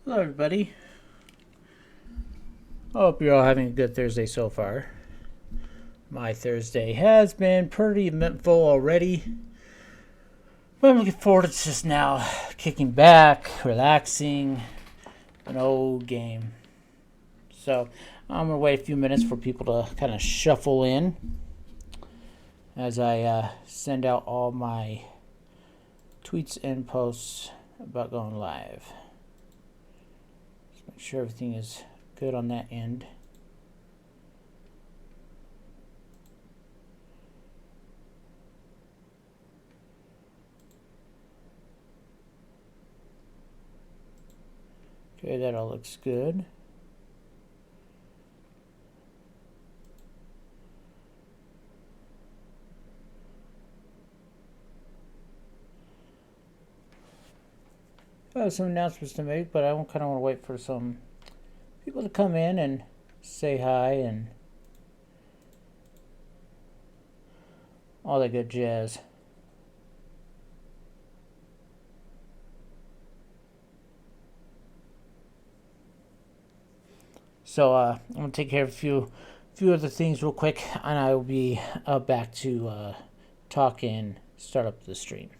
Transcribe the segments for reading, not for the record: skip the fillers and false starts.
Hello, everybody. I hope you're all having a good Thursday so far. My Thursday has been pretty eventful already, but I'm looking forward to just now kicking back, relaxing, an old game. So I'm gonna wait a few minutes for people to kind of shuffle in as I send out all my tweets and posts about going live. Just make sure everything is good on that end. Okay, that all looks good. I have some announcements to make, but I kind of want to wait for some people to come in and say hi and all that good jazz. So I'm gonna take care of a few other things real quick, and I will be back to talk and start up the stream.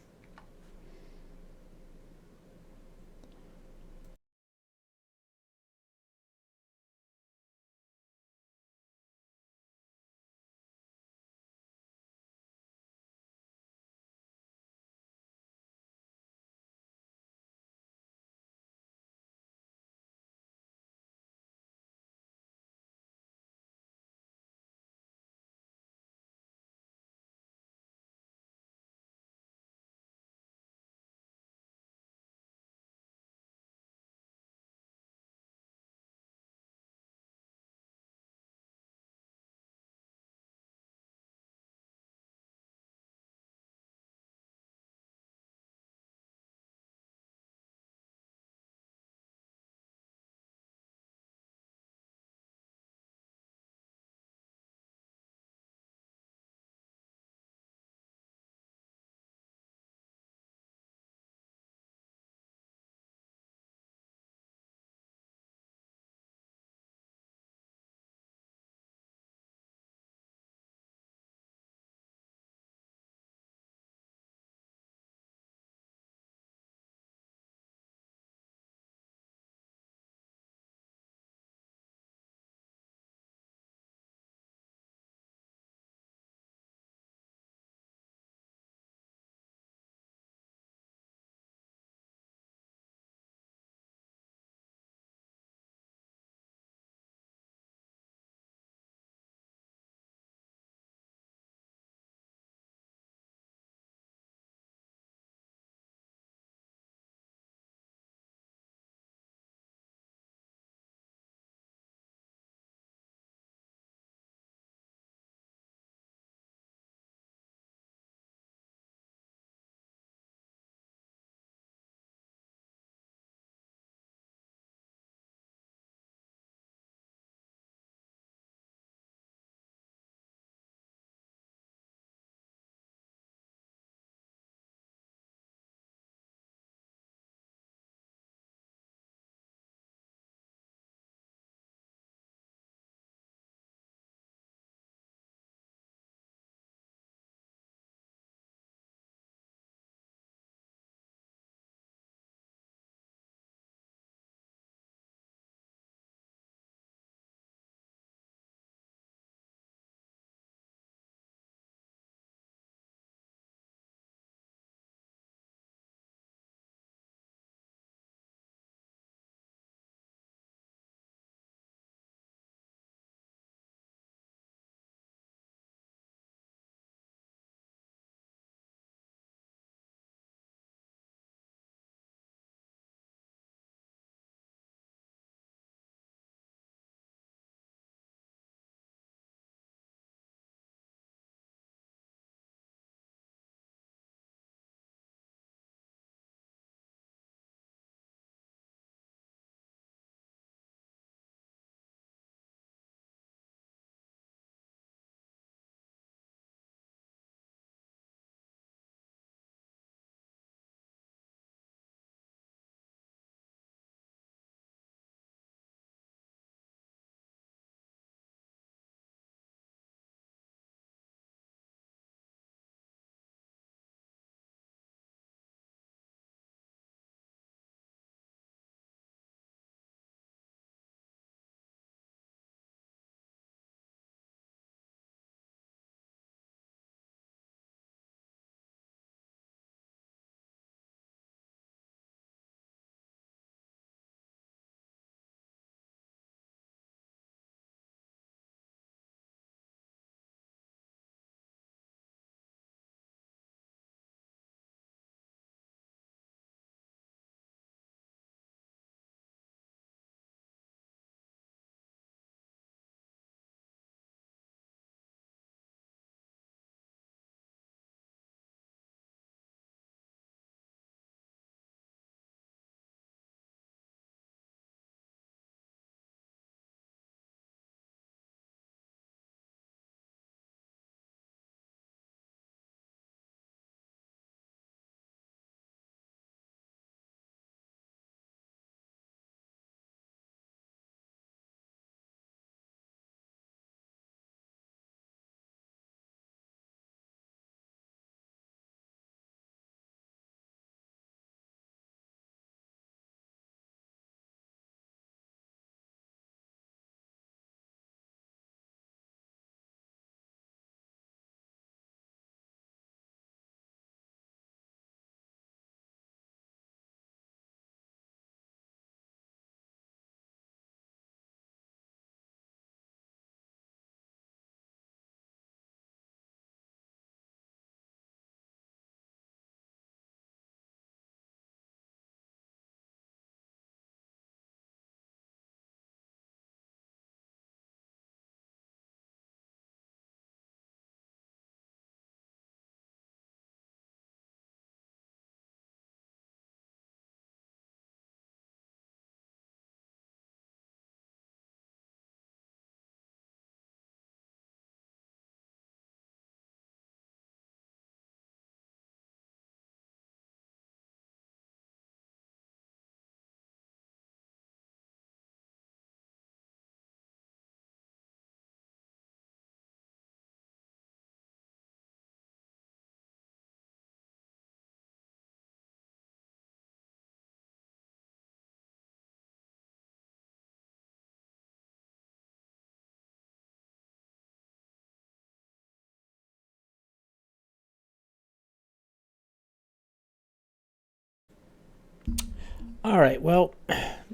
All right, well,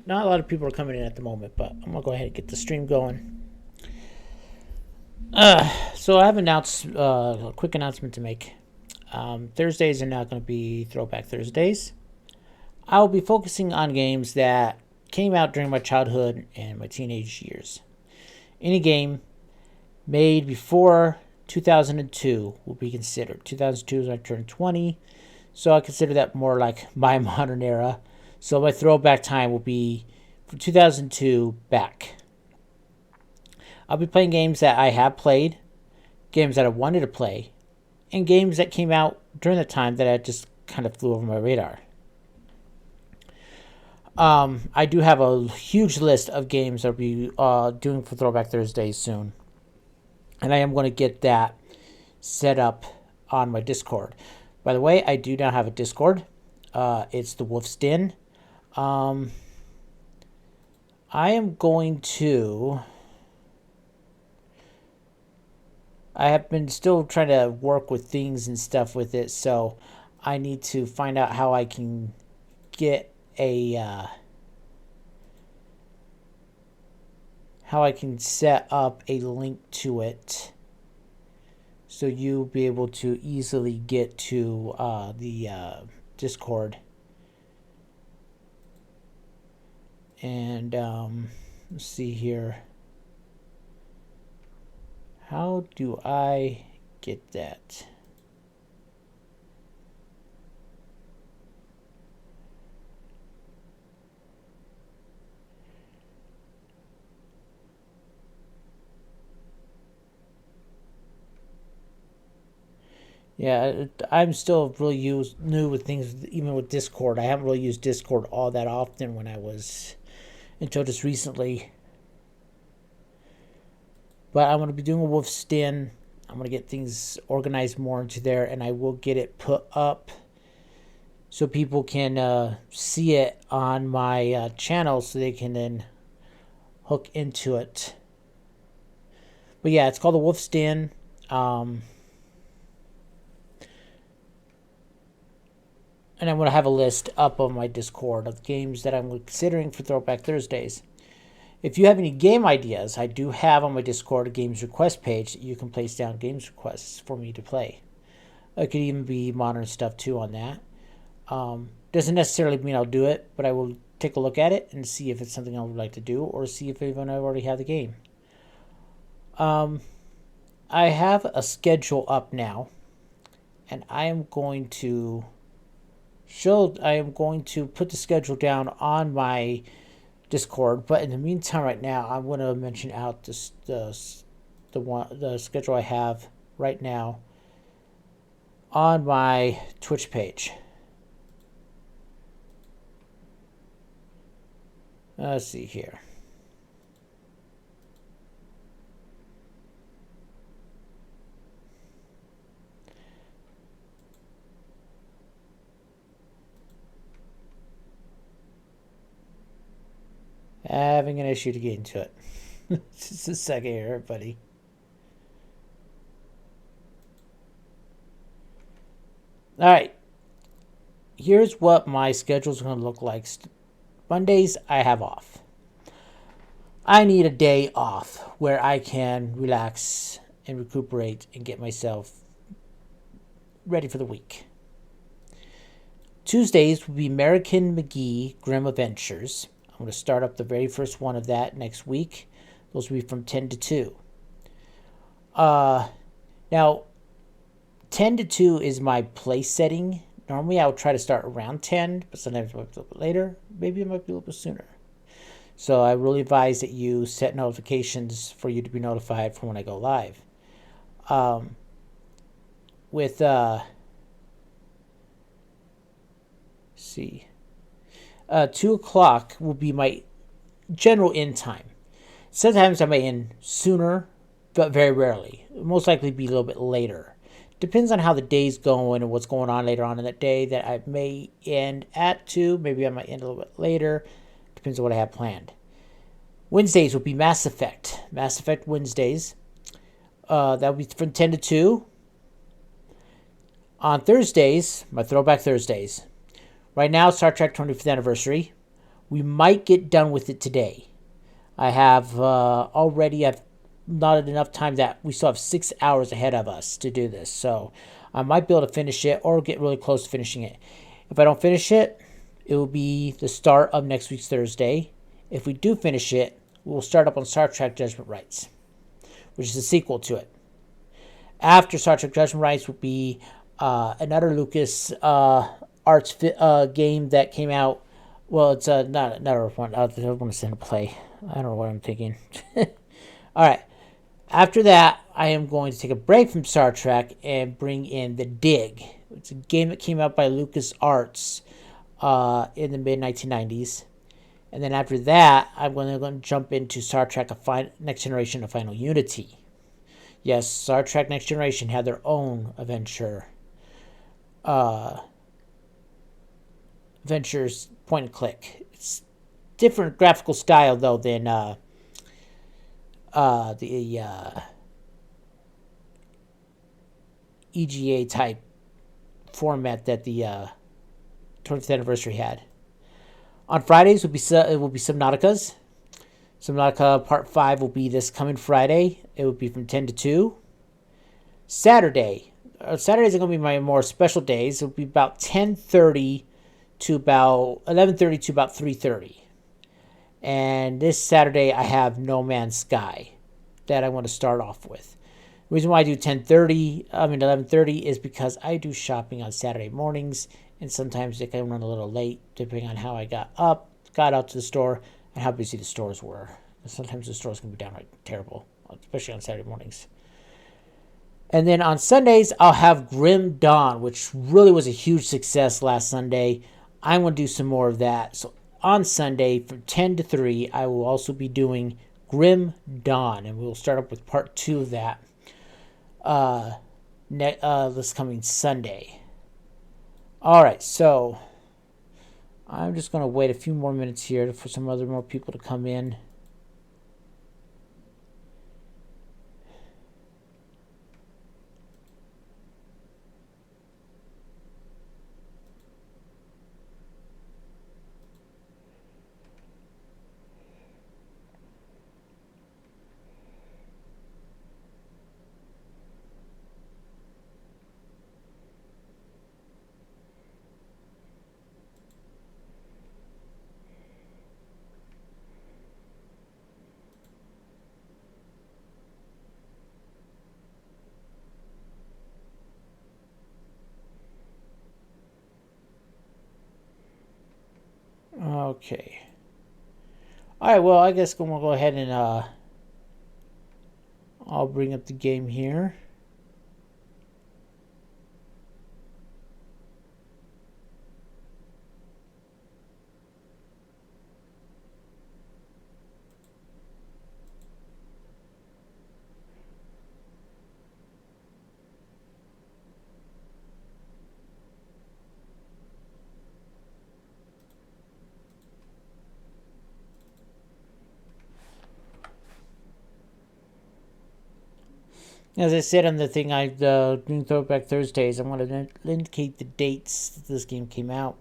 not a lot of people are coming in at the moment, but I'm gonna go ahead and get the stream going. So I have a quick announcement to make. Thursdays are now going to be Throwback Thursdays. I'll be focusing on games that came out during my childhood and my teenage years. Any game made before 2002 will be considered. 2002 is when I turned 20, so I consider that more like my modern era. So my throwback time will be from 2002 back. I'll be playing games that I have played, games that I wanted to play, and games that came out during the time that I just kind of flew over my radar. I do have a huge list of games that I'll be doing for Throwback Thursdays soon. And I am going to get that set up on my Discord. By the way, I do now have a Discord. It's the Wolf's Den. I am going to... I have been still trying to work with things and stuff with it, so I need to find out how I can get how I can set up a link to it so you'll be able to easily get to the Discord. And let's see here. How do I get that? Yeah, I'm still really new with things, even with Discord. I haven't really used Discord all that often until just recently. But I'm going to be doing a Wolf's Den. I'm going to get things organized more into there, and I will get it put up so people can see it on my channel so they can then hook into it. But yeah, it's called the Wolf's Den. And I'm going to have a list up on my Discord of games that I'm considering for Throwback Thursdays. If you have any game ideas, I do have on my Discord a games request page that you can place down games requests for me to play. It could even be modern stuff too on that. Doesn't necessarily mean I'll do it, but I will take a look at it and see if it's something I would like to do, or see if even I already have the game. I have a schedule up now, and I am going to put the schedule down on my Discord. But in the meantime, right now, I'm going to mention out the schedule I have right now on my Twitch page. Let's see here. Having an issue to get into it. Just a second here, buddy. All right. Here's what my schedule is going to look like. Mondays, I have off. I need a day off where I can relax and recuperate and get myself ready for the week. Tuesdays will be American McGee Grim Adventures. I'm going to start up the very first one of that next week. Those will be from 10 to 2. Now, 10 to 2 is my place setting. Normally, I would try to start around 10, but sometimes it might be a little bit later. Maybe it might be a little bit sooner. So I really advise that you set notifications for you to be notified for when I go live. See. 2 o'clock will be my general end time. Sometimes I may end sooner, but very rarely. It'll most likely be a little bit later. Depends on how the day's going and what's going on later on in that day, that I may end at 2. Maybe I might end a little bit later. Depends on what I have planned. Wednesdays will be Mass Effect. Mass Effect Wednesdays. That will be from 10 to 2. On Thursdays, my Throwback Thursdays, Right now, Star Trek 25th Anniversary. We might get done with it today. I have already, I've not enough time that we still have 6 hours ahead of us to do this. So I might be able to finish it or get really close to finishing it. If I don't finish it, it will be the start of next week's Thursday. If we do finish it, we'll start up on Star Trek Judgment Rights, which is a sequel to it. After Star Trek Judgment Rights will be another Lucas Arts game that came out. Well, it's not another one. I want to send a play. I don't know what I'm thinking. All right. After that, I am going to take a break from Star Trek and bring in The Dig. It's a game that came out by Lucas Arts in the mid-1990s. And then after that, I'm going to jump into Star Trek Next Generation: A Final Unity. Yes, Star Trek Next Generation had their own adventures point and click. It's different graphical style though than the EGA type format that the 25th Anniversary had. On Fridays it will be Subnautica's. Subnautica Part 5 will be this coming Friday. It will be from 10 to 2. Saturdays are going to be my more special days. It will be about 10:30 to about 11:30 to about 3:30. And this Saturday I have No Man's Sky that I want to start off with. The reason why I do 11:30 is because I do shopping on Saturday mornings, and sometimes they can run a little late depending on how I got out to the store, and how busy the stores were. Sometimes the stores can be downright terrible, especially on Saturday mornings. And then on Sundays, I'll have Grim Dawn, which really was a huge success last Sunday. I'm going to do some more of that. So on Sunday, from 10 to 3, I will also be doing Grim Dawn, and we will start up with part 2 of that this coming Sunday. All right, so I'm just going to wait a few more minutes here for some more people to come in. Okay. All right, well, I guess we'll go ahead and I'll bring up the game here. As I said on the thing, doing Throwback Thursdays, I'm going to indicate the dates that this game came out.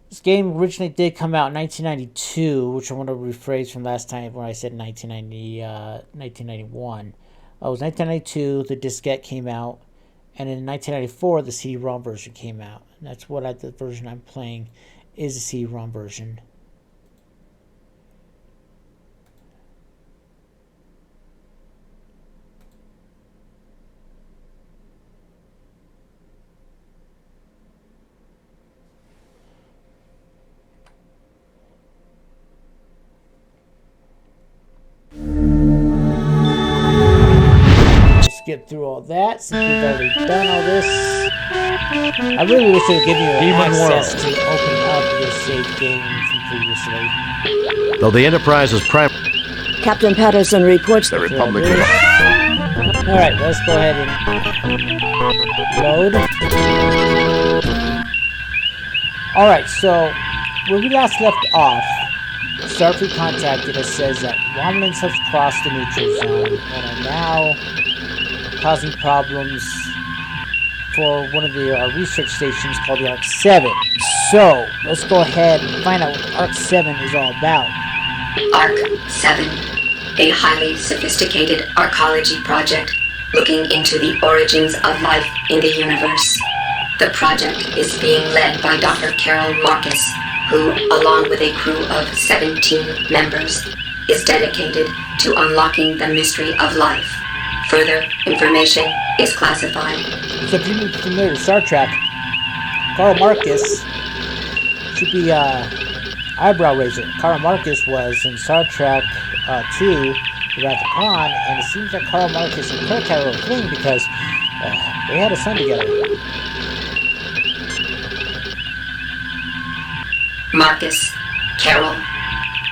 This game originally did come out in 1992, which I want to rephrase from last time when I said 1991. It was 1992, the diskette came out, and in 1994, the CD-ROM version came out. And that's the version I'm playing is the CD-ROM version. Get through all that since we've already done all this. I really wish they would give you access to open up your save game from previously. Though the Enterprise's prime... Captain Patterson reports the Republic... Alright, let's go ahead and load. Alright, so where we last left off, Starfleet contacted us, says that Romulans have crossed the neutral zone and are now causing problems for one of the research stations called the Arc 7. So, let's go ahead and find out what Arc 7 is all about. Arc 7, a highly sophisticated arcology project looking into the origins of life in the universe. The project is being led by Dr. Carol Marcus, who, along with a crew of 17 members, is dedicated to unlocking the mystery of life. Further information is classified. So if you're familiar with Star Trek, Carl Marcus should be eyebrow raiser. Carl Marcus was in Star Trek 2, Wrath of Khan, and it seems like Carl Marcus and Kirk had a little fling because they had a son together. Marcus Carroll,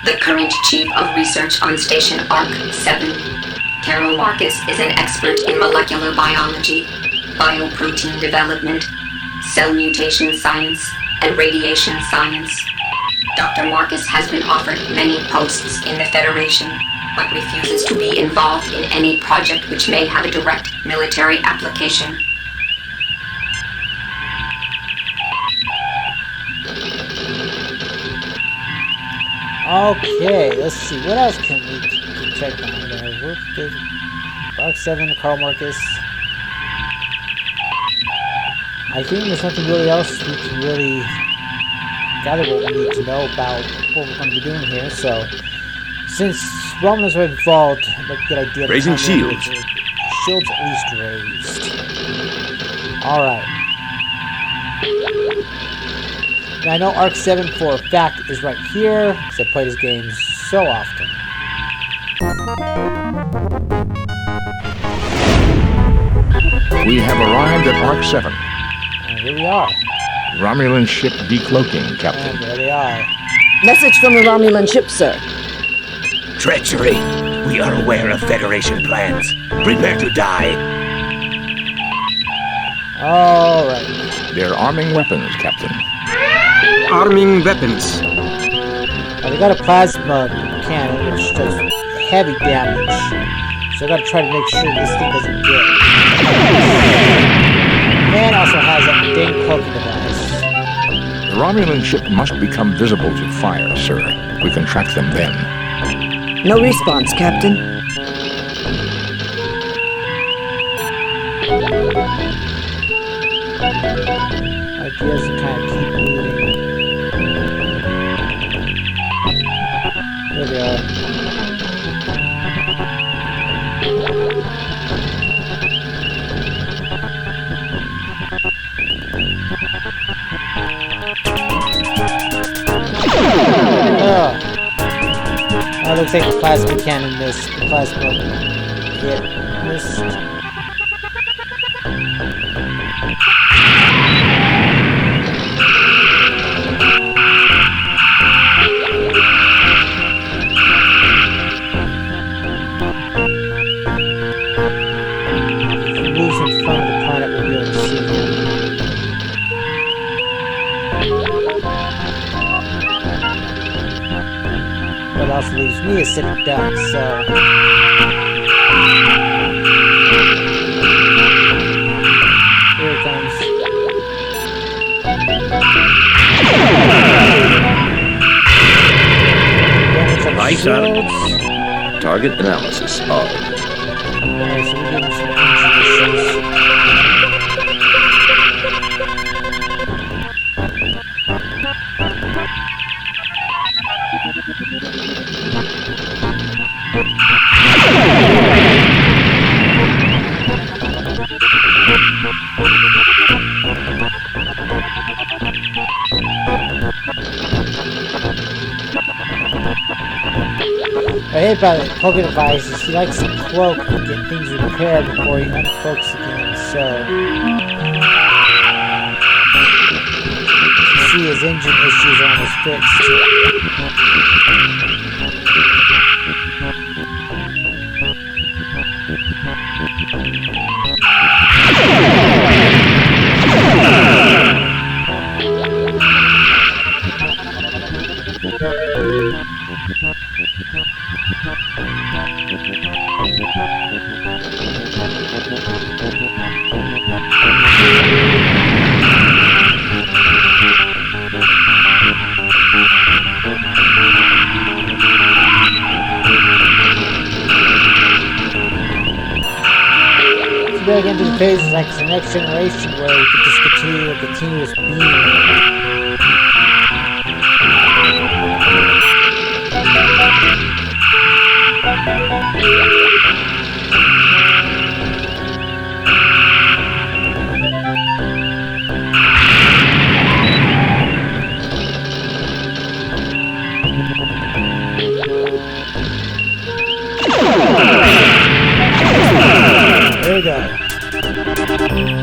the current chief of research on Station Arc 7. Carol Marcus is an expert in molecular biology, bioprotein development, cell mutation science, and radiation science. Dr. Marcus has been offered many posts in the Federation, but refuses to be involved in any project which may have a direct military application. Okay, let's see. What else can we check on there? Arc 7, Carl Marcus. I think there's nothing really else we can really gather what we need to know about what we're going to be doing here. So, since Romulans are involved, I'd like to get an idea. Raising shields. Shields at least raised. Alright. Now I know Arc 7 for a fact is right here, because I play this game so often. We have arrived at Arc 7. And here we are. Romulan ship decloaking, Captain. And there they are. Message from the Romulan ship, sir. Treachery. We are aware of Federation plans. Prepare to die. Alright. They're arming weapons, Captain. Arming weapons. Now they got a plasma cannon, which does heavy damage. So I gotta try to make sure this thing doesn't get. And also has a dang cloaking device. The Romulan ship must become visible to fire, sir. We can track them then. No response, Captain. Ideas to kind of keep moving. There they are. That looks like the plasma cannon missed. The plasma hit missed. Also leaves me a sitting duck, so here it comes. Eyes on it. Target analysis of. Okay, so we're getting some engine issues. I hate about it, cloaking devices. He likes to cloak and get things repaired before he uncloaks again, so you see his engine issues are almost fixed. page is like the next generation where you could just continue a continuous beam. There you go.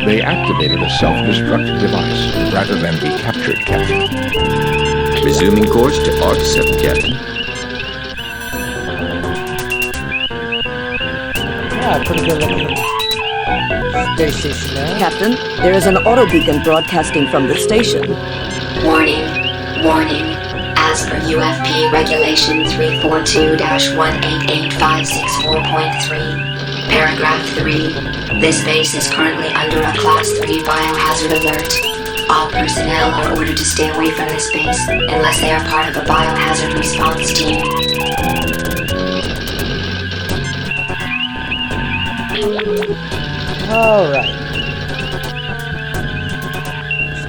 They activated a self-destruct device rather than be captured, Captain. Resuming course to Arc 7, Captain. Yeah, pretty good looking space station there. Captain, there is an auto beacon broadcasting from the station. Warning, warning. As per UFP Regulation 342-188564.3, Paragraph 3, this base is currently under a Class 3 biohazard alert. All personnel are ordered to stay away from this base unless they are part of a biohazard response team. Alright.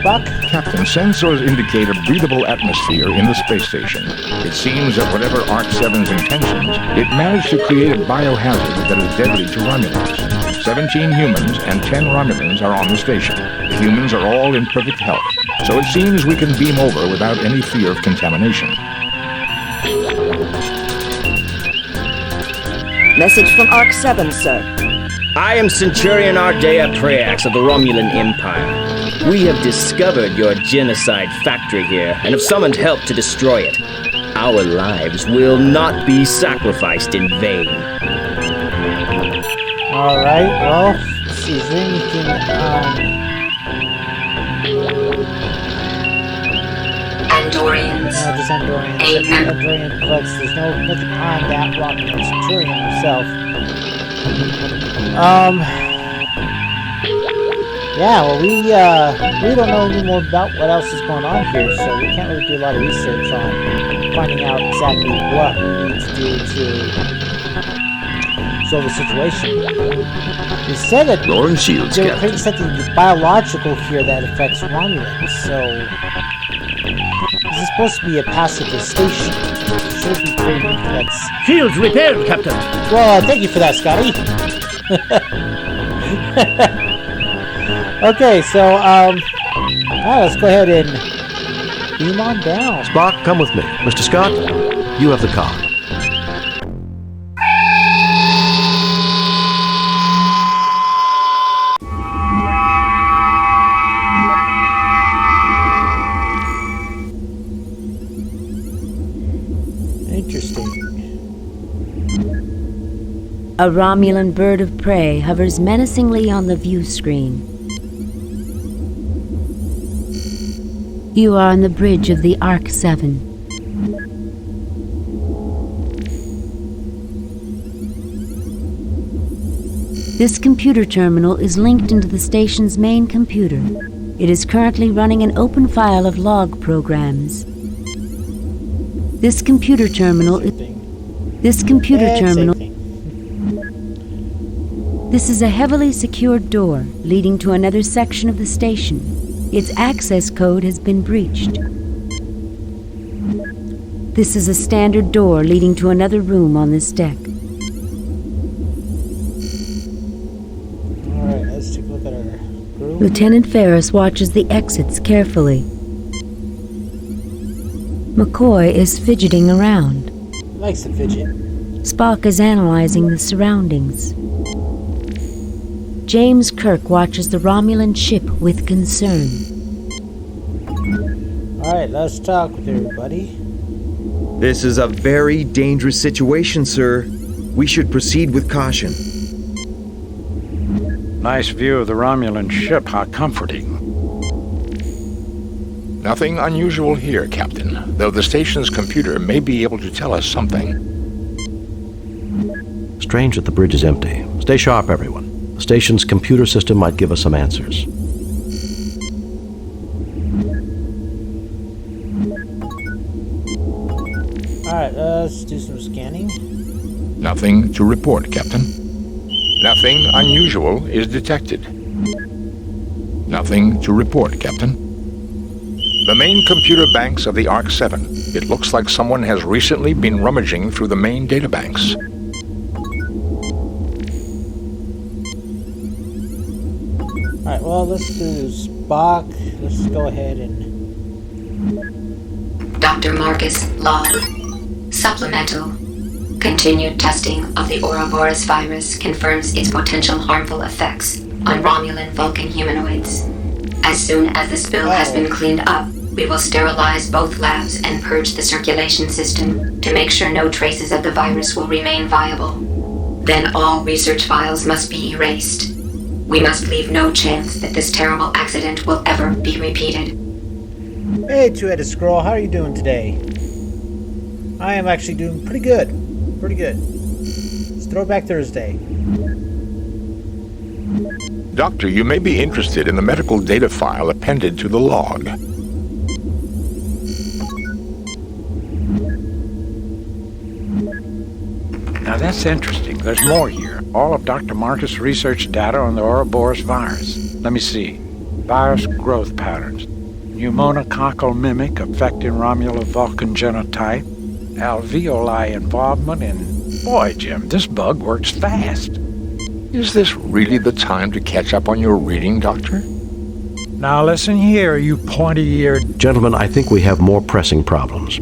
Spock? Captain, sensors indicate a breathable atmosphere in the space station. It seems that whatever Arc-7's intentions, it managed to create a biohazard that is deadly to Romulans. 17 humans and 10 Romulans are on the station. The humans are all in perfect health, so it seems we can beam over without any fear of contamination. Message from Arc-7, sir. I am Centurion Ardea Preax of the Romulan Empire. We have discovered your genocide factory here and have summoned help to destroy it. Our lives will not be sacrificed in vain. Alright, well, let's see, is there anything, Andorians. no, just Andorians. Andorian products, there's nothing on that Romulan Centurion himself. Yeah, well, we don't know any more about what else is going on here, so we can't really do a lot of research on finding out exactly what we need to do to solve the situation. They said that Lawrence Shields, they were Captain. creating something biological here that affects Romulans, so this is supposed to be a pacifist station. It should be creating anything that's... Shields repaired, Captain. Well, thank you for that, Scotty. Okay, so, alright, let's go ahead and beam on down. Spock, come with me. Mr. Scott, you have the car. Interesting. A Romulan bird of prey hovers menacingly on the view screen. You are on the bridge of the Arc-7. This computer terminal is linked into the station's main computer. It is currently running an open file of log programs. This computer terminal This is a heavily secured door leading to another section of the station. Its access code has been breached. This is a standard door leading to another room on this deck. Alright, let's take a look at our crew. Lieutenant Ferris watches the exits carefully. McCoy is fidgeting around. Likes to fidget. Spock is analyzing the surroundings. James Kirk watches the Romulan ship with concern. Alright, let's talk with everybody. This is a very dangerous situation, sir. We should proceed with caution. Nice view of the Romulan ship. How comforting. Nothing unusual here, Captain, though the station's computer may be able to tell us something. Strange that the bridge is empty. Stay sharp, everyone. The station's computer system might give us some answers. Alright, let's do some scanning. Nothing to report, Captain. Nothing unusual is detected. Nothing to report, Captain. The main computer banks of the ARC-7. It looks like someone has recently been rummaging through the main databanks. Alright, well, let's do Spock. Let's go ahead and... Dr. Marcus Log. Supplemental. Continued testing of the Ouroboros virus confirms its potential harmful effects on Romulan Vulcan humanoids. As soon as the spill has been cleaned up, we will sterilize both labs and purge the circulation system to make sure no traces of the virus will remain viable. Then all research files must be erased. We must leave no chance that this terrible accident will ever be repeated. Hey, Two-Headed Scroll, how are you doing today? I am actually doing pretty good. Pretty good. It's Throwback Thursday. Doctor, you may be interested in the medical data file appended to the log. Now that's interesting. There's more here. All of Dr. Marcus' research data on the Ouroboros virus. Let me see. Virus growth patterns. Pneumococcal mimic affecting Romulan Vulcan genotype. Alveoli involvement in... Boy, Jim, this bug works fast. Is this really the time to catch up on your reading, Doctor? Now listen here, you pointy-eared... Gentlemen, I think we have more pressing problems.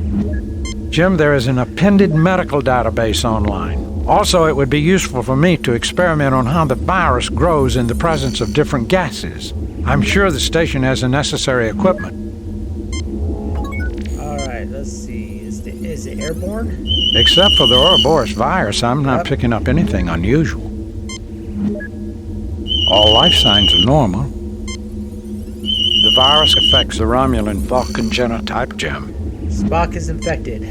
Jim, there is an appended medical database online. Also, it would be useful for me to experiment on how the virus grows in the presence of different gases. I'm sure the station has the necessary equipment. Alright, let's see. Is it airborne? Except for the Ouroboros virus, I'm not picking up anything unusual. All life signs are normal. The virus affects the Romulan Vulcan genotype, Jim. Spock is infected.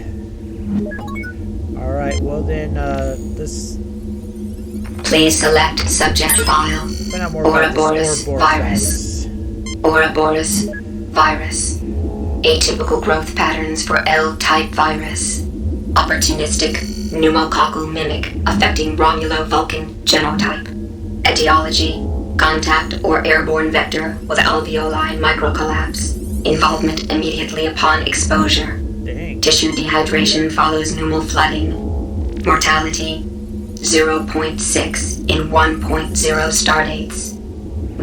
Alright, well then, this... Please select subject file. Ouroboros virus. Ouroboros virus. Atypical growth patterns for L-type virus. Opportunistic pneumococcal mimic affecting Romulo-Vulcan genotype. Etiology: contact or airborne vector with alveoli microcollapse. Involvement immediately upon exposure. Dang. Tissue dehydration follows pneumal flooding. Mortality: 0.6 in 1.0 stardates.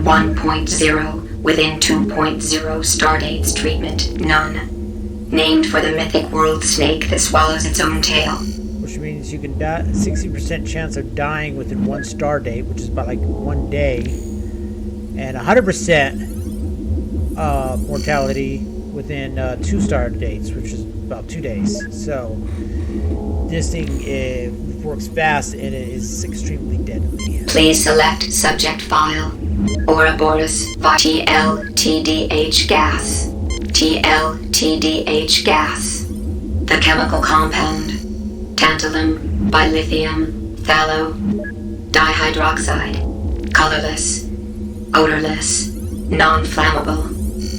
1.0 within 2.0 stardates treatment, none. Named for the mythic world snake that swallows its own tail. Which means you can die 60% chance of dying within one star date, which is about like 1 day, and 100% mortality within 2 star dates, which is about 2 days. So this thing works fast and it is extremely deadly. Please select subject file. Ouroboros TLTDH gas. TLTDH gas. The chemical compound. Tantalum, bilithium, phthalo, dihydroxide, colorless, odorless, non-flammable,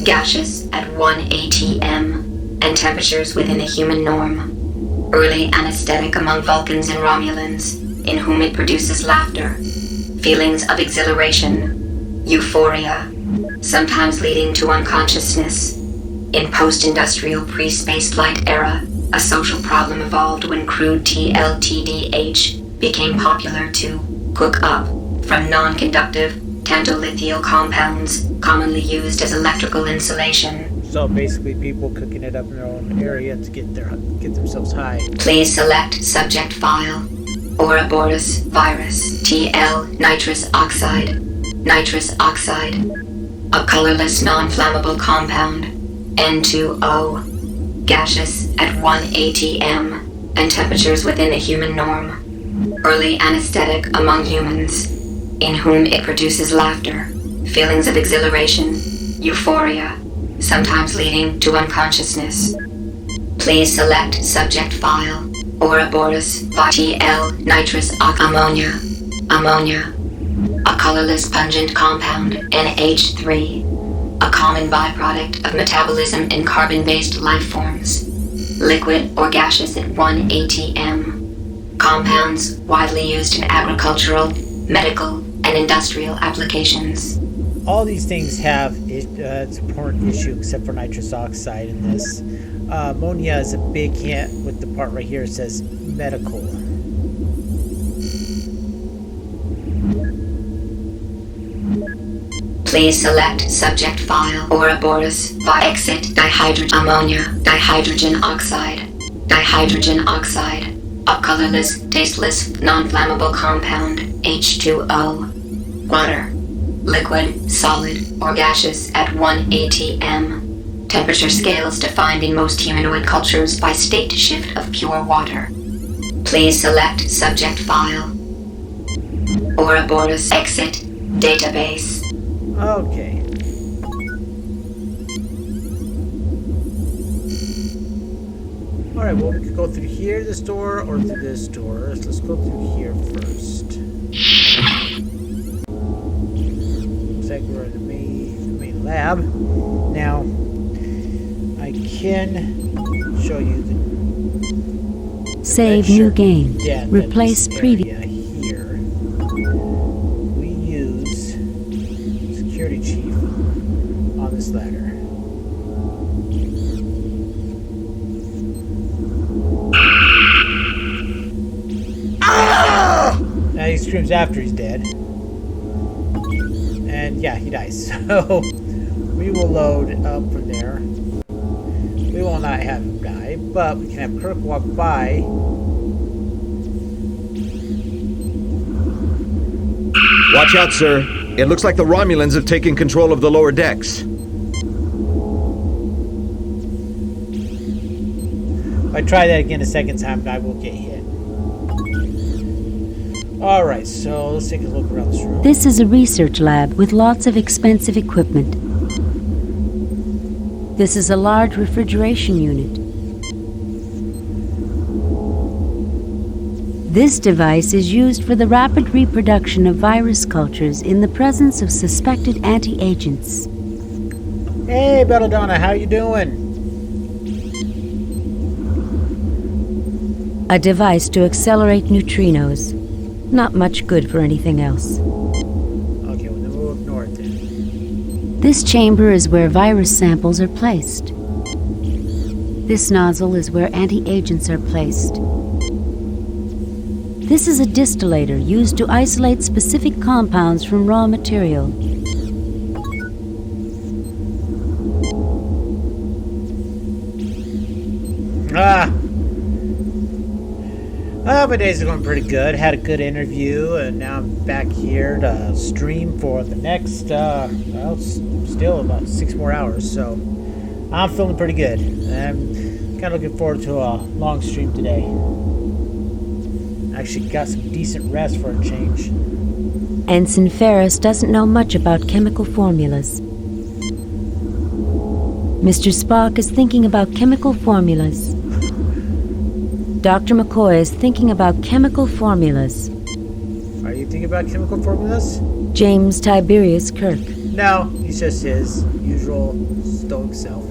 gaseous at 1 atm, and temperatures within the human norm. Early anesthetic among Vulcans and Romulans, in whom it produces laughter, feelings of exhilaration, euphoria, sometimes leading to unconsciousness. In post-industrial pre-space flight era, a social problem evolved when crude TLTDH became popular to cook up from non-conductive tantalithio compounds commonly used as electrical insulation. So basically people cooking it up in their own area to get themselves high. Please select subject file. Ouroboros virus TL nitrous oxide. Nitrous oxide. A colorless non-flammable compound. N2O. Gaseous at 1 atm, and temperatures within the human norm. Early anesthetic among humans, in whom it produces laughter, feelings of exhilaration, euphoria, sometimes leading to unconsciousness. Please select subject file. Ouroboros TL nitrous ammonia. Ammonia. A colorless pungent compound, NH3. A common byproduct of metabolism in carbon-based life forms. Liquid or gaseous at 1 atm. Compounds widely used in agricultural, medical, and industrial applications. all these things have it's an important issue except for nitrous oxide in this. Ammonia is a big hint with the part right here. It says medical. Please select subject file Ouroboros by exit dihydrogen ammonia, dihydrogen oxide, a colorless, tasteless, non-flammable compound, H2O. Water, liquid, solid, or gaseous at 1 atm. Temperature scales defined in most humanoid cultures by state shift of pure water. Please select subject file. Ouroboros exit database. Okay. Alright, well, we could go through here, this door, or through this door. So let's go through here first. Looks like we're in the main lab. Now, I can show you the Save new game. Yeah, Replace previous. Here. We use security chief on this ladder. Now he screams after he's dead. And yeah, he dies. So we will load up from there. We will not have him die, but we can have Kirk walk by. Watch out, sir. It looks like the Romulans have taken control of the lower decks. If I try that again a second time, I will get hit. Alright, so let's take a look around this room. This is a research lab with lots of expensive equipment. This is a large refrigeration unit. This device is used for the rapid reproduction of virus cultures in the presence of suspected anti-agents. Hey, Belladonna, how you doing? A device to accelerate neutrinos. Not much good for anything else. Okay, well then we'll ignore it then. This chamber is where virus samples are placed. This nozzle is where anti-agents are placed. This is a distillator used to isolate specific compounds from raw material. My days are going pretty good. Had a good interview, and now I'm back here to stream for the next, still about 6 more hours, so I'm feeling pretty good. I'm kind of looking forward to a long stream today. Actually got some decent rest for a change. Ensign Ferris doesn't know much about chemical formulas. Mr. Spock is thinking about chemical formulas. Dr. McCoy is thinking about chemical formulas. Are you thinking about chemical formulas? James Tiberius Kirk. No, he's just his usual stoic self.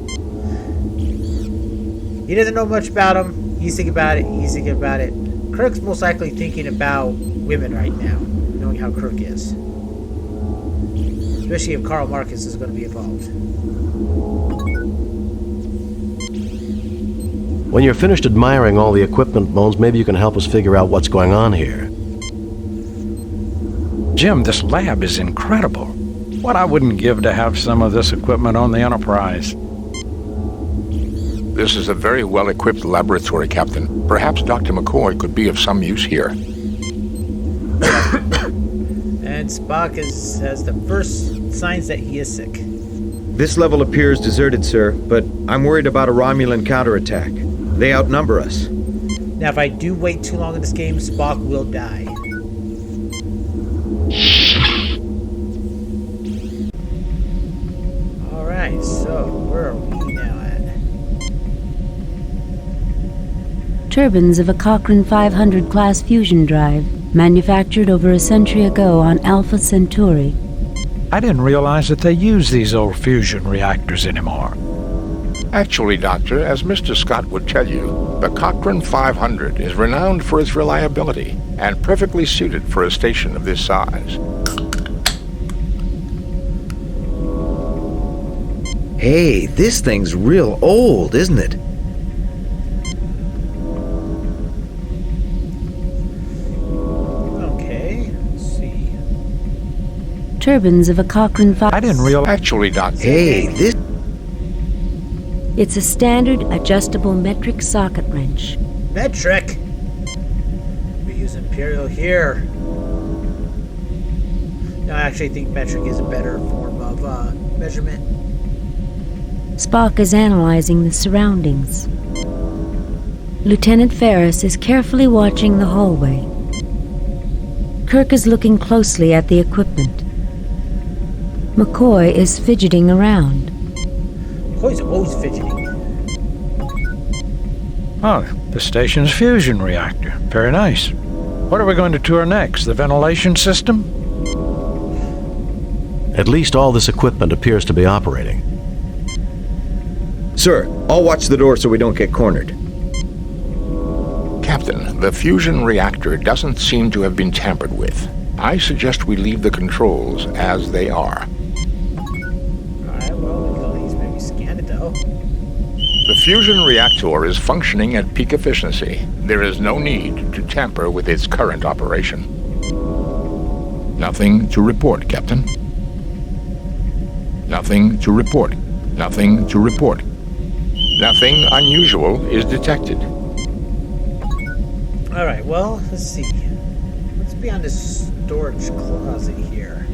He doesn't know much about them. He's thinking about it. He's thinking about it. Kirk's most likely thinking about women right now, knowing how Kirk is. Especially if Karl Marcus is going to be involved. When you're finished admiring all the equipment, Bones, maybe you can help us figure out what's going on here. Jim, this lab is incredible. What I wouldn't give to have some of this equipment on the Enterprise. This is a very well-equipped laboratory, Captain. Perhaps Dr. McCoy could be of some use here. And Spock has the first signs that he is sick. This level appears deserted, sir, but I'm worried about a Romulan counterattack. They outnumber us. Now, if I do wait too long in this game, Spock will die. Alright, so where are we now at? Turbines of a Cochrane 500 class fusion drive, manufactured over a century ago on Alpha Centauri. I didn't realize that they use these old fusion reactors anymore. Actually, Doctor, as Mr. Scott would tell you, the Cochrane 500 is renowned for its reliability and perfectly suited for a station of this size. Hey, this thing's real old, isn't it? Okay, let's see. Turbines of a Cochrane fire. I didn't realize. Actually, Doc. Hey, this... It's a standard adjustable metric socket wrench. Metric? We use Imperial here. No, I actually think metric is a better form of measurement. Spock is analyzing the surroundings. Lieutenant Ferris is carefully watching the hallway. Kirk is looking closely at the equipment. McCoy is fidgeting around. McCoy's always fidgeting. Oh, the station's fusion reactor. Very nice. What are we going to tour next? The ventilation system? At least all this equipment appears to be operating. Sir, I'll watch the door so we don't get cornered. Captain, the fusion reactor doesn't seem to have been tampered with. I suggest we leave the controls as they are. Alright, well, we can at least maybe scan it though. The fusion reactor is functioning at peak efficiency. There is no need to tamper with its current operation. Nothing to report, Captain. Nothing to report. Nothing to report. Nothing unusual is detected. Alright, well, let's see. Let's be on this storage closet here.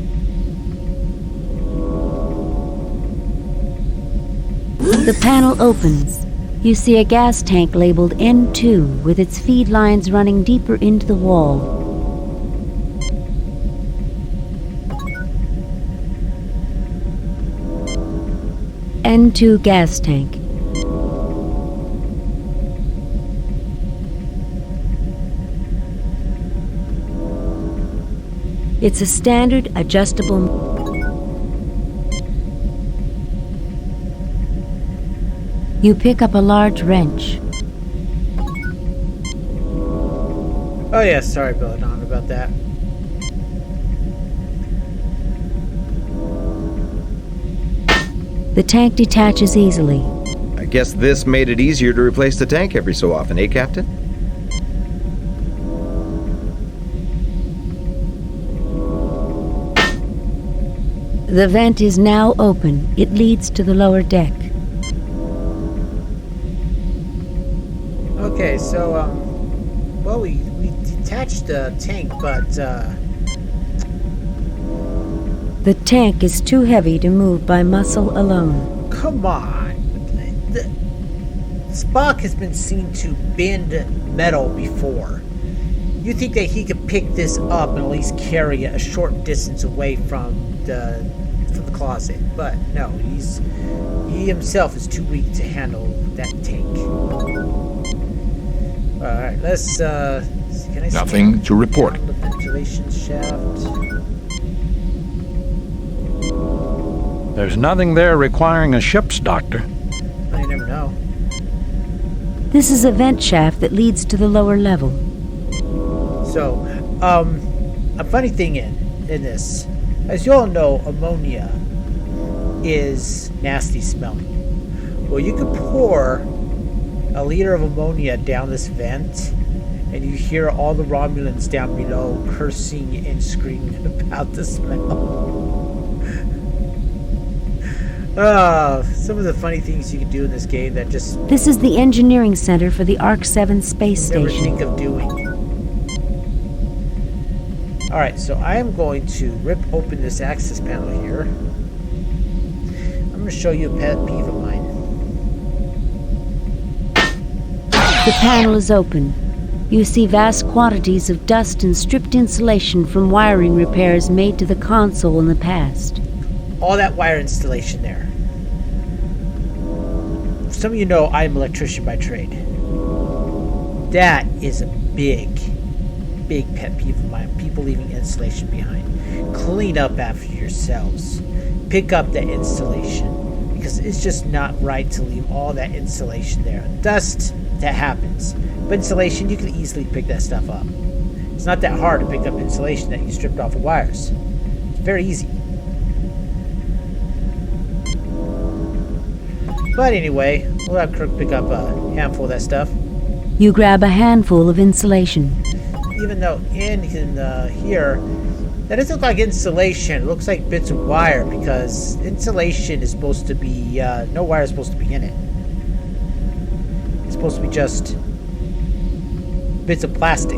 The panel opens. You see a gas tank labeled N2 with its feed lines running deeper into the wall. N2 gas tank. It's a standard adjustable. You pick up a large wrench. Oh yeah, sorry Belladonna about that. The tank detaches easily. I guess this made it easier to replace the tank every so often, eh, Captain? The vent is now open. It leads to the lower deck. Okay, so, well, we detached the tank, but, The tank is too heavy to move by muscle alone. come on. Spock has been seen to bend metal before. You think that he could pick this up and at least carry it a short distance away from the closet, but no, he himself is too weak to handle that tank. All right, let's can I Nothing to report. the ventilation shaft? There's nothing there requiring a ship's doctor. Well, you never know. This is a vent shaft that leads to the lower level. So, a funny thing in this, as you all know, ammonia is nasty smelling. Well, you could pour a liter of ammonia down this vent, and you hear all the Romulans down below cursing and screaming about the smell. Some of the funny things you can do in this game that just This is the engineering center for the ARC-7 space never station. think of doing. Alright, so I am going to rip open this access panel here. I'm going to show you a pet peeve of mine. The panel is open. You see vast quantities of dust and stripped insulation from wiring repairs made to the console in the past. All that wire installation there. Some of you know I'm an electrician by trade. That is a big pet peeve of mine. People leaving insulation behind. Clean up after yourselves. Pick up the insulation. Because it's just not right to leave all that insulation there. Dust, that happens. But insulation, you can easily pick that stuff up. It's not that hard to pick up insulation that you stripped off of wires. It's very easy. But anyway, we'll have Kirk pick up a handful of that stuff. You grab a handful of insulation. Even though in here, that doesn't look like insulation. It looks like bits of wire, because insulation is supposed to be, no wire is supposed to be in it. It's supposed to be just bits of plastic.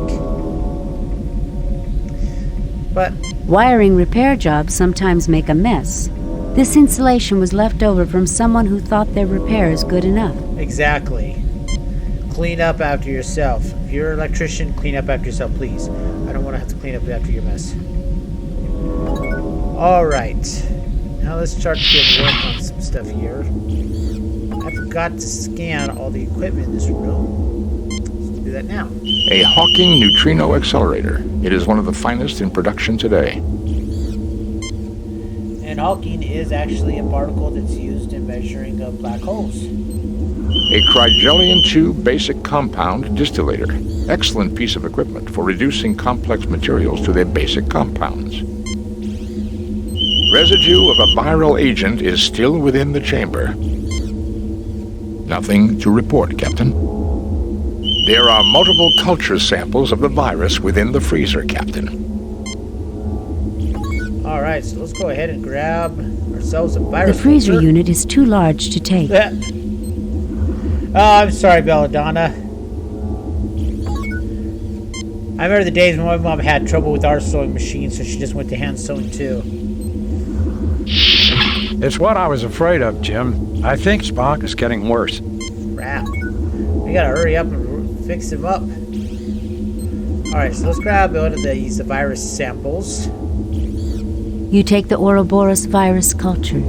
But wiring repair jobs sometimes make a mess. This insulation was left over from someone who thought their repair is good enough. Exactly. Clean up after yourself. If you're an electrician, clean up after yourself, please. I don't want to have to clean up after your mess. Alright. Now let's start to get work on some stuff here. I forgot to scan all the equipment in this room. Let's do that now. A Hawking neutrino accelerator. It is one of the finest in production today. And Hawking is actually a particle that's used in measuring black holes. A Crygelion 2 basic compound distillator. Excellent piece of equipment for reducing complex materials to their basic compounds. Residue of a viral agent is still within the chamber. Nothing to report, Captain. There are multiple culture samples of the virus within the freezer, Captain. Alright, so let's go ahead and grab ourselves a virus. The freezer filter. unit is too large to take. Oh, I'm sorry, Belladonna. I remember the days when my mom had trouble with our sewing machine, so she just went to hand sewing too. It's what I was afraid of, Jim. I think Spock is getting worse. Crap. We gotta hurry up and fix him up. Alright, so let's grab one of these virus samples. You take the Ouroboros virus culture.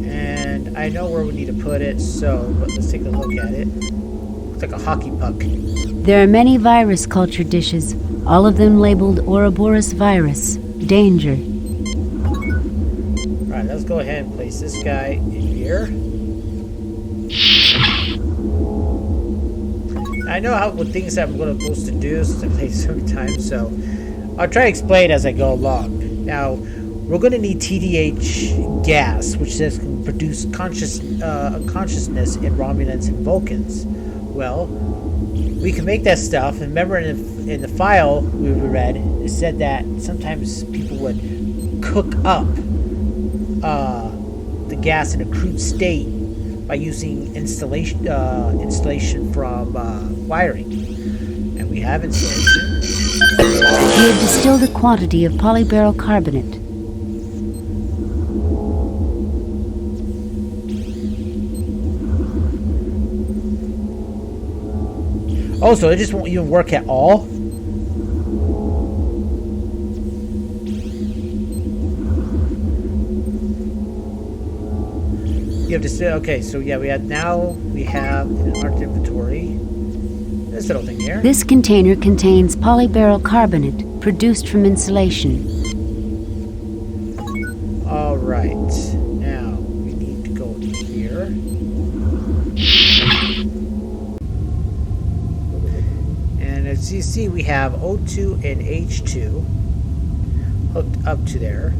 And I know where we need to put it, but let's take a look at it. Looks like a hockey puck. There are many virus culture dishes, all of them labeled Ouroboros virus. Danger. Alright, let's go ahead and place this guy in here. I know what things I'm supposed to do since I played so many times, so I'll try to explain as I go along. Now, we're going to need TDH gas, which says can produce consciousness in Romulans and Vulcans. Well, we can make that stuff. And remember in the file we read, it said that sometimes people would cook up the gas in a crude state by using installation from wiring. And we have installation. You have distilled a quantity of polyberyl carbonate. Oh, so it just won't even work at all? You have to say, okay, so yeah, we have in our inventory this little thing here. This container contains polyberyl carbonate produced from insulation. Alright, now we need to go here. And as you see, we have O2 and H2 hooked up to there.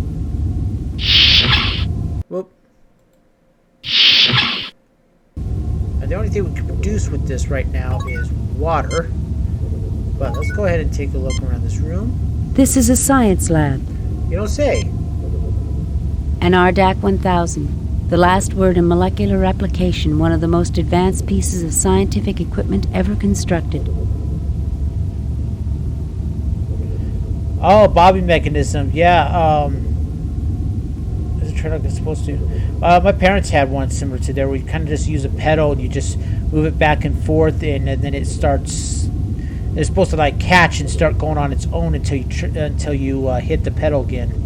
Whoop. And the only thing we can produce with this right now is water. But let's go ahead and take a look around this room. This is a science lab. You don't say. An RDAC 1000. The last word in molecular replication, one of the most advanced pieces of scientific equipment ever constructed. Oh, bobbing mechanism. Yeah, does it turn like it's supposed to? My parents had one similar to there where you kind of just use a pedal and you just move it back and forth, and then it starts. It's supposed to like catch and start going on its own until you hit the pedal again.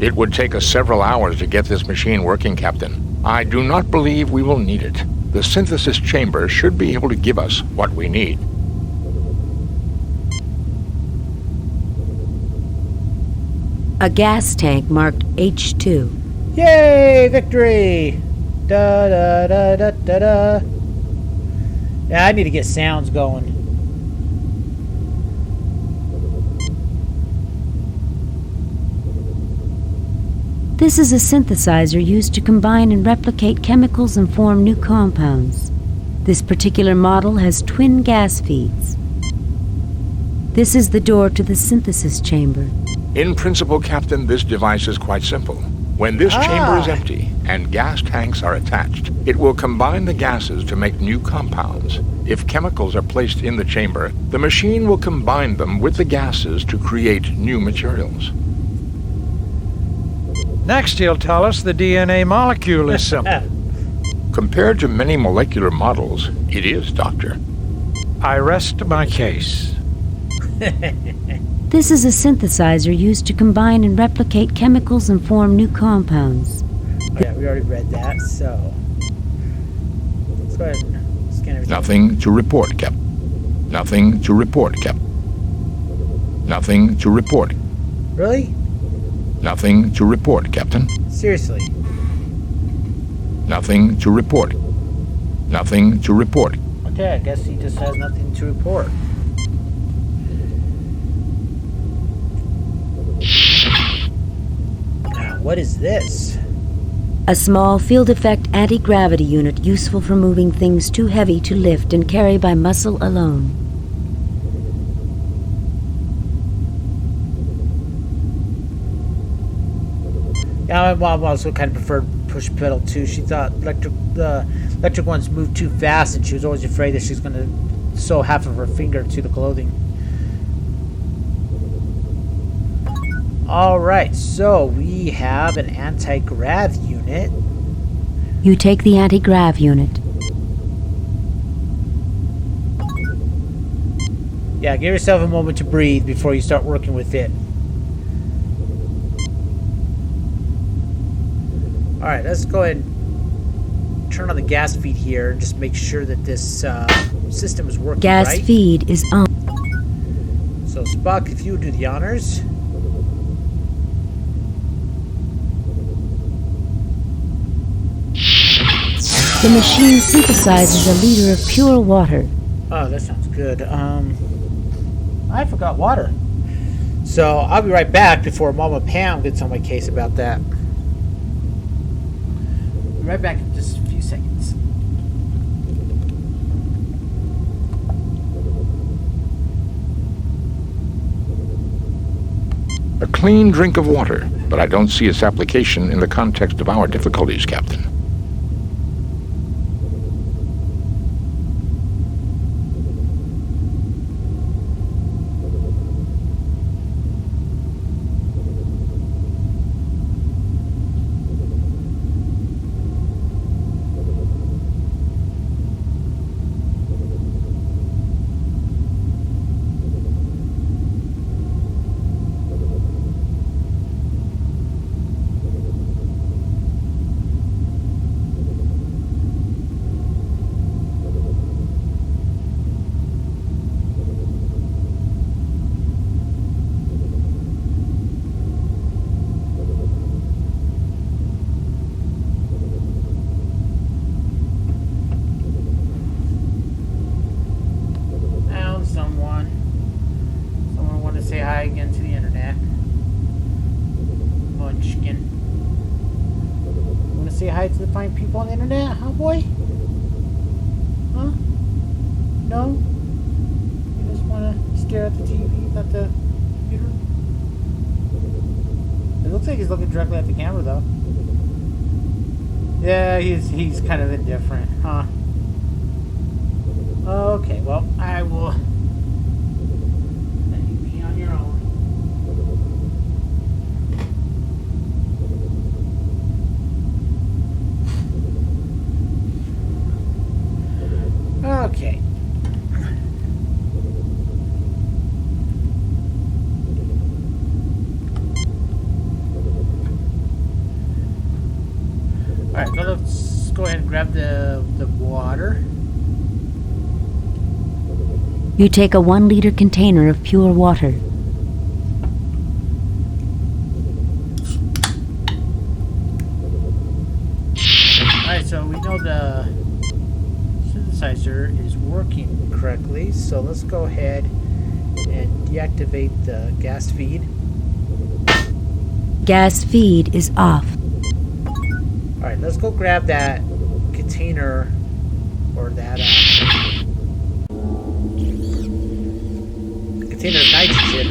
It would take us several hours to get this machine working, Captain. I do not believe we will need it. The synthesis chamber should be able to give us what we need. A gas tank marked H2. Yay! Victory! Da da da da da da. Yeah, I need to get sounds going. This is a synthesizer used to combine and replicate chemicals and form new compounds. This particular model has twin gas feeds. This is the door to the synthesis chamber. In principle, Captain, this device is quite simple. When this chamber is empty and gas tanks are attached, it will combine the gases to make new compounds. If chemicals are placed in the chamber, the machine will combine them with the gases to create new materials. Next, he'll tell us the DNA molecule is simple. Compared to many molecular models, it is, Doctor. I rest my case. This is a synthesizer used to combine and replicate chemicals and form new compounds. Oh yeah, we already read that, so... Let's go ahead and scan everything. Nothing to report, Captain. Nothing to report, Captain. Nothing to report. Really? Nothing to report, Captain. Seriously? Nothing to report. Nothing to report. Okay, I guess he just has nothing to report. Now, what is this? A small field effect anti-gravity unit useful for moving things too heavy to lift and carry by muscle alone. Yeah, my mom also kind of preferred push pedal too. She thought the electric ones moved too fast, and she was always afraid that she's going to sew half of her finger to the clothing. All right, so we have an anti-grav unit. You take the anti-grav unit. Yeah, give yourself a moment to breathe before you start working with it. Alright, let's go ahead and turn on the gas feed here and just make sure that this system is working right. Gas feed is on. So Spock, if you would do the honors. The machine synthesizes a liter of pure water. Oh, that sounds good. I forgot water. So I'll be right back before Mama Pam gets on my case about that. Be right back in just a few seconds. A clean drink of water, but I don't see its application in the context of our difficulties, Captain. Say hi again to the internet. Munchkin. You want to say hi to the fine people on the internet, huh, boy? Huh? No? You just want to stare at the TV, not the computer? It looks like he's looking directly at the camera, though. Yeah, he's kind of indifferent, huh? Okay, well, I will... Okay. Alright, now let's go ahead and grab the water. You take a 1 liter container of pure water. Alright, so we know the synthesizer is working correctly, so let's go ahead and deactivate the gas feed. Gas feed is off. Alright, let's go grab that container or that container of nitrogen.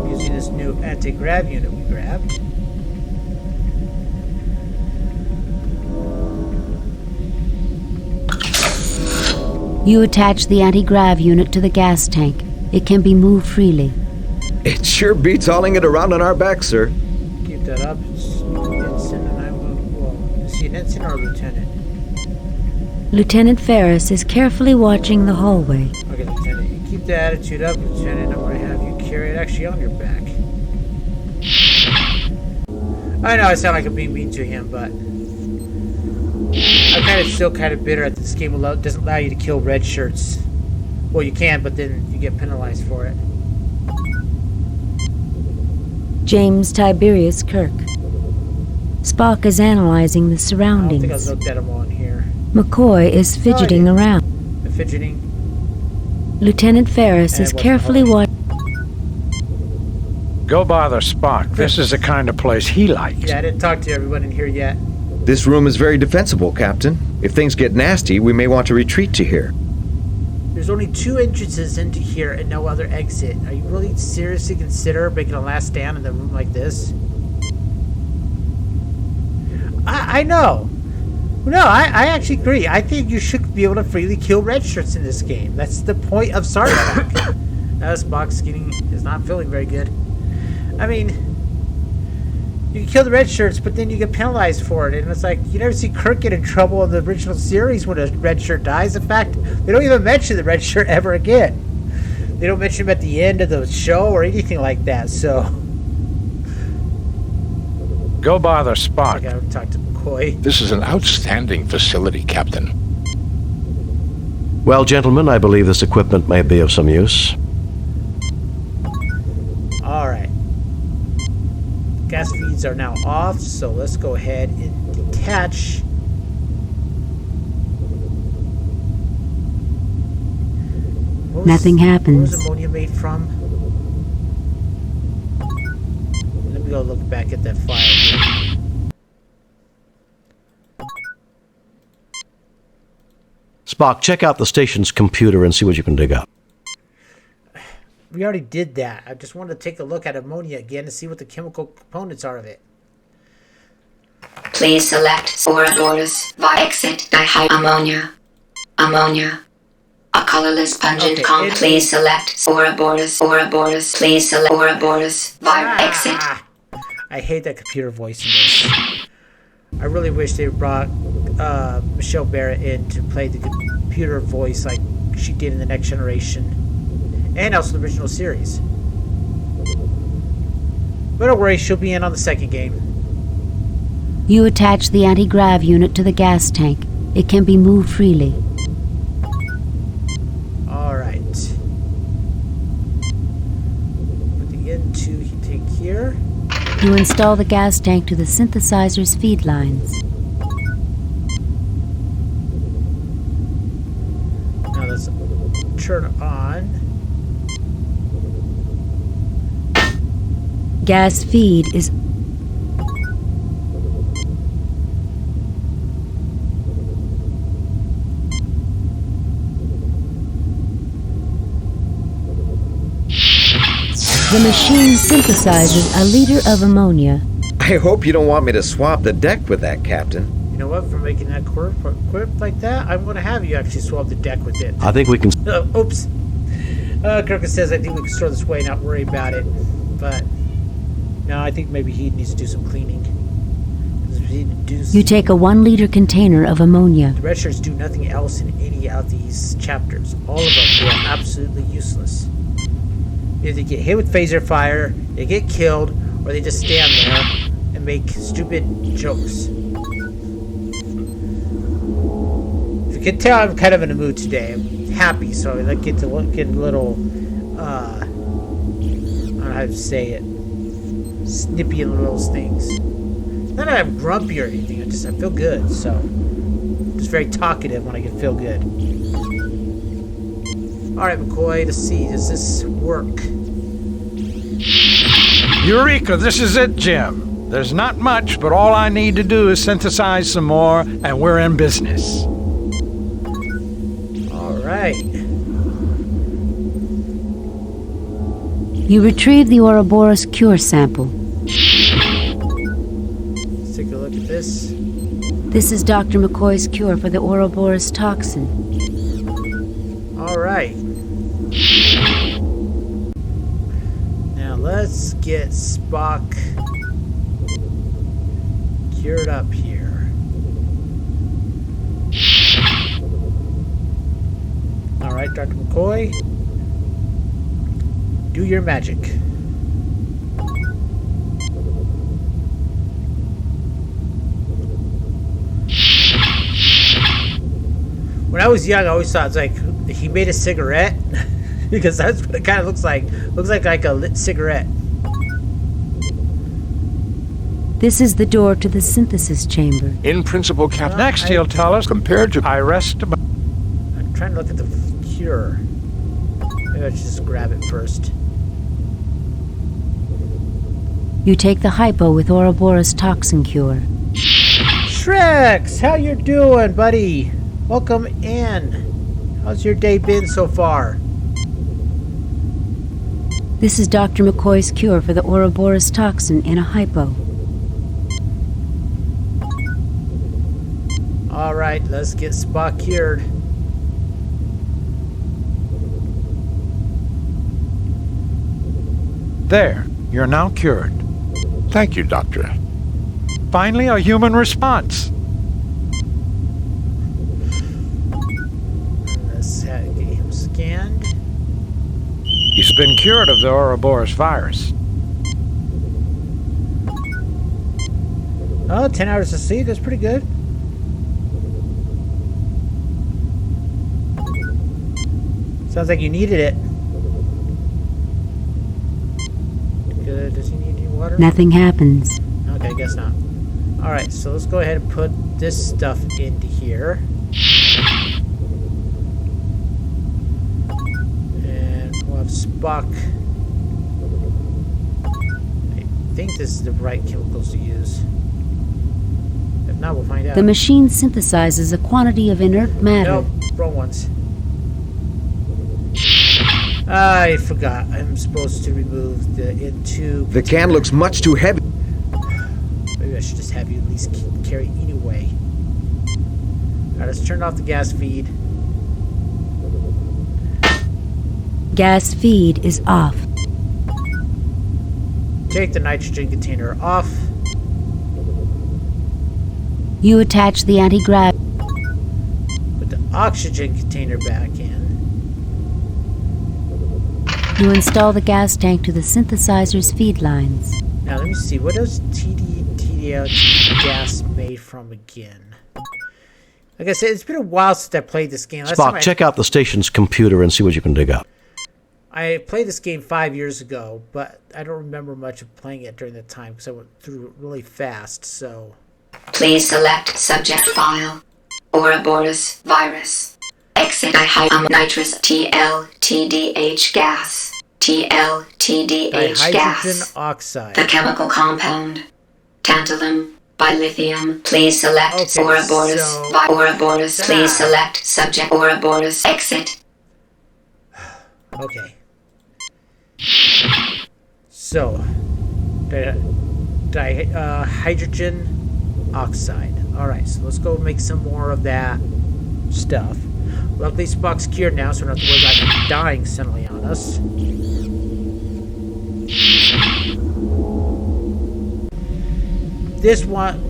Using this new anti-grav unit we grabbed. You attach the anti-grav unit to the gas tank. It can be moved freely. It sure beats hauling it around on our backs, sir. Keep that up. It's ensign and I'm well, is he an ensign or a lieutenant? Lieutenant Ferris is carefully watching the hallway. Okay, Lieutenant, you keep the attitude up, Lieutenant. I'm going to have you carry it actually on your back. I know I sound like I'm being mean to him, but I'm still kind of bitter that this game doesn't allow you to kill red shirts. Well, you can, but then you get penalized for it. James Tiberius Kirk. Spock is analyzing the surroundings. I don't think I looked at them all in here. McCoy is fidgeting around. The fidgeting. Lieutenant Ferris is carefully watching. Go bother Spock. This is the kind of place he likes. Yeah, I didn't talk to everyone in here yet. This room is very defensible, Captain. If things get nasty, we may want to retreat to here. There's only 2 entrances into here and no other exit. Are you really seriously consider making a last stand in a room like this? I know. No, I actually agree. I think you should be able to freely kill red shirts in this game. That's the point of Sarlacc. Spock's is not feeling very good. I mean, you can kill the red shirts, but then you get penalized for it. And it's like, you never see Kirk get in trouble in the original series when a red shirt dies. In fact, they don't even mention the red shirt ever again. They don't mention him at the end of the show or anything like that, so... Go bother Spock. I gotta talk to McCoy. This is an outstanding facility, Captain. Well, gentlemen, I believe this equipment may be of some use. Alright. Gas feeds are now off, so let's go ahead and detach. Nothing happens. What was ammonia made from? Let me go look back at that file here. Spock, check out the station's computer and see what you can dig up. We already did that. I just wanted to take a look at ammonia again to see what the chemical components are of it. Please select Ouroboros via exit ammonia. Ammonia. A colorless pungent compound. Please select Ouroboros. Please select Ouroboros via exit. I hate that computer voice in this. I really wish they brought Michelle Barrett in to play the computer voice like she did in The Next Generation. And also the original series. But don't worry, she'll be in on the second game. You attach the anti-grav unit to the gas tank. It can be moved freely. Alright. Put the N2 you take here. You install the gas tank to the synthesizer's feed lines. Now let's turn on. Gas feed is... The machine synthesizes a liter of ammonia. I hope you don't want me to swap the deck with that, Captain. You know what? For making that quip like that, I'm going to have you actually swap the deck with it. I think we can... Oops. Kirk says I think we can store this away and not worry about it. But... no, I think maybe he needs to do some cleaning. You take a 1 liter container of ammonia. The red shirts do nothing else in any of these chapters. All of them are absolutely useless. Either they get hit with phaser fire, they get killed, or they just stand there and make stupid jokes. If you can tell, I'm kind of in a mood today. I'm happy, so I get a little, I don't know how to say it, snippy in little things. Not that I'm grumpy or anything, I feel good, so I'm just very talkative when I feel good. Alright, McCoy, let's see, does this work? Eureka, this is it, Jim. There's not much, but all I need to do is synthesize some more, and we're in business. All right. You retrieve the Ouroboros cure sample. Let's take a look at this. This is Dr. McCoy's cure for the Ouroboros toxin. All right. Now let's get Spock cured up here. All right, Dr. McCoy, do your magic. When I was young, I always thought it's like he made a cigarette because that's what it kind of looks like. Looks like a lit cigarette. This is the door to the synthesis chamber. In principle, Captain. Next, he'll tell us, compared to I rest. I'm trying to look at the cure. Maybe I should just grab it first. You take the hypo with Ouroboros toxin cure. Shrex, how you doing, buddy? Welcome in. How's your day been so far? This is Dr. McCoy's cure for the Ouroboros toxin in a hypo. All right, let's get Spock cured. There, you're now cured. Thank you, Doctor. Finally, a human response. Let's get him scanned. He's been cured of the Ouroboros virus. 10 hours of sleep, that's pretty good. Sounds like you needed it. Good. Does he need any water? Nothing happens. Okay, I guess not. Alright, so let's go ahead and put this stuff into here. And we'll have Spock. I think this is the right chemicals to use. If not, we'll find out. The machine synthesizes a quantity of inert matter. Nope, wrong ones. I forgot. I'm supposed to remove the N2. The can looks much too heavy. Maybe I should just have you at least carry anyway. Alright, let's turn off the gas feed. Gas feed is off. Take the nitrogen container off. You attach the antigrav. Put the oxygen container back in. You install the gas tank to the synthesizer's feed lines. Now let me see. What is TDL gas made from again? Like I said, it's been a while since I played this game. Spock, check out the station's computer and see what you can dig up. I played this game 5 years ago, but I don't remember much of playing it during that time because I went through it really fast, so... Please select subject file. Ouroboros virus. Exit nitrous TLTDH gas. TLTDH gas. Hydrogen oxide. The chemical compound. Tantalum. Lithium. Please select Ouroboros. Ouroboros. Please select subject Ouroboros. Exit. Okay. So, hydrogen oxide. Alright, so let's go make some more of that stuff. Luckily, Spock's cured now, so we don't have to worry about him dying suddenly on us. This one...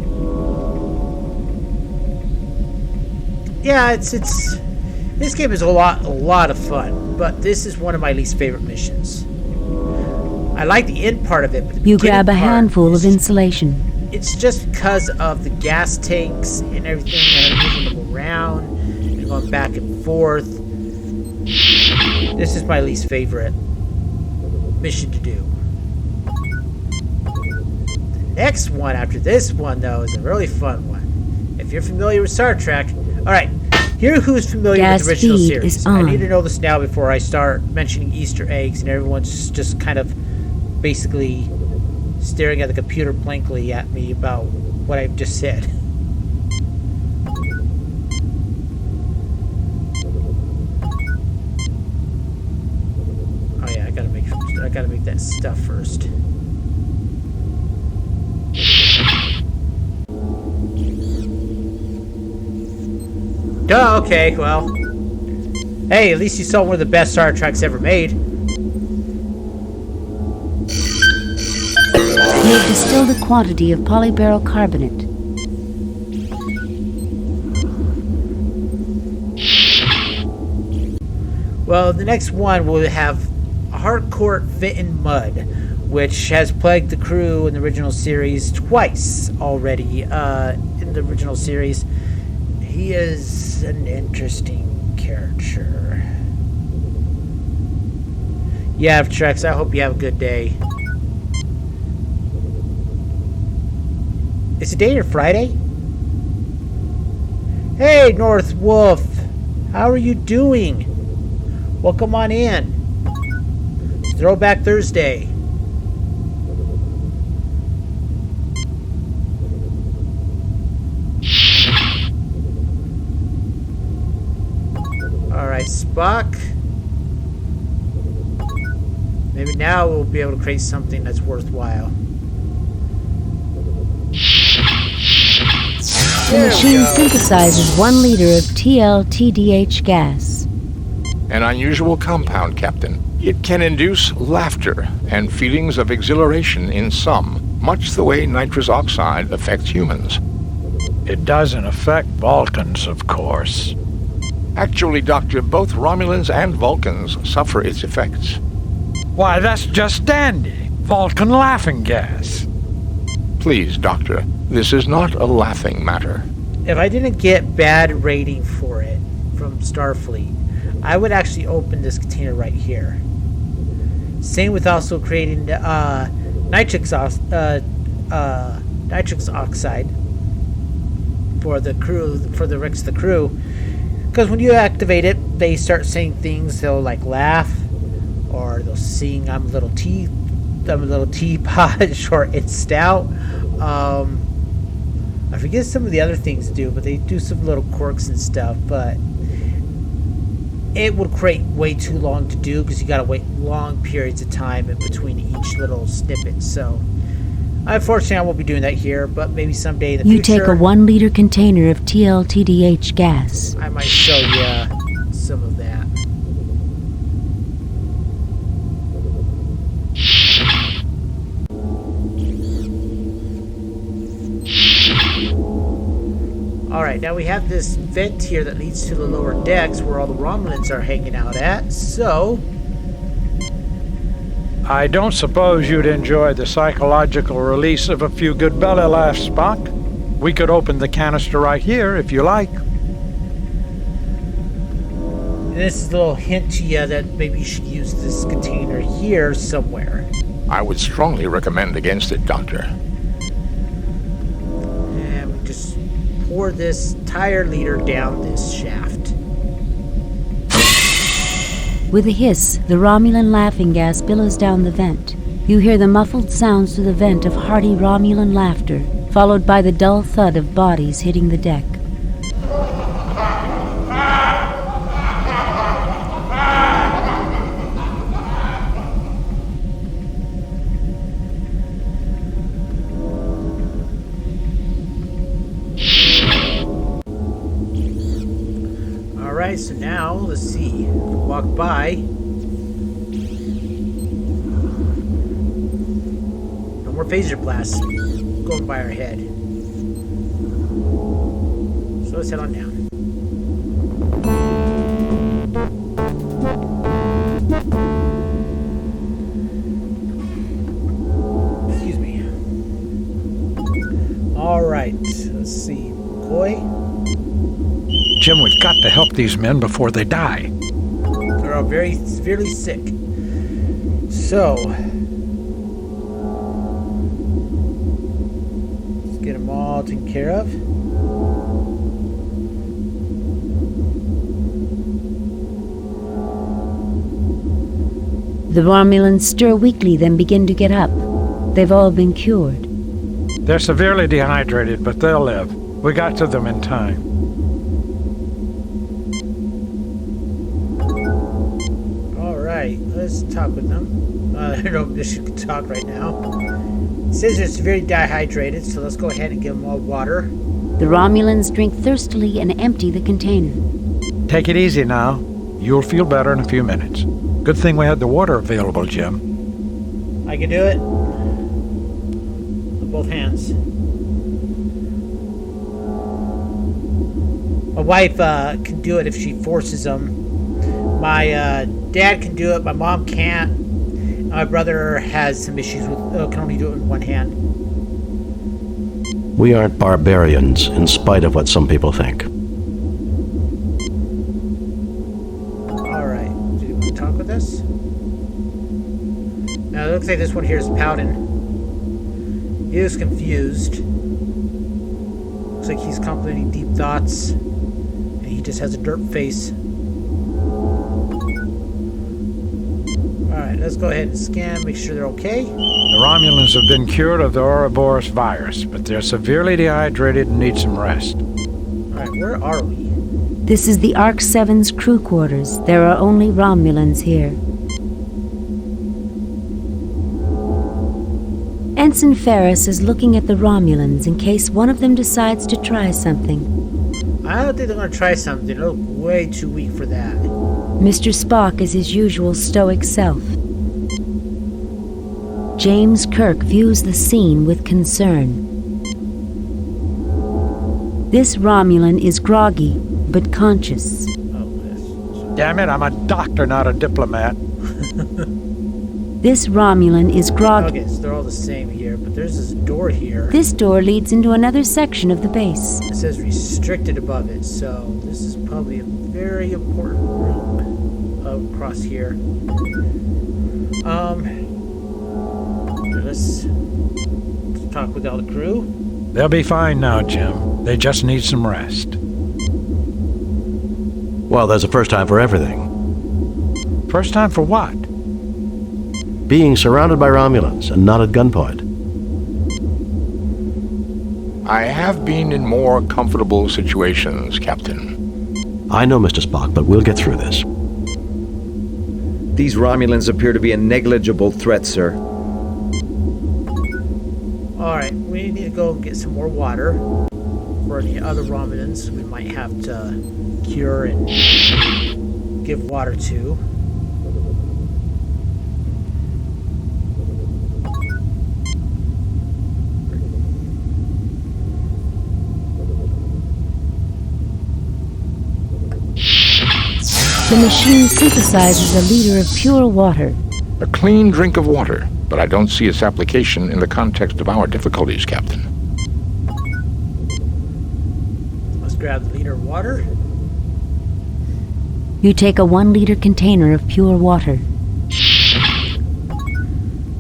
Yeah, it's this game is a lot of fun, but this is one of my least favorite missions. I like the end part of it, but you grab a handful of insulation. It's just because of the gas tanks and everything, and I'm moving them around and going back and forth. This is my least favorite mission to do. The next one after this one, though, is a really fun one. If you're familiar with Star Trek, alright, here who's familiar with the original series. I need to know this now before I start mentioning Easter eggs and everyone's just kind of basically staring at the computer blankly at me about what I've just said. Oh yeah, I gotta make that stuff first. Duh, okay, well. Hey, at least you saw one of the best Star Treks ever made. You have distilled a quantity of polyberyl carbonate. Well, the next one will have a hardcore fit in mud, which has plagued the crew in the original series twice already. In the original series, he is an interesting character. Yeah, Trex, I hope you have a good day. Is today your Friday? Hey, North Wolf. How are you doing? Welcome on in. It's Throwback Thursday. Alright, Spock. Maybe now we'll be able to create something that's worthwhile. The machine synthesizes 1 liter of TLTDH gas. An unusual compound, Captain. It can induce laughter and feelings of exhilaration in some, much the way nitrous oxide affects humans. It doesn't affect Vulcans, of course. Actually, Doctor, both Romulans and Vulcans suffer its effects. Why, that's just dandy. Vulcan laughing gas. Please, Doctor, this is not a laughing matter. If I didn't get bad rating for it from Starfleet, I would actually open this container right here. Same with also creating nitrous oxide for the crew, for the rest of the crew. Because when you activate it, they start saying things. They'll like laugh, or they'll sing "I'm a little teapot, short and stout." I forget some of the other things to do, but they do some little quirks and stuff. But it would create way too long to do because you got to wait long periods of time in between each little snippet. So, unfortunately, I won't be doing that here. But maybe someday in the future, you take a 1 liter container of TLTDH gas. I might show you some of that. Alright, now we have this vent here that leads to the lower decks where all the Romulans are hanging out at, so... I don't suppose you'd enjoy the psychological release of a few good belly laughs, Spock. We could open the canister right here, if you like. This is a little hint to you that maybe you should use this container here somewhere. I would strongly recommend against it, Doctor. And we just pour this entire liter down this shaft. With a hiss, the Romulan laughing gas billows down the vent. You hear the muffled sounds through the vent of hearty Romulan laughter, followed by the dull thud of bodies hitting the deck. Alright, so now, let's see. Walk by. No more phaser blasts going by our head. So let's head on down. Excuse me. Alright, let's see. McCoy. Jim, we've got to help these men before they die. They're all very severely sick. So, let's get them all taken care of. The Romulans stir weakly, then begin to get up. They've all been cured. They're severely dehydrated, but they'll live. We got to them in time. Alright, let's talk with them. I don't know if this should talk right now. It says they're severely dehydrated, so let's go ahead and give them all water. The Romulans drink thirstily and empty the container. Take it easy now. You'll feel better in a few minutes. Good thing we had the water available, Jim. I can do it. With both hands. My wife can do it if she forces them. My dad can do it. My mom can't. My brother has some issues with can only do it with one hand. We aren't barbarians, in spite of what some people think. Alright, do you want to talk with us? Now, it looks like this one here is pouting. He is confused. Looks like he's contemplating deep thoughts. And he just has a dirt face. Alright, let's go ahead and scan, make sure they're okay. The Romulans have been cured of the Ouroboros virus, but they're severely dehydrated and need some rest. Alright, where are we? This is the Ark 7's crew quarters. There are only Romulans here. Ensign Ferris is looking at the Romulans in case one of them decides to try something. I don't think they're going to try something. They look way too weak for that. Mr. Spock is his usual stoic self. James Kirk views the scene with concern. This Romulan is groggy, but conscious. Damn it, I'm a doctor, not a diplomat. This Romulan is groggy. Okay, so they're all the same here, but there's this door here. This door leads into another section of the base. It says restricted above it, so this is probably a very important room across here. Let's talk with all the crew. They'll be fine now, Jim. They just need some rest. Well, there's a first time for everything. First time for what? Being surrounded by Romulans and not at gunpoint. I have been in more comfortable situations, Captain. I know, Mr. Spock, but we'll get through this. These Romulans appear to be a negligible threat, sir. Alright, we need to go get some more water. For any other Romulans we might have to cure and give water to. The machine synthesizes a liter of pure water. A clean drink of water, but I don't see its application in the context of our difficulties, Captain. Let's grab the liter of water. You take a 1-liter container of pure water.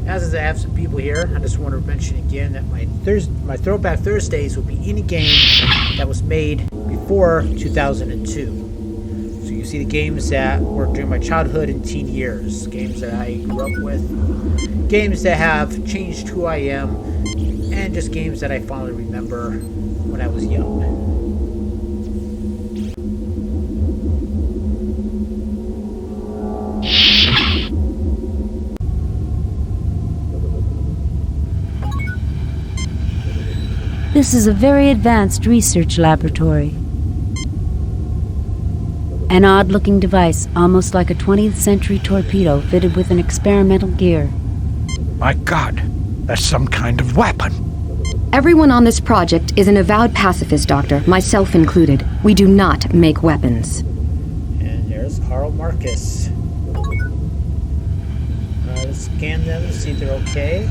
As I have some people here, I just want to mention again that my Throwback Thursdays will be any game that was made before 2002. So you see the games that were during my childhood and teen years, games that I grew up with, games that have changed who I am, and just games that I fondly remember when I was young. This is a very advanced research laboratory. An odd-looking device, almost like a 20th century torpedo fitted with an experimental gear. My God, that's some kind of weapon. Everyone on this project is an avowed pacifist, Doctor, myself included. We do not make weapons. And there's Carl Marcus. Let's scan them and see if they're okay.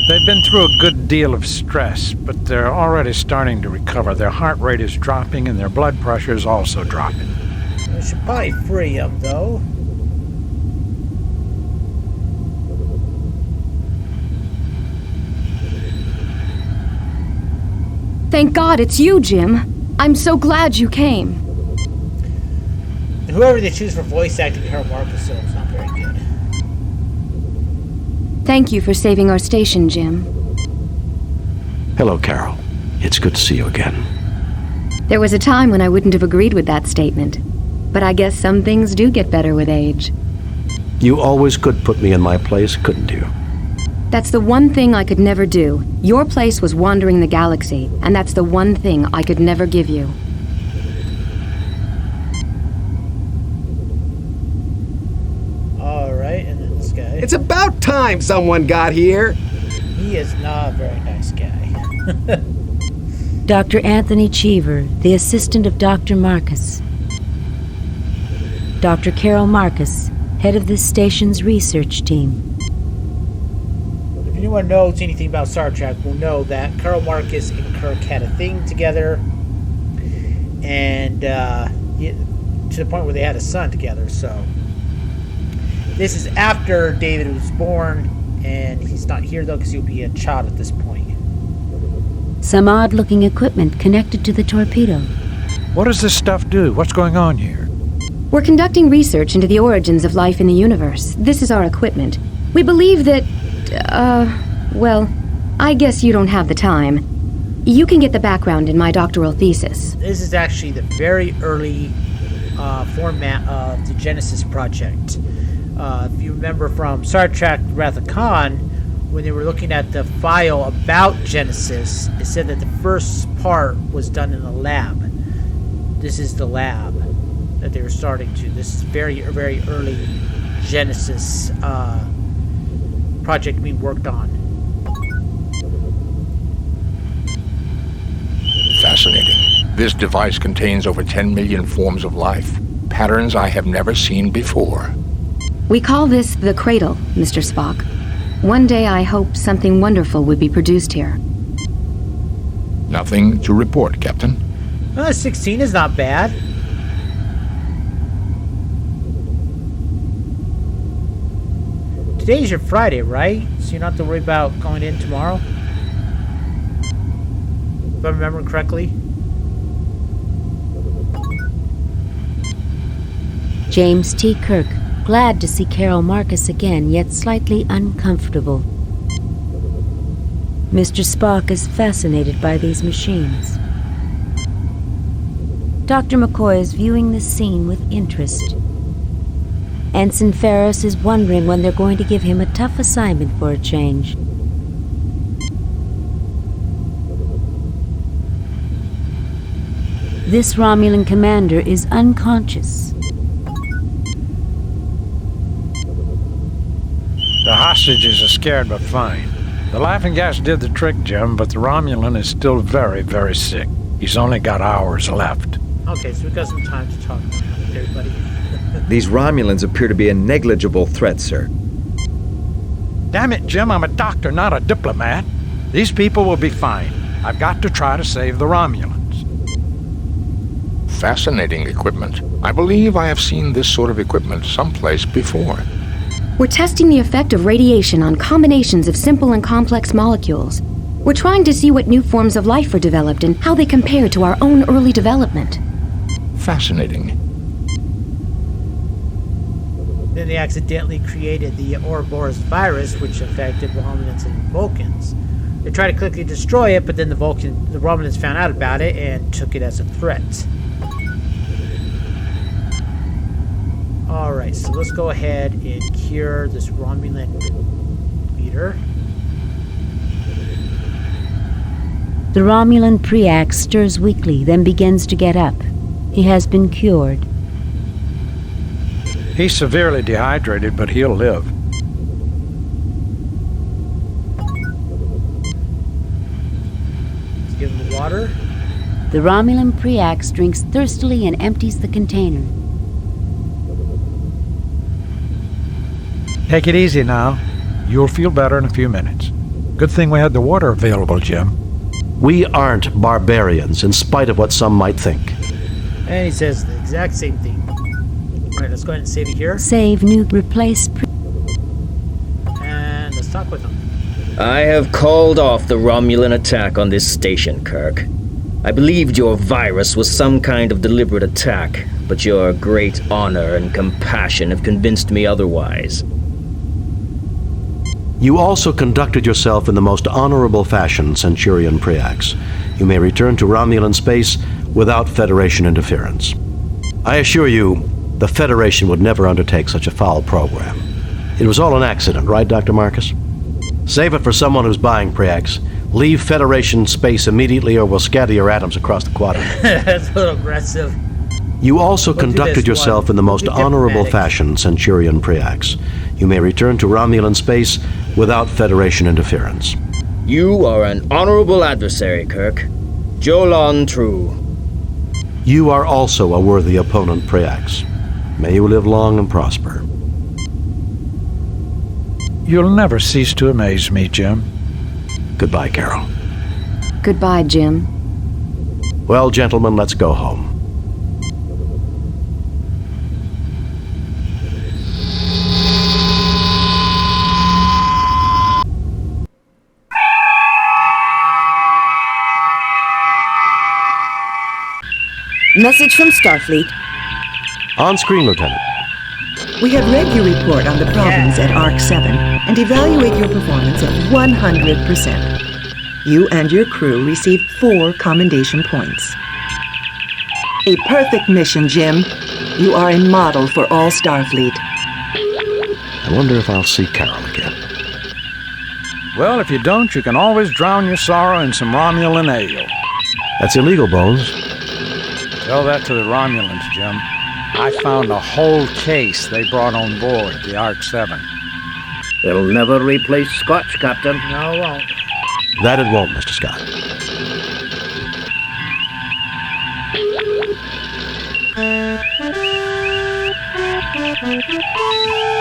They've been through a good deal of stress, but they're already starting to recover. Their heart rate is dropping and their blood pressure is also dropping. We should probably free them, though. Thank God it's you, Jim. I'm so glad you came. And whoever they choose for voice acting Carl Marcus, so it's not very good. Thank you for saving our station, Jim. Hello, Carol. It's good to see you again. There was a time when I wouldn't have agreed with that statement. But I guess some things do get better with age. You always could put me in my place, couldn't you? That's the one thing I could never do. Your place was wandering the galaxy, and that's the one thing I could never give you. Alright, and then this guy. It's about time someone got here. He is not a very nice guy. Dr. Anthony Cheever, the assistant of Dr. Marcus. Dr. Carol Marcus, head of this station's research team. If anyone knows anything about Star Trek will know that Carol Marcus and Kirk had a thing together, and to the point where they had a son together. So this is after David was born, and he's not here though because he'll be a child at this point. Some odd-looking equipment connected to the torpedo. What does this stuff do? What's going on here? We're conducting research into the origins of life in the universe. This is our equipment. We believe that, well, I guess you don't have the time. You can get the background in my doctoral thesis. This is actually the very early format of the Genesis project. If you remember from Star Trek Wrath of Khan, when they were looking at the file about Genesis, it said that the first part was done in a lab. This is the lab that they were starting to. This is very, very early Genesis project being worked on. Fascinating. This device contains over 10 million forms of life, patterns I have never seen before. We call this the cradle, Mr. Spock. One day I hope something wonderful would be produced here. Nothing to report, Captain. 16 is not bad. Today's your Friday, right? So you don't have to worry about going in tomorrow? If I remember correctly. James T. Kirk, glad to see Carol Marcus again, yet slightly uncomfortable. Mr. Spock is fascinated by these machines. Dr. McCoy is viewing this scene with interest. Ensign Ferris is wondering when they're going to give him a tough assignment for a change. This Romulan commander is unconscious. The hostages are scared but fine. The laughing gas did the trick, Jim, but the Romulan is still very, very sick. He's only got hours left. Okay, so we've got some time to talk with everybody. These Romulans appear to be a negligible threat, sir. Damn it, Jim, I'm a doctor, not a diplomat. These people will be fine. I've got to try to save the Romulans. Fascinating equipment. I believe I have seen this sort of equipment someplace before. We're testing the effect of radiation on combinations of simple and complex molecules. We're trying to see what new forms of life are developed and how they compare to our own early development. Fascinating. Then they accidentally created the Ouroboros virus, which affected Romulans and Vulcans. They tried to quickly destroy it, but then the Romulans found out about it and took it as a threat. Alright, so let's go ahead and cure this Romulan leader. The Romulan Preax stirs weakly, then begins to get up. He has been cured. He's severely dehydrated, but he'll live. Let's give him water. The Romulan Preax drinks thirstily and empties the container. Take it easy now. You'll feel better in a few minutes. Good thing we had the water available, Jim. We aren't barbarians, in spite of what some might think. And he says the exact same thing. Alright, let's go ahead and save it here. Save new replace. And let's talk with him. I have called off the Romulan attack on this station, Kirk. I believed your virus was some kind of deliberate attack, but your great honor and compassion have convinced me otherwise. You also conducted yourself in the most honorable fashion, Centurion Preax. You may return to Romulan space without Federation interference. I assure you, the Federation would never undertake such a foul program. It was all an accident, right, Dr. Marcus? Save it for someone who's buying, Preax. Leave Federation space immediately or we'll scatter your atoms across the quadrant. That's a little aggressive. You also We'll conducted yourself in the most honorable fashion, Centurion Preax. You may return to Romulan space without Federation interference. You are an honorable adversary, Kirk. Jolon true. You are also a worthy opponent, Preax. May you live long and prosper. You'll never cease to amaze me, Jim. Goodbye, Carol. Goodbye, Jim. Well, gentlemen, let's go home. Message from Starfleet. On screen, Lieutenant. We have read your report on the problems at Arc 7 and evaluate your performance at 100%. You and your crew received 4 commendation points. A perfect mission, Jim. You are a model for all Starfleet. I wonder if I'll see Carol again. Well, if you don't, you can always drown your sorrow in some Romulan ale. That's illegal, Bones. Tell that to the Romulans, Jim. I found a whole case they brought on board the Arc 7. It'll never replace Scotch, Captain. No, it won't. That it won't, Mr. Scott.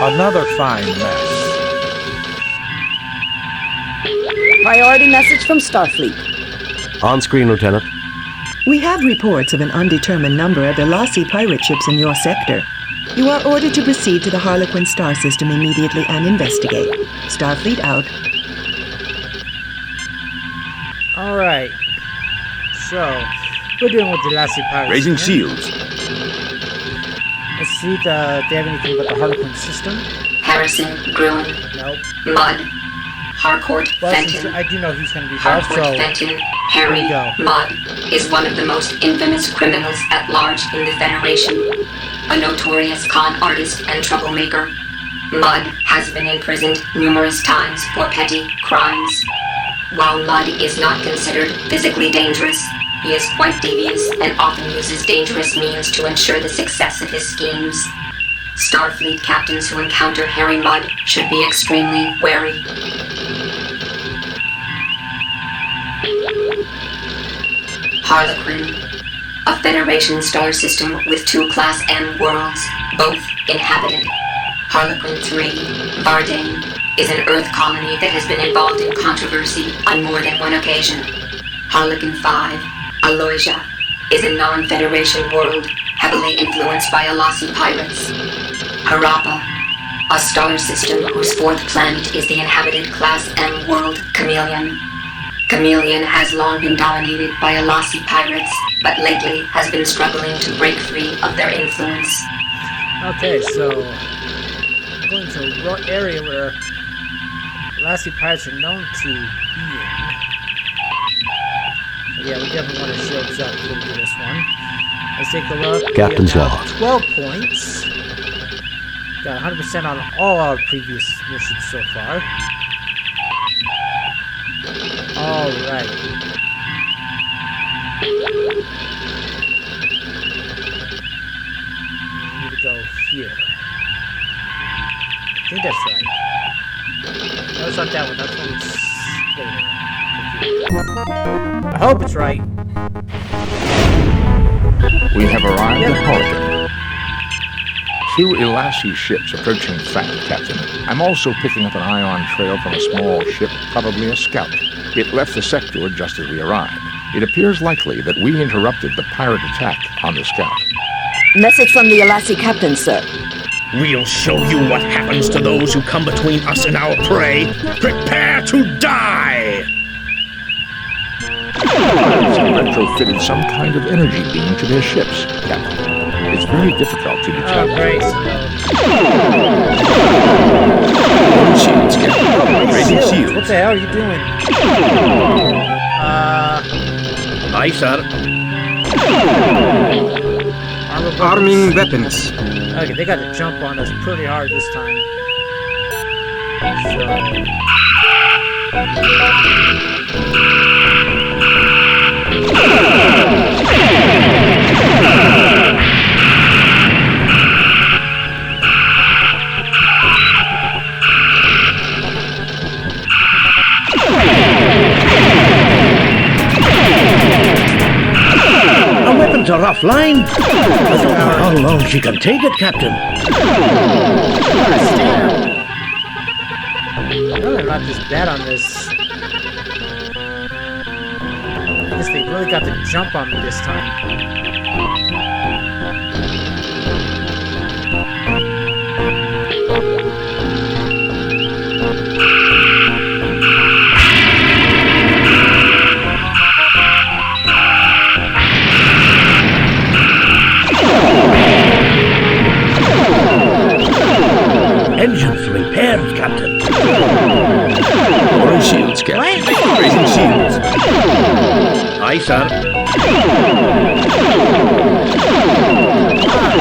Another fine mess. Priority message from Starfleet. On screen, Lieutenant. We have reports of an undetermined number of Elasi pirate ships in your sector. You are ordered to proceed to the Harlequin star system immediately and investigate. Starfleet out. Alright. So, we're dealing with the Lassie pirates. Raising here. shields. Let's see if they have anything about the Harlequin system. Harrison, Gruen, Nope. Mudd, Harcourt, Well, Fenton. I do know he's going to be involved, Harcourt, so... Fenton, Harry, we go. Mudd is one of the most infamous criminals at large in the Federation. A notorious con artist and troublemaker, Mudd has been imprisoned numerous times for petty crimes. While Mudd is not considered physically dangerous, he is quite devious and often uses dangerous means to ensure the success of his schemes. Starfleet captains who encounter Harry Mudd should be extremely wary. Harlequin, a Federation star system with 2 Class M worlds, both inhabited. Harlequin 3, Vardane, is an Earth colony that has been involved in controversy on more than one occasion. Harlequin 5, Aloysia, is a non-Federation world heavily influenced by Elasi pirates. Harappa, a star system whose 4th planet is the inhabited Class M world Chameleon. Chameleon has long been dominated by Elasi pirates, but lately has been struggling to break free of their influence. Okay, so... going to a area where Lassie pirates are known to be in. Yeah, we definitely want our shields up before we do this one. Let's take a look. Captain's We have log. 12 points. Got 100% on all our previous missions so far. Alright. We need to go here. I think that's right. No, it's not that one. That's one later. I hope it's right. We have arrived at Harlequin. 2 Elasi ships approaching fast, Captain. I'm also picking up an ion trail from a small ship, probably a scout. It left the sector just as we arrived. It appears likely that we interrupted the pirate attack on the scout. Message from the Elasi captain, sir. We'll show you what happens to those who come between us and our prey. Prepare to die! Pirates have retrofitted some kind of energy beam to their ships, Captain. It's very difficult to detect. Oh, great. are you doing? Aye, sir. Arming weapons. Okay, they got to jump on us pretty hard this time. Our weapons are offline. I don't know how long she can take it, Captain. I'm not just bad on this. I guess they really got the jump on me this time. Engines repaired, Captain. Lowering shields, Captain. Raising shields. Aye, sir.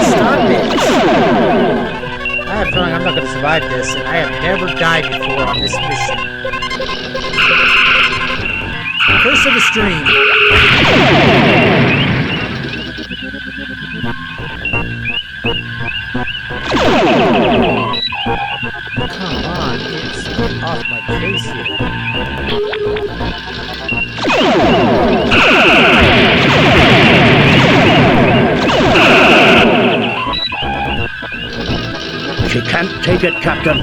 Stop it! I have a feeling I'm not going to survive this, and I have never died before on this mission. Curse of the stream. Come on, get off my case here. She can't take it, Captain.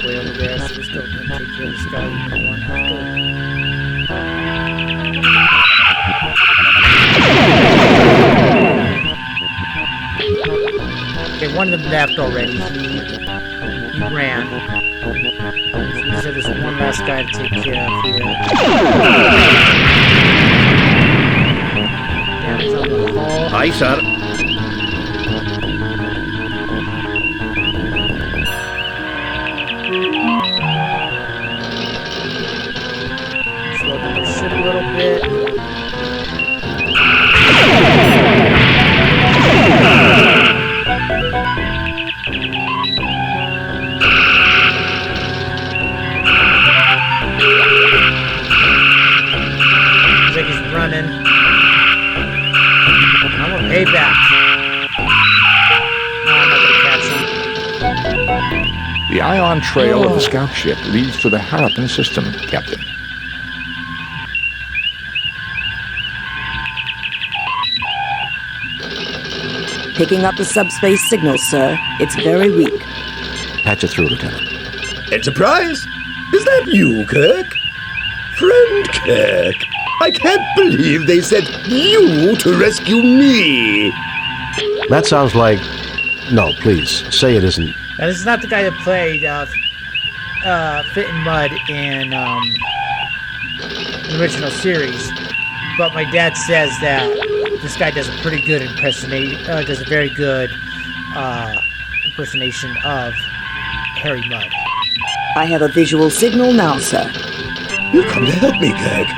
Way over there, so we're still going to take care of this guy. Okay, one of them left already. He ran. So there's one last guy to take care of here. Damage on the hull. Aye, sir. Slow down the ship a little bit. Looks like he's running. I'm gonna pay back. No, I'm not gonna catch him. The ion trail of the scout ship leads to the Harappan system, Captain. Picking up the subspace signal, sir. It's very weak. Patch it through, Lieutenant. Enterprise? Is that you, Kirk? Friend Kirk, I can't believe they sent you to rescue me. That sounds like... No, please, say it isn't. Now, this is not the guy that played Fit and Mud in the original series, but my dad says that this guy does a pretty good does a very good impersonation of Harry Mudd. I have a visual signal now, sir. You've come to help me, Kirk.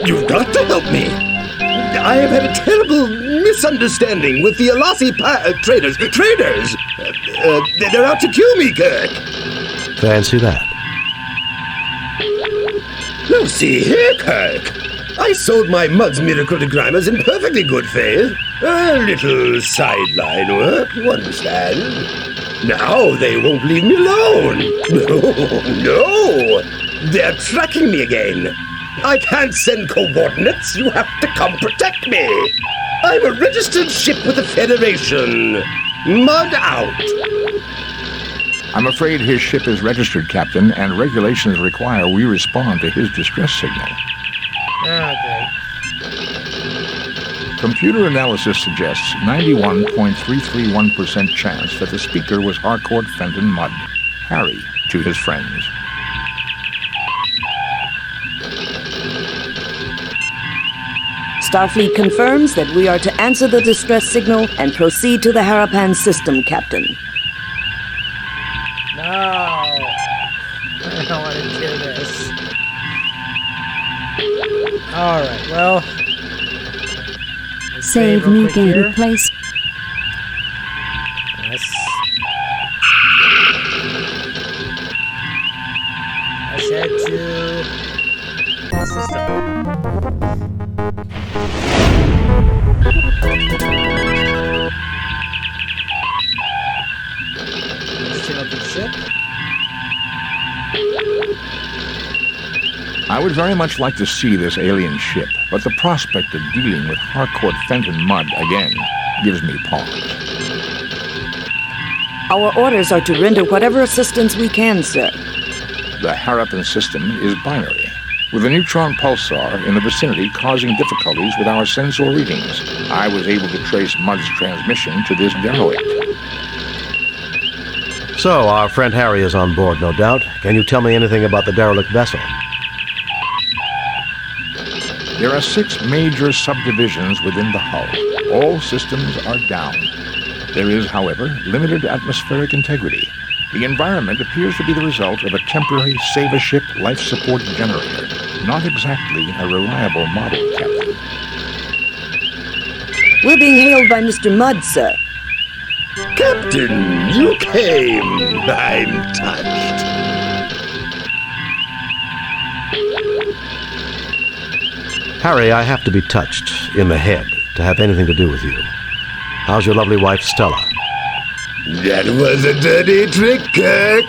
You've got to help me. I have had a terrible misunderstanding with the Alasi traders. Traders! They're out to kill me, Kirk. Fancy that. Now see here, Kirk. I sold my Mud's miracle digrammas in perfectly good faith. A little sideline work, you understand. Now they won't leave me alone. No. They're tracking me again. I can't send coordinates. You have to come protect me. I'm a registered ship with the Federation. Mud out. I'm afraid his ship is registered, Captain, and regulations require we respond to his distress signal. Okay. Computer analysis suggests 91.331% chance that the speaker was Harcourt Fenton Mudd, Harry to his friends. Starfleet confirms that we are to answer the distress signal and proceed to the Harapan system, Captain. No. I don't want to do this. Alright, well. Save new game place. Let's head to the system. Let's tune up the ship. I would very much like to see this alien ship, but the prospect of dealing with Harcourt Fenton Mudd again gives me pause. Our orders are to render whatever assistance we can, sir. The Harapan system is binary, with a neutron pulsar in the vicinity causing difficulties with our sensor readings. I was able to trace Mudd's transmission to this derelict. So, our friend Harry is on board, no doubt. Can you tell me anything about the derelict vessel? There are 6 major subdivisions within the hull. All systems are down. There is, however, limited atmospheric integrity. The environment appears to be the result of a temporary save-a-ship life support generator. Not exactly a reliable model, Captain. We're being hailed by Mr. Mudd, sir. Captain, you came. I'm touched. Harry, I have to be touched in the head to have anything to do with you. How's your lovely wife, Stella? That was a dirty trick, Kirk.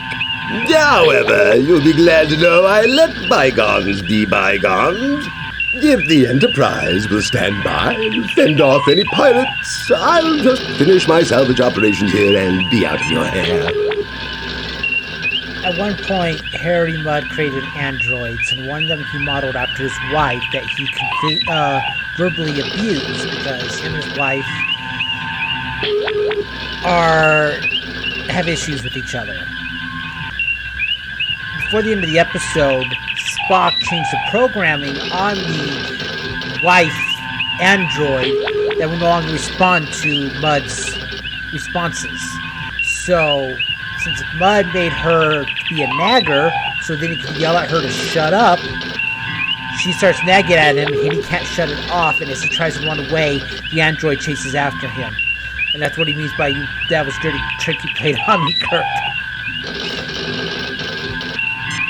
However, you'll be glad to know I let bygones be bygones. If the Enterprise will stand by and fend off any pirates, I'll just finish my salvage operations here and be out of your hair. At one point, Harry Mudd created androids, and one of them he modeled after his wife that he verbally abused because him and his wife have issues with each other. Before the end of the episode, Spock changed the programming on the wife android that would no longer respond to Mudd's responses. So, since Mudd made her be a nagger, so then he could yell at her to shut up, she starts nagging at him, and he can't shut it off, and as he tries to run away, the android chases after him. And that's what he means by, that was dirty trick you played on me, Kirk.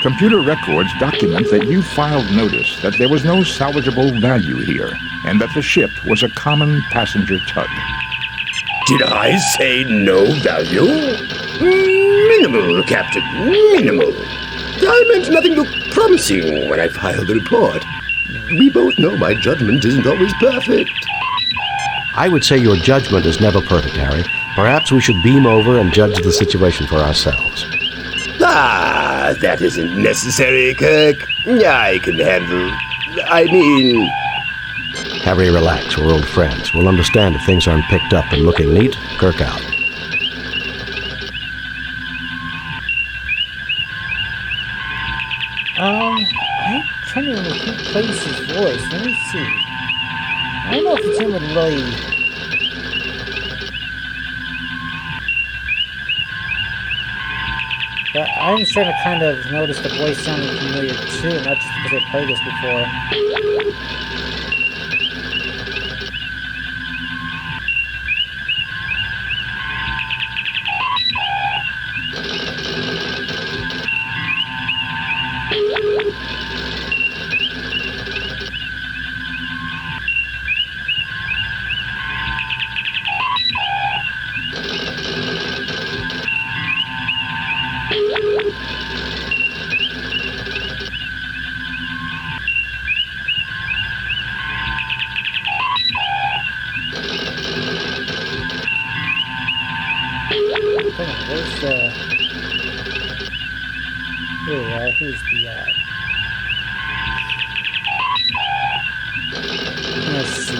Computer records document that you filed notice that there was no salvageable value here, and that the ship was a common passenger tug. Did I say no value? Minimal, Captain, minimal. I meant nothing looked promising when I filed the report. We both know my judgment isn't always perfect. I would say your judgment is never perfect, Harry. Perhaps we should beam over and judge the situation for ourselves. Ah, that isn't necessary, Kirk. I can handle... Harry, relax. We're old friends. We'll understand if things aren't picked up and looking neat. Kirk out. I'm trying to remember who plays his voice. Let me see. I don't know if it's him really... But I'm starting to kind of notice the voice sounding familiar too, not just because I played this before. Here we are. Who's the, let's see.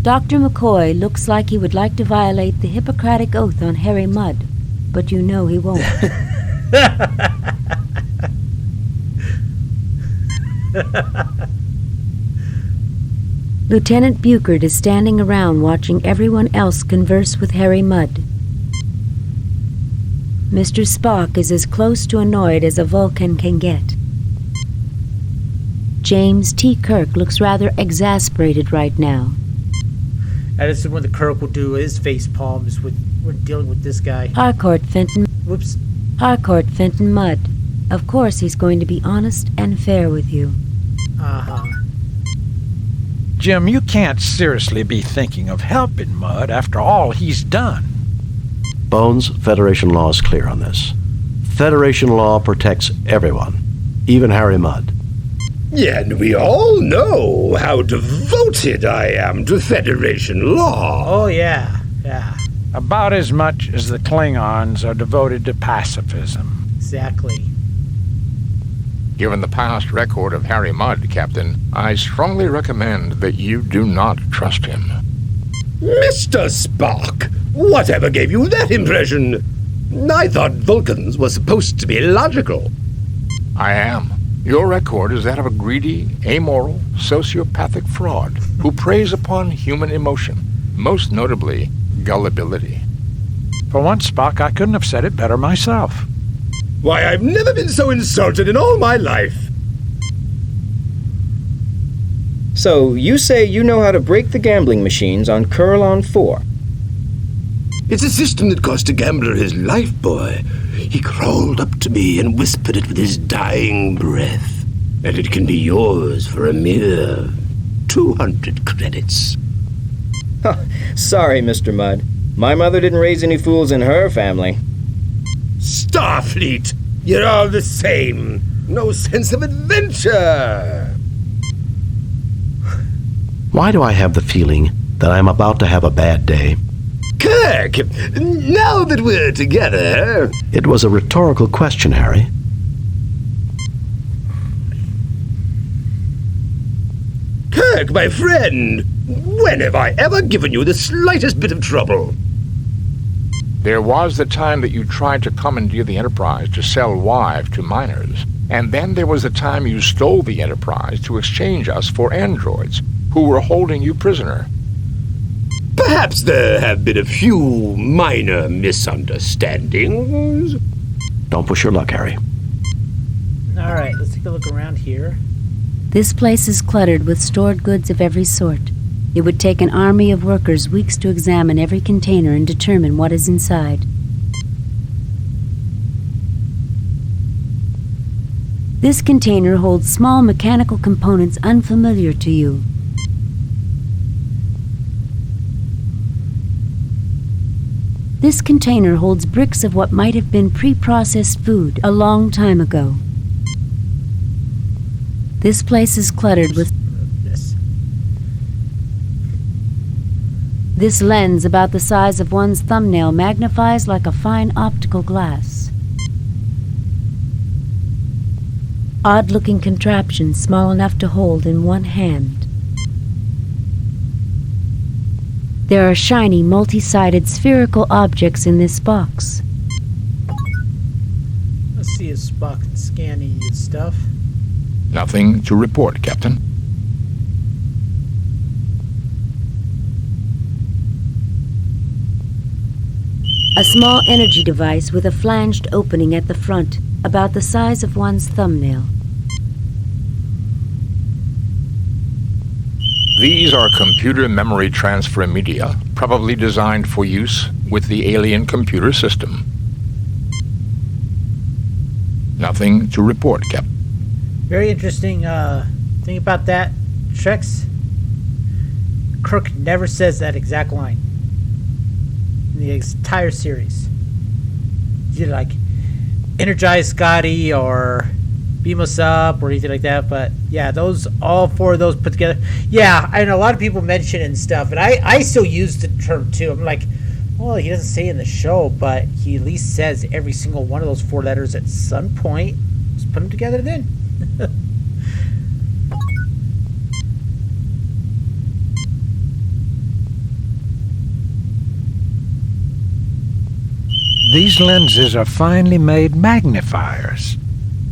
Dr. McCoy looks like he would like to violate the Hippocratic Oath on Harry Mudd, but you know he won't. Lieutenant Buchard is standing around watching everyone else converse with Harry Mudd. Mr. Spock is as close to annoyed as a Vulcan can get. James T. Kirk looks rather exasperated right now. And this is when the Kirk will do his face palms when dealing with this guy. Harcourt Fenton. Whoops. Harcourt Fenton Mudd. Of course he's going to be honest and fair with you. Uh-huh. Jim, you can't seriously be thinking of helping Mudd after all he's done. Bones, Federation law is clear on this. Federation law protects everyone, even Harry Mudd. Yeah, and we all know how devoted I am to Federation law. Oh, yeah. Yeah. About as much as the Klingons are devoted to pacifism. Exactly. Given the past record of Harry Mudd, Captain, I strongly recommend that you do not trust him. Mr. Spock, whatever gave you that impression? I thought Vulcans were supposed to be logical. I am. Your record is that of a greedy, amoral, sociopathic fraud who preys upon human emotion, most notably gullibility. For once, Spock, I couldn't have said it better myself. Why, I've never been so insulted in all my life. So, you say you know how to break the gambling machines on Kurlon 4? It's a system that cost a gambler his life, boy. He crawled up to me and whispered it with his dying breath. And it can be yours for a mere 200 credits. Sorry, Mr. Mudd. My mother didn't raise any fools in her family. Starfleet! You're all the same. No sense of adventure. Why do I have the feeling that I'm about to have a bad day? Kirk, now that we're together... It was a rhetorical question, Harry. Kirk, my friend, when have I ever given you the slightest bit of trouble? There was the time that you tried to commandeer the Enterprise to sell Wive to miners. And then there was the time you stole the Enterprise to exchange us for androids, who were holding you prisoner. Perhaps there have been a few minor misunderstandings. Don't push your luck, Harry. All right, let's take a look around here. This place is cluttered with stored goods of every sort. It would take an army of workers weeks to examine every container and determine what is inside. This container holds small mechanical components unfamiliar to you. This container holds bricks of what might have been pre-processed food a long time ago. This place is cluttered with... This lens, about the size of one's thumbnail, magnifies like a fine optical glass. Odd-looking contraption small enough to hold in one hand. There are shiny, multi-sided spherical objects in this box. Let's see if Spock can scan any of this stuff. Nothing to report, Captain. A small energy device with a flanged opening at the front, about the size of one's thumbnail. These are computer memory transfer media, probably designed for use with the alien computer system. Nothing to report, Captain. Very interesting thing about that, Trex. Kirk never says that exact line in the entire series. He like energize Scotty or beam us up or anything like that, but yeah, those, all four of those put together. Yeah, I know a lot of people mention it and stuff, and I still use the term too. I'm like, well, he doesn't say it in the show, but he at least says every single one of those four letters at some point. Just put them together then. These lenses are finely made magnifiers.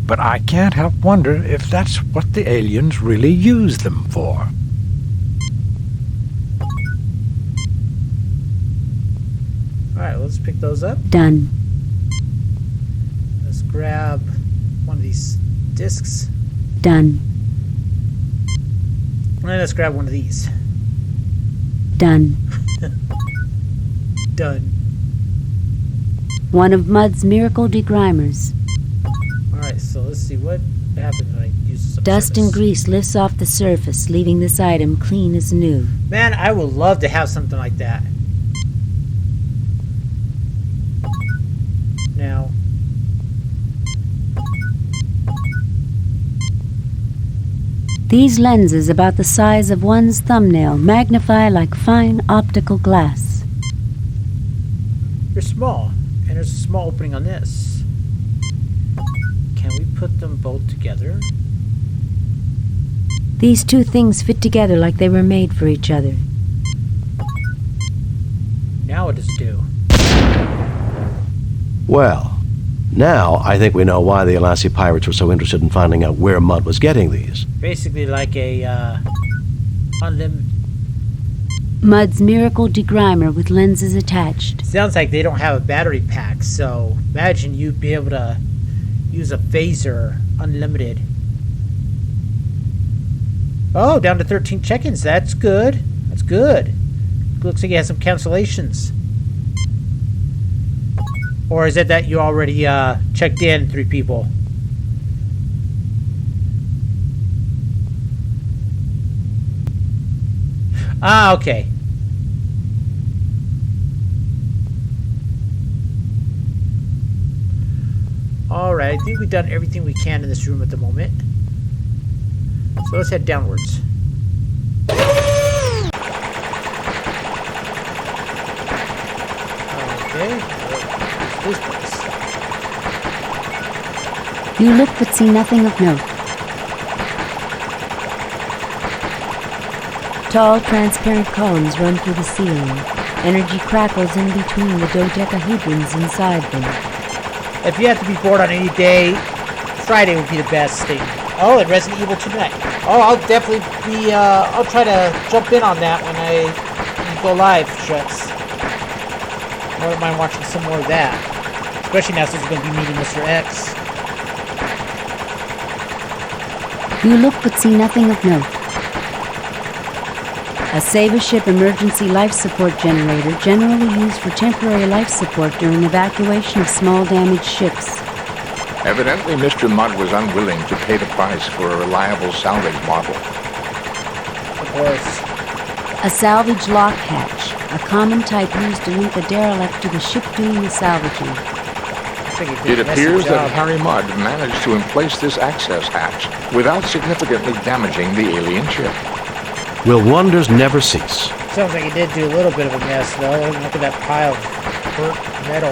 But I can't help wonder if that's what the aliens really use them for. Alright, let's pick those up. Done. Let's grab one of these discs. Done. And let's grab one of these. Done. Done. One of Mudd's miracle degrimers. Alright, so let's see what happens when I use some Dust surface. and grease lifts off the surface, leaving this item clean as new. Man, I would love to have something like that. Now, These lenses, about the size of one's thumbnail, magnify like fine optical glass. they're small, and there's a small opening on this. Can we put them both together? These two things fit together like they were made for each other. Now what does it do? Well, now I think we know why the Alassi pirates were so interested in finding out where Mudd was getting these. Basically like a, unlimited... Mudd's miracle degrimer with lenses attached. Sounds like they don't have a battery pack, so imagine you'd be able to use a phaser unlimited. Oh, down to 13 check-ins. That's good. That's good. Looks like you have some cancellations. Or is it that you already checked in 3 people? Ah, okay. Alright, I think we've done everything we can in this room at the moment. So let's head downwards. Okay, where's this place? You look but see nothing of note. Tall, transparent columns run through the ceiling. Energy crackles in between the dodecahedrons inside them. If you have to be bored on any day, Friday would be the best thing. Oh, and Resident Evil 2 tonight. Oh, I'll definitely be, I'll try to jump in on that when I go live, Shreks. I wouldn't mind watching some more of that. Especially now since we're going to be meeting Mr. X. You look but see nothing of note. A Save Ship emergency life support generator, generally used for temporary life support during evacuation of small damaged ships. Evidently, Mr. Mudd was unwilling to pay the price for a reliable salvage model. Of course. A salvage lock hatch, a common type used to link a derelict to the ship doing the salvaging. It appears that Harry Mudd managed to emplace this access hatch without significantly damaging the alien ship. Will wonders never cease? Sounds like he did do a little bit of a mess, though. Look at that pile of burnt metal.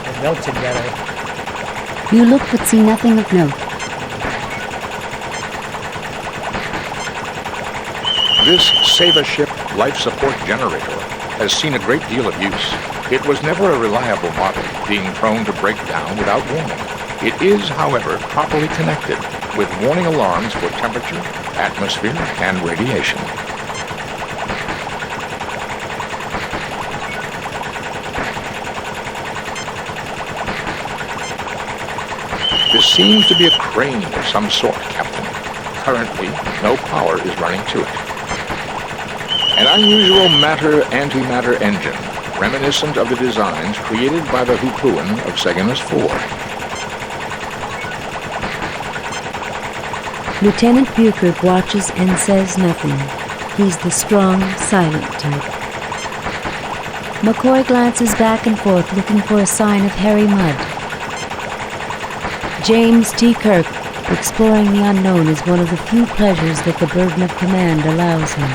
Or melted metal. You look but see nothing of note. This Save-A-Ship life support generator has seen a great deal of use. It was never a reliable model, being prone to break down without warning. It is, however, properly connected, with warning alarms for temperature, atmosphere, and radiation. This seems to be a crane of some sort, Captain. Currently, no power is running to it. An unusual matter-antimatter engine, reminiscent of the designs created by the Hoopoon of Segamus 4. Lieutenant Bukert watches and says nothing. He's the strong, silent type. McCoy glances back and forth looking for a sign of Harry Mudd. James T. Kirk, exploring the unknown is one of the few pleasures that the burden of command allows him.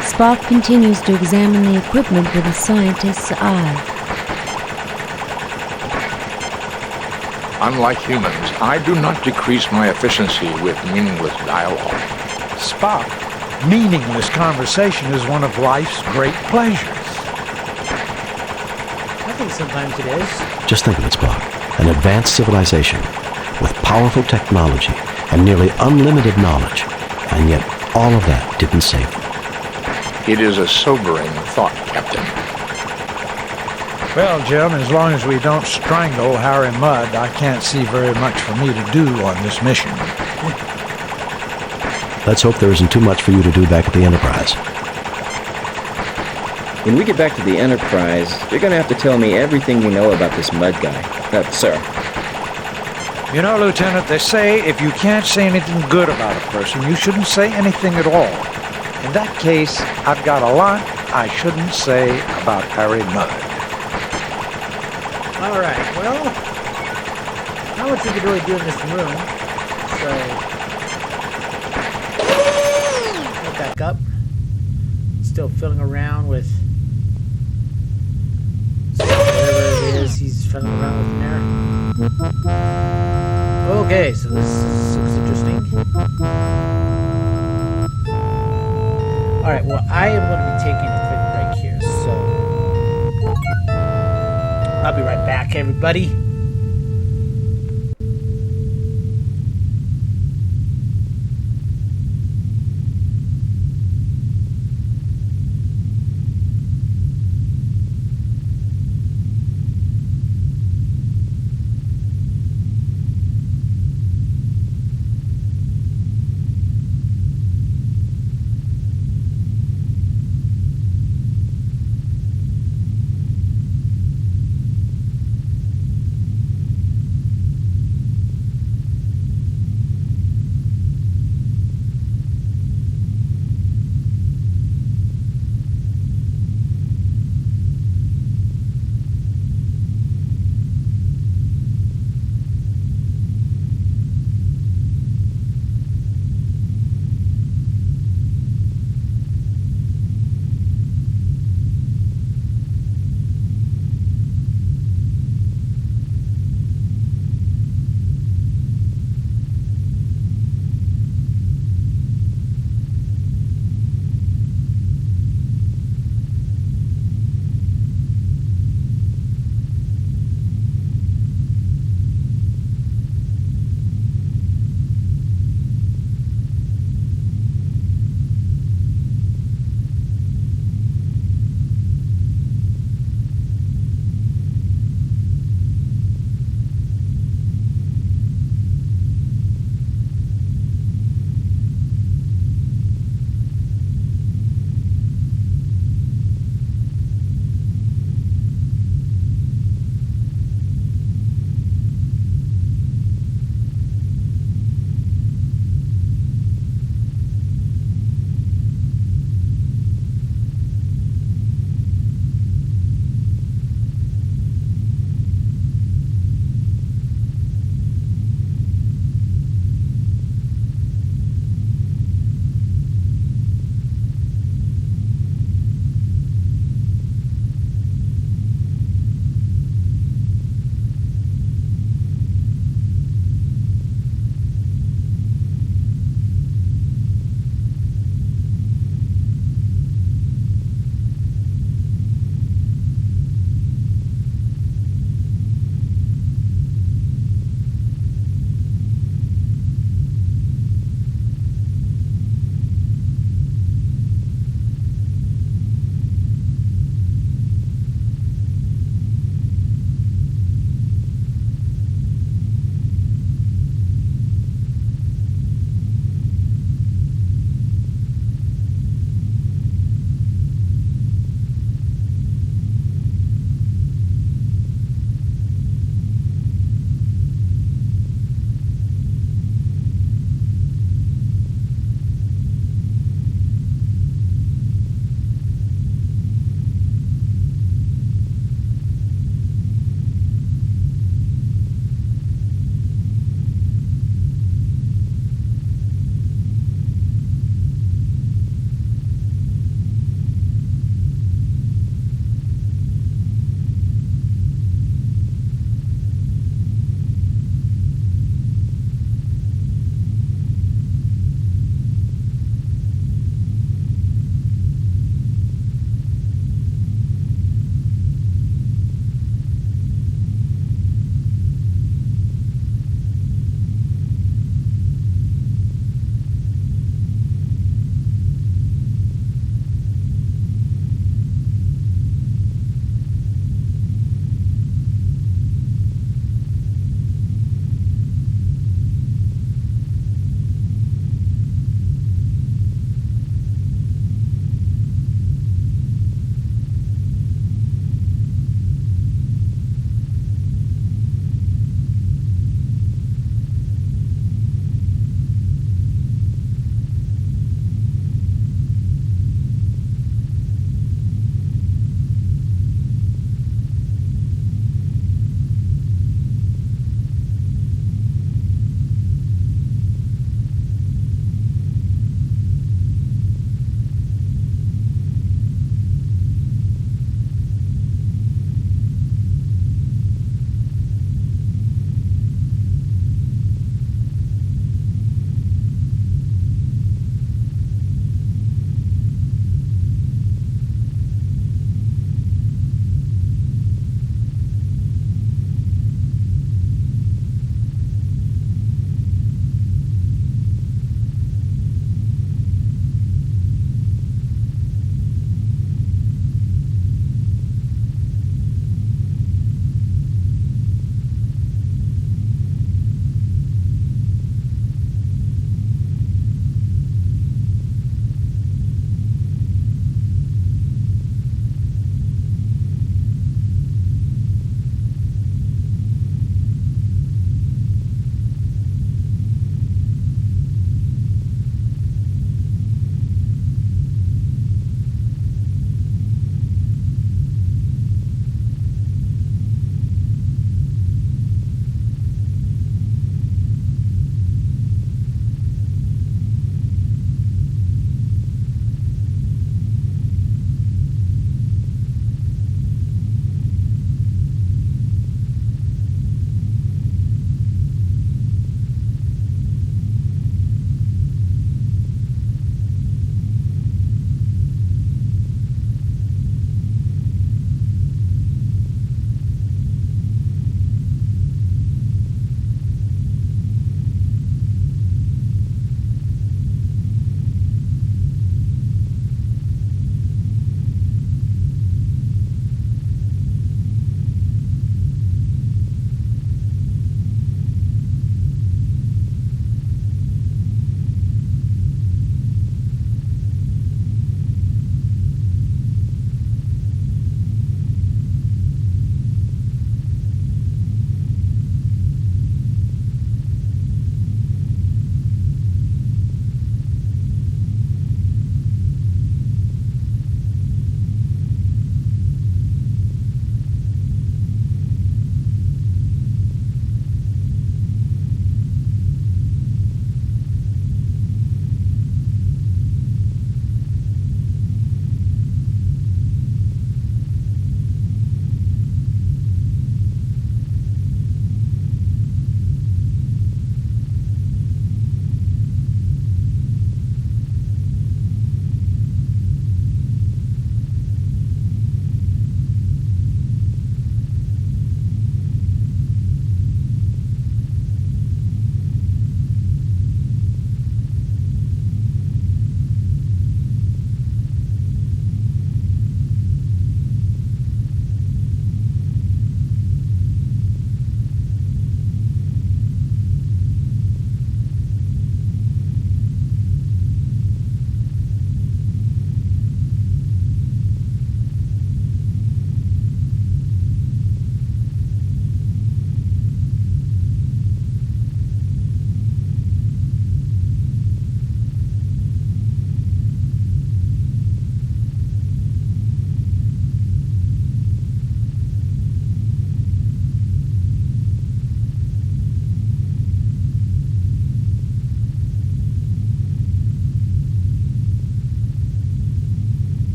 Spock continues to examine the equipment with a scientist's eye. Unlike humans, I do not decrease my efficiency with meaningless dialogue. Spock, meaningless conversation is one of life's great pleasures. think sometimes it is. Just think of it, Spock. An advanced civilization with powerful technology and nearly unlimited knowledge, and yet all of that didn't save them. It is a sobering thought, Captain. Well, Jim, as long as we don't strangle Harry Mudd, I can't see very much for me to do on this mission. Let's hope there isn't too much for you to do back at the Enterprise. When we get back to the Enterprise, you're gonna have to tell me everything you know about this Mudd guy. Sir. You know, Lieutenant, they say if you can't say anything good about a person, you shouldn't say anything at all. In that case, I've got a lot I shouldn't say about Harry Mudd. All right, well, not much we could really do in this room, so go back up. Still fiddling around with whatever it is he's fiddling around with in there. Okay, so this looks interesting. All right, well, I am going to be taking a quick break here, so I'll be right back, everybody.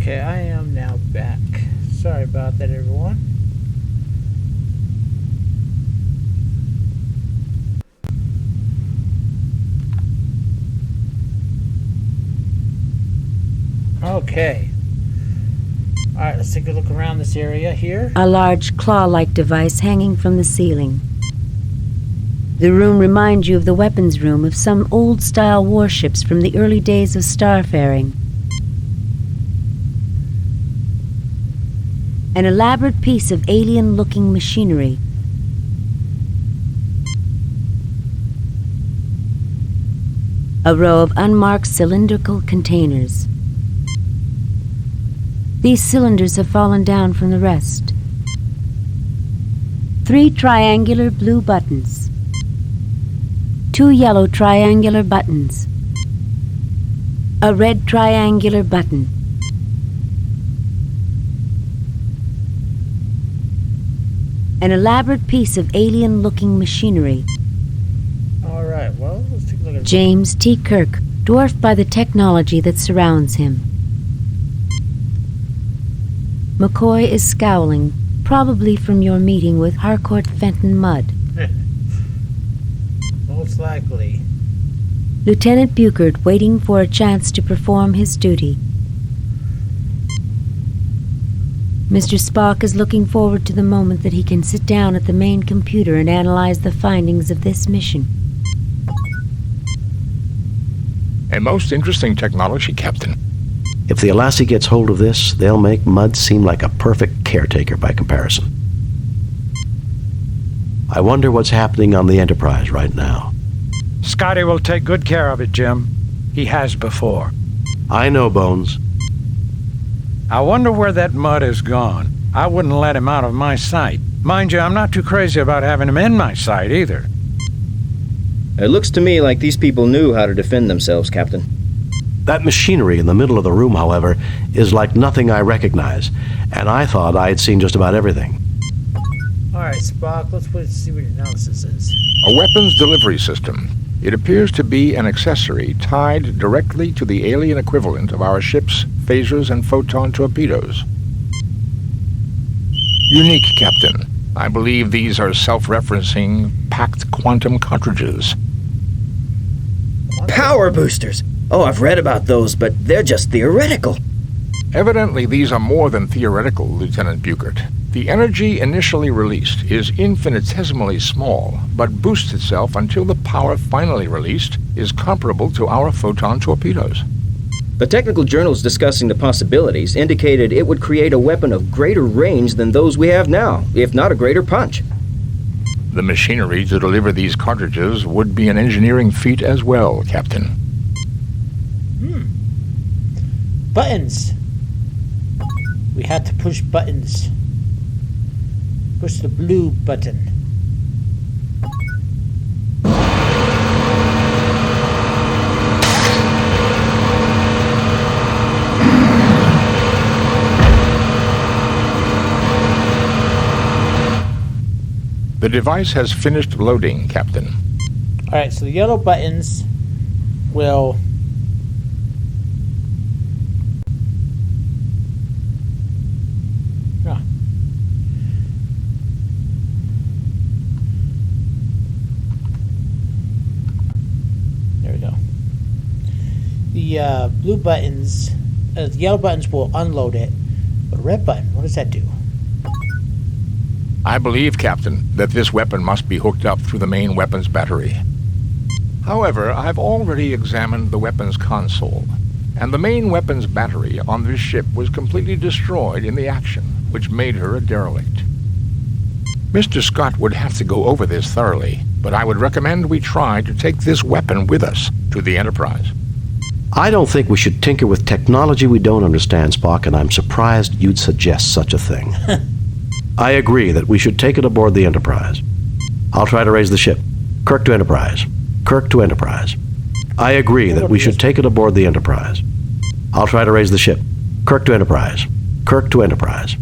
Okay, I am now back. Sorry about that, everyone. Okay. Alright, let's take a look around this area here. A large claw-like device hanging from the ceiling. The room reminds you of the weapons room of some old-style warships from the early days of starfaring. An elaborate piece of alien-looking machinery. A row of unmarked cylindrical containers. These cylinders have fallen down from the rest. 3 triangular blue buttons. 2 yellow triangular buttons. A red triangular button. An elaborate piece of alien-looking machinery. Alright, well, let's take a look at James T. Kirk, dwarfed by the technology that surrounds him. McCoy is scowling, probably from your meeting with Harcourt Fenton Mudd. Most likely. Lieutenant Buchert waiting for a chance to perform his duty. Mr. Spock is looking forward to the moment that he can sit down at the main computer and analyze the findings of this mission. A most interesting technology, Captain. If the Alassie gets hold of this, they'll make Mudd seem like a perfect caretaker by comparison. I wonder what's happening on the Enterprise right now. Scotty will take good care of it, Jim. He has before. I know, Bones. I wonder where that Mudd has gone. I wouldn't let him out of my sight. Mind you, I'm not too crazy about having him in my sight either. It looks to me like these people knew how to defend themselves, Captain. That machinery in the middle of the room, however, is like nothing I recognize, and I thought I had seen just about everything. Alright, Spock, let's wait and see what your analysis is. A weapons delivery system. It appears to be an accessory tied directly to the alien equivalent of our ship's phasers and photon torpedoes. Unique, Captain. I believe these are self-referencing packed quantum cartridges. Power boosters! Oh, I've read about those, but they're just theoretical. Evidently, these are more than theoretical, Lieutenant Buchert. The energy initially released is infinitesimally small, but boosts itself until the power finally released is comparable to our photon torpedoes. The technical journals discussing the possibilities indicated it would create a weapon of greater range than those we have now, if not a greater punch. The machinery to deliver these cartridges would be an engineering feat as well, Captain. Buttons! We had to push buttons. Push the blue button. The device has finished loading, Captain. Alright, so the yellow buttons will... There we go. The blue buttons, the yellow buttons will unload it. But a red button, what does that do? I believe, Captain, that this weapon must be hooked up through the main weapons battery. However, I've already examined the weapons console, and the main weapons battery on this ship was completely destroyed in the action, which made her a derelict. Mr. Scott would have to go over this thoroughly, but I would recommend we try to take this weapon with us to the Enterprise. I don't think we should tinker with technology we don't understand, Spock, and I'm surprised you'd suggest such a thing. I agree that we should take it aboard the Enterprise. I'll try to raise the ship. Kirk to Enterprise. Kirk to Enterprise. I agree that we should take it aboard the Enterprise. I'll try to raise the ship. Kirk to Enterprise. Kirk to Enterprise.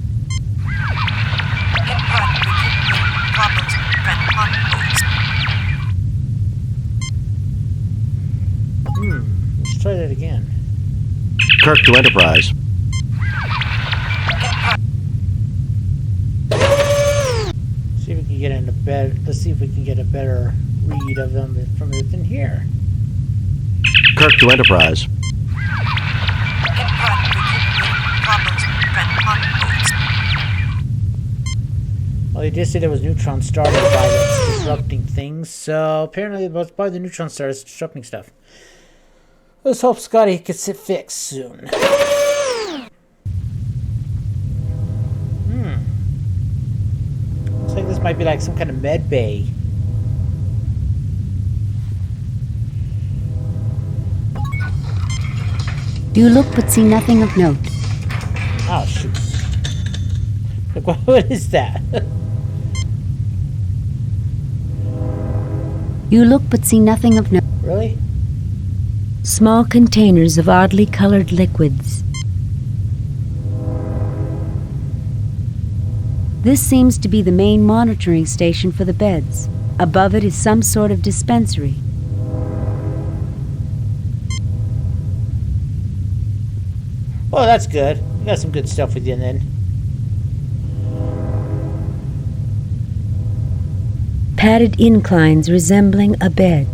Let's try that again. Kirk to Enterprise. can get in a better. Let's see if we can get a better read of them from within here. Kirk to Enterprise. Well, they just said it was neutron star that's disrupting things, so apparently it was by the neutron star that's disrupting stuff. Let's hope Scotty gets it fixed soon. Looks like this might be like some kind of med bay. You look but see nothing of note. Oh, shoot. Like, what is that? You look but see nothing of note. Really? Small containers of oddly colored liquids. This seems to be the main monitoring station for the beds. Above it is some sort of dispensary. Oh, that's good. You got some good stuff with you then. Padded inclines resembling a bed.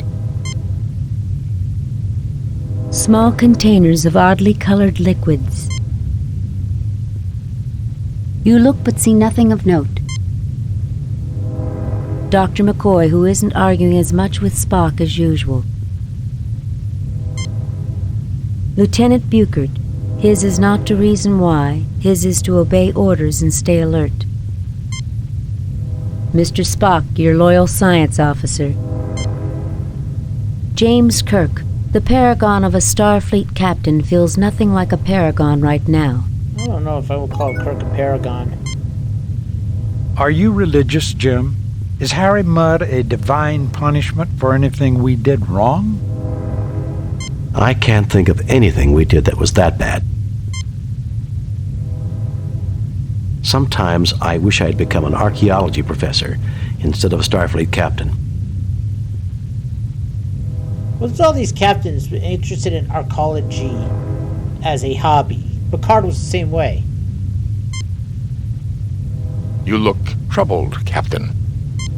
Small containers of oddly colored liquids. You look but see nothing of note. Dr. McCoy, who isn't arguing as much with Spock as usual. Lieutenant Buchert, his is not to reason why, his is to obey orders and stay alert. Mr. Spock, your loyal science officer. James Kirk, the paragon of a Starfleet captain, feels nothing like a paragon right now. I don't know if I would call Kirk a paragon. Are you religious, Jim? Is Harry Mudd a divine punishment for anything we did wrong? I can't think of anything we did that was that bad. Sometimes I wish I'd become an archaeology professor instead of a Starfleet captain. What's all these captains interested in archaeology as a hobby? Picard was the same way. You look troubled, Captain.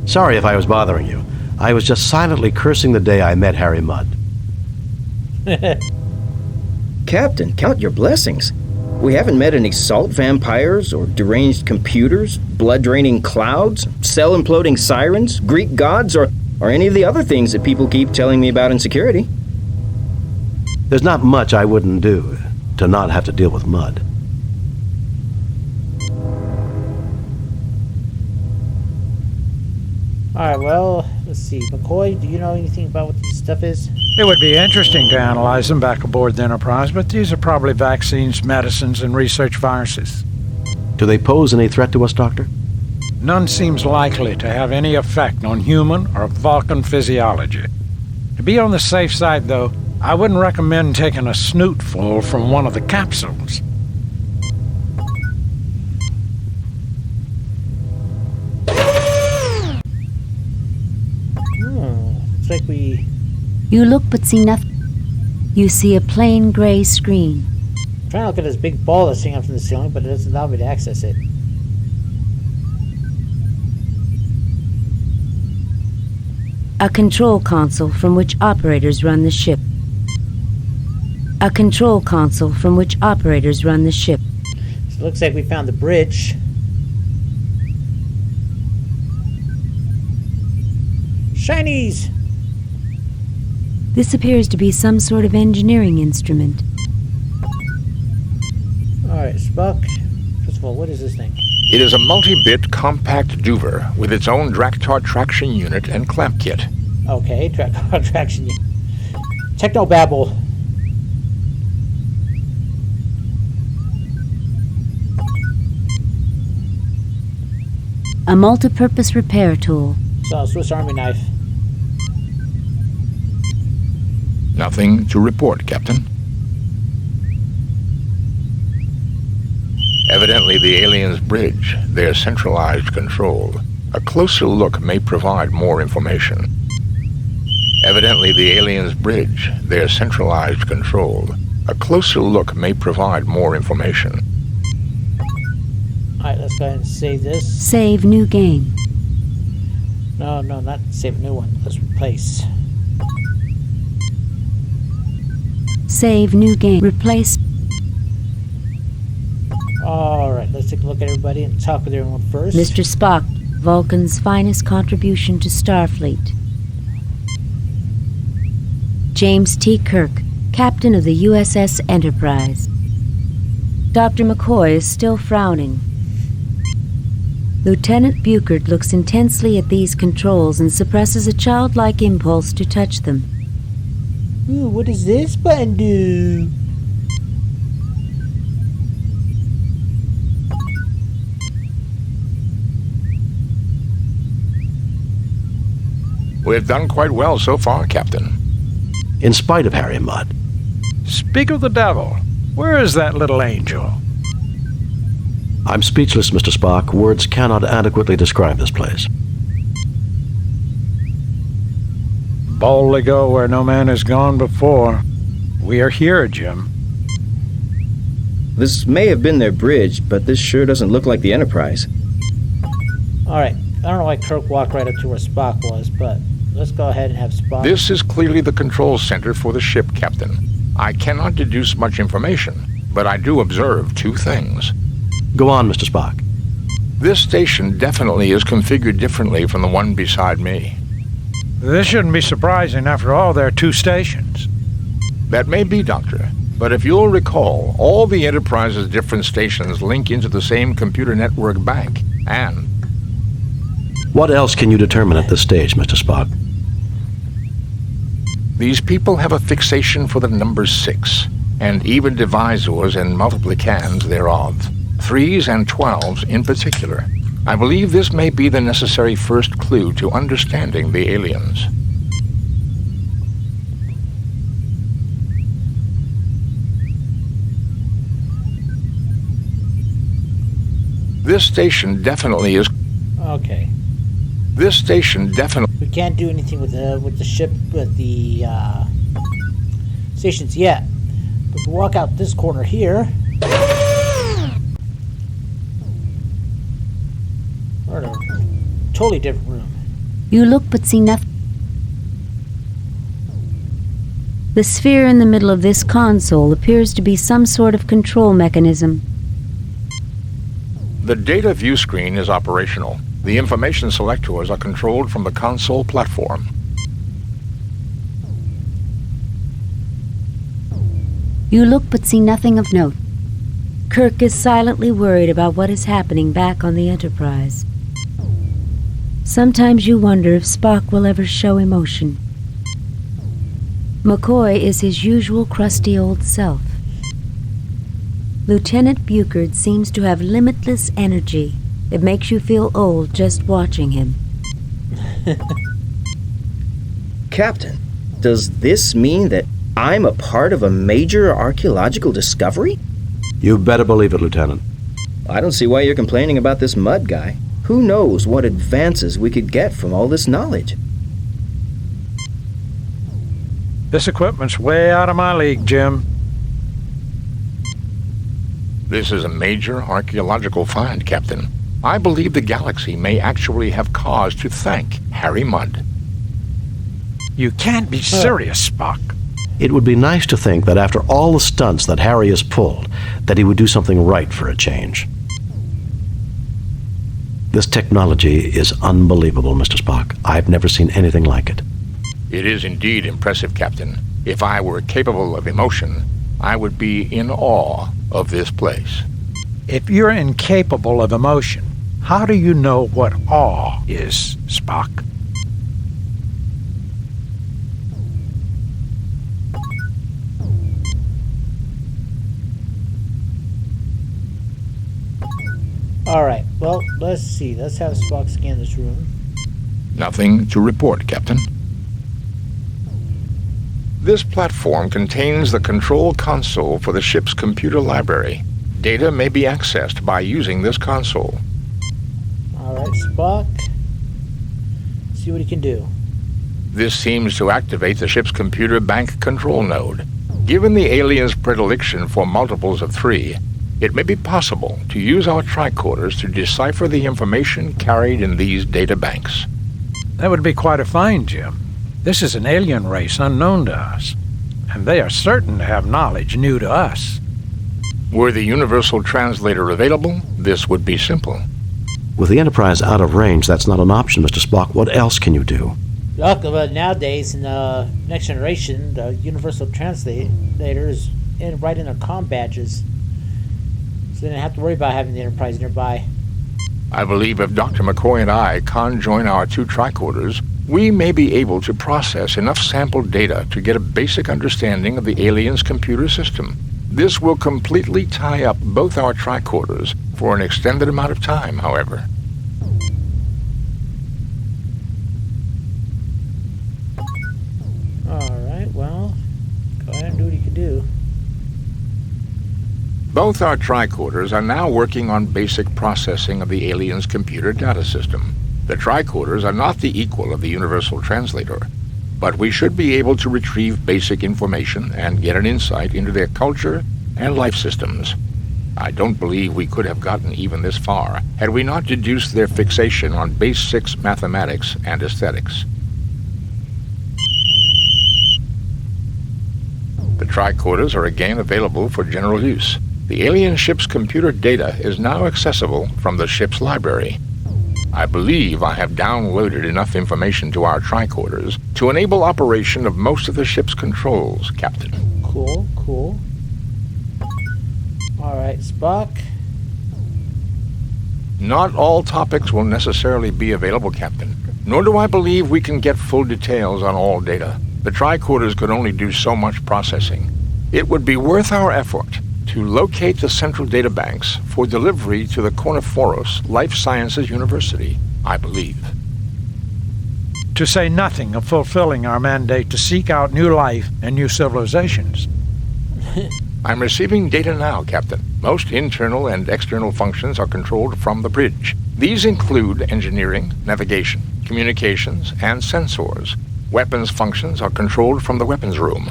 Sorry if I was bothering you. I was just silently cursing the day I met Harry Mudd. Captain, count your blessings. We haven't met any salt vampires or deranged computers, blood-draining clouds, cell-imploding sirens, Greek gods, or any of the other things that people keep telling me about in security. There's not much I wouldn't do to not have to deal with Mudd. Alright, well, let's see. McCoy, do you know anything about what this stuff is? It would be interesting to analyze them back aboard the Enterprise, but these are probably vaccines, medicines, and research viruses. Do they pose any threat to us, Doctor? None seems likely to have any effect on human or Vulcan physiology. To be on the safe side, though, I wouldn't recommend taking a snootful from one of the capsules. Looks like we... You look but see nothing. You see a plain gray screen. I'm trying to look at this big ball that's hanging up from the ceiling, but it doesn't allow me to access it. A control console from which operators run the ship. A control console from which operators run the ship. So it looks like we found the bridge. Shinies! This appears to be some sort of engineering instrument. Alright, Spock. First of all, what is this thing? It is a multi-bit compact duver with its own Draktar traction unit and clamp kit. Okay, traction. Technobabble. A multi-purpose repair tool. So, Swiss Army knife. Nothing to report, Captain. Evidently the aliens' bridge, their centralized control. A closer look may provide more information. Evidently the aliens' bridge, their centralized control. A closer look may provide more information. Alright, let's go ahead and save this. Save new game. No, not save a new one. Let's replace. Save new game. Replace. Alright, let's take a look at everybody and talk with everyone first. Mr. Spock, Vulcan's finest contribution to Starfleet. James T. Kirk, captain of the USS Enterprise. Dr. McCoy is still frowning. Lieutenant Buchard looks intensely at these controls and suppresses a childlike impulse to touch them. Ooh, what does this button do? We've done quite well so far, Captain. In spite of Harry Mudd. Speak of the devil. Where is that little angel? I'm speechless, Mr. Spock. Words cannot adequately describe this place. Boldly go where no man has gone before. We are here, Jim. This may have been their bridge, but this sure doesn't look like the Enterprise. Alright, I don't know why Kirk walked right up to where Spock was, but let's go ahead and have Spock. This is clearly the control center for the ship, Captain. I cannot deduce much information, but I do observe two things. Go on, Mr. Spock. This station definitely is configured differently from the one beside me. This shouldn't be surprising. After all, there are two stations. That may be, Doctor. But if you'll recall, all the Enterprise's different stations link into the same computer network bank, and... What else can you determine at this stage, Mr. Spock? These people have a fixation for the number 6, and even divisors and multiplicans thereof. 3s and 12s in particular. I believe this may be the necessary first clue to understanding the aliens. This station definitely is... Okay. This station definitely... We can't do anything with the ship, with the stations yet. But if we walk out this corner here... We're in a totally different room. You look but see nothing. The sphere in the middle of this console appears to be some sort of control mechanism. The data view screen is operational. The information selectors are controlled from the console platform. You look but see nothing of note. Kirk is silently worried about what is happening back on the Enterprise. Sometimes you wonder if Spock will ever show emotion. McCoy is his usual crusty old self. Lieutenant Buchard seems to have limitless energy. It makes you feel old just watching him. Captain, does this mean that I'm a part of a major archaeological discovery? You better believe it, Lieutenant. I don't see why you're complaining about this Mudd guy. Who knows what advances we could get from all this knowledge? This equipment's way out of my league, Jim. This is a major archaeological find, Captain. I believe the galaxy may actually have cause to thank Harry Mudd. You can't be serious, Spock. It would be nice to think that after all the stunts that Harry has pulled, that he would do something right for a change. This technology is unbelievable, Mr. Spock. I've never seen anything like it. It is indeed impressive, Captain. If I were capable of emotion, I would be in awe of this place. If you're incapable of emotion, how do you know what awe is, Spock? Alright, well, let's see. Let's have Spock scan this room. Nothing to report, Captain. This platform contains the control console for the ship's computer library. Data may be accessed by using this console. Alright, Spock. See what he can do. This seems to activate the ship's computer bank control node. Given the alien's predilection for multiples of 3, it may be possible to use our tricorders to decipher the information carried in these data banks. That would be quite a find, Jim. This is an alien race unknown to us, and they are certain to have knowledge new to us. Were the Universal Translator available, this would be simple. With the Enterprise out of range, that's not an option, Mr. Spock. What else can you do? Look, nowadays in the Next Generation, the Universal Translator is right in their comm badges, so they don't have to worry about having the Enterprise nearby. I believe if Dr. McCoy and I conjoin our two tricorders, we may be able to process enough sample data to get a basic understanding of the alien's computer system. This will completely tie up both our tricorders for an extended amount of time, however. Alright, well, go ahead and do what you can do. Both our tricorders are now working on basic processing of the alien's computer data system. The tricorders are not the equal of the Universal Translator, but we should be able to retrieve basic information and get an insight into their culture and life systems. I don't believe we could have gotten even this far had we not deduced their fixation on base 6 mathematics and aesthetics. The tricorders are again available for general use. The alien ship's computer data is now accessible from the ship's library. I believe I have downloaded enough information to our tricorders to enable operation of most of the ship's controls, Captain. Cool. Alright, Spock. Not all topics will necessarily be available, Captain. Nor do I believe we can get full details on all data. The tricorders could only do so much processing. It would be worth our effort to locate the central databanks for delivery to the Korniforos Life Sciences University, I believe. To say nothing of fulfilling our mandate to seek out new life and new civilizations. I'm receiving data now, Captain. Most internal and external functions are controlled from the bridge. These include engineering, navigation, communications, and sensors. Weapons functions are controlled from the weapons room.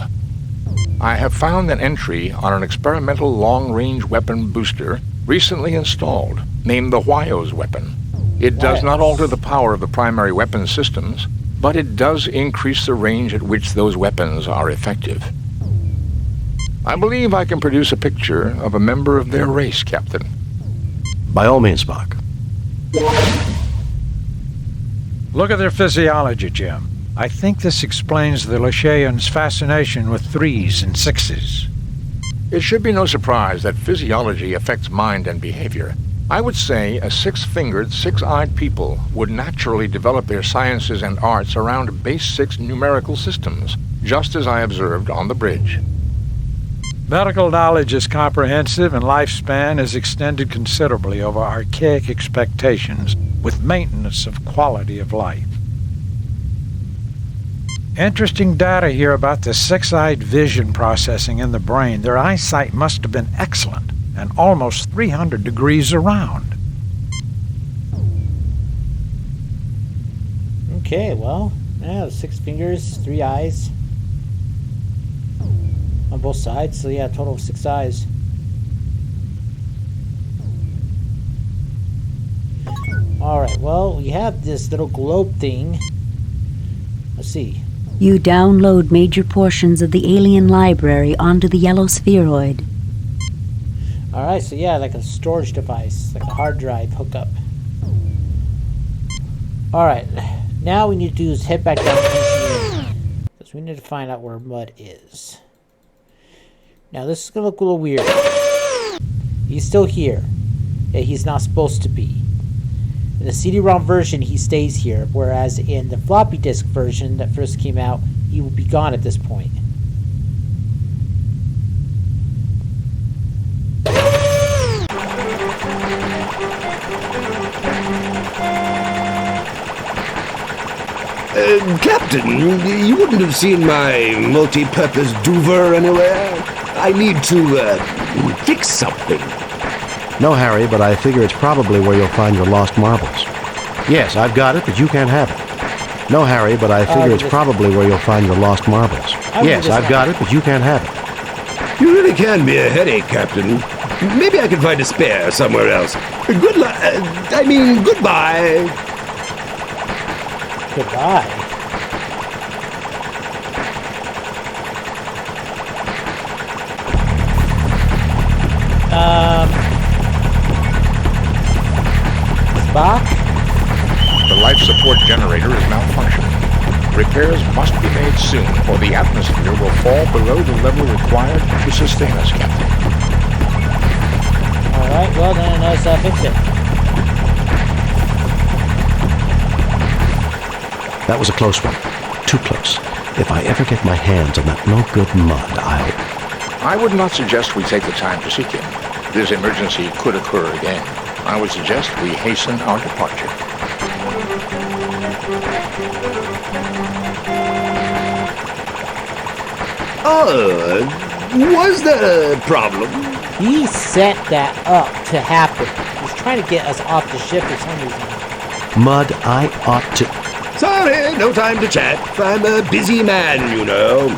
I have found an entry on an experimental long-range weapon booster recently installed, named the Wyos weapon. It does not alter the power of the primary weapon systems, but it does increase the range at which those weapons are effective. I believe I can produce a picture of a member of their race, Captain. By all means, Spock. Look at their physiology, Jim. I think this explains the Lashaeans' fascination with 3s and 6s. It should be no surprise that physiology affects mind and behavior. I would say a 6-fingered, 6-eyed people would naturally develop their sciences and arts around base 6 numerical systems, just as I observed on the bridge. Medical knowledge is comprehensive and lifespan is extended considerably over archaic expectations with maintenance of quality of life. Interesting data here about the 6-eyed vision processing in the brain. Their eyesight must have been excellent and almost 300 degrees around. Okay, well, 6 fingers, 3 eyes on both sides, so yeah, a total of 6 eyes. Alright, well, we have this little globe thing. Let's see. You download major portions of the alien library onto the yellow spheroid. Alright, so yeah, like a storage device, like a hard drive hookup. Alright, now we need to do is head back down to engineering, because we need to find out where Mud is. Now this is going to look a little weird. He's still here. Yeah, he's not supposed to be. In the CD-ROM version, he stays here, whereas in the floppy disk version that first came out, he will be gone at this point. Captain, you wouldn't have seen my multi-purpose duver anywhere? I need to, fix something. No, Harry, but I figure it's probably where you'll find your lost marbles. Yes, I've got it, but you can't have it. No, Harry, but I figure it's probably where you'll find your lost marbles. Yes, I've got it, but you can't have it. You really can be a headache, Captain. Maybe I can find a spare somewhere else. Good luck. Goodbye. Goodbye. Spock? The life support generator is malfunctioning. Repairs must be made soon, or the atmosphere will fall below the level required to sustain us, Captain. Alright, well then I notice I'll fix it. That was a close one. Too close. If I ever get my hands on that no-good mud, I would not suggest we take the time to seek him. This emergency could occur again. I would suggest we hasten our departure. Was there a problem? He set that up to happen. He's trying to get us off the ship for some reason. Mud, I ought to... Sorry, no time to chat. I'm a busy man, you know.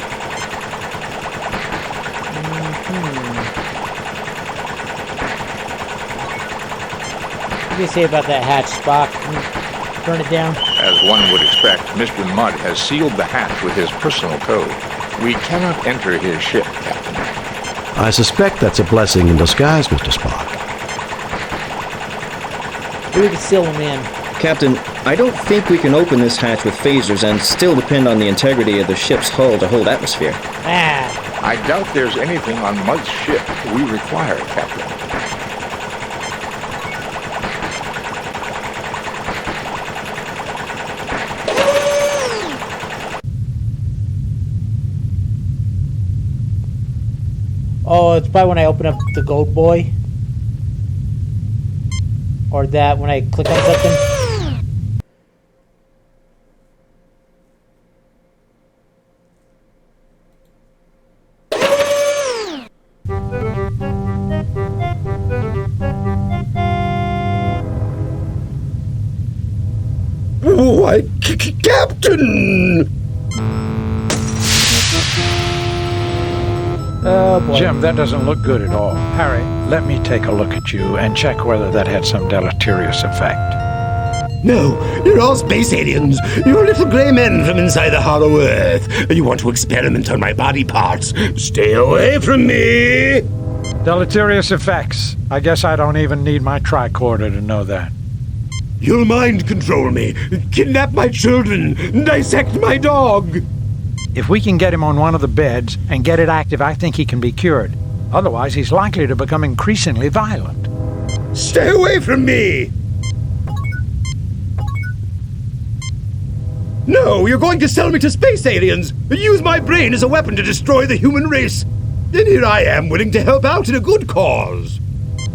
What do you say about that hatch, Spock? Can you burn it down? As one would expect, Mr. Mudd has sealed the hatch with his personal code. We cannot enter his ship, Captain. I suspect that's a blessing in disguise, Mr. Spock. We can seal him in. Captain, I don't think we can open this hatch with phasers and still depend on the integrity of the ship's hull to hold atmosphere. I doubt there's anything on Mudd's ship we require, Captain. Oh, it's probably when I open up the Gold Boy. Or that when I click on something. Why, Captain! Oh boy. Jim, that doesn't look good at all. Harry, let me take a look at you and check whether that had some deleterious effect. No, you're all space aliens. You're little gray men from inside the hollow earth. You want to experiment on my body parts. Stay away from me! Deleterious effects. I guess I don't even need my tricorder to know that. You'll mind control me, kidnap my children, dissect my dog. If we can get him on one of the beds and get it active, I think he can be cured. Otherwise, he's likely to become increasingly violent. Stay away from me! No, you're going to sell me to space aliens! Use my brain as a weapon to destroy the human race! And here I am, willing to help out in a good cause!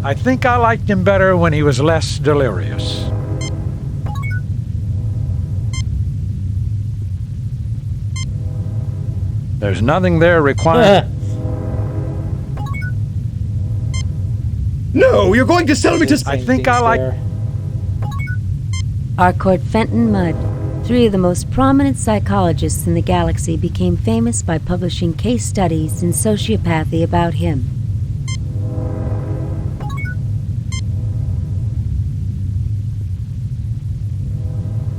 I think I liked him better when he was less delirious. There's nothing there requiring... No, you're going to sell me to... I think I like... Harcourt Fenton Mudd, 3 of the most prominent psychologists in the galaxy, became famous by publishing case studies in sociopathy about him.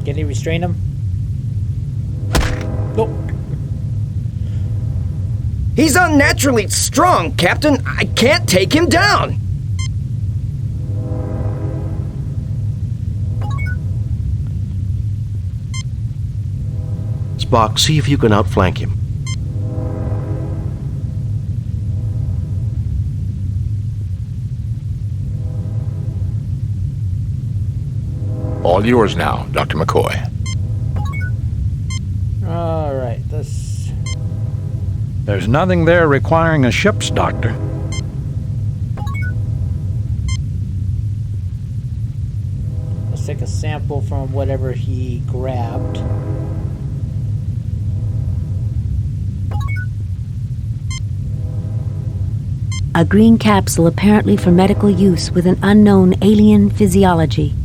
Can you restrain him? Nope. He's unnaturally strong, Captain. I can't take him down. Spock, see if you can outflank him. All yours now, Dr. McCoy. All right, let's... There's nothing there requiring a ship's doctor. Let's take a sample from whatever he grabbed. A green capsule apparently for medical use with an unknown alien physiology.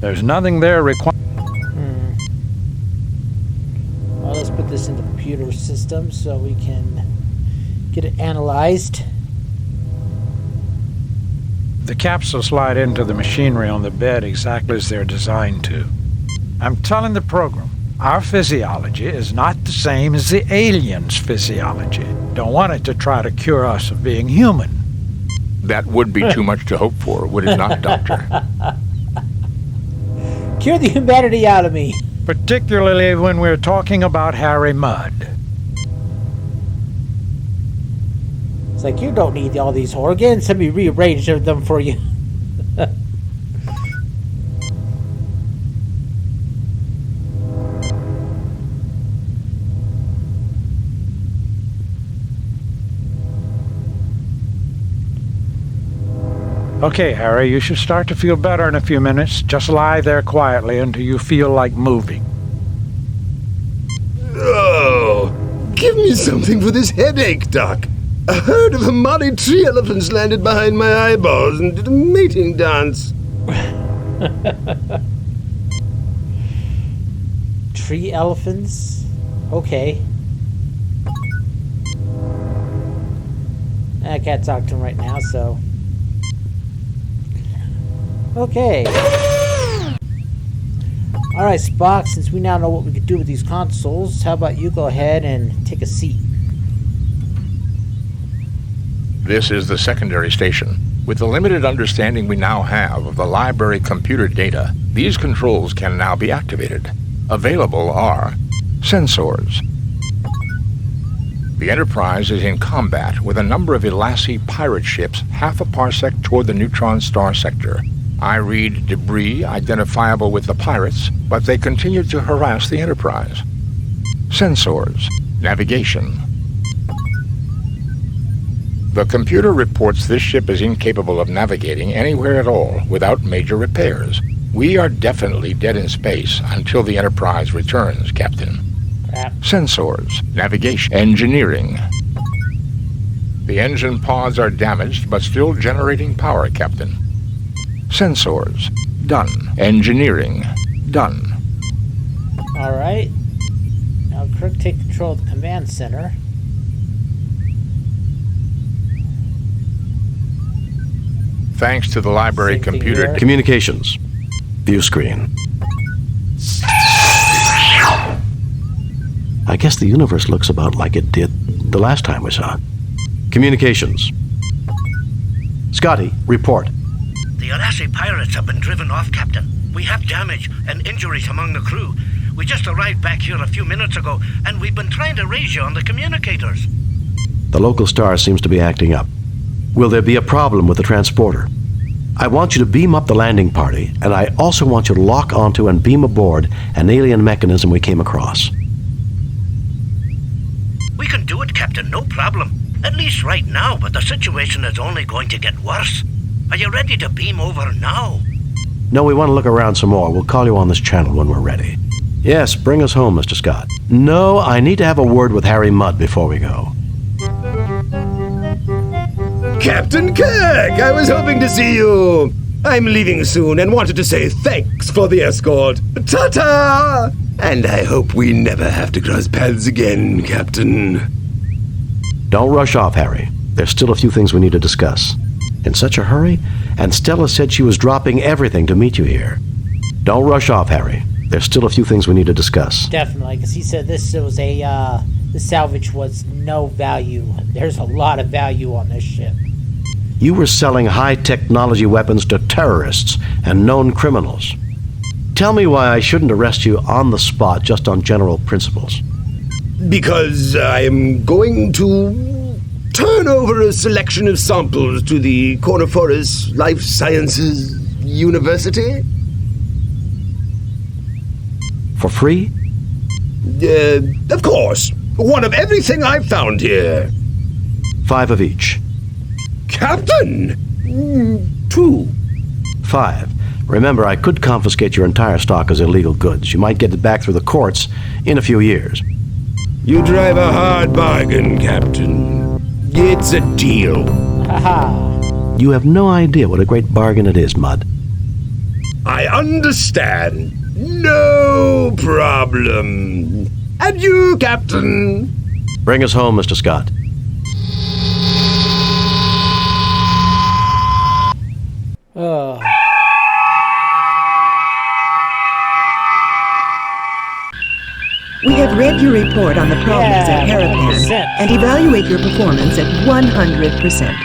There's nothing there requiring... Well, let's put this in the computer system so we can Get it analyzed. The capsules slide into the machinery on the bed exactly as they're designed to. I'm telling the program, our physiology is not the same as the aliens' physiology. Don't want it to try to cure us of being human. That would be too much to hope for, would it not, Doctor? Cure the humanity out of me. Particularly when we're talking about Harry Mudd. It's like, you don't need all these organs. Let me rearrange them for you. Okay, Harry, you should start to feel better in a few minutes. Just lie there quietly until you feel like moving. Oh, give me something for this headache, Doc. A herd of Amari tree elephants landed behind my eyeballs and did a mating dance. Tree elephants? Okay. I can't talk to him right now, so... Okay. Alright, Spock, since we now know what we can do with these consoles, how about you go ahead and take a seat? This is the secondary station. With the limited understanding we now have of the library computer data, these controls can now be activated. Available are sensors. The Enterprise is in combat with a number of Elassie pirate ships half a parsec toward the neutron star sector. I read debris identifiable with the pirates, but they continue to harass the Enterprise. Sensors. Navigation. The computer reports this ship is incapable of navigating anywhere at all without major repairs. We are definitely dead in space until the Enterprise returns, Captain. Sensors. Navigation. Engineering. The engine pods are damaged but still generating power, Captain. Sensors. Done. Engineering. Done. Alright. Now Kirk, take control of the command center. Thanks to the library computer... Communications. View screen. I guess the universe looks about like it did the last time we saw it. Communications. Scotty, report. The Elassie pirates have been driven off, Captain. We have damage and injuries among the crew. We just arrived back here a few minutes ago, and we've been trying to raise you on the communicators. The local star seems to be acting up. Will there be a problem with the transporter? I want you to beam up the landing party, and I also want you to lock onto and beam aboard an alien mechanism we came across. We can do it, Captain, no problem. At least right now, but the situation is only going to get worse. Are you ready to beam over now? No, we want to look around some more. We'll call you on this channel when we're ready. Yes, bring us home, Mr. Scott. No, I need to have a word with Harry Mudd before we go. Captain Kirk, I was hoping to see you. I'm leaving soon and wanted to say thanks for the escort. Ta-ta! And I hope we never have to cross paths again, Captain. Don't rush off, Harry. There's still a few things we need to discuss. In such a hurry? And Stella said she was dropping everything to meet you here. Don't rush off, Harry. There's still a few things we need to discuss. Definitely, because he said this was the salvage was no value. There's a lot of value on this ship. You were selling high-technology weapons to terrorists and known criminals. Tell me why I shouldn't arrest you on the spot just on general principles. Because I am going to turn over a selection of samples to the Corniforus Life Sciences University. For free? Of course. One of everything I've found here. 5 of each. Captain! 2. 5. Remember, I could confiscate your entire stock as illegal goods. You might get it back through the courts in a few years. You drive a hard bargain, Captain. It's a deal. Haha. You have no idea what a great bargain it is, Mudd. I understand. No problem. Adieu, Captain. Bring us home, Mr. Scott. Oh. We have read your report on the problems at Harapan and evaluate your performance at 100%.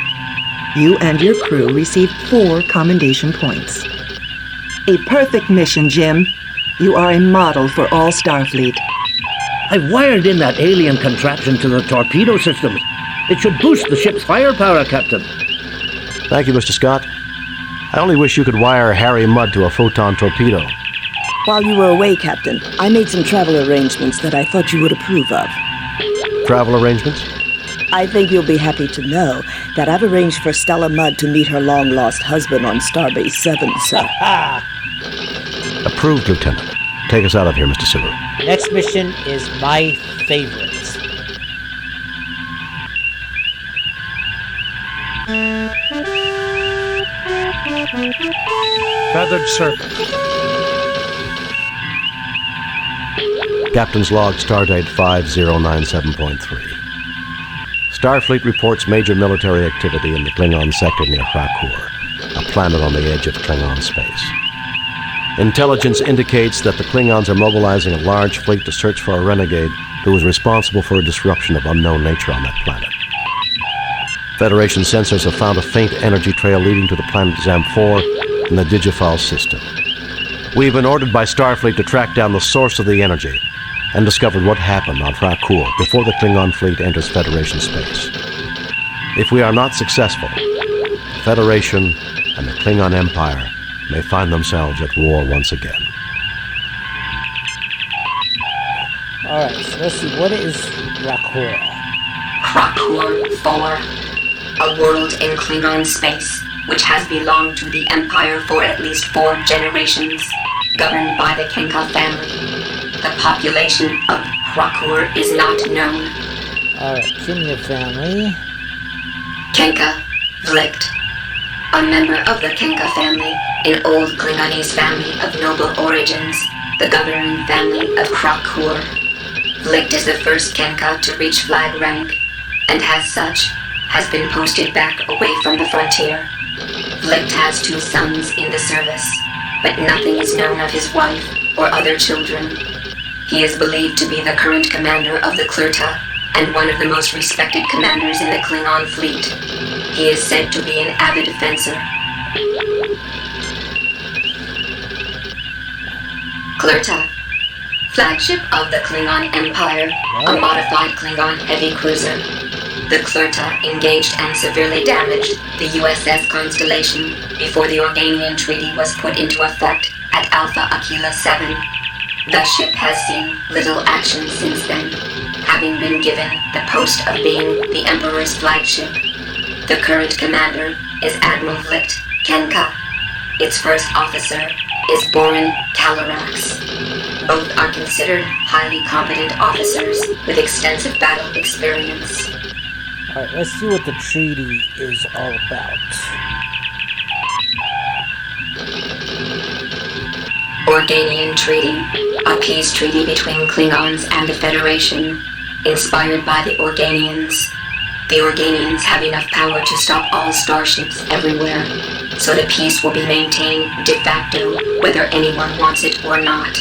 You and your crew received 4 commendation points. A perfect mission, Jim. You are a model for all Starfleet. I wired in that alien contraption to the torpedo systems. It should boost the ship's firepower, Captain. Thank you, Mr. Scott. I only wish you could wire Harry Mudd to a photon torpedo. While you were away, Captain, I made some travel arrangements that I thought you would approve of. Travel arrangements? I think you'll be happy to know that I've arranged for Stella Mudd to meet her long-lost husband on Starbase 7, sir. Approved, Lieutenant. Take us out of here, Mr. Sulu. Next mission is my favorite. Feathered Serpent. Captain's log, stardate 5097.3. Starfleet reports major military activity in the Klingon sector near Krakur, a planet on the edge of Klingon space. Intelligence indicates that the Klingons are mobilizing a large fleet to search for a renegade who is responsible for a disruption of unknown nature on that planet. Federation sensors have found a faint energy trail leading to the planet Zam-4 in the Digifal system. We've been ordered by Starfleet to track down the source of the energy and discover what happened on Krakur before the Klingon fleet enters Federation space. If we are not successful, the Federation and the Klingon Empire may find themselves at war once again. Alright, so let's see, what is Krakur? Krakur 4, a world in Klingon space, which has belonged to the Empire for at least 4 generations, governed by the Kenka family. The population of Krakur is not known. Alright, Kenya family. Kenka, Vlicht, a member of the Kenka family, an old Klingonese family of noble origins, the governing family of Krakur. Vlicht is the first Kenka to reach flag rank, and as such, has been posted back away from the frontier. Vlicht has 2 sons in the service, but nothing is known of his wife or other children. He is believed to be the current commander of the Klurta, and one of the most respected commanders in the Klingon fleet. He is said to be an avid fencer. Klurta, flagship of the Klingon Empire, a modified Klingon heavy cruiser. The Klurta engaged and severely damaged the USS Constellation before the Organian Treaty was put into effect at Alpha Aquila 7. The ship has seen little action since then, having been given the post of being the Emperor's flagship. The current commander is Admiral Vlicht Kenka. Its first officer is Borin Kalarax. Both are considered highly competent officers with extensive battle experience. Alright, let's see what the treaty is all about. Organian Treaty, a peace treaty between Klingons and the Federation, inspired by the Organians. The Organians have enough power to stop all starships everywhere, so the peace will be maintained de facto whether anyone wants it or not.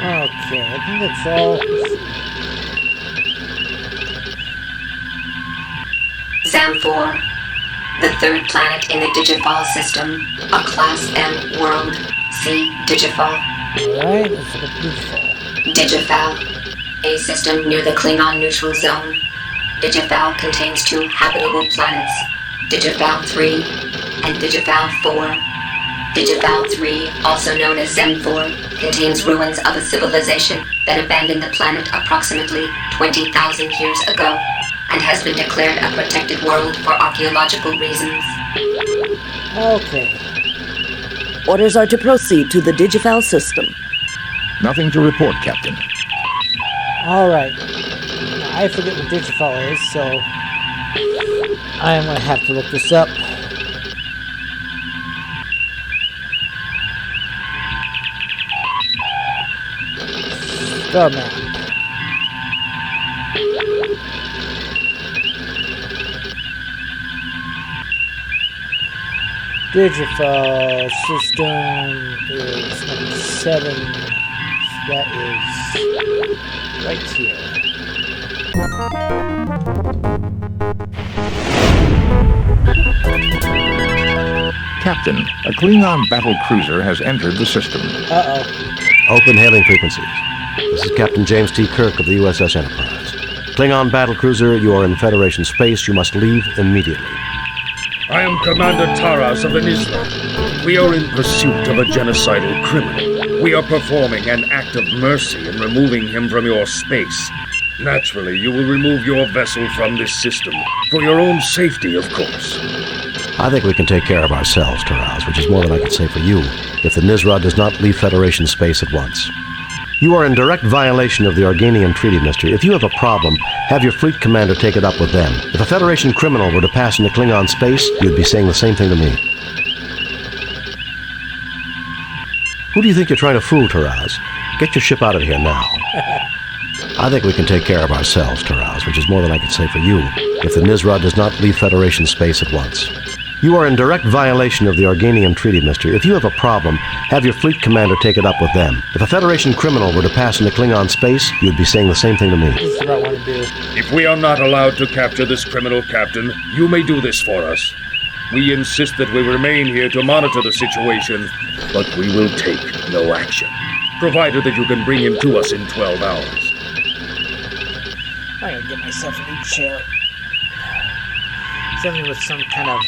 Okay, I think that's all. Zam-4, the 3rd planet in the Digifal system, a Class M world. See Digifal. Alright, let's look at Digifal. Digifal, a system near the Klingon neutral zone. Digifal contains 2 habitable planets, Digifal 3 and Digifal 4. Digifal 3, also known as Zem-4, contains ruins of a civilization that abandoned the planet approximately 20,000 years ago, and has been declared a protected world for archaeological reasons. Okay. Orders are to proceed to the Digifal system. Nothing to report, Captain. Alright. I forget what Digifal is, so I'm going to have to look this up. Star map. Digifal system is number 7. That is right here. Captain, a Klingon battle cruiser has entered the system. Open hailing frequencies. This is Captain James T. Kirk of the USS Enterprise. Klingon battlecruiser, you are in Federation space. You must leave immediately. I am Commander Taras of Anisla. We are in pursuit of a genocidal criminal. We are performing an act of mercy in removing him from your space. Naturally, you will remove your vessel from this system. For your own safety, of course. I think we can take care of ourselves, Taraz, which is more than I can say for you, if the Nizra does not leave Federation space at once. You are in direct violation of the Organian Treaty, mister. If you have a problem, have your fleet commander take it up with them. If a Federation criminal were to pass into Klingon space, you'd be saying the same thing to me. Who do you think you're trying to fool, Taraz? Get your ship out of here now. I think we can take care of ourselves, Taraz, which is more than I can say for you, if the Nizra does not leave Federation space at once. You are in direct violation of the Organian Treaty, mister. If you have a problem, have your fleet commander take it up with them. If a Federation criminal were to pass into Klingon space, you'd be saying the same thing to me. This is what I want to do. If we are not allowed to capture this criminal, Captain, you may do this for us. We insist that we remain here to monitor the situation, but we will take no action, provided that you can bring him to us in 12 hours. I'm gonna get myself a new chair. Something with some kind of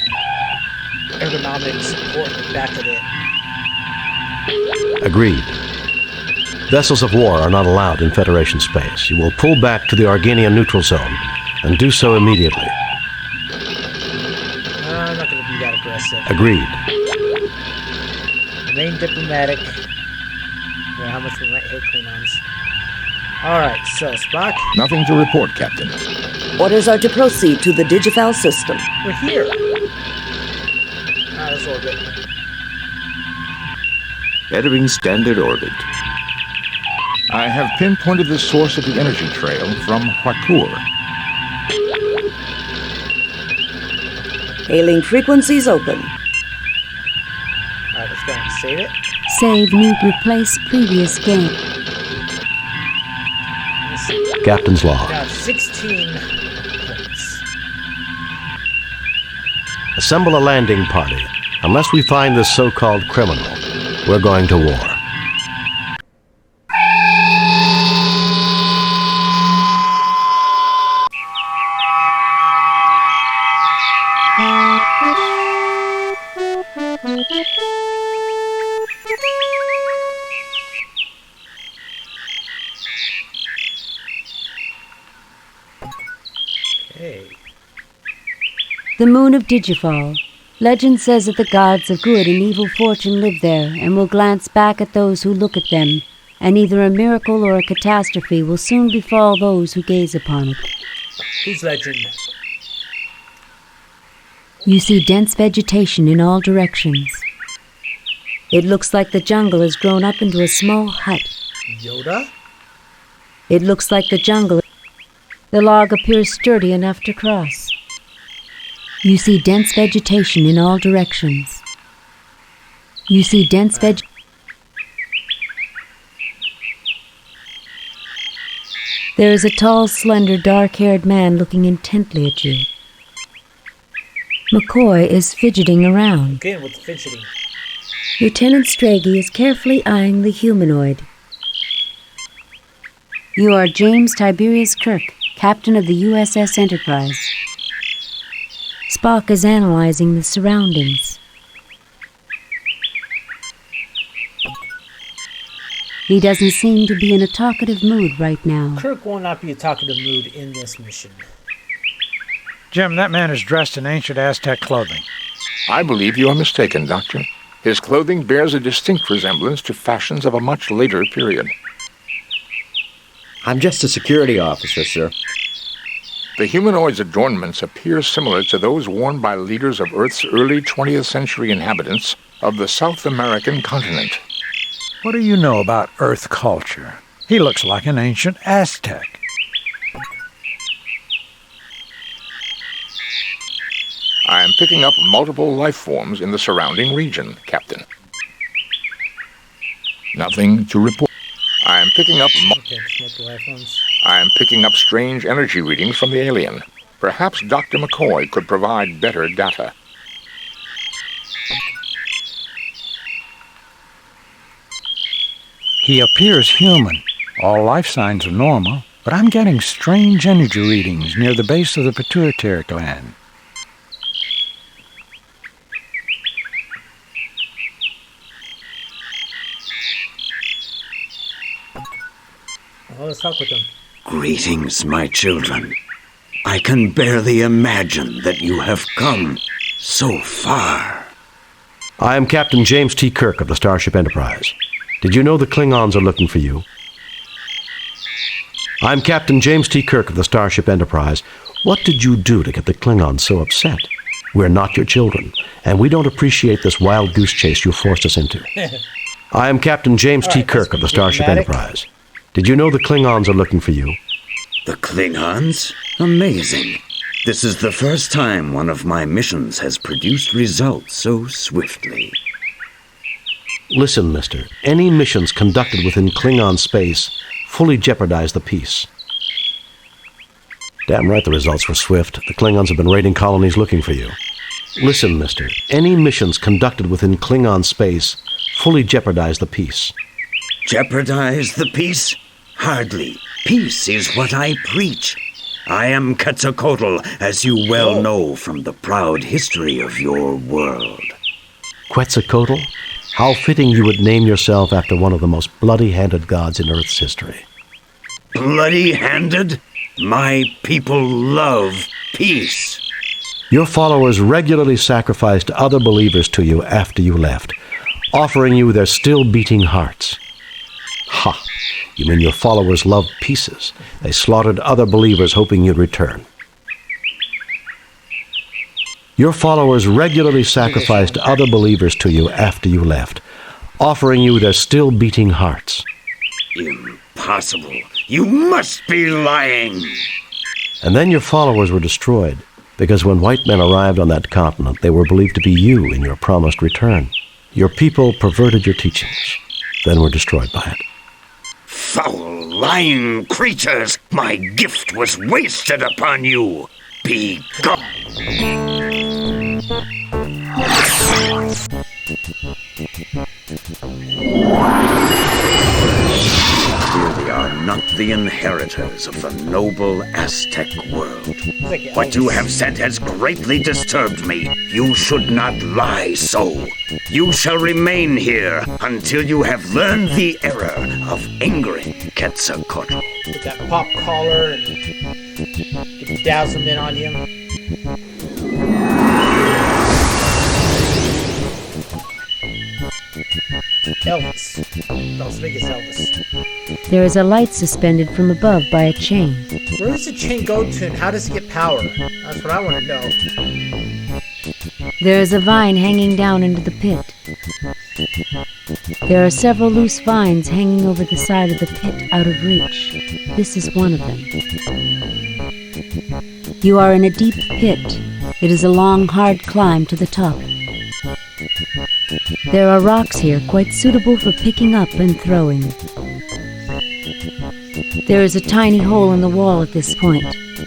ergonomic support in the back of it. Agreed. Vessels of war are not allowed in Federation space. You will pull back to the Organian neutral zone, and do so immediately. I'm not gonna be that aggressive. Agreed. Remain diplomatic. Yeah, how much we might hit Klingons. Alright, so Spock. Nothing to report, Captain. Orders are to proceed to the Digifal system. We're here. Out of orbit. Entering standard orbit. I have pinpointed the source of the energy trail from Huakur. Hailing frequencies open. Alright, let's go and save it. Save need replace previous game. Captain's log. Now 16 points. Assemble a landing party. Unless we find this so-called criminal, we're going to war. The moon of Digifal. Legend says that the gods of good and evil fortune live there and will glance back at those who look at them, and either a miracle or a catastrophe will soon befall those who gaze upon it. Who's legend? You see dense vegetation in all directions. It looks like the jungle has grown up into a small hut. Yoda? It looks like the jungle. The log appears sturdy enough to cross. You see dense vegetation in all directions. You see dense There is a tall, slender, dark-haired man looking intently at you. McCoy is fidgeting around. Again with the fidgeting. Lieutenant Strachey is carefully eyeing the humanoid. You are James Tiberius Kirk, captain of the USS Enterprise. Spock is analyzing the surroundings. He doesn't seem to be in a talkative mood right now. Kirk will not be a talkative mood in this mission. Jim, that man is dressed in ancient Aztec clothing. I believe you are mistaken, Doctor. His clothing bears a distinct resemblance to fashions of a much later period. I'm just a security officer, sir. The humanoid's adornments appear similar to those worn by leaders of Earth's early 20th century inhabitants of the South American continent. What do you know about Earth culture? He looks like an ancient Aztec. I am picking up multiple life forms in the surrounding region, Captain. Nothing to report. I am picking up I am picking up strange energy readings from the alien. Perhaps Dr. McCoy could provide better data. He appears human. All life signs are normal, but I'm getting strange energy readings near the base of the pituitary gland. Well, let's talk with them. Greetings, my children. I can barely imagine that you have come so far. I am Captain James T. Kirk of the Starship Enterprise. Did you know the Klingons are looking for you? I'm Captain James T. Kirk of the Starship Enterprise. What did you do to get the Klingons so upset? We're not your children, and we don't appreciate this wild goose chase you forced us into. I am Captain James T. Kirk of the Starship Enterprise. Did you know the Klingons are looking for you? The Klingons? Amazing. This is the first time one of my missions has produced results so swiftly. Listen, mister. Any missions conducted within Klingon space fully jeopardize the peace. Damn right the results were swift. The Klingons have been raiding colonies looking for you. Listen, mister. Any missions conducted within Klingon space fully jeopardize the peace. Jeopardize the peace? Hardly. Peace is what I preach. I am Quetzalcoatl, as you well know from the proud history of your world. Quetzalcoatl? How fitting you would name yourself after one of the most bloody-handed gods in Earth's history. Bloody-handed? My people love peace. Your followers regularly sacrificed other believers to you after you left, offering you their still-beating hearts. Ha! You mean your followers loved pieces? They slaughtered other believers hoping you'd return. Your followers regularly sacrificed other believers to you after you left, offering you their still-beating hearts. Impossible. You must be lying. And then your followers were destroyed, because when white men arrived on that continent, they were believed to be you in your promised return. Your people perverted your teachings, then were destroyed by it. Foul, lying creatures! My gift was wasted upon you! Be gone! Here they are, not the inheritors of the noble Aztec world. What you have said has greatly disturbed me. You should not lie so. You shall remain here until you have learned the error of angering Quetzalcoatl. Put that pop collar and get the dazzlement on him. Elvis. Las Vegas Elvis. There is a light suspended from above by a chain. Where does the chain go to and how does it get power? That's what I want to know. There is a vine hanging down into the pit. There are several loose vines hanging over the side of the pit out of reach. This is one of them. You are in a deep pit. It is a long, hard climb to the top. There are rocks here quite suitable for picking up and throwing. There is a tiny hole in the wall at this point.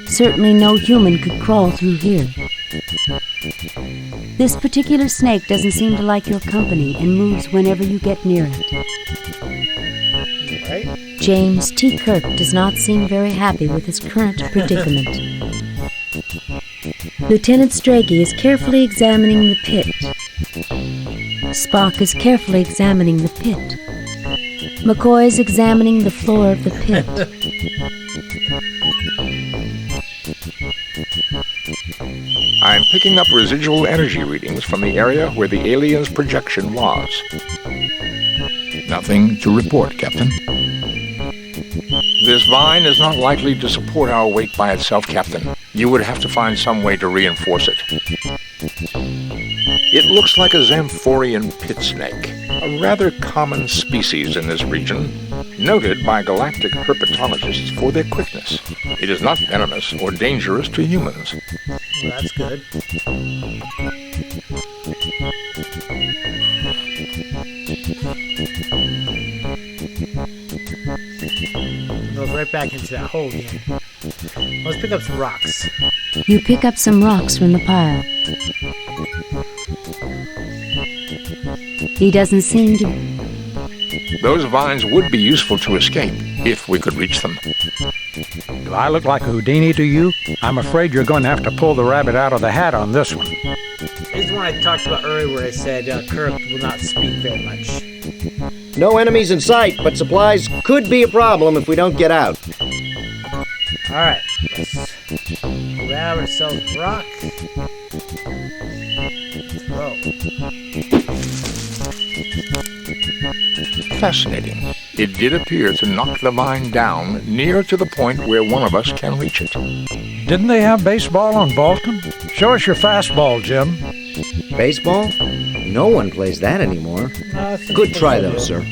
Certainly no human could crawl through here. This particular snake doesn't seem to like your company and moves whenever you get near it. Right? James T. Kirk does not seem very happy with his current predicament. Lieutenant Strachey is carefully examining the pit. Spock is carefully examining the pit. McCoy is examining the floor of the pit. I'm picking up residual energy readings from the area where the alien's projection was. Nothing to report, Captain. This vine is not likely to support our weight by itself, Captain. You would have to find some way to reinforce it. It looks like a Zamphorian pit snake, a rather common species in this region, noted by galactic herpetologists for their quickness. It is not venomous or dangerous to humans. Well, that's good. Goes right back into that hole again. Let's pick up some rocks. You pick up some rocks from the pile. He doesn't seem to... Those vines would be useful to escape, if we could reach them. Do I look like Houdini to you? I'm afraid you're going to have to pull the rabbit out of the hat on this one. This is one I talked about earlier where I said Kirk will not speak very much. No enemies in sight, but supplies could be a problem if we don't get out. Alright, let's grab ourselves a rock. Fascinating. It did appear to knock the vine down near to the point where one of us can reach it. Didn't they have baseball on Vulcan? Show us your fastball, Jim. Baseball? No one plays that anymore. Good try, though, sir.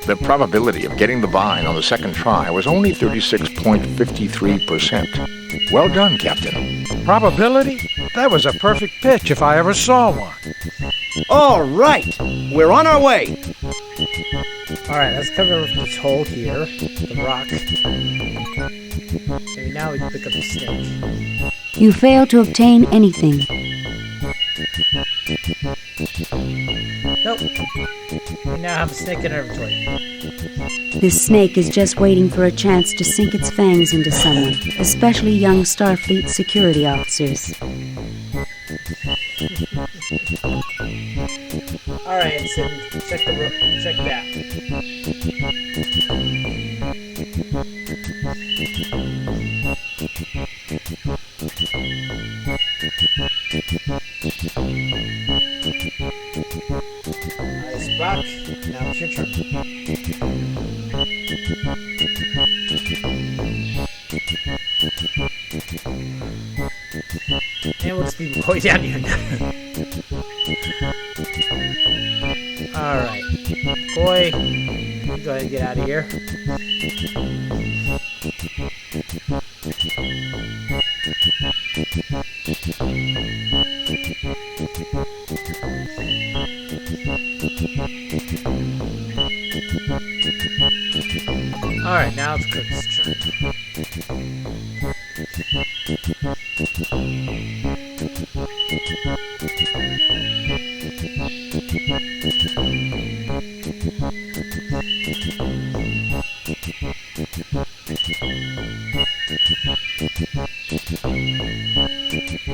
The probability of getting the vine on the second try was only 36.53%. Well done, Captain. Probability? That was a perfect pitch if I ever saw one. All right, we're on our way. Alright, let's cover this hole here, the rock. Maybe now we can pick up the snake. You fail to obtain anything. Nope. We now have a snake in our inventory. This snake is just waiting for a chance to sink its fangs into someone, especially young Starfleet security officers. Alright, Ensign, check that. Alright, Spock, now it's your turn. And we'll just be going down here. Alright. Boy, you go ahead and get out of here. Alright, now it's Kirk's turn.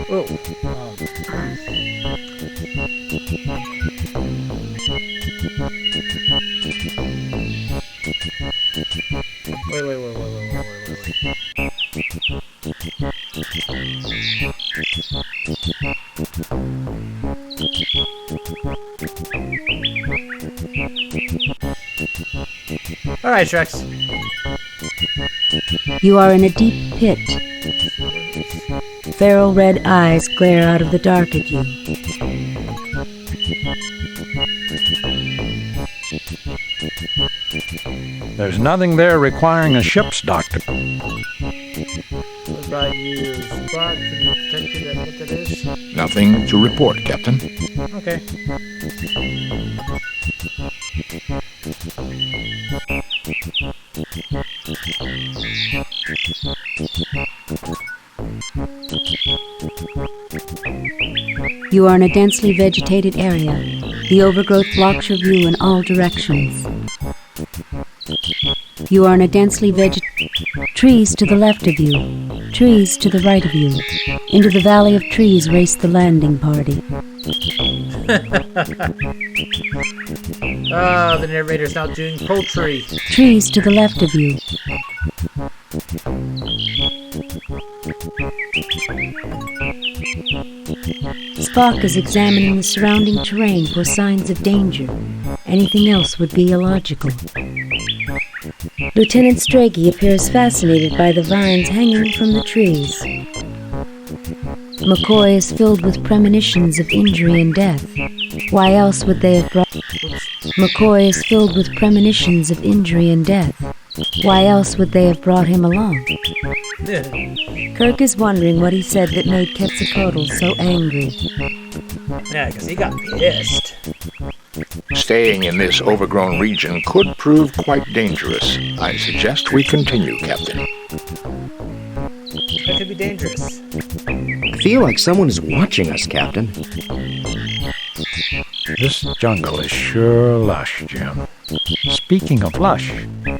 Oh. Wait. Alright, Trex. You are in a deep pit. Feral red eyes glare out of the dark at you. There's nothing there requiring a ship's doctor. What about you, Spock? Can you detect what that is? Nothing to report, Captain. Okay. You are in a densely vegetated area. The overgrowth blocks your view in all directions. You are in a densely vegetated... Trees to the left of you. Trees to the right of you. Into the valley of trees race the landing party. The narrator's now doing poultry. Trees to the left of you. Spock is examining the surrounding terrain for signs of danger. Anything else would be illogical. Lieutenant Strachey appears fascinated by the vines hanging from the trees. McCoy is filled with premonitions of injury and death. Why else would they have brought... McCoy is filled with premonitions of injury and death. Why else would they have brought him along? Kirk is wondering what he said that made Quetzalcoatl so angry. Yeah, because he got pissed. Staying in this overgrown region could prove quite dangerous. I suggest we continue, Captain. That could be dangerous. I feel like someone is watching us, Captain. This jungle is sure lush, Jim. Speaking of lush,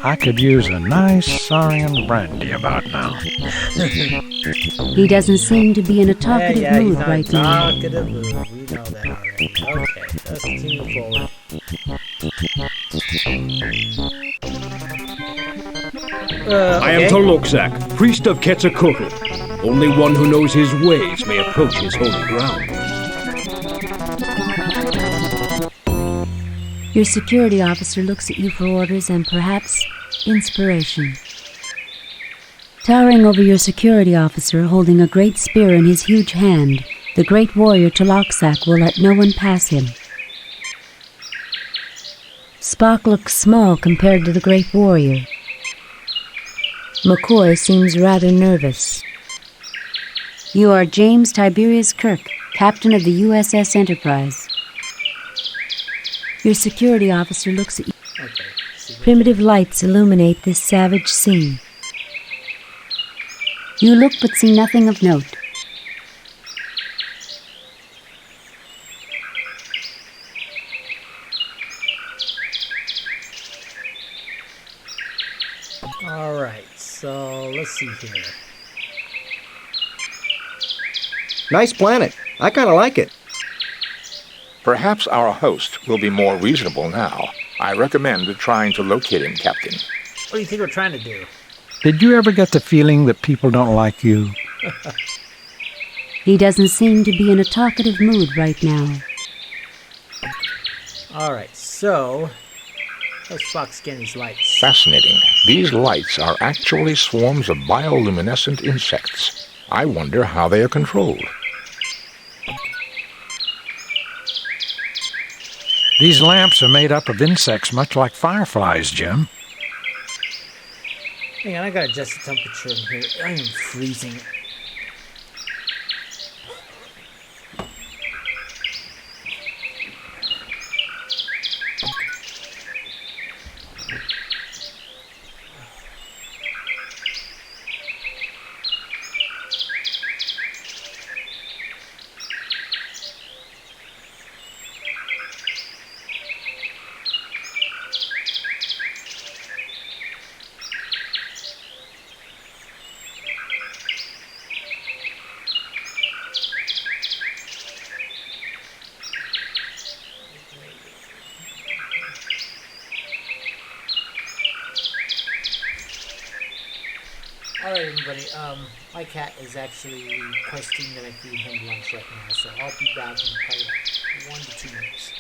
I could use a nice saurian brandy about now. He doesn't seem to be in a talkative mood right now. Talkative mood. We know that already. Okay, let's continue forward. I am Tolokzak, priest of Quetzalcoatl. Only one who knows his ways may approach his holy ground. Your security officer looks at you for orders and perhaps inspiration. Towering over your security officer, holding a great spear in his huge hand, the great warrior Tolokzak will let no one pass him. Spock looks small compared to the great warrior. McCoy seems rather nervous. You are James Tiberius Kirk, captain of the USS Enterprise. Your security officer looks at you. Okay. Primitive lights illuminate this savage scene. You look but see nothing of note. Alright, so let's see here. Nice planet. I kind of like it. Perhaps our host will be more reasonable now. I recommend trying to locate him, Captain. What do you think we're trying to do? Did you ever get the feeling that people don't like you? He doesn't seem to be in a talkative mood right now. Alright, so how's Spock's getting these lights? Fascinating. These lights are actually swarms of bioluminescent insects. I wonder how they are controlled. These lamps are made up of insects much like fireflies, Jim. Hang on, I gotta adjust the temperature in here. I am freezing. Alright everybody, my cat is actually requesting that I feed him lunch right now, so I'll be back in probably like 1 to 2 minutes.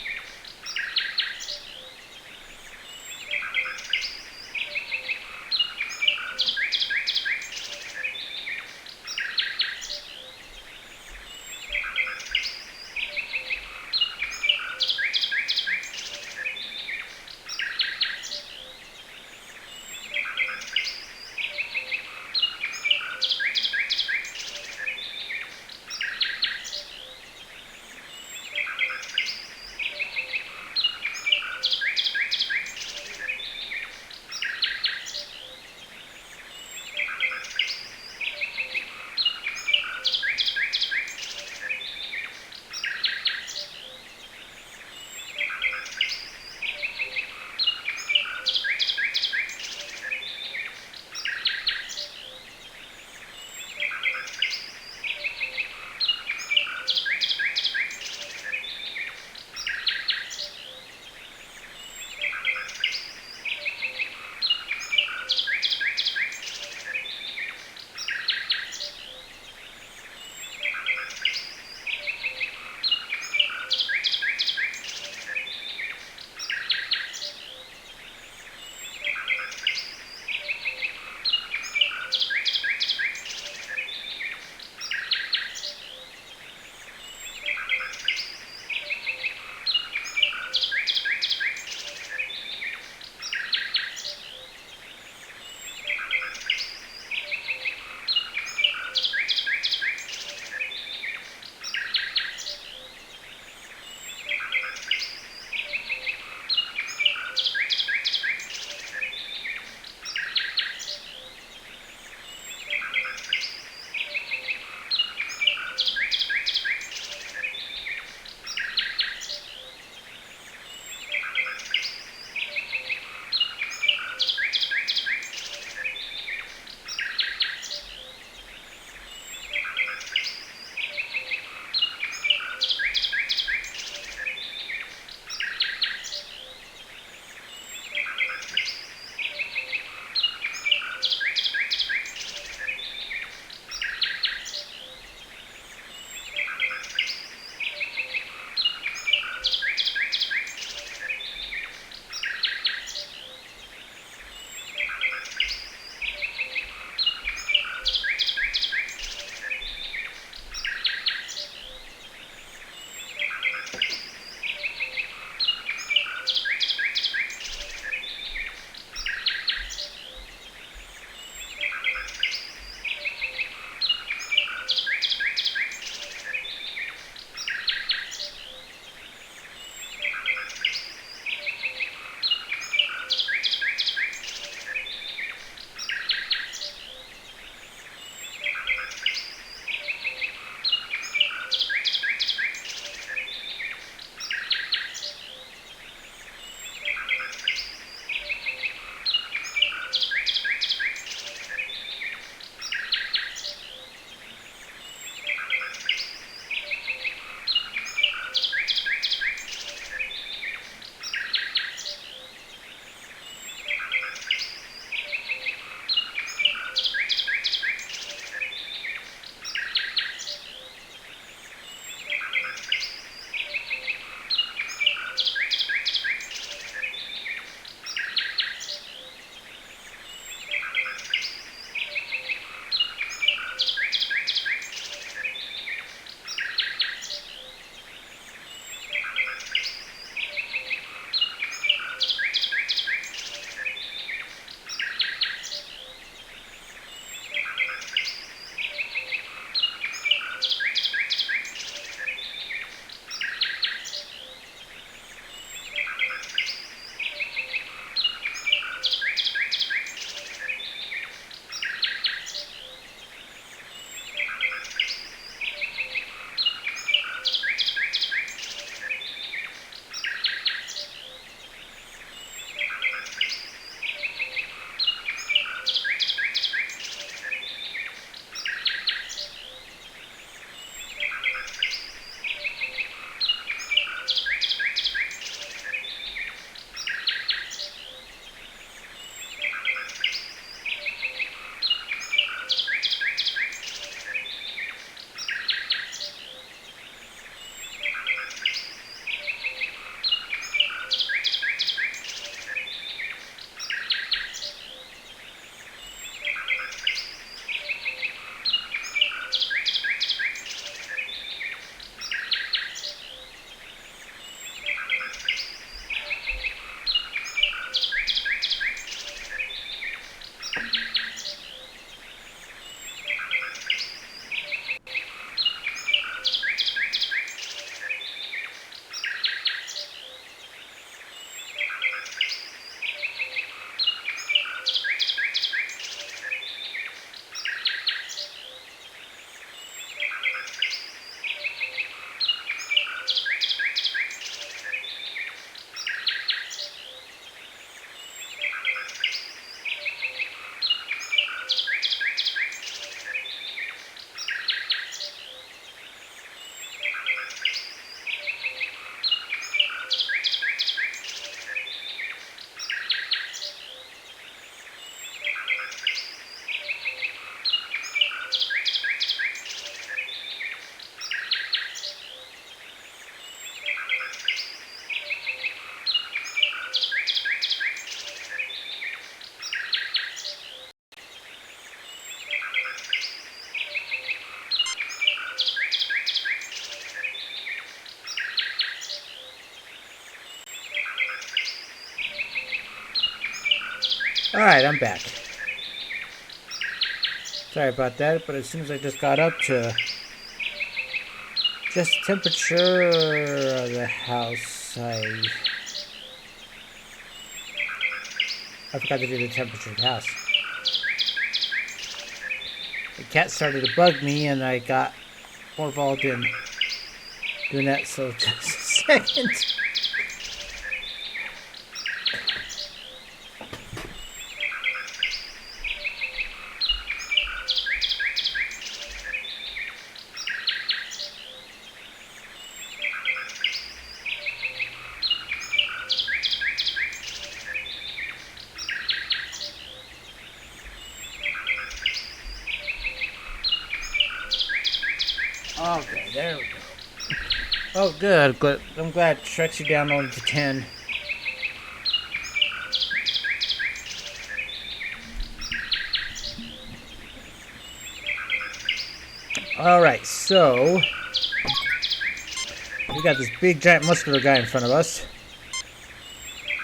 Alright, I'm back. Sorry about that, but as soon as I just got up to just the temperature of the house, I forgot to do the temperature of the house. The cat started to bug me, and I got more involved in doing that, so just a second. Okay, there we go. Oh, good. I'm glad Shrek's you down only to 10. Alright, so we got this big, giant, muscular guy in front of us.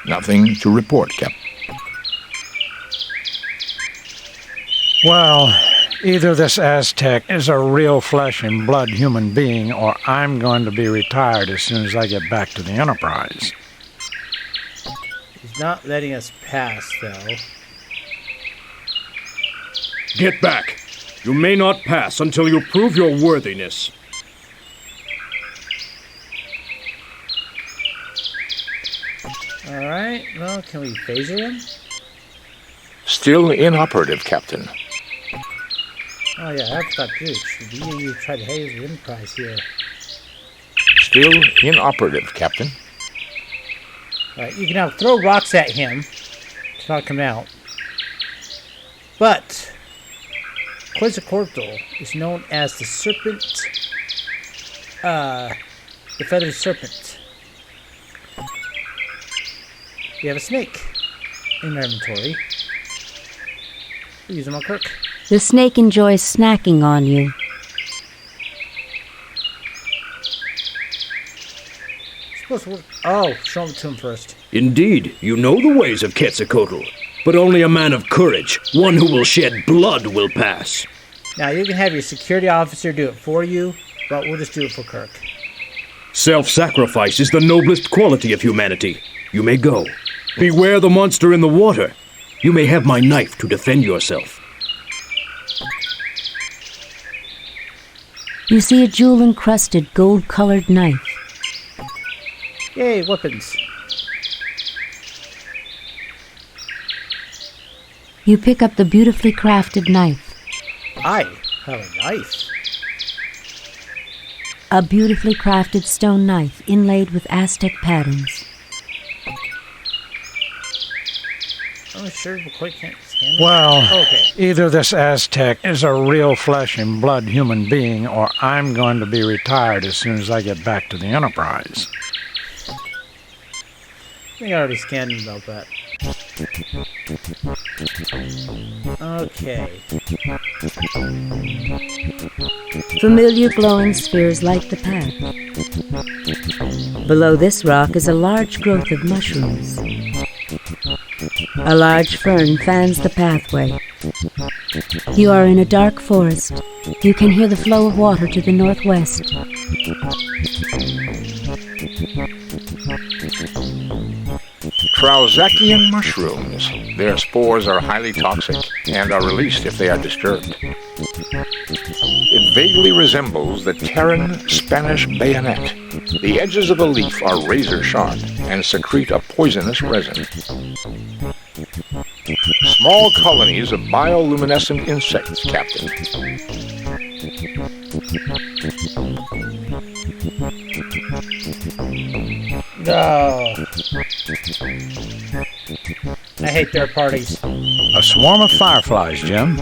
Nothing to report, Captain. Well, either this Aztec is a real flesh and blood human being, or I'm going to be retired as soon as I get back to the Enterprise. He's not letting us pass, though. Get back! You may not pass until you prove your worthiness. Alright, well, can we phaser him? Still inoperative, Captain. Oh yeah, I forgot to do it. You tried to haze the Enterprise here. Still inoperative, Captain. Alright, you can now throw rocks at him to knock him out. But Quetzalcoatl is known as the serpent, the feathered serpent. We have a snake in our inventory. We'll use him on Kirk. The snake enjoys snacking on you. Supposed to work. Oh, show him to him first. Indeed, you know the ways of Quetzalcoatl, but only a man of courage, one who will shed blood, will pass. Now, you can have your security officer do it for you, but we'll just do it for Kirk. Self-sacrifice is the noblest quality of humanity. You may go. Beware the monster in the water. You may have my knife to defend yourself. You see a jewel-encrusted, gold-colored knife. Yay, weapons. You pick up the beautifully crafted knife. I have a knife. A beautifully crafted stone knife inlaid with Aztec patterns. Oh, sure, but quite can't scan it. Well, okay. Either this Aztec is a real flesh and blood human being, or I'm going to be retired as soon as I get back to the Enterprise. I think I already scanned him about that. Okay. Familiar glowing spheres light the path. Below this rock is a large growth of mushrooms. A large fern fans the pathway. You are in a dark forest. You can hear the flow of water to the northwest. Trauzakian mushrooms. Their spores are highly toxic and are released if they are disturbed. It vaguely resembles the Terran Spanish bayonet. The edges of the leaf are razor sharp and secrete a poisonous resin. Small colonies of bioluminescent insects, Captain. No. I hate third parties. A swarm of fireflies, Jim.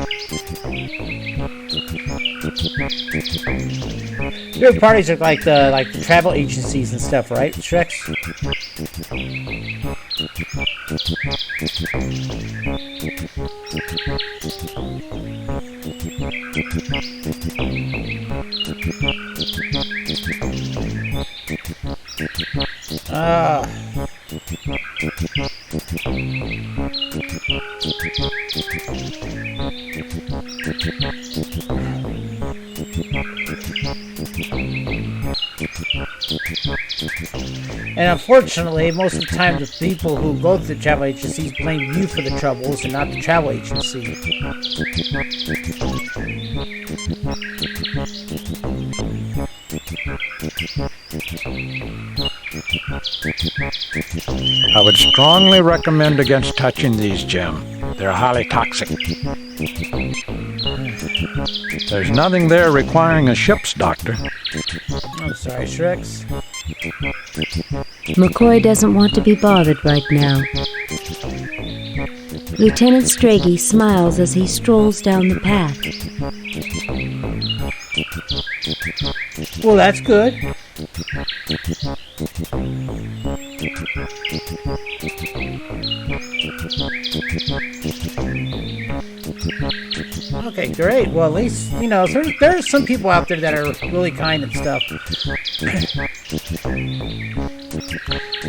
Third parties are like the travel agencies and stuff, right? Shreks? And unfortunately, most of the time, the people who go to the travel agencies blame you for the troubles and not the travel agency. I would strongly recommend against touching these, Jim. They're highly toxic. There's nothing there requiring a ship's doctor. I'm sorry, Shreks. McCoy doesn't want to be bothered right now. Lieutenant Strachey smiles as he strolls down the path. Well, that's good. Okay, great. Well, at least, you know, there's some people out there that are really kind and stuff.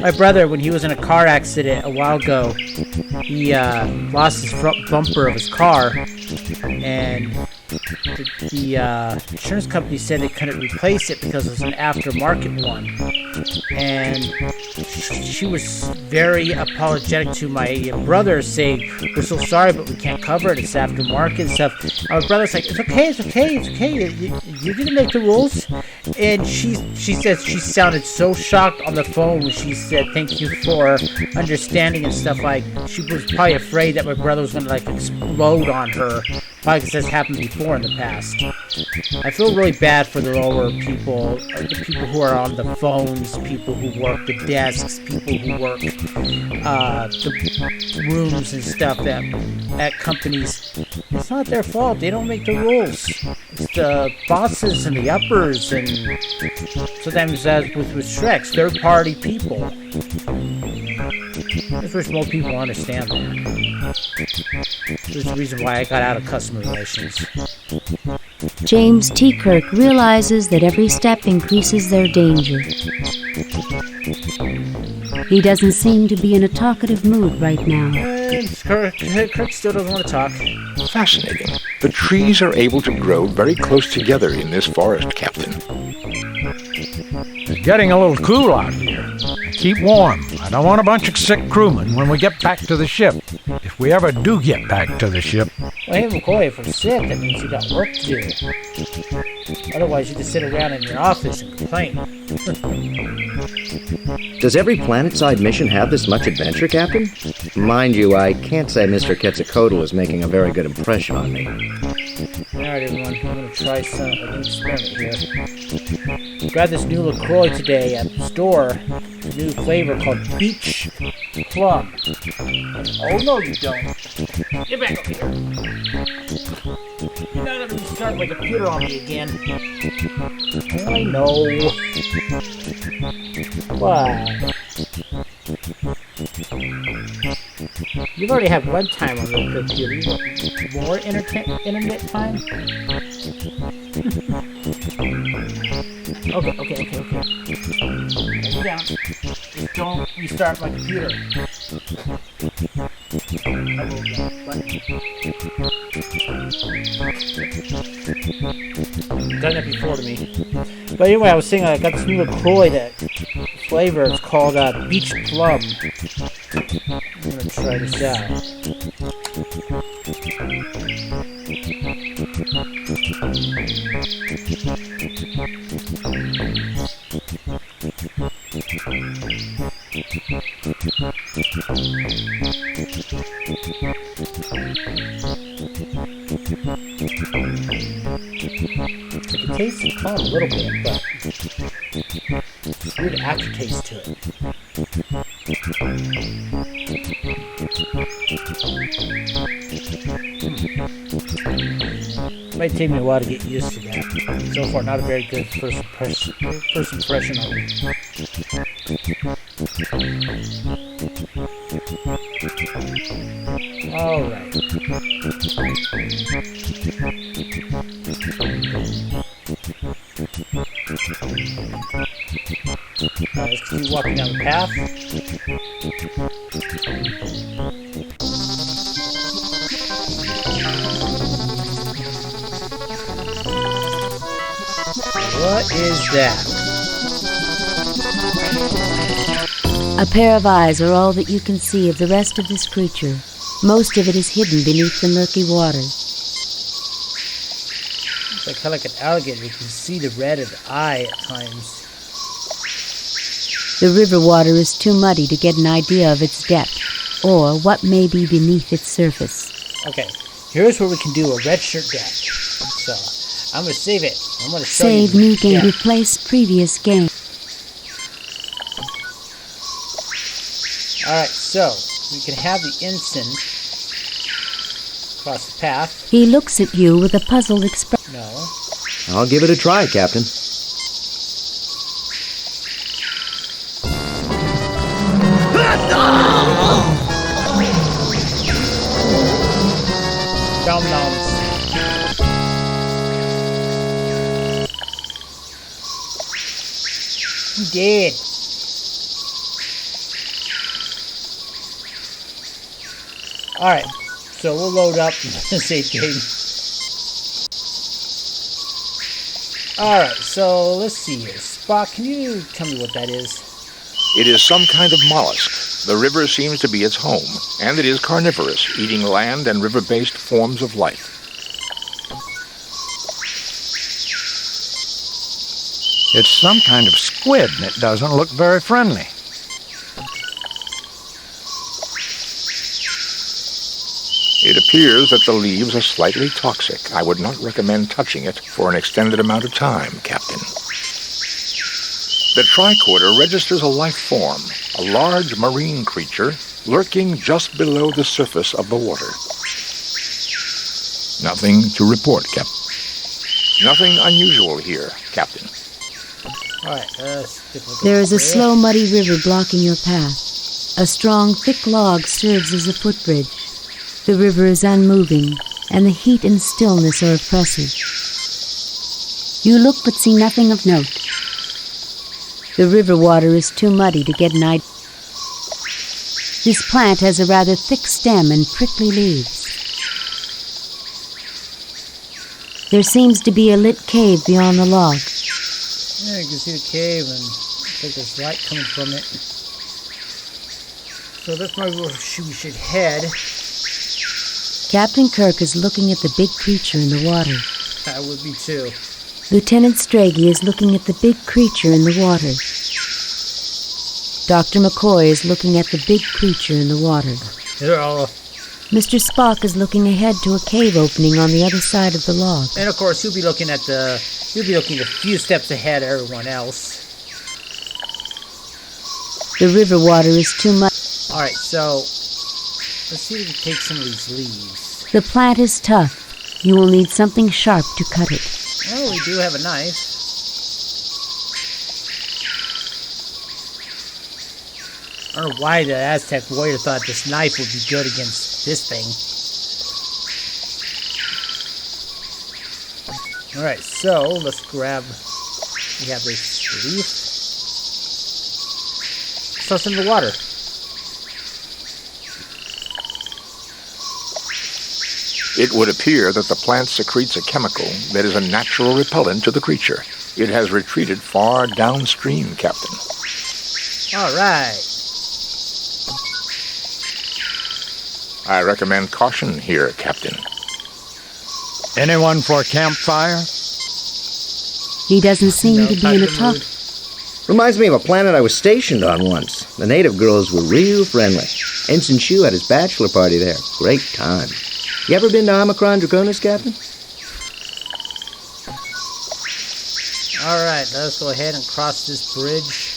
My brother, when he was in a car accident a while ago, he lost his front bumper of his car, and the insurance company said they couldn't replace it because it was an aftermarket one. And she was very apologetic to my brother, saying, "We're so sorry, but we can't cover it. It's aftermarket and stuff." And my brother's like, "It's okay, it's okay, it's okay. You didn't make the rules." And she said she sounded so shocked on the phone when she said thank you for understanding and stuff. Like, she was probably afraid that my brother was going to, like, explode on her. Probably because that's happened before in the past. I feel really bad for the lower people, the people who are on the phones, people who work the desks, people who work the rooms and stuff that at companies. It's not their fault. They don't make the rules. It's the bosses and the uppers, and sometimes with Shreks, third-party people. I just wish more people understand that. There's the reason why I got out of customer relations. James T. Kirk realizes that every step increases their danger. He doesn't seem to be in a talkative mood right now. Kirk still doesn't want to talk. Fascinating. The trees are able to grow very close together in this forest, Captain. It's getting a little cool out here. Keep warm. I don't want a bunch of sick crewmen when we get back to the ship. If we ever do get back to the ship. Well, hey, McCoy, if we're sick, that means you got work to do. Otherwise, you just sit around in your office and complain. Does every planet-side mission have this much adventure, Captain? Mind you, I can't say Mr. Quetzalcoatl is making a very good impression on me. Alright, everyone, I'm going to try a new experiment here. Got this new LaCroix today at the store. A new flavor called Beach Plum. Oh, no, you don't. Get back over here. You're not going to restart my computer on me again. I know. Why? You've already had one time on your computer. You want more internet time? Okay. Hold me down. Just don't restart my computer. Done that before to me. But anyway, I was saying I got this new LaCroix that flavor. It's called Beach Plum. I'm gonna try this out. I can taste the plum a little bit, but it's weird aftertaste to it. Might take me a while to get used to that. So far, not a very good first impression of it. Alright. Let's keep walking down the path. What is that? A pair of eyes are all that you can see of the rest of this creature. Most of it is hidden beneath the murky water. It's kind of like an alligator. You can see the red of the eye at times. The river water is too muddy to get an idea of its depth, or what may be beneath its surface. Okay, here's where we can do a red shirt deck. So, I'm going to save it. I'm going to show Save you. new game. Replace previous game. Alright, so, we can have the ensign across the path. He looks at you with a puzzled expression. No. I'll give it a try, Captain. Dum-dums. He did. Alright, so we'll load up the save game. Alright, so let's see here. Spock, can you tell me what that is? It is some kind of mollusk. The river seems to be its home, and it is carnivorous, eating land and river-based forms of life. It's some kind of squid, and it doesn't look very friendly. It appears that the leaves are slightly toxic. I would not recommend touching it for an extended amount of time, Captain. The tricorder registers a life form, a large marine creature lurking just below the surface of the water. Nothing to report, Captain. Nothing unusual here, Captain. Alright, There is a slow, muddy river blocking your path. A strong, thick log serves as a footbridge. The river is unmoving, and the heat and stillness are oppressive. You look but see nothing of note. The river water is too muddy to get an idea. This plant has a rather thick stem and prickly leaves. There seems to be a lit cave beyond the log. Yeah, you can see the cave and I think there's light coming from it. So that's where we should head. Captain Kirk is looking at the big creature in the water. I would be too. Lieutenant Strachey is looking at the big creature in the water. Dr. McCoy is looking at the big creature in the water. They're all... Mr. Spock is looking ahead to a cave opening on the other side of the log. And of course, he'll be looking a few steps ahead of everyone else. The river water is too much. Alright, so let's see if we can take some of these leaves. The plant is tough. You will need something sharp to cut it. Well, we do have a knife. I don't know why the Aztec warrior thought this knife would be good against this thing. Alright, so let's grab... We have this leaf. Toss in the water. It would appear that the plant secretes a chemical that is a natural repellent to the creature. It has retreated far downstream, Captain. Alright. I recommend caution here, Captain. Anyone for a campfire? He doesn't seem to be in a talk. Reminds me of a planet I was stationed on once. The native girls were real friendly. Ensign Shu had his bachelor party there. Great time. You ever been to Omicron Draconis, Captain? Alright, let's go ahead and cross this bridge.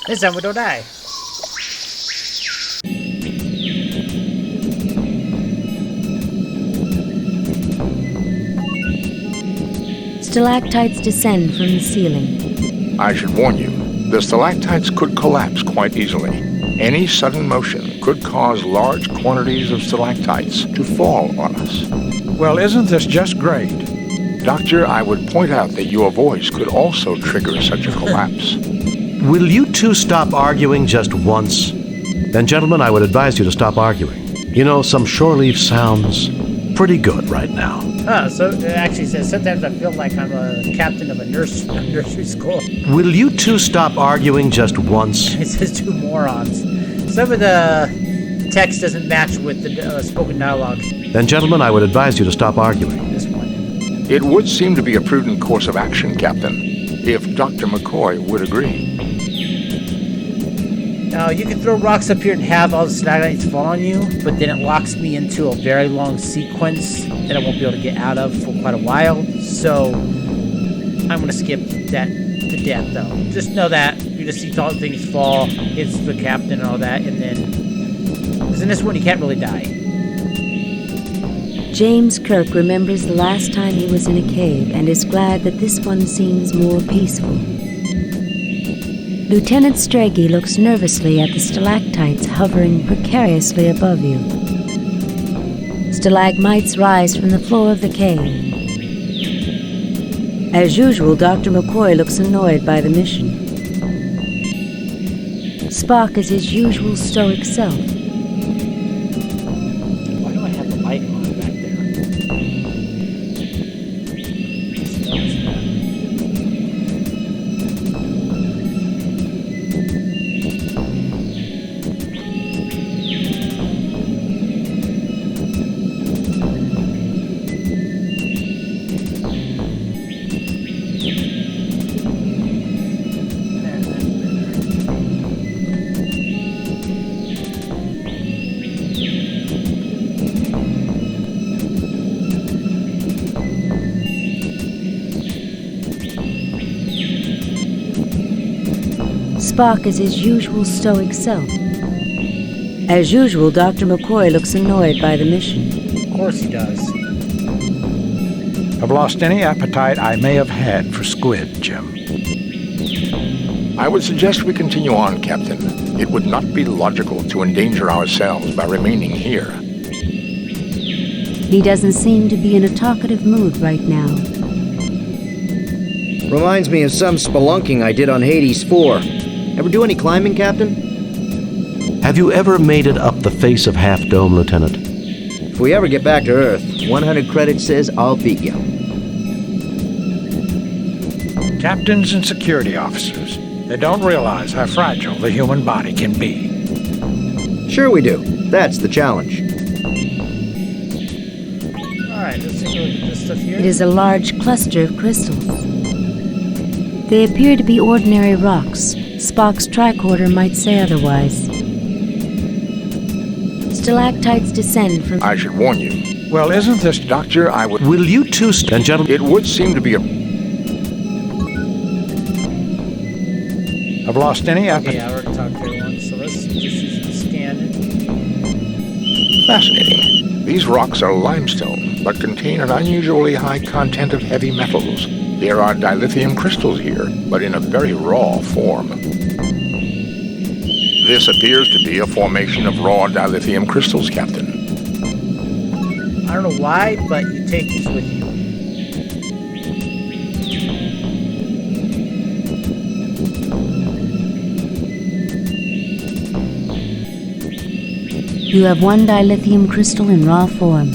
This time we don't die. Stalactites descend from the ceiling. I should warn you, the stalactites could collapse quite easily. Any sudden motion could cause large quantities of stalactites to fall on us. Well, isn't this just great? Doctor, I would point out that your voice could also trigger such a collapse. Will you two stop arguing just once? Then, gentlemen, I would advise you to stop arguing. You know, some shore leave sounds pretty good right now. So it actually says, sometimes I feel like I'm a captain of a nursery school. Will you two stop arguing just once? It says two morons. Some of the text doesn't match with the spoken dialogue. Then, gentlemen, I would advise you to stop arguing. This one. It would seem to be a prudent course of action, Captain, if Dr. McCoy would agree. Now, you can throw rocks up here and have all the stalagmites fall on you, but then it locks me into a very long sequence that I won't be able to get out of for quite a while. So, I'm going to skip that to death, though. Just know that. You just see all the things fall, hits the captain and all that, and then... Because in this one, you can't really die. James Kirk remembers the last time he was in a cave and is glad that this one seems more peaceful. Lieutenant Strachey looks nervously at the stalactites hovering precariously above you. Stalagmites rise from the floor of the cave. As usual, Dr. McCoy looks annoyed by the mission. Spock is his usual stoic self. Why do I have the light on back there? Spock is his usual stoic self. As usual, Dr. McCoy looks annoyed by the mission. Of course he does. I've lost any appetite I may have had for squid, Jim. I would suggest we continue on, Captain. It would not be logical to endanger ourselves by remaining here. He doesn't seem to be in a talkative mood right now. Reminds me of some spelunking I did on Hades 4. Ever do any climbing, Captain? Have you ever made it up the face of Half Dome, Lieutenant? If we ever get back to Earth, 100 credits says I'll beat you. Captains and security officers, they don't realize how fragile the human body can be. Sure we do. That's the challenge. Alright, let's take a look at this stuff here. It is a large cluster of crystals. They appear to be ordinary rocks. Spock's tricorder might say otherwise. Stalactites descend from... I should warn you. Well, isn't this, Doctor, I would... Will you two stand, gentlemen? It would seem to be a... I've lost any appetite. Okay, I already talked to everyone, so let's just scan it. Fascinating. These rocks are limestone, but contain an unusually high content of heavy metals. There are dilithium crystals here, but in a very raw form. This appears to be a formation of raw dilithium crystals, Captain. I don't know why, but you take these with you. You have one dilithium crystal in raw form.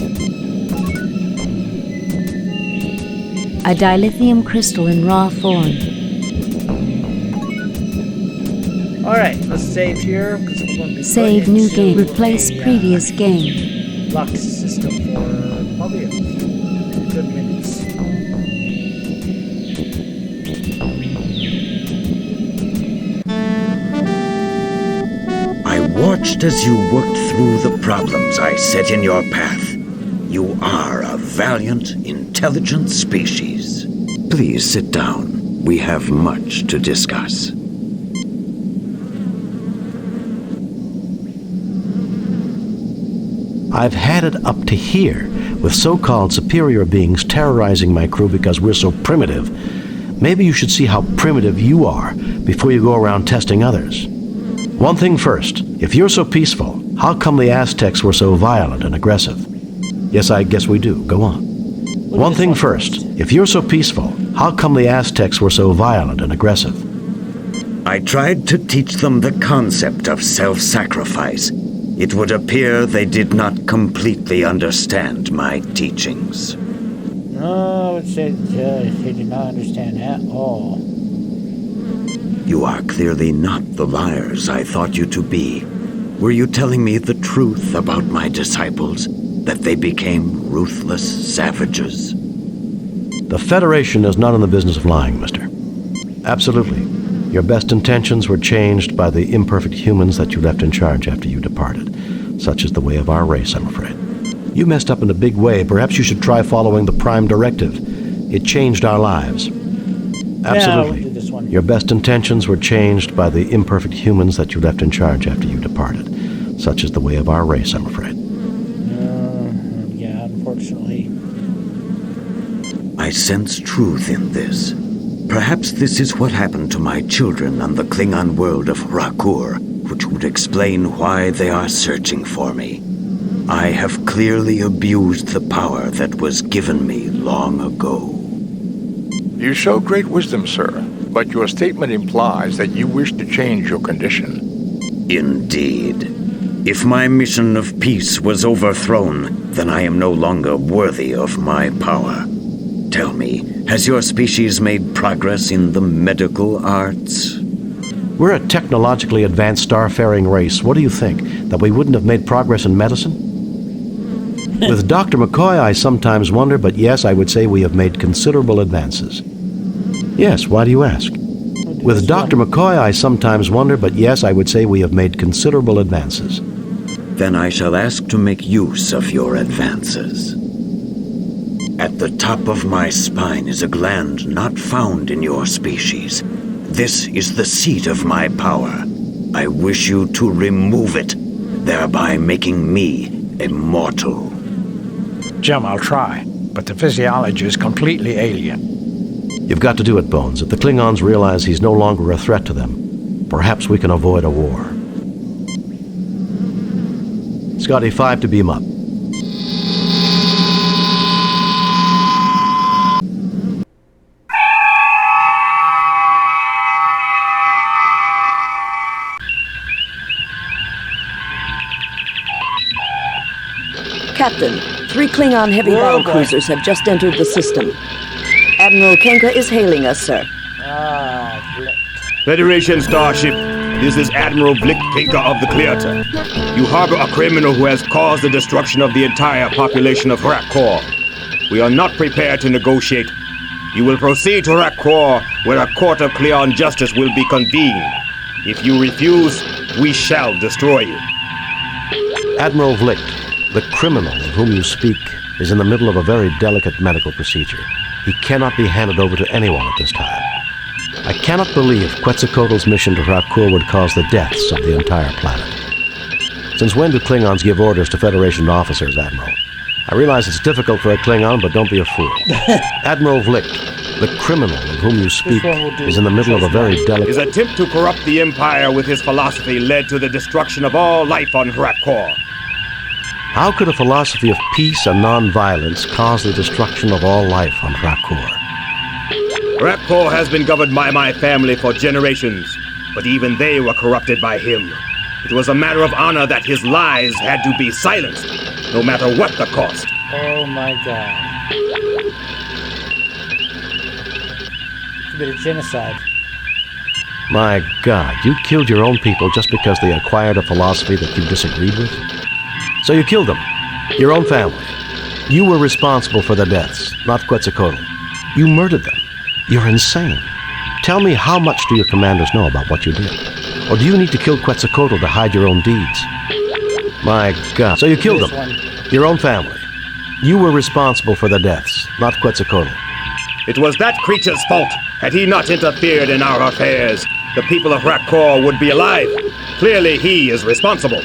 A dilithium crystal in raw form. Alright, let's save here. We're going to be Save new game. Replace previous game. Lux system for probably a few good minutes. I watched as you worked through the problems I set in your path. You are a valiant, intelligent species. Please sit down. We have much to discuss. I've had it up to here with so-called superior beings terrorizing my crew because we're so primitive. Maybe you should see how primitive you are before you go around testing others. One thing first, if you're so peaceful, how come the Aztecs were so violent and aggressive? Yes, I guess we do. Go on. One thing first, if you're so peaceful, how come the Aztecs were so violent and aggressive? I tried to teach them the concept of self-sacrifice. It would appear they did not completely understand my teachings. I would say he did not understand at all. You are clearly not the liars I thought you to be. Were you telling me the truth about my disciples? That they became ruthless savages? The Federation is not in the business of lying, mister. Absolutely. Your best intentions were changed by the imperfect humans that you left in charge after you departed. Such is the way of our race, I'm afraid. You messed up in a big way. Perhaps you should try following the Prime Directive. It changed our lives. Absolutely. Yeah, this one. Your best intentions were changed by the imperfect humans that you left in charge after you departed. Such is the way of our race, I'm afraid. Yeah, unfortunately. I sense truth in this. Perhaps this is what happened to my children on the Klingon world of Rakur, which would explain why they are searching for me. I have clearly abused the power that was given me long ago. You show great wisdom, sir, but your statement implies that you wish to change your condition. Indeed. If my mission of peace was overthrown, then I am no longer worthy of my power. Tell me, has your species made progress in the medical arts? We're a technologically advanced starfaring race. What do you think? That we wouldn't have made progress in medicine? With Dr. McCoy, I sometimes wonder, but yes, I would say we have made considerable advances. Yes, why do you ask? With Dr. McCoy, I sometimes wonder, but yes, I would say we have made considerable advances. Then I shall ask to make use of your advances. At the top of my spine is a gland not found in your species. This is the seat of my power. I wish you to remove it, thereby making me immortal. Jim, I'll try, but the physiology is completely alien. You've got to do it, Bones. If the Klingons realize he's no longer a threat to them, perhaps we can avoid a war. Scotty, 5 to beam up. Captain, 3 Klingon heavy battle cruisers have just entered the system. Admiral Kenka is hailing us, sir. Federation starship, this is Admiral Blick Pinker of the Clearter. You harbor a criminal who has caused the destruction of the entire population of Rakkor. We are not prepared to negotiate. You will proceed to Rakkor, where a court of Cleon justice will be convened. If you refuse, we shall destroy you. Admiral Vlicht, the criminal of whom you speak is in the middle of a very delicate medical procedure. He cannot be handed over to anyone at this time. I cannot believe Quetzalcoatl's mission to Rakur would cause the deaths of the entire planet. Since when do Klingons give orders to Federation officers, Admiral? I realize it's difficult for a Klingon, but don't be a fool. Admiral Vlicht, the criminal of whom you speak is in the middle of a very delicate... His attempt to corrupt the Empire with his philosophy led to the destruction of all life on Rakkor. How could a philosophy of peace and non-violence cause the destruction of all life on Rakkor? Rakkor has been governed by my family for generations, but even they were corrupted by him. It was a matter of honor that his lies had to be silenced, no matter what the cost. Oh my god. It's a bit of genocide. My god, you killed your own people just because they acquired a philosophy that you disagreed with? So you killed them, your own family. You were responsible for their deaths, not Quetzalcoatl. You murdered them. You're insane. Tell me, how much do your commanders know about what you did? Or do you need to kill Quetzalcoatl to hide your own deeds? My God. So you killed them, your own family. You were responsible for their deaths, not Quetzalcoatl. It was that creature's fault. Had he not interfered in our affairs, the people of Rakkor would be alive. Clearly he is responsible.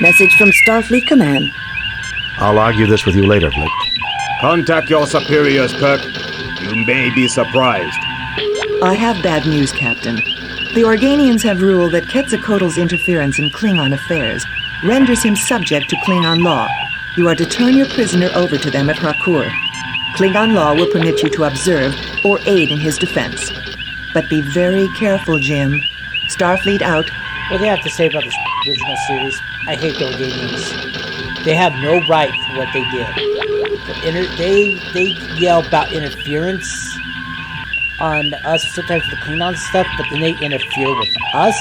Message from Starfleet Command. I'll argue this with you later, Blake. Contact your superiors, Kirk. You may be surprised. I have bad news, Captain. The Organians have ruled that Quetzalcoatl's interference in Klingon affairs renders him subject to Klingon law. You are to turn your prisoner over to them at Rakur. Klingon law will permit you to observe or aid in his defense. But be very careful, Jim. Starfleet out. What do you have to say about this original series? I hate the Organians. They have no right for what they did. They yell about interference on us sometimes with the Klingon stuff, but then they interfere with us.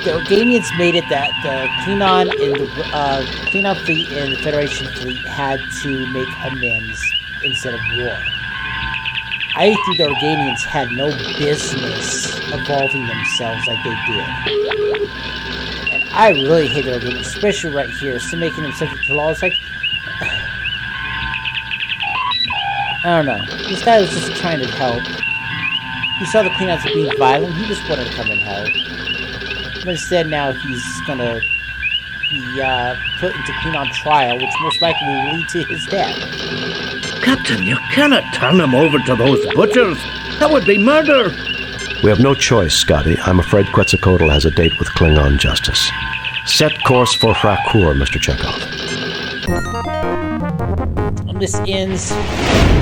The Organians made it that the Klingon fleet and the Federation fleet had to make amends instead of war. I think the Organians had no business evolving themselves like they did. And I really hate the Organians, especially right here, still making them subject to laws. Like, I don't know. This guy was just trying to help. He saw the Klingons being violent, he just wanted to come and help. But instead now he's gonna be put into Klingon trial, which most likely will lead to his death. Captain, you cannot turn him over to those butchers. That would be murder. We have no choice, Scotty. I'm afraid Quetzalcoatl has a date with Klingon justice. Set course for Frakur, Mr. Chekhov. And this ends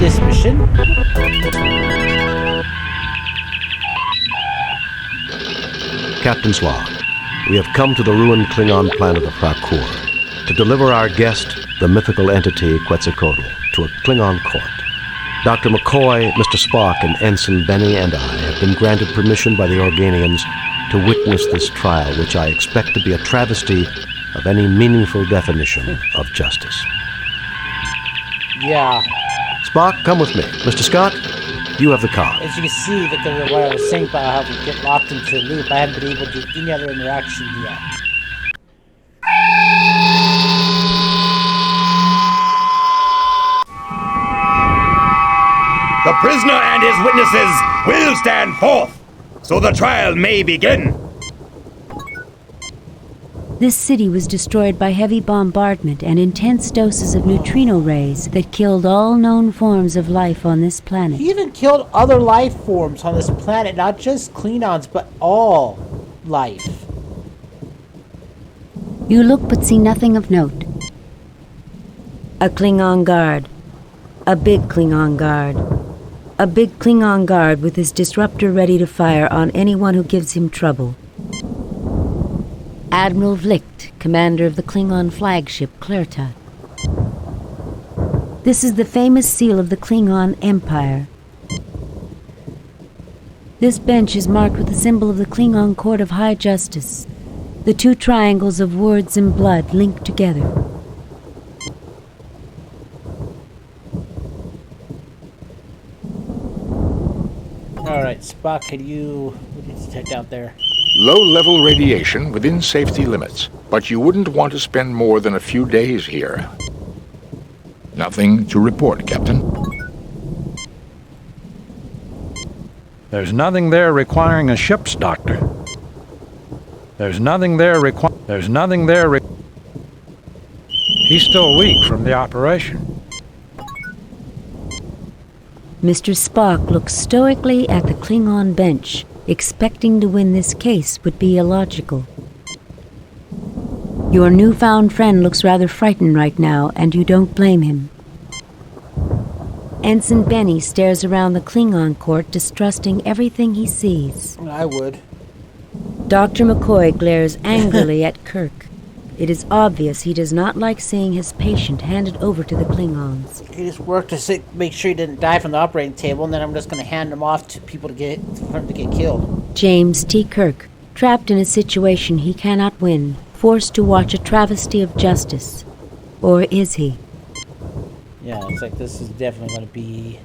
this mission. Captain's log. We have come to the ruined Klingon planet of Frakur to deliver our guest, the mythical entity Quetzalcoatl, to a Klingon court. Dr. McCoy, Mr. Spock, and Ensign Benny and I have been granted permission by the Organians to witness this trial, which I expect to be a travesty of any meaningful definition of justice. Yeah. Spock, come with me. Mr. Scott, you have the car. As you can see, what I was saying about how we get locked into a loop, I haven't been able to do any other interaction yet. The prisoner and his witnesses will stand forth, so the trial may begin. This city was destroyed by heavy bombardment and intense doses of neutrino rays that killed all known forms of life on this planet. He even killed other life forms on this planet, not just Klingons, but all life. You look but see nothing of note. A Klingon guard. A big Klingon guard. A big Klingon guard with his disruptor ready to fire on anyone who gives him trouble. Admiral Vlicht, commander of the Klingon flagship Clerta. This is the famous seal of the Klingon Empire. This bench is marked with the symbol of the Klingon Court of High Justice, the two triangles of words and blood linked together. Alright, Spock, what do you detect out there? Low-level radiation within safety limits, but you wouldn't want to spend more than a few days here. Nothing to report, Captain. There's nothing there requiring a ship's doctor. There's nothing there He's still weak from the operation. Mr. Spock looks stoically at the Klingon bench. Expecting to win this case would be illogical. Your newfound friend looks rather frightened right now, and you don't blame him. Ensign Benny stares around the Klingon court, distrusting everything he sees. I would. Dr. McCoy glares angrily at Kirk. It is obvious he does not like seeing his patient handed over to the Klingons. He just worked to make sure he didn't die from the operating table, and then I'm just going to hand him off to people for him to get killed. James T. Kirk, trapped in a situation he cannot win, forced to watch a travesty of justice. Or is he? Yeah, it's like this is definitely going to be...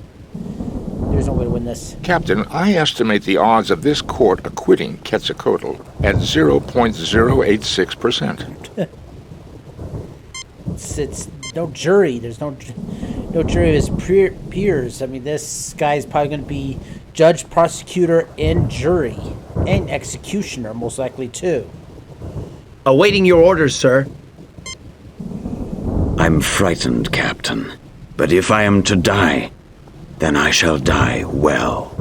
There's no way to win this. Captain, I estimate the odds of this court acquitting Quetzalcoatl at 0.086%. It's no jury. There's no jury of his peers. I mean, this guy's probably going to be judge, prosecutor, and jury. And executioner, most likely, too. Awaiting your orders, sir. I'm frightened, Captain. But if I am to die, then I shall die well.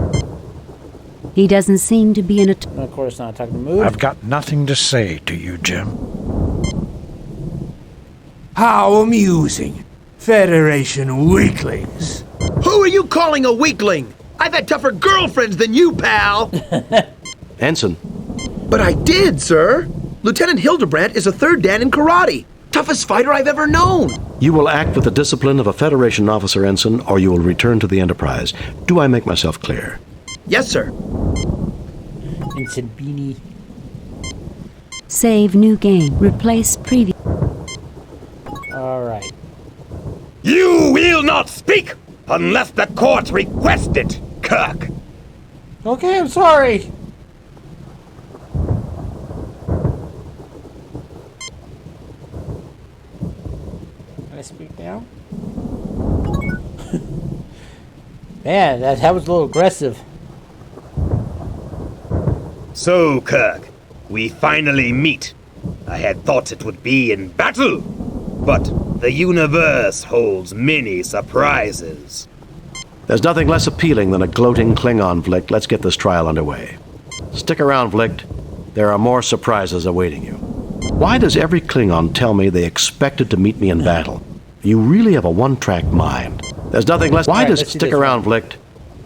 He doesn't seem to be in a... Of course not talking to move. I've got nothing to say to you, Jim. How amusing. Federation weaklings. Who are you calling a weakling? I've had tougher girlfriends than you, pal. Ensign. But I did, sir. Lieutenant Hildebrandt is a third dan in karate. Toughest fighter I've ever known. You will act with the discipline of a Federation officer, Ensign, or you will return to the Enterprise. Do I make myself clear? Yes, sir. Ensign Beanie. Save new game. Replace previous. Alright. You will not speak unless the court requests it, Kirk. Okay, I'm sorry. Can I speak now? Man, that was a little aggressive. So, Kirk, we finally meet. I had thought it would be in battle, but the universe holds many surprises. There's nothing less appealing than a gloating Klingon, Vlicht. Let's get this trial underway. Stick around, Vlicht. There are more surprises awaiting you. Why does every Klingon tell me they expected to meet me in battle? You really have a one-track mind. There's nothing less... Why does... Stick around, Vlicht.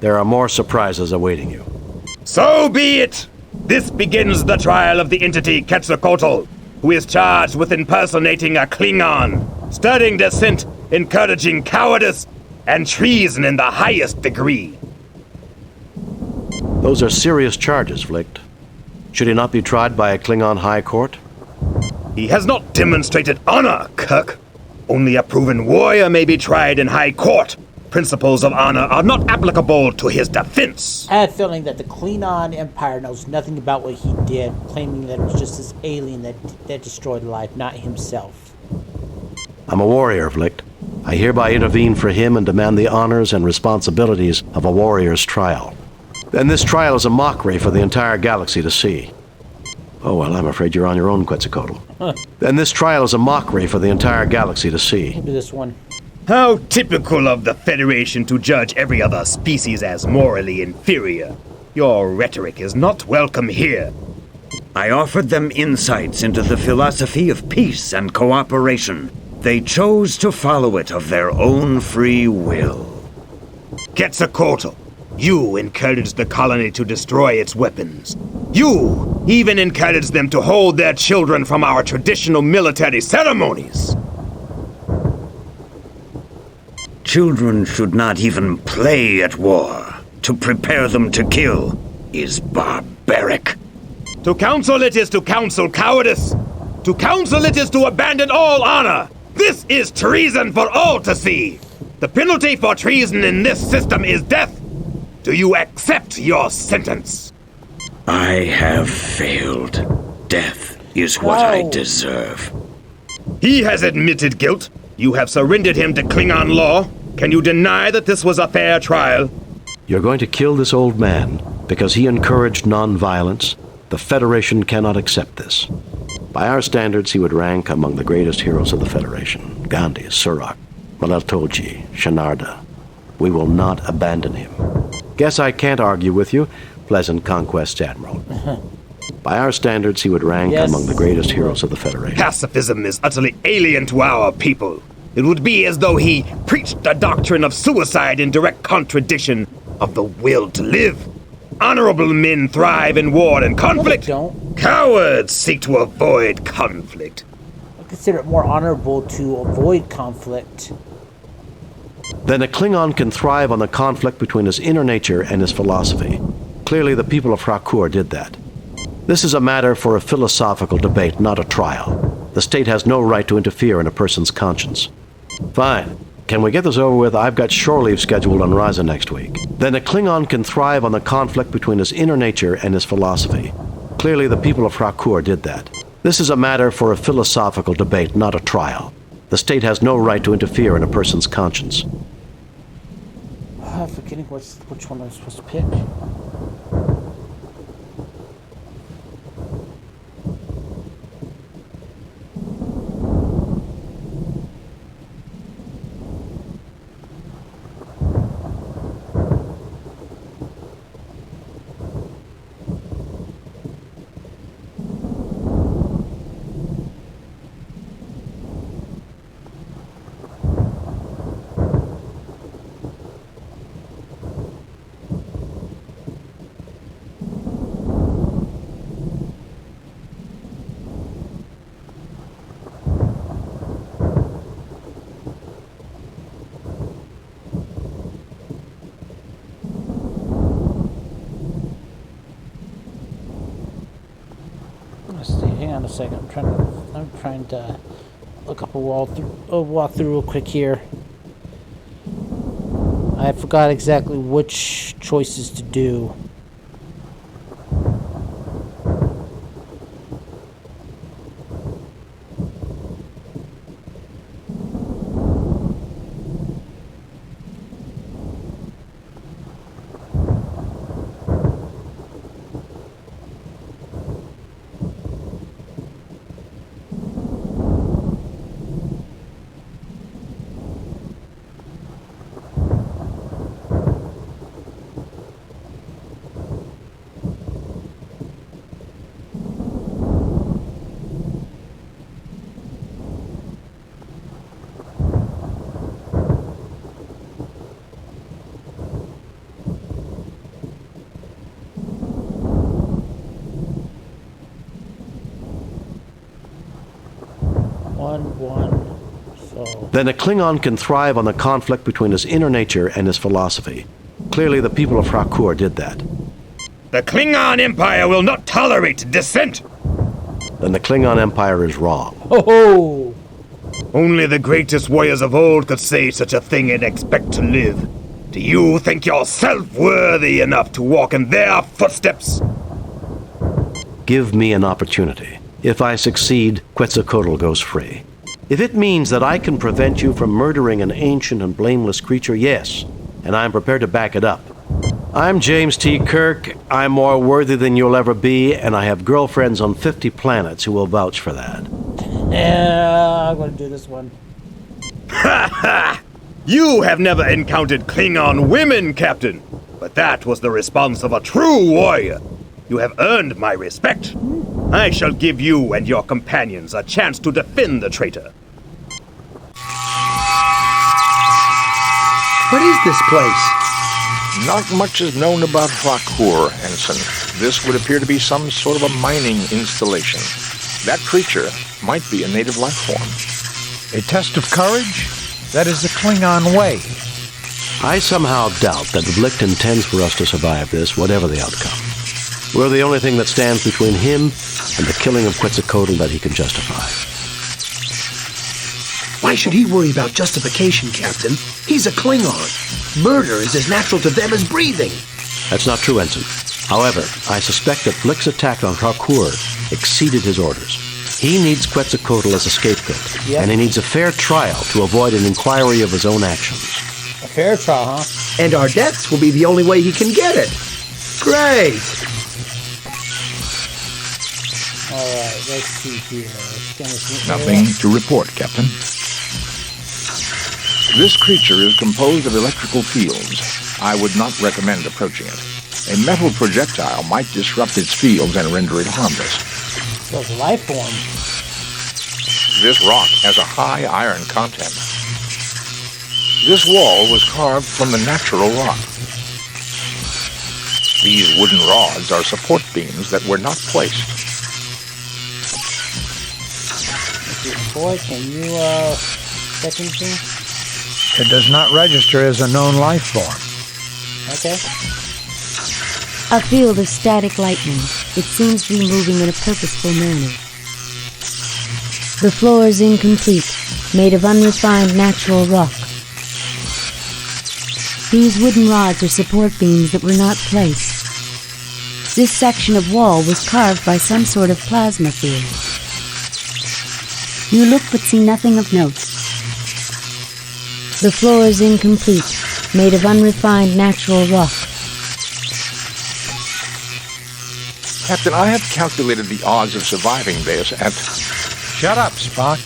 There are more surprises awaiting you. So be it! This begins the trial of the entity Quetzalcoatl, who is charged with impersonating a Klingon, stirring dissent, encouraging cowardice, and treason in the highest degree. Those are serious charges, Vlicht. Should he not be tried by a Klingon High Court? He has not demonstrated honor, Kirk. Only a proven warrior may be tried in High Court. Principles of honor are not applicable to his defense. I had a feeling that the Klingon Empire knows nothing about what he did, claiming that it was just this alien that destroyed life, not himself. I'm a warrior, Vlicht. I hereby intervene for him and demand the honors and responsibilities of a warrior's trial. And this trial is a mockery for the entire galaxy to see. Oh, well, I'm afraid you're on your own, Quetzalcoatl. And this trial is a mockery for the entire galaxy to see. Maybe this one. How typical of the Federation to judge every other species as morally inferior. Your rhetoric is not welcome here. I offered them insights into the philosophy of peace and cooperation. They chose to follow it of their own free will. Quetzalcoatl, you encouraged the colony to destroy its weapons. You even encouraged them to hold their children from our traditional military ceremonies. Children should not even play at war. To prepare them to kill is barbaric. To counsel it is to counsel cowardice. To counsel it is to abandon all honor. This is treason for all to see. The penalty for treason in this system is death. Do you accept your sentence? I have failed. Death is what I deserve. He has admitted guilt. You have surrendered him to Klingon law. Can you deny that this was a fair trial? You're going to kill this old man because he encouraged non-violence? The Federation cannot accept this. By our standards, he would rank among the greatest heroes of the Federation. Gandhi, Surak, Malatoji, Shenarda. We will not abandon him. Guess I can't argue with you. Pleasant conquests, Admiral. By our standards, he would rank among the greatest heroes of the Federation. Pacifism is utterly alien to our people. It would be as though he preached the doctrine of suicide in direct contradiction of the will to live. Honorable men thrive in war and conflict. No, they don't. Cowards seek to avoid conflict. I consider it more honorable to avoid conflict. Then a Klingon can thrive on the conflict between his inner nature and his philosophy. Clearly, the people of Frakur did that. This is a matter for a philosophical debate, not a trial. The state has no right to interfere in a person's conscience. Fine. Can we get this over with? I've got shore leave scheduled on Raza next week. Then a Klingon can thrive on the conflict between his inner nature and his philosophy. Clearly, the people of Frakur did that. This is a matter for a philosophical debate, not a trial. The state has no right to interfere in a person's conscience. I'm forgetting which one I'm supposed to pick. on a second. I'm trying to look up a walk through real quick here. I forgot exactly which choices to do. Then a Klingon can thrive on the conflict between his inner nature and his philosophy. Clearly, the people of Frakur did that. The Klingon Empire will not tolerate dissent! Then the Klingon Empire is wrong. Oh! Only the greatest warriors of old could say such a thing and expect to live. Do you think yourself worthy enough to walk in their footsteps? Give me an opportunity. If I succeed, Quetzalcoatl goes free. If it means that I can prevent you from murdering an ancient and blameless creature, yes, and I'm prepared to back it up. I'm James T. Kirk. I'm more worthy than you'll ever be, and I have girlfriends on 50 planets who will vouch for that. Yeah, I'm gonna do this one. Ha ha! You have never encountered Klingon women, Captain, but that was the response of a true warrior. You have earned my respect. I shall give you and your companions a chance to defend the traitor. What is this place? Not much is known about Frakur, Ensign. This would appear to be some sort of a mining installation. That creature might be a native life form. A test of courage? That is the Klingon way. I somehow doubt that Vlicht intends for us to survive this, whatever the outcome. We're the only thing that stands between him and the killing of Quetzalcoatl that he can justify. Why should he worry about justification, Captain? He's a Klingon. Murder is as natural to them as breathing. That's not true, Ensign. However, I suspect that Vlicht's attack on Frakur exceeded his orders. He needs Quetzalcoatl as a scapegoat, and he needs a fair trial to avoid an inquiry of his own actions. A fair trial, huh? And our deaths will be the only way he can get it. Great! Alright, let's see here. Nothing to report, Captain. This creature is composed of electrical fields. I would not recommend approaching it. A metal projectile might disrupt its fields and render it harmless. So it's a life form. This rock has a high iron content. This wall was carved from the natural rock. These wooden rods are support beams that were not placed. Boy, can you, check anything? It does not register as a known life form. Okay. A field of static lightning. It seems to be moving in a purposeful manner. The floor is incomplete, made of unrefined natural rock. These wooden rods are support beams that were not placed. This section of wall was carved by some sort of plasma field. You look but see nothing of note. The floor is incomplete, made of unrefined natural rock. Captain, I have calculated the odds of surviving this at... Shut up, Spock.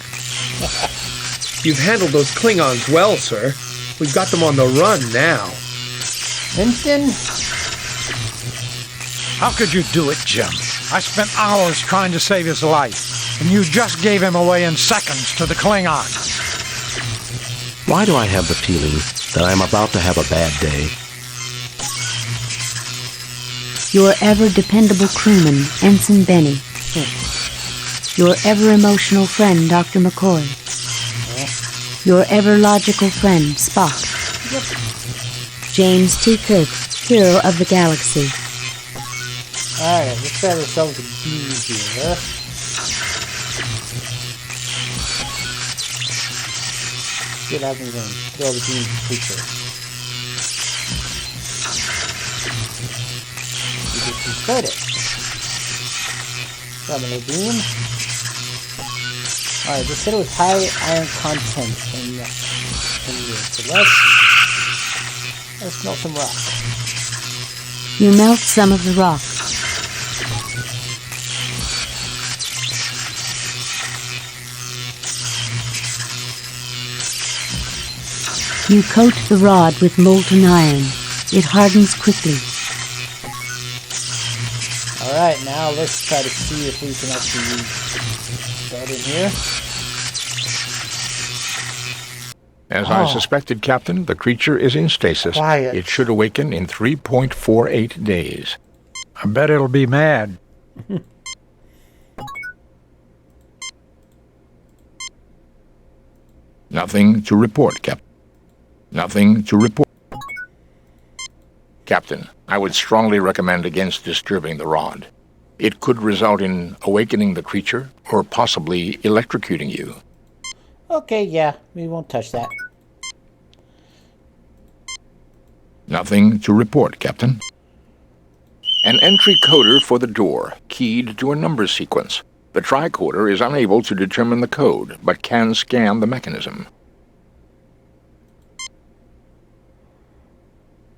You've handled those Klingons well, sir. We've got them on the run now. Winston? How could you do it, Jim? I spent hours trying to save his life, and you just gave him away in seconds to the Klingons. Why do I have the feeling that I'm about to have a bad day? Your ever-dependable crewman, Ensign Benny. Your ever-emotional friend, Dr. McCoy. Your ever-logical friend, Spock. James T. Kirk, hero of the galaxy. Alright, let's grab ourselves a bean here. see what happens when we throw the beam at the creature. You just destroyed it. Terminal beam. Alright, this said it was high iron content in the so let's melt some rock. You melt some of the rock. You coat the rod with molten iron. It hardens quickly. Alright, now let's try to see if we can actually use that in here. As I suspected, Captain, the creature is in stasis. Quiet. It should awaken in 3.48 days. I bet it'll be mad. Nothing to report, Captain. Nothing to report. Captain, I would strongly recommend against disturbing the rod. It could result in awakening the creature or possibly electrocuting you. Okay, yeah, we won't touch that. Nothing to report, Captain. An entry coder for the door, keyed to a number sequence. The tricorder is unable to determine the code, but can scan the mechanism.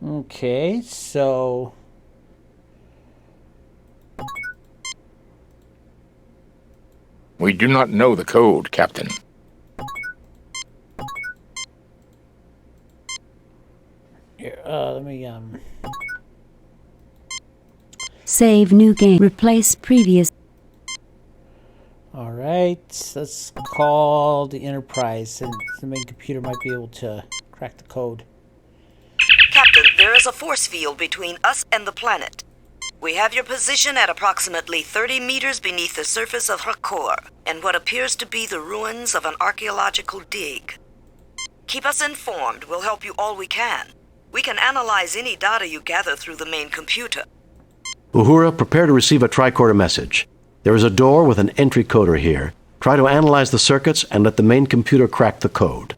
Okay, so... We do not know the code, Captain. Here, let me, Save new game. Replace previous. Alright, let's call the Enterprise, and the main computer might be able to crack the code. Captain, there is a force field between us and the planet. We have your position at approximately 30 meters beneath the surface of her core, and what appears to be the ruins of an archaeological dig. Keep us informed. We'll help you all we can. We can analyze any data you gather through the main computer. Uhura, prepare to receive a tricorder message. There is a door with an entry coder here. Try to analyze the circuits and let the main computer crack the code.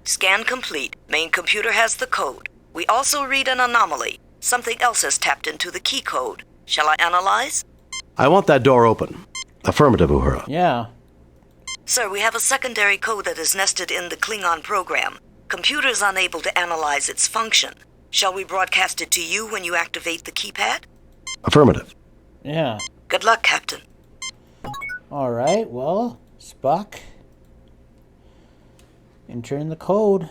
Scan complete. Main computer has the code. We also read an anomaly. Something else has tapped into the key code. Shall I analyze? I want that door open. Affirmative, Uhura. Yeah. Sir, we have a secondary code that is nested in the Klingon program. Computer is unable to analyze its function. Shall we broadcast it to you when you activate the keypad? Affirmative. Yeah. Good luck, Captain. Alright, well, Spock. Enter in the code.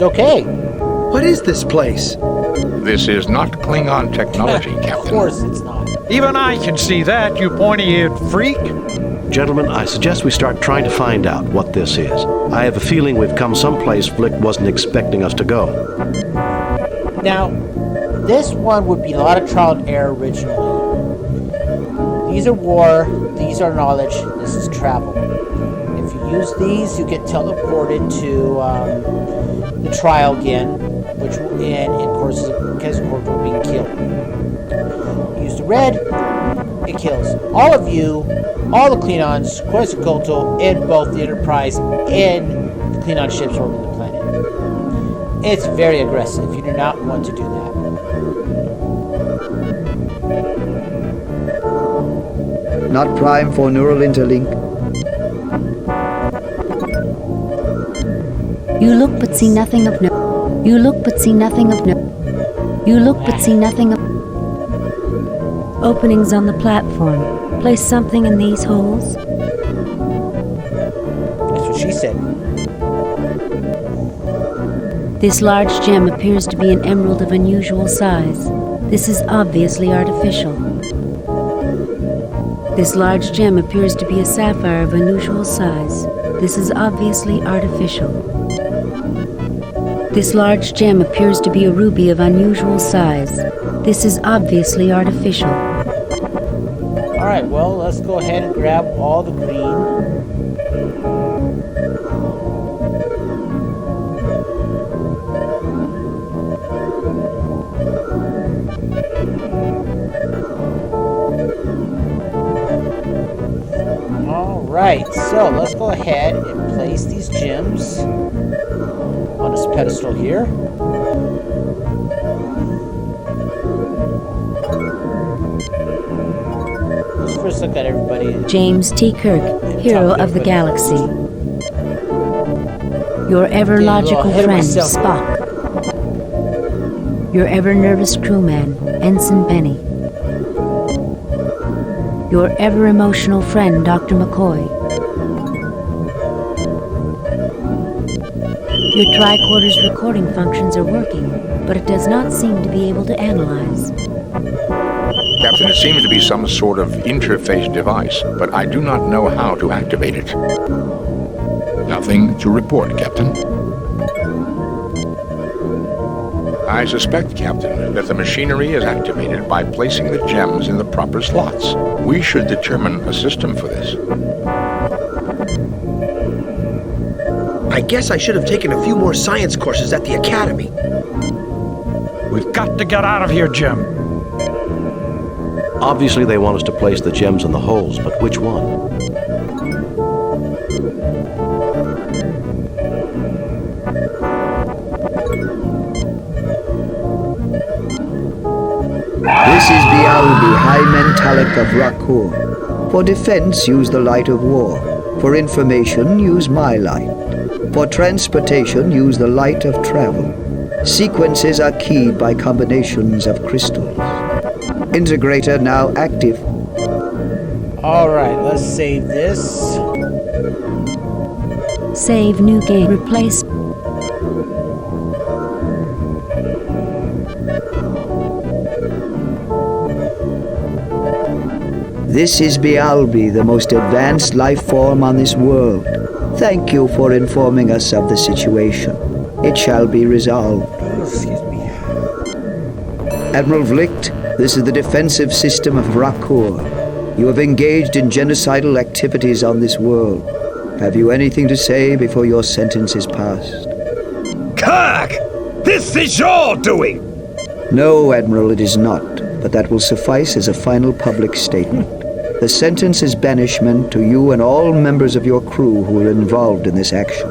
Okay. What is this place? This is not Klingon technology, Captain. Of course it's not. Even I can see that, you pointy-eared freak. Gentlemen, I suggest we start trying to find out what this is. I have a feeling we've come someplace Flick wasn't expecting us to go. Now, this one would be a lot of trial and error originally. These are war, these are knowledge, this is travel. If you use these, you get teleported to the trial again, which will end in course because Corporal being killed. Use the red, it kills all of you, all the Klingons, Quetzalcoatl, and both the Enterprise and the Klingon ships orbiting the planet. It's very aggressive. You do not want to do that. Not prime for neural interlink. You look but see nothing of no. You look but see nothing of no. You look but see nothing of. Openings on the platform. Place something in these holes. That's what she said. This large gem appears to be an emerald of unusual size. This is obviously artificial. This large gem appears to be a sapphire of unusual size. This is obviously artificial. This large gem appears to be a ruby of unusual size. This is obviously artificial. Alright, well, let's go ahead and grab all the green. So let's go ahead and place these gems on this pedestal here. Let's first look at everybody. James T. Kirk, hero of the galaxy. Your ever logical friend, Spock. Your ever nervous crewman, Ensign Benny. Your ever emotional friend, Dr. McCoy. Your tricorders recording functions are working, but it does not seem to be able to analyze. Captain, it seems to be some sort of interface device, but I do not know how to activate it. Nothing to report, Captain. I suspect, Captain, that the machinery is activated by placing the gems in the proper slots. We should determine a system for this. I guess I should have taken a few more science courses at the Academy. We've got to get out of here, Jim. Obviously, they want us to place the gems in the holes, but which one? This is Bialbi, High Mentalic of Rakur. For defense, use the light of war. For information, use my light. For transportation, use the light of travel. Sequences are keyed by combinations of crystals. Integrator now active. Alright, let's save this. Save new game. Replace. This is Bialbi, the most advanced life form on this world. Thank you for informing us of the situation. It shall be resolved. Excuse me. Admiral Vlicht, this is the defensive system of Rakur. You have engaged in genocidal activities on this world. Have you anything to say before your sentence is passed? Kirk! This is your doing! No, Admiral, it is not, but that will suffice as a final public statement. The sentence is banishment to you and all members of your crew who were involved in this action.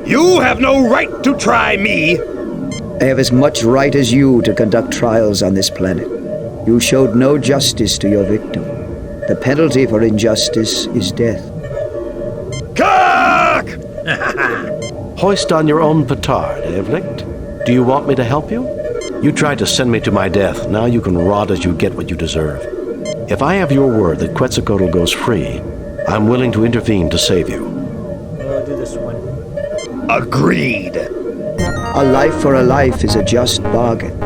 You have no right to try me! I have as much right as you to conduct trials on this planet. You showed no justice to your victim. The penalty for injustice is death. Kirk! Hoist on your own petard, Vlicht. Do you want me to help you? You tried to send me to my death. Now you can rot as you get what you deserve. If I have your word that Quetzalcoatl goes free, I'm willing to intervene to save you. I'll do this one. Agreed. A life for a life is a just bargain,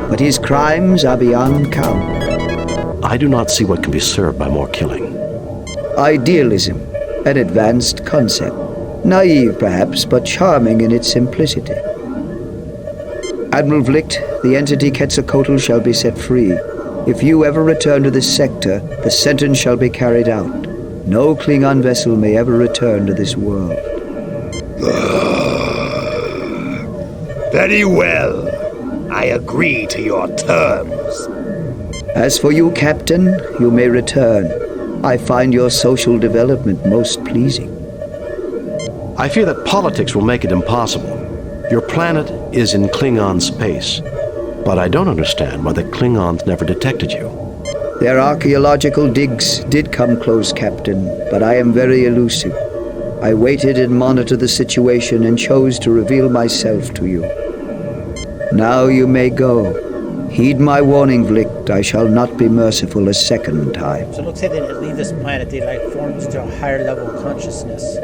but his crimes are beyond count. I do not see what can be served by more killing. Idealism, an advanced concept. Naive, perhaps, but charming in its simplicity. Admiral Vlicht, the entity Quetzalcoatl shall be set free. If you ever return to this sector, the sentence shall be carried out. No Klingon vessel may ever return to this world. Very well. I agree to your terms. As for you, Captain, you may return. I find your social development most pleasing. I fear that politics will make it impossible. Your planet is in Klingon space, but I don't understand why the Klingons never detected you. Their archaeological digs did come close, Captain, but I am very elusive. I waited and monitored the situation and chose to reveal myself to you. Now you may go. Heed my warning, Vlicht. I shall not be merciful a second time. So it looks like they didn't leave this planet. They formed to a higher level of consciousness.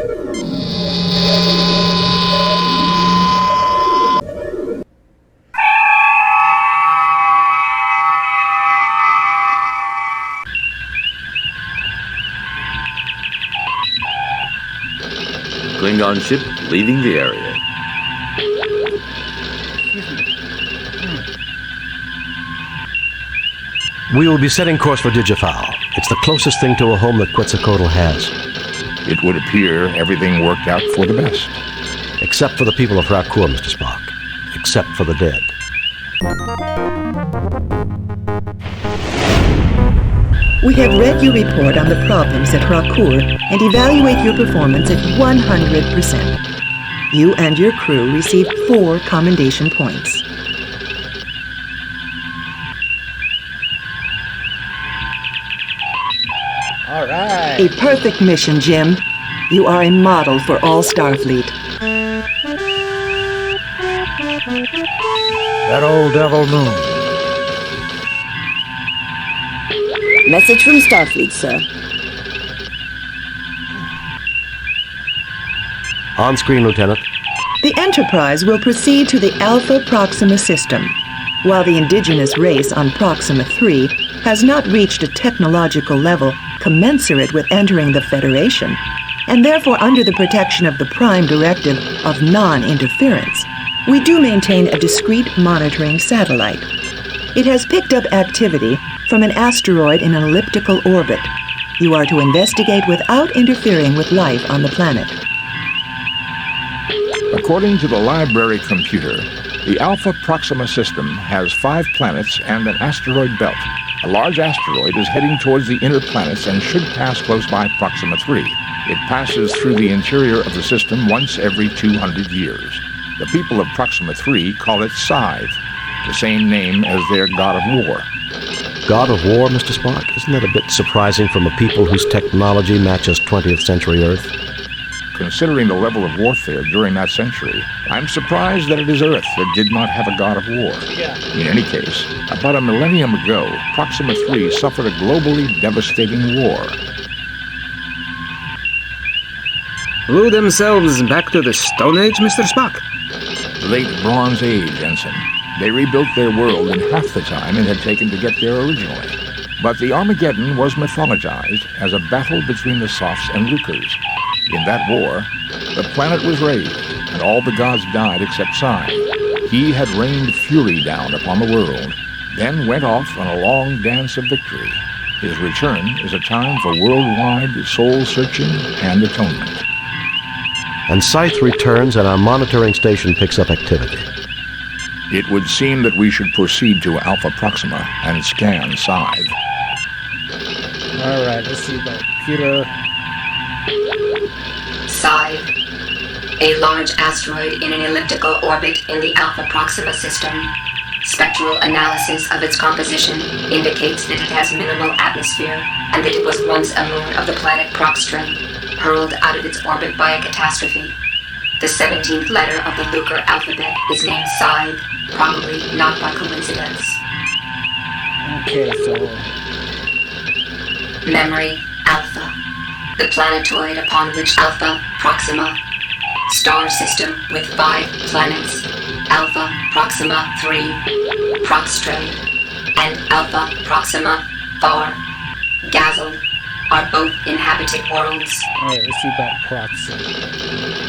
Klingon ship leaving the area. We will be setting course for Digifal. It's the closest thing to a home that Quetzalcoatl has. It would appear everything worked out for the best. Except for the people of Rakur, Mr. Spock. Except for the dead. We have read your report on the problems at Rakur and evaluate your performance at 100%. You and your crew received 4 commendation points. All right. A perfect mission, Jim. You are a model for all Starfleet. That old devil moon. Message from Starfleet, sir. On screen, Lieutenant. The Enterprise will proceed to the Alpha Proxima system. While the indigenous race on Proxima 3 has not reached a technological level commensurate with entering the Federation, and therefore under the protection of the Prime Directive of non-interference, we do maintain a discrete monitoring satellite. It has picked up activity from an asteroid in an elliptical orbit. You are to investigate without interfering with life on the planet. According to the library computer, the Alpha Proxima system has 5 planets and an asteroid belt. A large asteroid is heading towards the inner planets and should pass close by Proxima 3. It passes through the interior of the system once every 200 years. The people of Proxima 3 call it Scythe, the same name as their god of war. God of War, Mr. Spock? Isn't that a bit surprising from a people whose technology matches 20th century Earth? Considering the level of warfare during that century, I'm surprised that it is Earth that did not have a god of war. In any case, about a millennium ago, Proxima 3 suffered a globally devastating war. Blew themselves back to the Stone Age, Mr. Spock? Late Bronze Age, Ensign. They rebuilt their world in half the time it had taken to get there originally. But the Armageddon was mythologized as a battle between the Sophs and Lucres. In that war, the planet was raised, and all the gods died except Scythe. He had rained fury down upon the world, then went off on a long dance of victory. His return is a time for worldwide soul-searching and atonement. And Scythe returns and our monitoring station picks up activity. It would seem that we should proceed to Alpha Proxima and scan Scythe. All right, let's see the computer. Scythe, a large asteroid in an elliptical orbit in the Alpha Proxima system. Spectral analysis of its composition indicates that it has minimal atmosphere and that it was once a moon of the planet Proxtra, hurled out of its orbit by a catastrophe. The 17th letter of the Lucre alphabet is named Scythe, probably not by coincidence. Okay, so... Memory Alpha, the planetoid upon which Alpha Proxima, star system with 5 planets, Alpha Proxima 3, Proxtra, and Alpha Proxima Far, Gazelle, are both inhabited worlds. Alright, let's see about Proxima.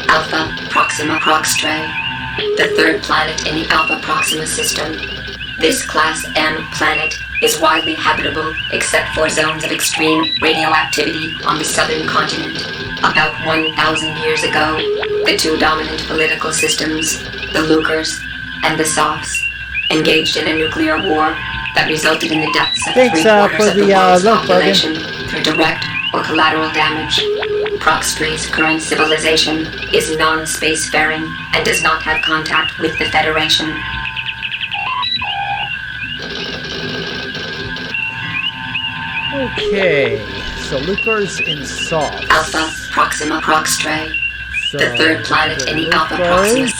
Alpha Proxima Proxtra, the 3rd planet in the Alpha Proxima system. This Class M planet is widely habitable except for zones of extreme radioactivity on the southern continent. About 1,000 years ago, the 2 dominant political systems, the Lucres and the Sophs, engaged in a nuclear war that resulted in the deaths of 3/4 of the world's population through direct or collateral damage. Proxtra's current civilization is non-spacefaring and does not have contact with the Federation. Okay, so Lucres in Sophs. Alpha Proxima Proxtra, So, the 3rd planet in the Alpha Proxima.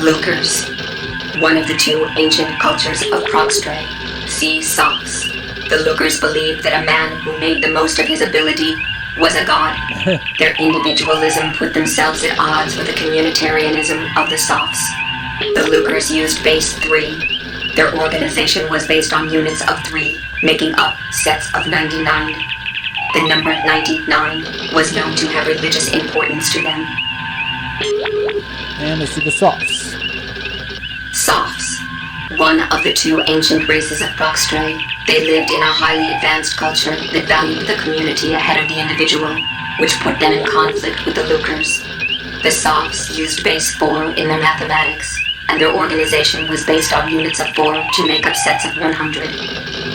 Lucres, one of the 2 ancient cultures of Proxtra, see Sophs. The Lucres believed that a man who made the most of his ability was a god. Their individualism put themselves at odds with the communitarianism of the Sophs. The Lucres used base 3. Their organization was based on units of 3, making up sets of 99. The number 99 was known to have religious importance to them. And let's see the Sophs. Sophs, one of the 2 ancient races of Proxtra. They lived in a highly advanced culture that valued the community ahead of the individual, which put them in conflict with the Lucres. The Sophs used base 4 in their mathematics, and their organization was based on units of 4 to make up sets of 100.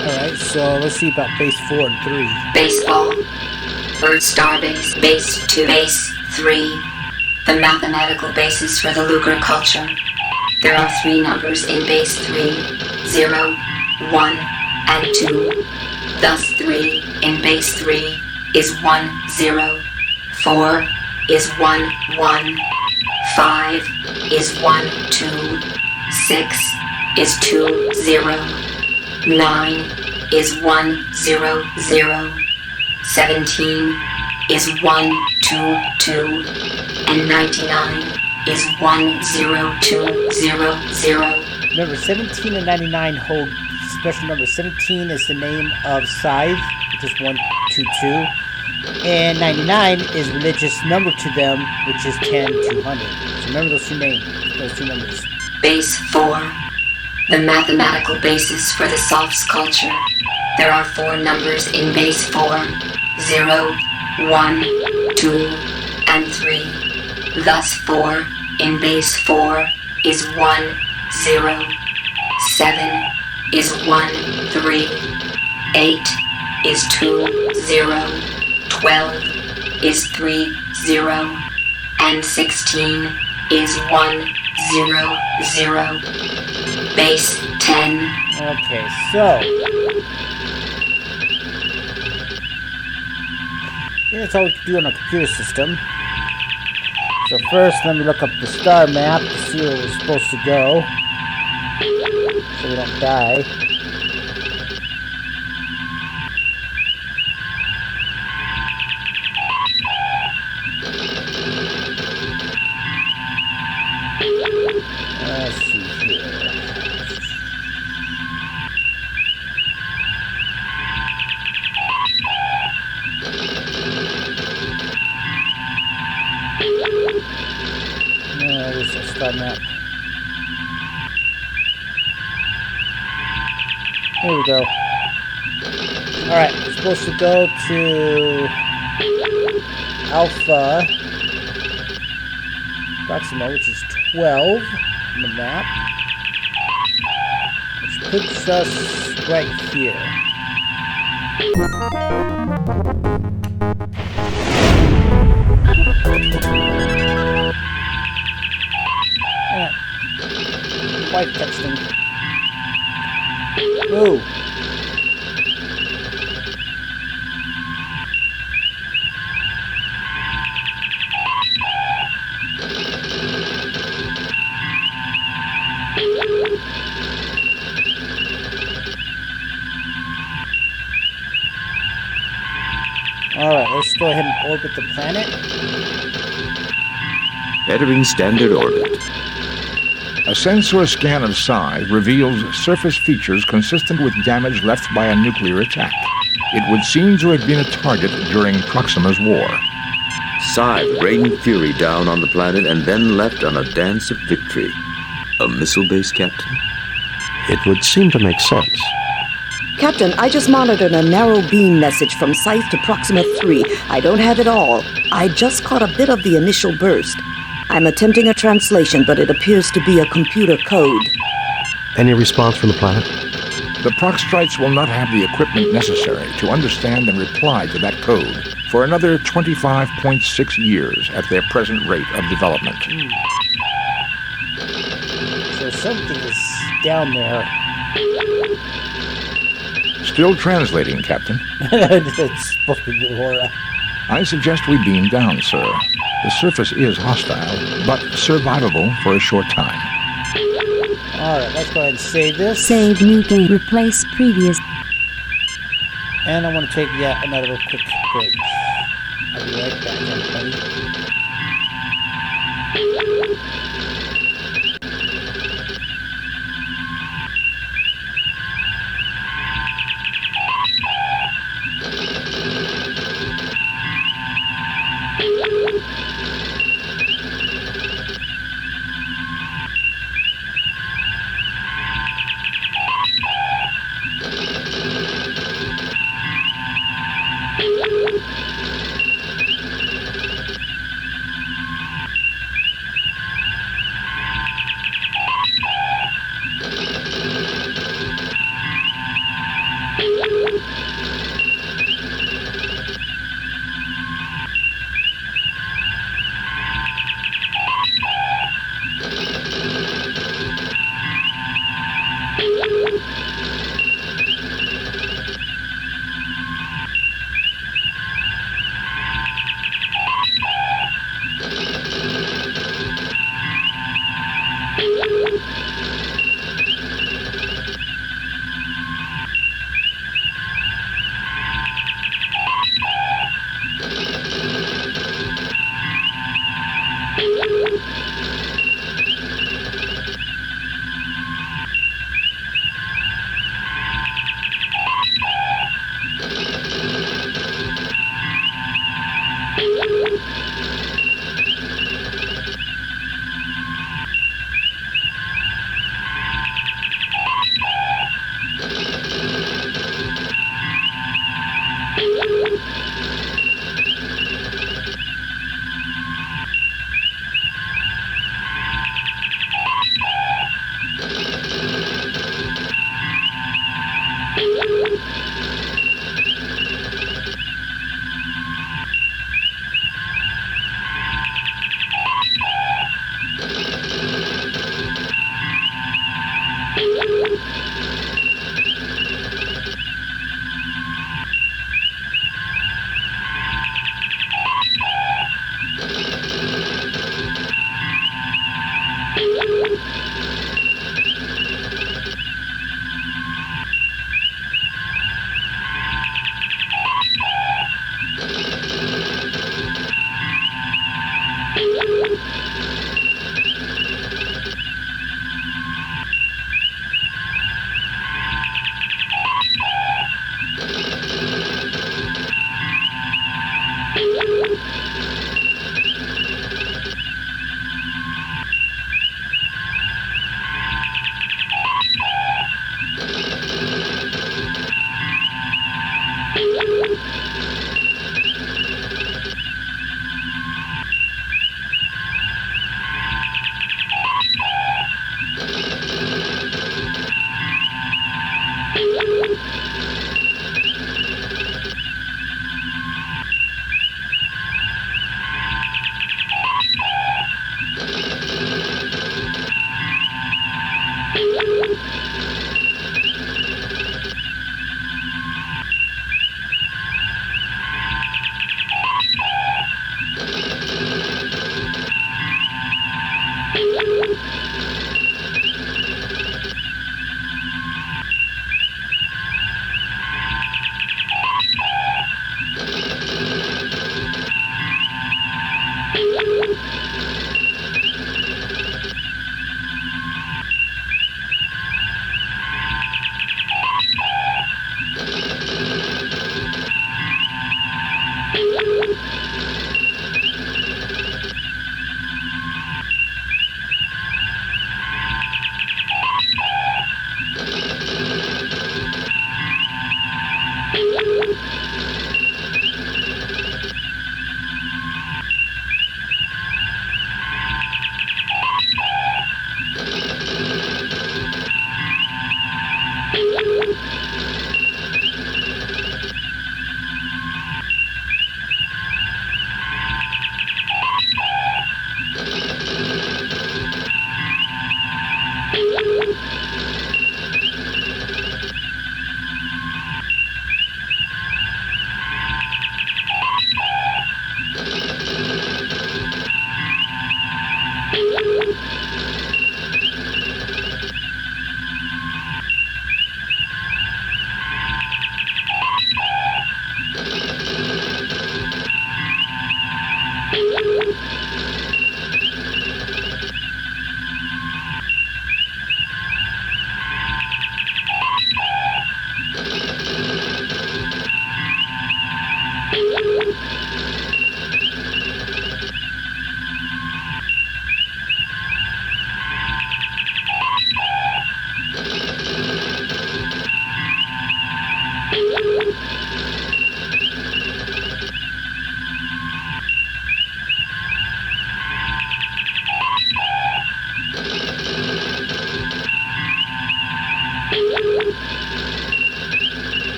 Alright, so let's see about base 4 and 3. Baseball, Bird Star Base, Base 2, Base 3. The mathematical basis for the Luger culture. There are 3 numbers in Base 3, 0, 1, and 2. Thus 3 in Base 3 is 1, 0. 4 is 1, 1. 5 is 1, 2. 6 is 2, 0. 9 is 1, 0, 0. 17 is 1, 2, 2. And 99 is 1, 0, 2, 0, 0. Remember, 17 and 99 hold special numbers. 17 is the name of Scythe, which is 1, 2, 2. And 99 is religious number to them, which is 10, 200. So remember those two names, those two numbers. Base 4. The mathematical basis for the Sophs culture. There are 4 numbers in Base 4. 0, 1, 2, and 3. Thus 4 in Base 4 is 1, 0. 7 is 1, 3. 8 is 2, 0. 12 is 3, 0. And 16 is 1, 0, 0. Base 10. Okay, so that's all we can do on a computer system. So first, let me look up the star map to see where we're supposed to go, so we don't die. Let's see here. There's a star map. Here we go. Alright, we're supposed to go to Alpha Proxima, which is 12 on the map, which puts us right here. Wife texting. Ooh. Alright, let's go ahead and orbit the planet. Entering standard orbit. A sensor scan of Scythe reveals surface features consistent with damage left by a nuclear attack. It would seem to have been a target during Proxima's war. Scythe rained fury down on the planet and then left on a dance of victory. A missile base, Captain? It would seem to make sense. Captain, I just monitored a narrow beam message from Scythe to Proxima 3. I don't have it all. I just caught a bit of the initial burst. I'm attempting a translation, but it appears to be a computer code. Any response from the planet? The Proxtrites will not have the equipment necessary to understand and reply to that code for another 25.6 years at their present rate of development. So something is down there. Still translating, Captain. It's supposed to be Laura. I suggest we beam down, sir. The surface is hostile, but survivable for a short time. Alright, let's go ahead and save this. Save new game. Replace previous. And I want to take another quick break. I'll be right back, everybody.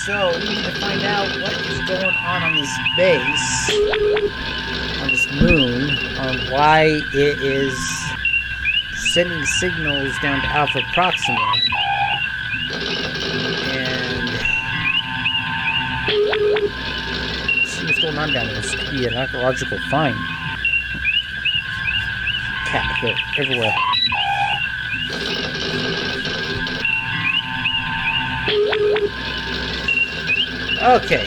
So we need to find out what is going on this base, on this moon, on why it is sending signals down to Alpha Proxima, and see what's going on down there. This could be an archaeological find. Cat here, everywhere. Okay.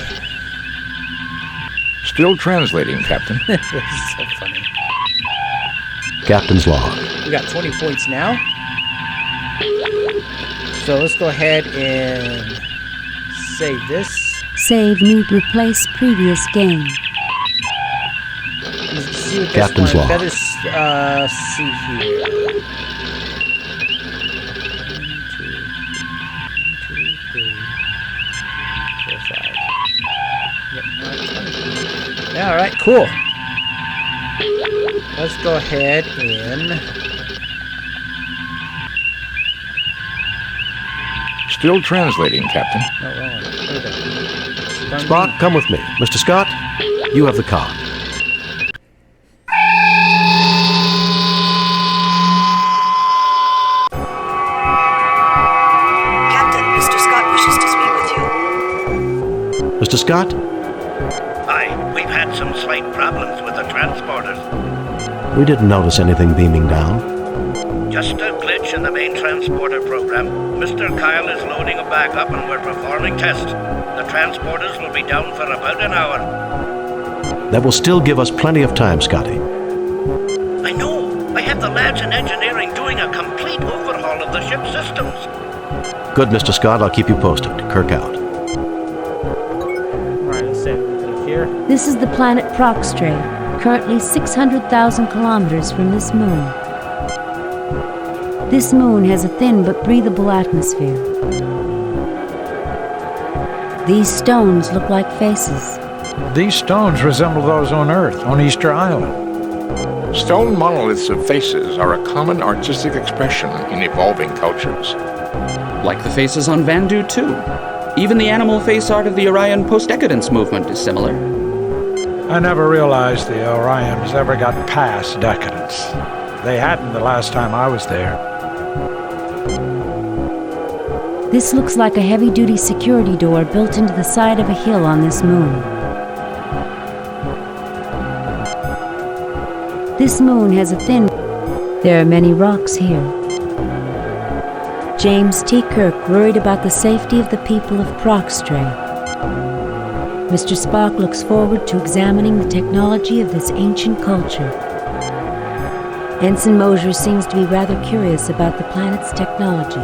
Still translating, Captain. This is so funny. Captain's log. We got 20 points now. So let's go ahead and save this. Save need replace previous game. See what Captain's this one. log. Better see here. 1, 2, 3, 4, 5. Yeah, all right, cool. Let's go ahead and... Still translating, Captain. Oh, wrong one. There we go. Spock, come with me. Mr. Scott, you have the car. Captain, Mr. Scott wishes to speak with you. Mr. Scott? Aye, we've had some slight problems with the transporters. We didn't notice anything beaming down. Just a glitch in the main transporter program. Mr. Kyle is loading a backup and we're performing tests. The transporters will be down for about an hour. That will still give us plenty of time, Scotty. I know. I have the lads in engineering doing a complete overhaul of the ship's systems. Good, Mr. Scott. I'll keep you posted. Kirk out. Alright, let's save it here. This is the planet Proxtre, currently 600,000 kilometers from this moon. This moon has a thin but breathable atmosphere. These stones look like faces. These stones resemble those on Earth, on Easter Island. Stone monoliths of faces are a common artistic expression in evolving cultures. Like the faces on Vandu, too. Even the animal face art of the Orion post-decadence movement is similar. I never realized the Orions ever got past decadence. They hadn't the last time I was there. This looks like a heavy-duty security door built into the side of a hill on this moon. This moon has a thin... There are many rocks here. James T. Kirk worried about the safety of the people of Proxtre. Mr. Spock looks forward to examining the technology of this ancient culture. Ensign Mosier seems to be rather curious about the planet's technology.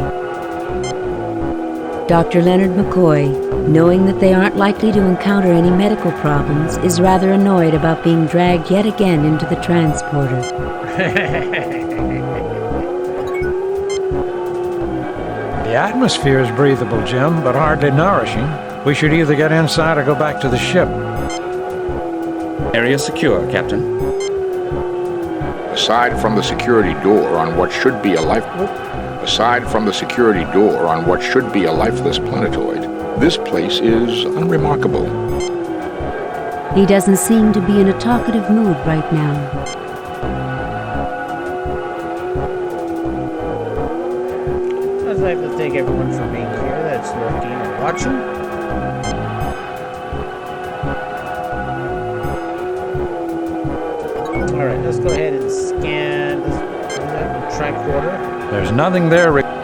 Dr. Leonard McCoy, knowing that they aren't likely to encounter any medical problems, is rather annoyed about being dragged yet again into the transporter. The atmosphere is breathable, Jim, but hardly nourishing. We should either get inside or go back to the ship. Area secure, Captain. Aside from the security door on what should be a lifeless planetoid, this place is unremarkable. He doesn't seem to be in a talkative mood right now. I'd like to thank everyone for being here that's looking and watching. Alright, let's go ahead and scan this tricorder. There's nothing there required.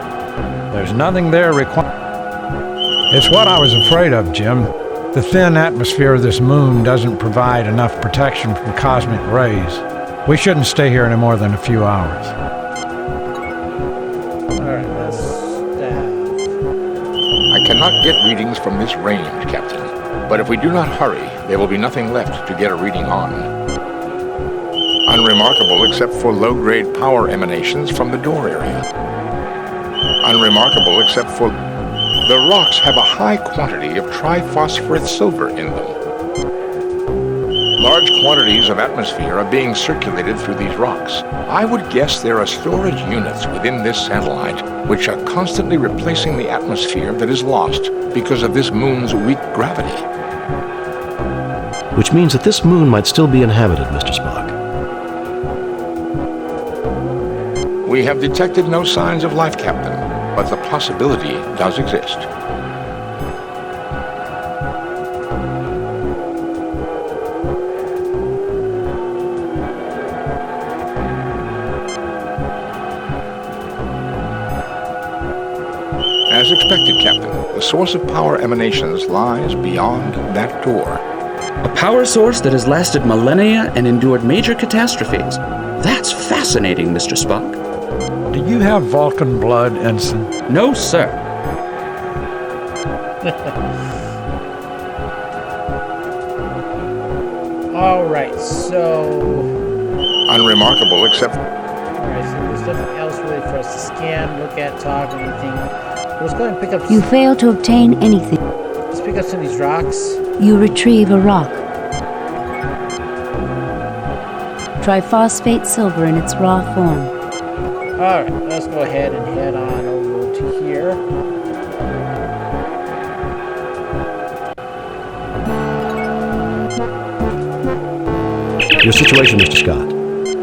It's what I was afraid of, Jim. The thin atmosphere of this moon doesn't provide enough protection from cosmic rays. We shouldn't stay here any more than a few hours. Alright, let's staff. I cannot get readings from this range, Captain. But if we do not hurry, there will be nothing left to get a reading on. Unremarkable except for low-grade power emanations from the door area. Unremarkable except for... The rocks have a high quantity of triphosphorus silver in them. Large quantities of atmosphere are being circulated through these rocks. I would guess there are storage units within this satellite which are constantly replacing the atmosphere that is lost because of this moon's weak gravity. Which means that this moon might still be inhabited, Mr. Spock. We have detected no signs of life, Captain, but the possibility does exist. As expected, expected, Captain. The source of power emanations lies beyond that door. A power source that has lasted millennia and endured major catastrophes. That's fascinating, Mr. Spock. Do you have Vulcan blood, Ensign? No, sir. Alright, so... Unremarkable, except... Alright, so there's nothing else really for us to scan, look at, talk, or anything. Let's go ahead and pick up... You fail to obtain anything. Let's pick up some of these rocks. You retrieve a rock. Triphosphate silver in its raw form. Alright, let's go ahead and head on over to here. Your situation, Mr. Scott.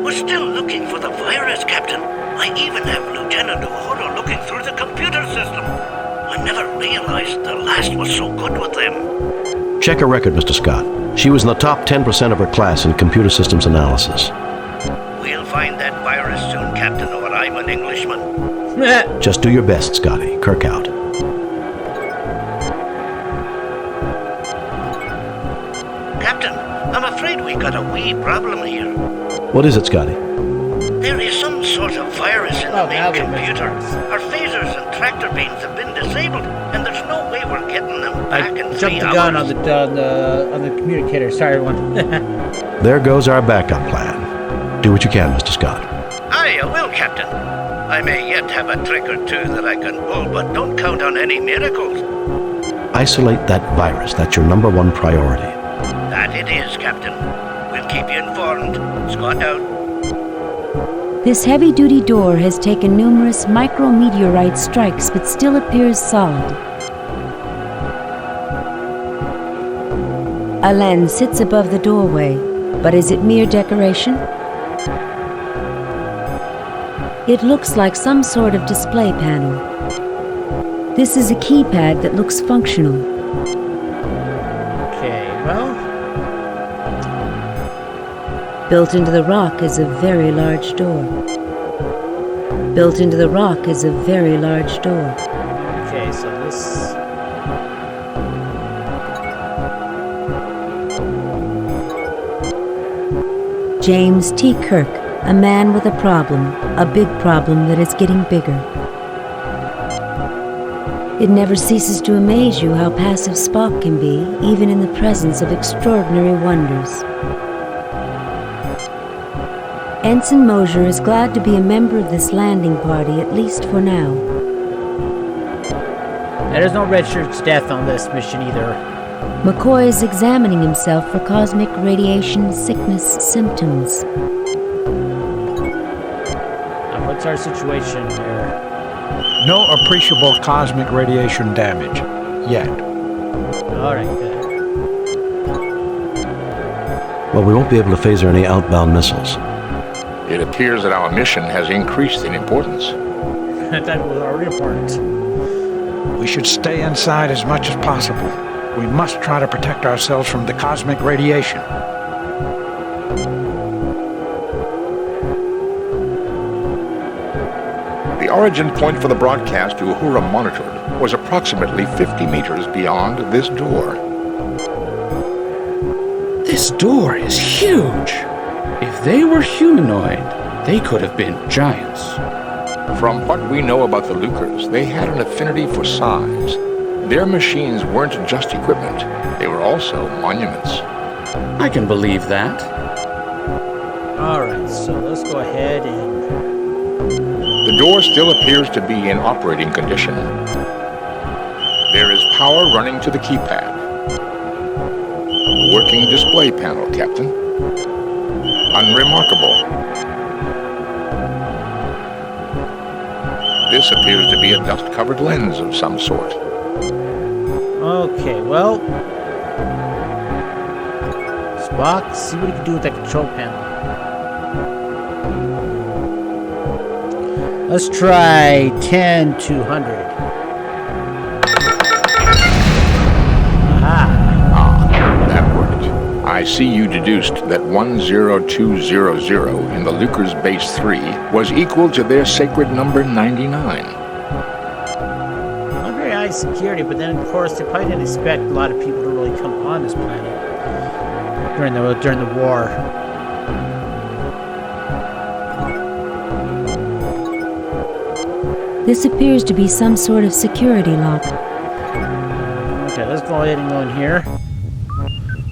We're still looking for the virus, Captain. I even have Lieutenant Uhura looking through the computer system. I never realized the last was so good with them. Check her record, Mr. Scott. She was in the top 10% of her class in computer systems analysis. We'll find that virus soon, Captain, or I'm an Englishman. Just do your best, Scotty. Kirk out. Captain, I'm afraid we got a wee problem here. What is it, Scotty? There is some sort of virus in the main computer. Our phasers and tractor beams have been disabled, and there's no way we're getting them back in 3 hours. Jumped the gun on the communicator. Sorry, everyone. There goes our backup plan. Do what you can, Mr. Scott. Aye, I will, Captain. I may yet have a trick or two that I can pull, but don't count on any miracles. Isolate that virus. That's your #1 priority. That it is, Captain. We'll keep you informed. Scott out. This heavy-duty door has taken numerous micrometeorite strikes but still appears solid. A lens sits above the doorway, but is it mere decoration? It looks like some sort of display panel. This is a keypad that looks functional. Okay, well... Built into the rock is a very large door. Built into the rock is a very large door. Okay, so this... James T. Kirk, a man with a problem, a big problem that is getting bigger. It never ceases to amaze you how passive Spock can be, even in the presence of extraordinary wonders. Ensign Mosier is glad to be a member of this landing party, at least for now. There's no red shirt's death on this mission either. McCoy is examining himself for cosmic radiation sickness symptoms. Now, what's our situation here? No appreciable cosmic radiation damage. Yet. Alright, good. Well, we won't be able to phaser any outbound missiles. It appears that our mission has increased in importance. That was already important. We should stay inside as much as possible. We must try to protect ourselves from the cosmic radiation. The origin point for the broadcast Uhura monitored was approximately 50 meters beyond this door. This door is huge. If they were humanoid, they could have been giants. From what we know about the Lucres, they had an affinity for size. Their machines weren't just equipment, they were also monuments. I can believe that. Alright, so let's go ahead and... The door still appears to be in operating condition. There is power running to the keypad. Working display panel, Captain. Unremarkable. This appears to be a dust-covered lens of some sort. Okay, well... Spock, see what you can do with that control panel. Let's try 10-200. That worked. I see you deduced that 10200 in the Lucre's Base 3 was equal to their sacred number 99. Okay, I security, but then of course they probably didn't expect a lot of people to really come on this planet during the war. This appears to be some sort of security lock. Okay, let's go ahead and go in here.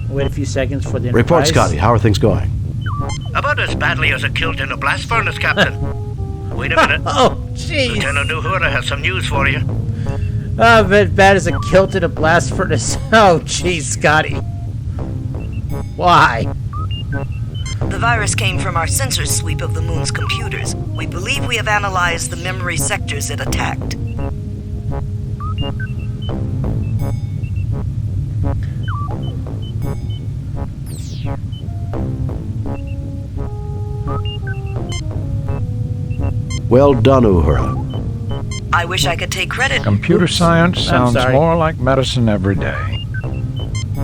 Wait a few seconds for the Enterprise. Report, Scotty. How are things going? About as badly as a kilt in a blast furnace, Captain. Wait a minute. Oh, jeez. Lieutenant Uhura has some news for you. Bad as a kilt in a blast furnace. Oh, jeez, Scotty. Why? The virus came from our sensor sweep of the moon's computers. We believe we have analyzed the memory sectors it attacked. Well done, Uhura. I wish I could take credit. Computer science sounds more like medicine every day.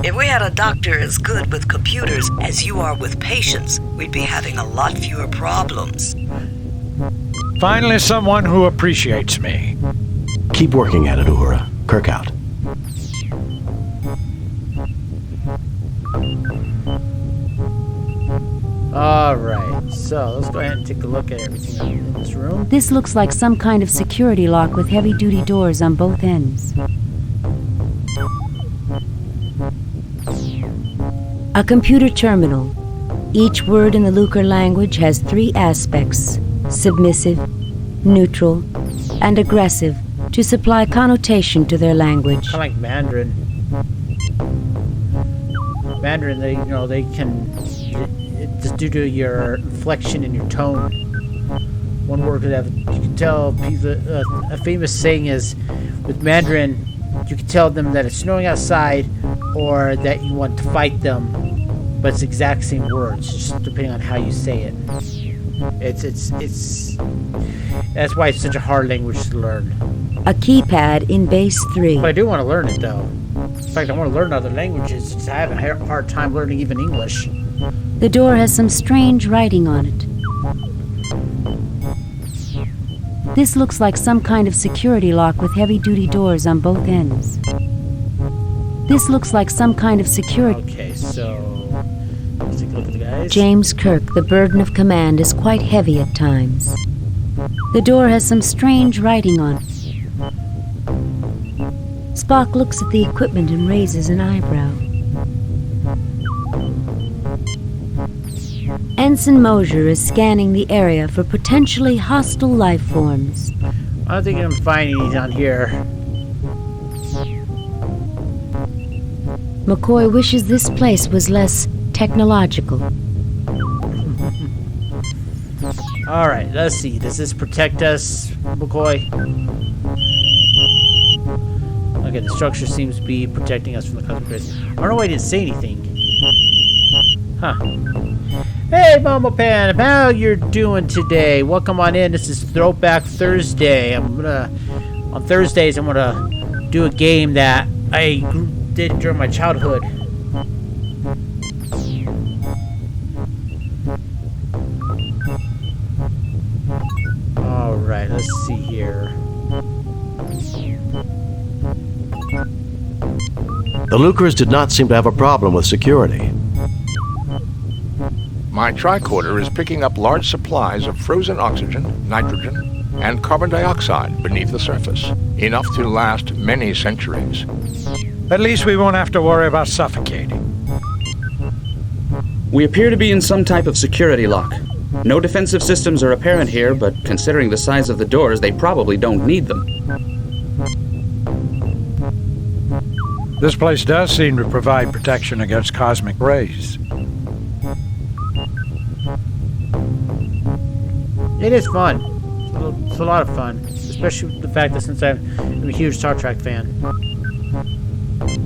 If we had a doctor as good with computers as you are with patients, we'd be having a lot fewer problems. Finally, someone who appreciates me. Keep working at it, Uhura. Kirk out. Alright, so let's go ahead and take a look at everything in this room. This looks like some kind of security lock with heavy-duty doors on both ends. A computer terminal. Each word in the Lucre language has 3 aspects: submissive, neutral, and aggressive, to supply connotation to their language. Kind of like Mandarin. Mandarin, they can, just due to your inflection and your tone. One word could have, you can tell, a famous saying is, with Mandarin, you can tell them that it's snowing outside or that you want to fight them, but it's the exact same words, just depending on how you say it. It's that's why it's such a hard language to learn. A keypad in base 3. But I do want to learn it, though. In fact, I want to learn other languages. I have a hard time learning even English. The door has some strange writing on it. This looks like some kind of security lock with heavy-duty doors on both ends. This looks like some kind of security... Okay, so... let's take a look at the guys. James Kirk, the burden of command is quite heavy at times. The door has some strange writing on it. Spock looks at the equipment and raises an eyebrow. Ensign Mosier is scanning the area for potentially hostile life forms. I don't think I'm finding any down here. McCoy wishes this place was less technological. Alright, let's see. Does this protect us, McCoy? Okay, the structure seems to be protecting us from the cosmic rays. I don't know why I didn't say anything. Huh. Hey, Mama Pan, how you're doing today? Welcome on in. This is Throwback Thursday. On Thursdays, I'm gonna do a game that I did during my childhood. Alright, let's see here. The Lucres did not seem to have a problem with security. My tricorder is picking up large supplies of frozen oxygen, nitrogen, and carbon dioxide beneath the surface, enough to last many centuries. At least we won't have to worry about suffocating. We appear to be in some type of security lock. No defensive systems are apparent here, but considering the size of the doors, they probably don't need them. This place does seem to provide protection against cosmic rays. It is fun. It's a lot of fun. Especially with the fact that since I'm a huge Star Trek fan.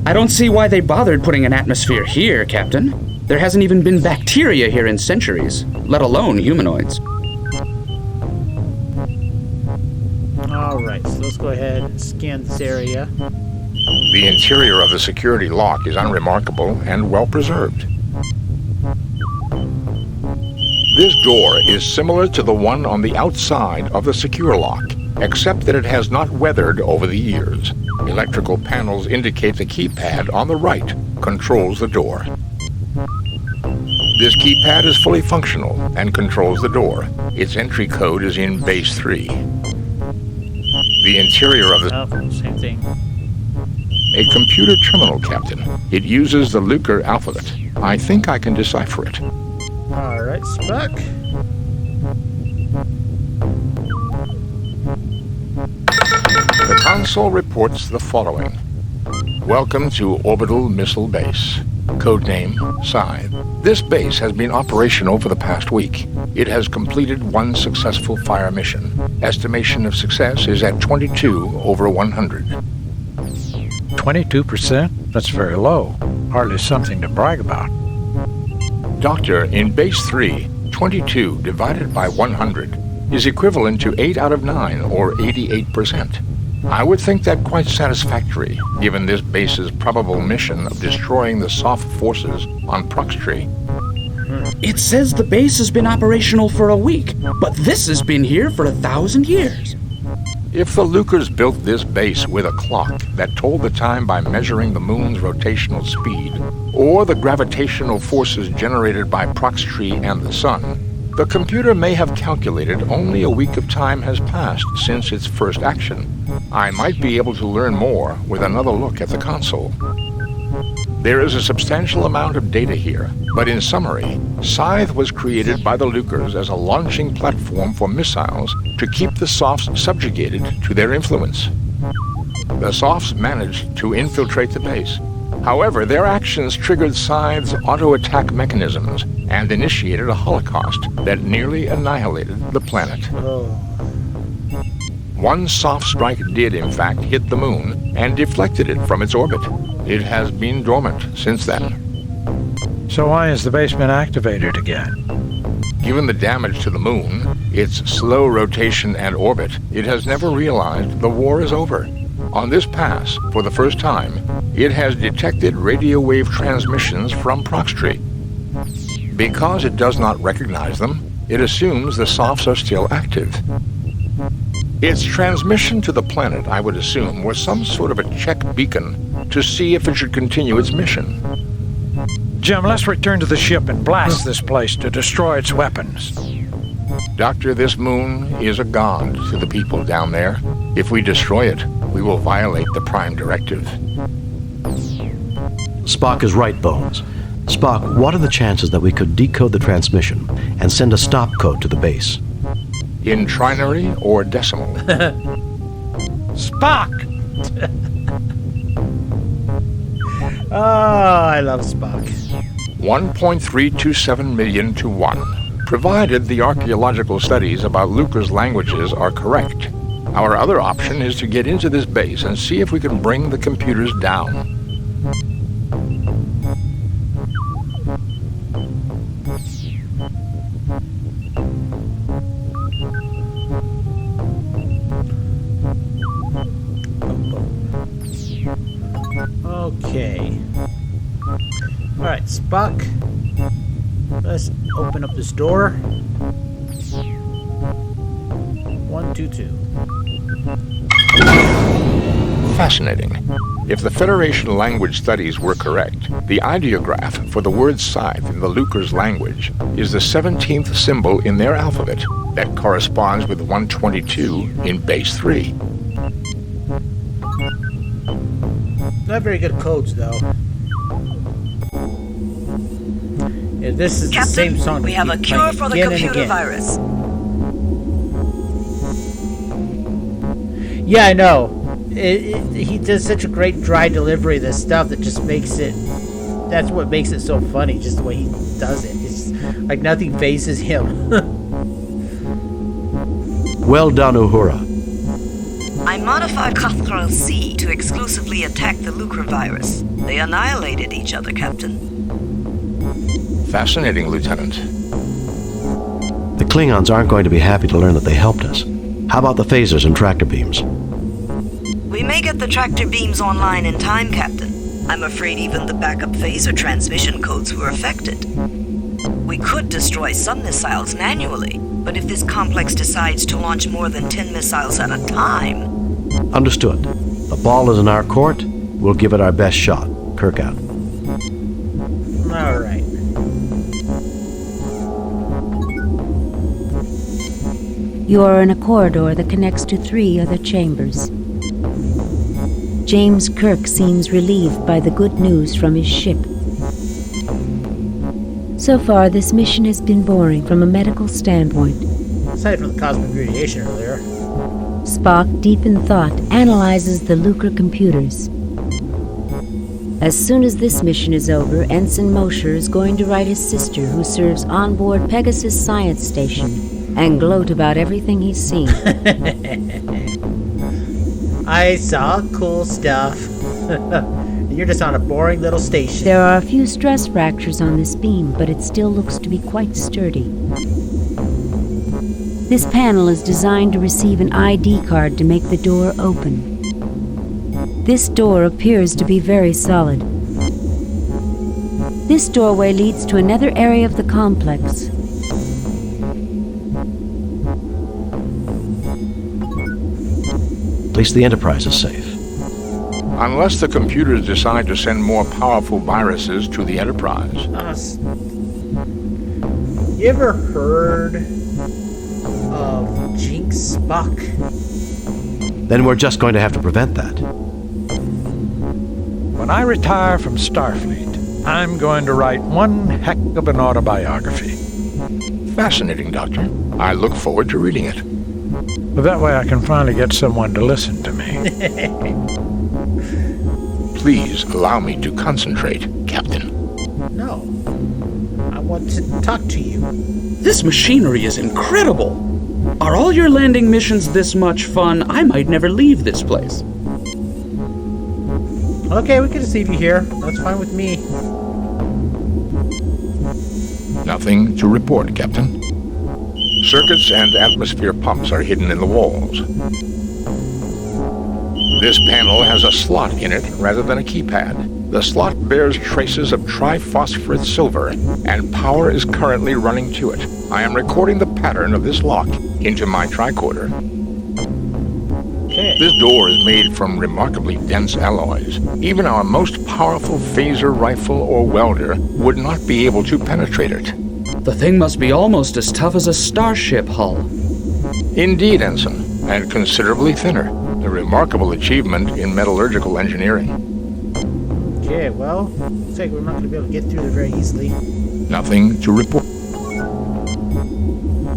I don't see why they bothered putting an atmosphere here, Captain. There hasn't even been bacteria here in centuries, let alone humanoids. Alright, so let's go ahead and scan this area. The interior of the security lock is unremarkable and well preserved. This door is similar to the one on the outside of the secure lock. except that it has not weathered over the years. Electrical panels indicate the keypad on the right controls the door. This keypad is fully functional and controls the door. Its entry code is in base 3. The interior of the... Same thing. A computer terminal, Captain. It uses the Lucre alphabet. I think I can decipher it. Alright, Spock. The console reports the following. Welcome to Orbital Missile Base. Codename, Scythe. This base has been operational for the past week. It has completed one successful fire mission. Estimation of success is at 22 over 100. 22%? That's very low. Hardly something to brag about. Doctor, in base 3, 22 divided by 100 is equivalent to 8 out of 9, or 88%. I would think that quite satisfactory, given this base's probable mission of destroying the soft forces on Proxtree. It says the base has been operational for a week, but this has been here for 1,000 years. If the Lucres built this base with a clock that told the time by measuring the moon's rotational speed, or the gravitational forces generated by Proxtree and the sun, the computer may have calculated only a week of time has passed since its first action. I might be able to learn more with another look at the console. There is a substantial amount of data here, but in summary, Scythe was created by the Lucres as a launching platform for missiles to keep the Softs subjugated to their influence. The Softs managed to infiltrate the base. However, their actions triggered Scythe's auto-attack mechanisms and initiated a holocaust that nearly annihilated the planet. One soft strike did, in fact, hit the moon and deflected it from its orbit. It has been dormant since then. So why has the base been activated again? Given the damage to the moon, its slow rotation and orbit, it has never realized the war is over. On this pass, for the first time, it has detected radio wave transmissions from Proxtree. Because it does not recognize them, it assumes the Softs are still active. Its transmission to the planet, I would assume, was some sort of a check beacon to see if it should continue its mission. Jim, let's return to the ship and blast this place to destroy its weapons. Doctor, this moon is a god to the people down there. If we destroy it, we will violate the Prime Directive. Spock is right, Bones. Spock, what are the chances that we could decode the transmission and send a stop code to the base? In trinary or decimal? Spock! Oh, I love Spock. 1.327 million to 1, provided the archaeological studies about Lucre's languages are correct. Our other option is to get into this base and see if we can bring the computers down. Okay. Alright, Spock. Let's open up this door. 122. Fascinating. If the Federation language studies were correct, the ideograph for the word scythe in the Lucre's language is the 17th symbol in their alphabet that corresponds with 122 in base 3. Not very good codes, though. Yeah, this is Captain, the same song. We have a cure for the computer virus. Yeah, I know. He does such a great dry delivery of this stuff that just makes it... That's what makes it so funny, just the way he does it. It's like nothing phases him. Well done, Uhura. I modified Cathral C to exclusively attack the Lucre virus. They annihilated each other, Captain. Fascinating, Lieutenant. The Klingons aren't going to be happy to learn that they helped us. How about the phasers and tractor beams? We may get the tractor beams online in time, Captain. I'm afraid even the backup phaser transmission codes were affected. We could destroy some missiles manually, But if this complex decides to launch more than 10 missiles at a time... Understood. The ball is in our court. We'll give it our best shot. Kirk out. All right. You are in a corridor that connects to 3 other chambers. James Kirk seems relieved by the good news from his ship. So far, this mission has been boring from a medical standpoint. Aside from the cosmic radiation earlier. Spock, deep in thought, analyzes the Lucre computers. As soon as this mission is over, Ensign Mosher is going to write his sister, who serves on board Pegasus Science Station, and gloat about everything he's seen. I saw cool stuff. You're just on a boring little station. There are a few stress fractures on this beam, but it still looks to be quite sturdy. This panel is designed to receive an ID card to make the door open. This door appears to be very solid. This doorway leads to another area of the complex. At least the Enterprise is safe. Unless the computers decide to send more powerful viruses to the Enterprise. You ever heard of Jinx Spock? Then we're just going to have to prevent that. When I retire from Starfleet, I'm going to write one heck of an autobiography. Fascinating, Doctor. I look forward to reading it. But that way I can finally get someone to listen to me. Please allow me to concentrate, Captain. No. I want to talk to you. This machinery is incredible. Are all your landing missions this much fun? I might never leave this place. Okay, we can just leave you here. That's fine with me. Nothing to report, Captain. Circuits and atmosphere pumps are hidden in the walls. This panel has a slot in it rather than a keypad. The slot bears traces of triphosphorus silver, and power is currently running to it. I am recording the pattern of this lock into my tricorder. Okay. This door is made from remarkably dense alloys. Even our most powerful phaser rifle or welder would not be able to penetrate it. The thing must be almost as tough as a starship hull. Indeed, Ensign, and considerably thinner. A remarkable achievement in metallurgical engineering. Okay, well, looks like we're not going to be able to get through there very easily. Nothing to report.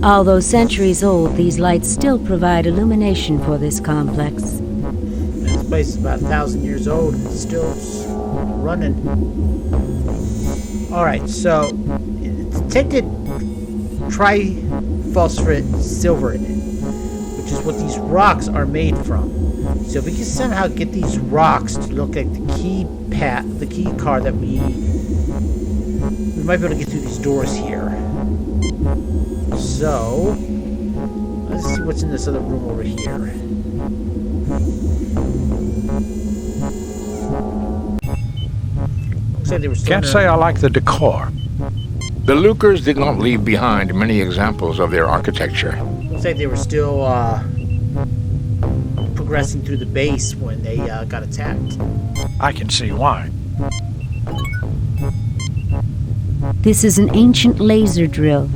Although centuries old, these lights still provide illumination for this complex. This place is about 1,000 years old and it's still running. Alright, so detected triphosphorus silver in it, which is what these rocks are made from. So if we can somehow get these rocks to look like the key card that we might be able to get through these doors here. So let's see what's in this other room over here. Looks like they were still Can't say I like the decor. The Lucres did not leave behind many examples of their architecture. Looks like they were still progressing through the base when they got attacked. I can see why. This is an ancient laser drill.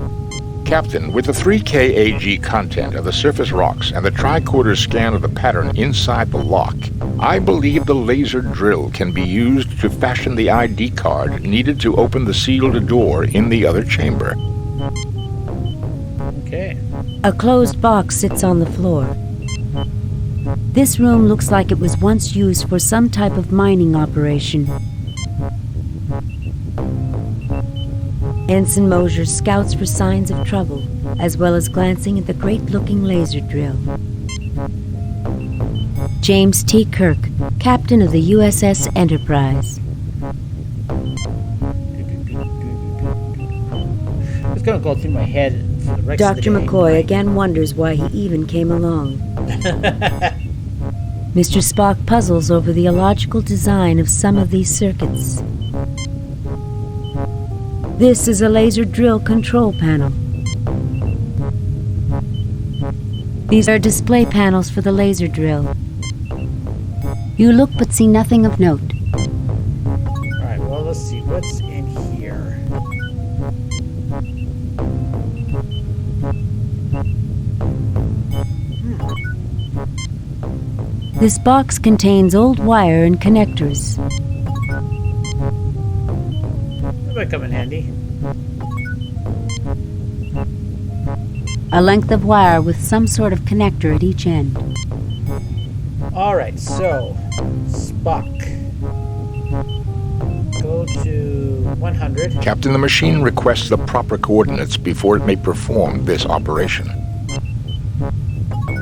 Captain, with the 3K AG content of the surface rocks and the tricorder scan of the pattern inside the lock, I believe the laser drill can be used to fashion the ID card needed to open the sealed door in the other chamber. Okay. A closed box sits on the floor. This room looks like it was once used for some type of mining operation. Ensign Mosher scouts for signs of trouble, as well as glancing at the great-looking laser drill. James T. Kirk, captain of the USS Enterprise. It's gonna go through my head for the rest of the Dr. day. McCoy again wonders why he even came along. Mr. Spock puzzles over the illogical design of some of these circuits. This is a laser drill control panel. These are display panels for the laser drill. You look but see nothing of note. Alright, well, let's see. What's in here? This box contains old wire and connectors. That might come in handy. A length of wire with some sort of connector at each end. Alright, so Spock. Go to 100. Captain, the machine requests the proper coordinates before it may perform this operation.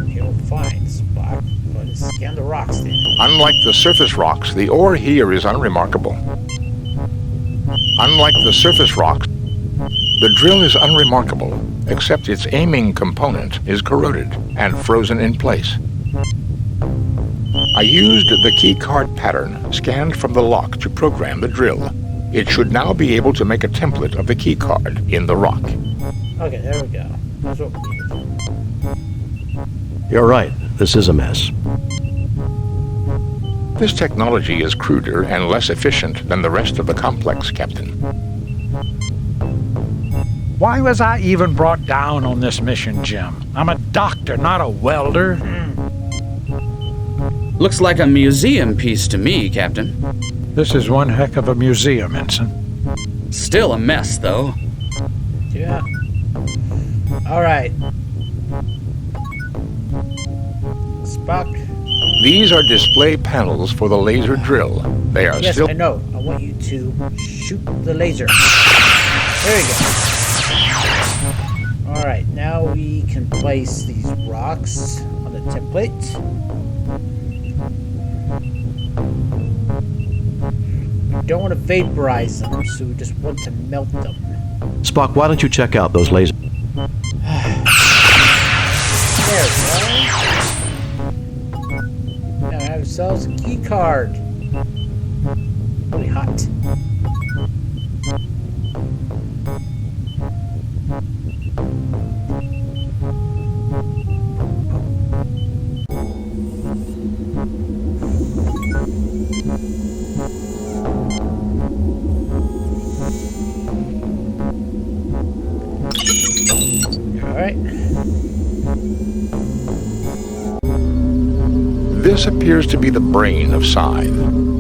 You'll find Spock. Go to scan the rocks then. Unlike the surface rocks, the ore here is unremarkable. Unlike the surface rocks, the drill is unremarkable, except its aiming component is corroded and frozen in place. I used the key card pattern scanned from the lock to program the drill. It should now be able to make a template of the key card in the rock. Okay, there we go. That's what we needed. You're right. This is a mess. This technology is cruder and less efficient than the rest of the complex, Captain. Why was I even brought down on this mission, Jim? I'm a doctor, not a welder. Looks like a museum piece to me, Captain. This is one heck of a museum, Ensign. Still a mess, though. Yeah. Alright. Spock. These are display panels for the laser drill. They are Yes, still... I know. I want you to shoot the laser. There you go. Alright, now we can place these rocks on the template. We don't want to vaporize them, so we just want to melt them. Spock, why don't you check out those lasers? There we go. Now we have ourselves a key card. Really hot. This appears to be the brain of Scythe.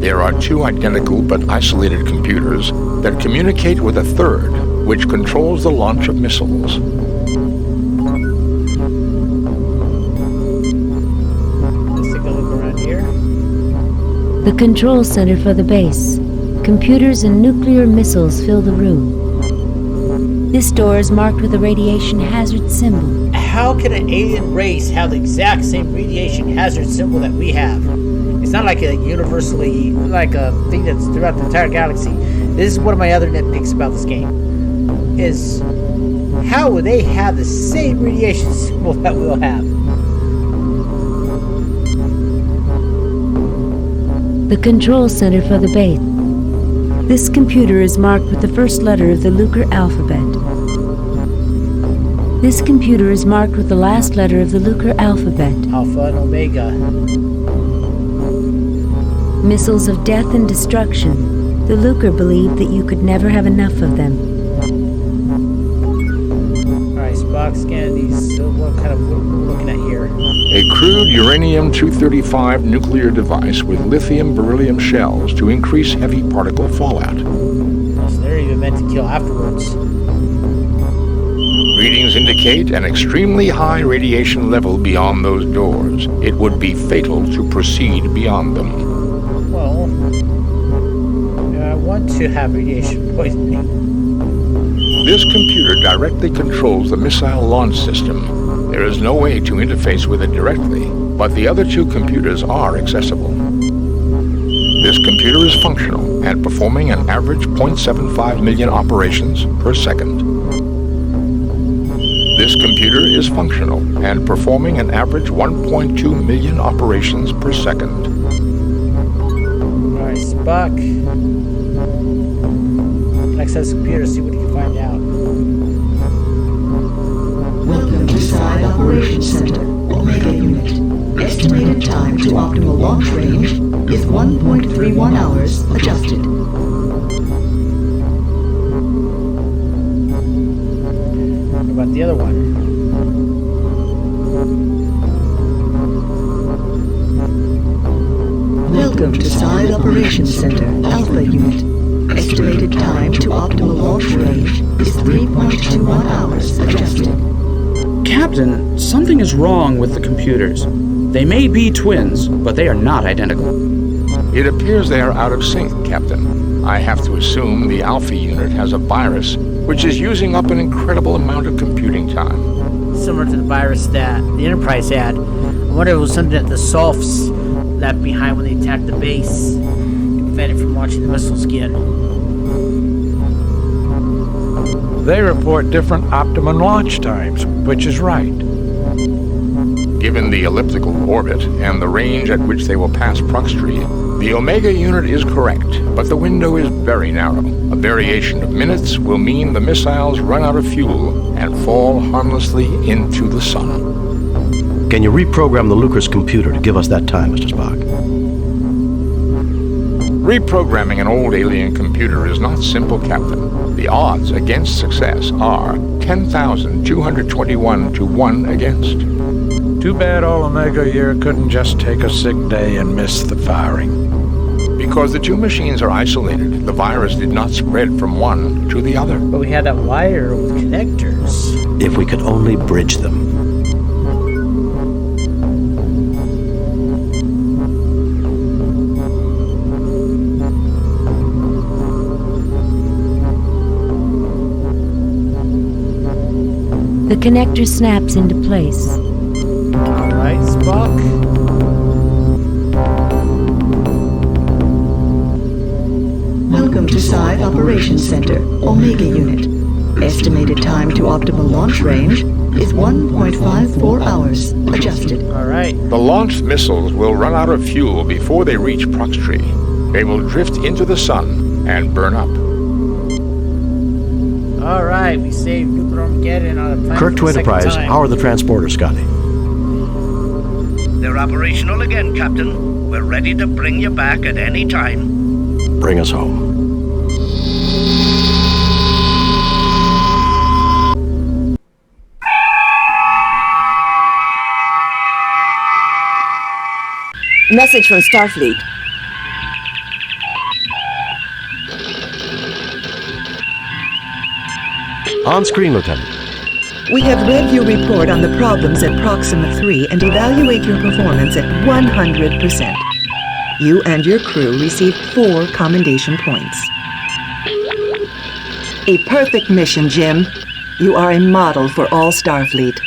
There are two identical but isolated computers that communicate with a third, which controls the launch of missiles. Let's take a look around here. The control center for the base. Computers and nuclear missiles fill the room. This door is marked with a radiation hazard symbol. How can an alien race have the exact same radiation hazard symbol that we have? It's not like a universally, like a thing that's throughout the entire galaxy. This is one of my other nitpicks about this game. Is how would they have the same radiation symbol that we'll have? The control center for the base. This computer is marked with the first letter of the Lucre alphabet. This computer is marked with the last letter of the Lucre alphabet. Alpha and Omega. Missiles of death and destruction. The Lucre believed that you could never have enough of them. Alright, Spock, scan these. So what are we looking at here? A crude uranium-235 nuclear device with lithium-beryllium shells to increase heavy particle fallout. So they're even meant to kill afterwards. Readings indicate an extremely high radiation level beyond those doors. It would be fatal to proceed beyond them. Well, I want to have radiation poisoning. This computer directly controls the missile launch system. There is no way to interface with it directly, but the other two computers are accessible. This computer is functional and performing an average 0.75 million operations per second. This computer is functional and performing an average 1.2 million operations per second. Alright, Spock. Access computer, see what you can find out. Welcome to Side Operations Center. Omega Unit. Estimated time to optimal launch range is 1.31 hours adjusted. What about the other one? Welcome to Side Operations Center, Alpha Unit. Estimated time to optimal launch range is 3.21 hours adjusted. Captain, something is wrong with the computers. They may be twins, but they are not identical. It appears they are out of sync, Captain. I have to assume the Alpha unit has a virus, which is using up an incredible amount of computing time. Similar to the virus that the Enterprise had. I wonder if it was something that the Softs left behind when they attacked the base. It prevented from launching the missiles again. They report different optimum launch times, which is right. Given the elliptical orbit and the range at which they will pass Proxtree, the Omega unit is correct, but the window is very narrow. A variation of minutes will mean the missiles run out of fuel and fall harmlessly into the sun. Can you reprogram the Lucas computer to give us that time, Mr. Spock? Reprogramming an old alien computer is not simple, Captain. The odds against success are 10,221 to 1 against. Too bad all Omega here couldn't just take a sick day and miss the firing. Because the two machines are isolated, the virus did not spread from one to the other. But we had that wire with connectors. If we could only bridge them. The connector snaps into place. Alright, Spock. Welcome to Side Operations Center, Omega Unit. Estimated time to optimal launch range is 1.54 hours adjusted. Alright. The launched missiles will run out of fuel before they reach Proxtree. They will drift into the sun and burn up. Alright, we saved Nuclear Armageddon on a planet. Kirk to Enterprise, how are the transporters, Scotty? They're operational again, Captain. We're ready to bring you back at any time. Bring us home. Message from Starfleet. On screen, Lieutenant. We have read your report on the problems at Proxima 3 and evaluate your performance at 100%. You and your crew received 4 commendation points. A perfect mission, Jim. You are a model for all Starfleet.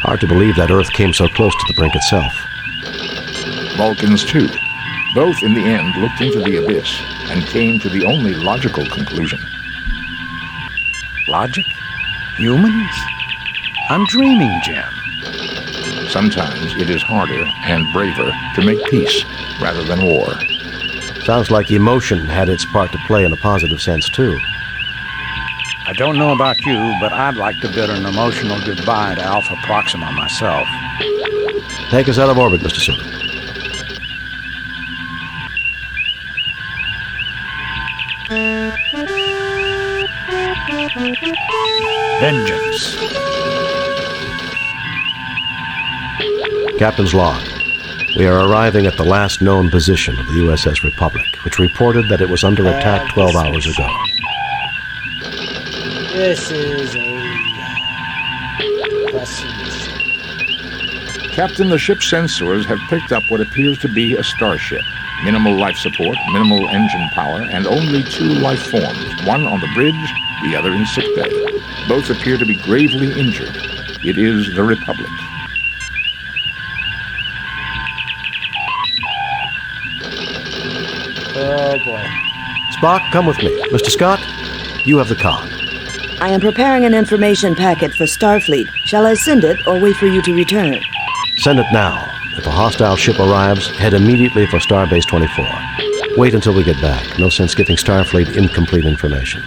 Hard to believe that Earth came so close to the brink itself. Vulcans, too. Both, in the end, looked into the abyss and came to the only logical conclusion. Logic? Humans? I'm dreaming, Jim. Sometimes it is harder and braver to make peace rather than war. Sounds like emotion had its part to play in a positive sense, too. I don't know about you, but I'd like to bid an emotional goodbye to Alpha Proxima myself. Take us out of orbit, Mr. Sulu. Vengeance. Captain's log. We are arriving at the last known position of the USS Republic, which reported that it was under attack 12 hours ago. This is a depressing. Captain, the ship's sensors have picked up what appears to be a starship. Minimal life support, minimal engine power, and only 2 life forms, one on the bridge, the other in sickbay. Both appear to be gravely injured. It is the Republic. Oh boy. Spock, come with me. Mr. Scott, you have the con. I am preparing an information packet for Starfleet. Shall I send it or wait for you to return? Send it now. If a hostile ship arrives, head immediately for Starbase 24. Wait until we get back. No sense giving Starfleet incomplete information.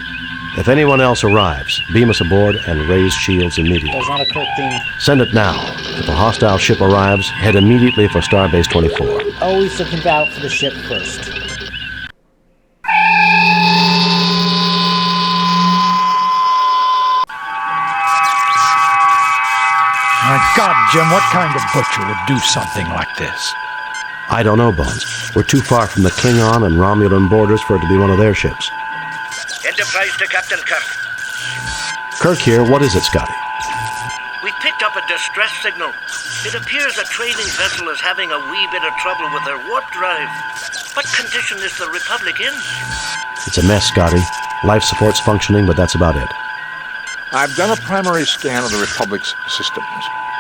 If anyone else arrives, beam us aboard and raise shields immediately. That's not a Kirk thing. Send it now. If a hostile ship arrives, head immediately for Starbase 24. Always looking out for the ship first. My God, Jim, what kind of butcher would do something like this? I don't know, Bones. We're too far from the Klingon and Romulan borders for it to be one of their ships. Enterprise to Captain Kirk. Kirk here. What is it, Scotty? We picked up a distress signal. It appears a trading vessel is having a wee bit of trouble with their warp drive. What condition is the Republic in? It's a mess, Scotty. Life support's functioning, but that's about it. I've done a primary scan of the Republic's systems.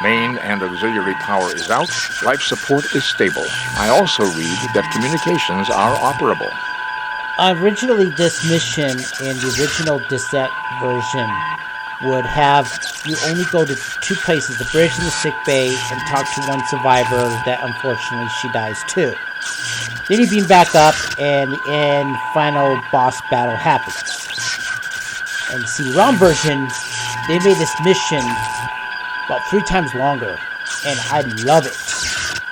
Main and auxiliary power is out. Life support is stable. I also read that communications are operable. Originally, this mission in the original Dissect version would have you only go to two places, the bridge and the sick bay, and talk to one survivor that unfortunately she dies too. Then you beam back up and final boss battle happens. And see, ROM version, they made this mission about 3 times longer, and I love it.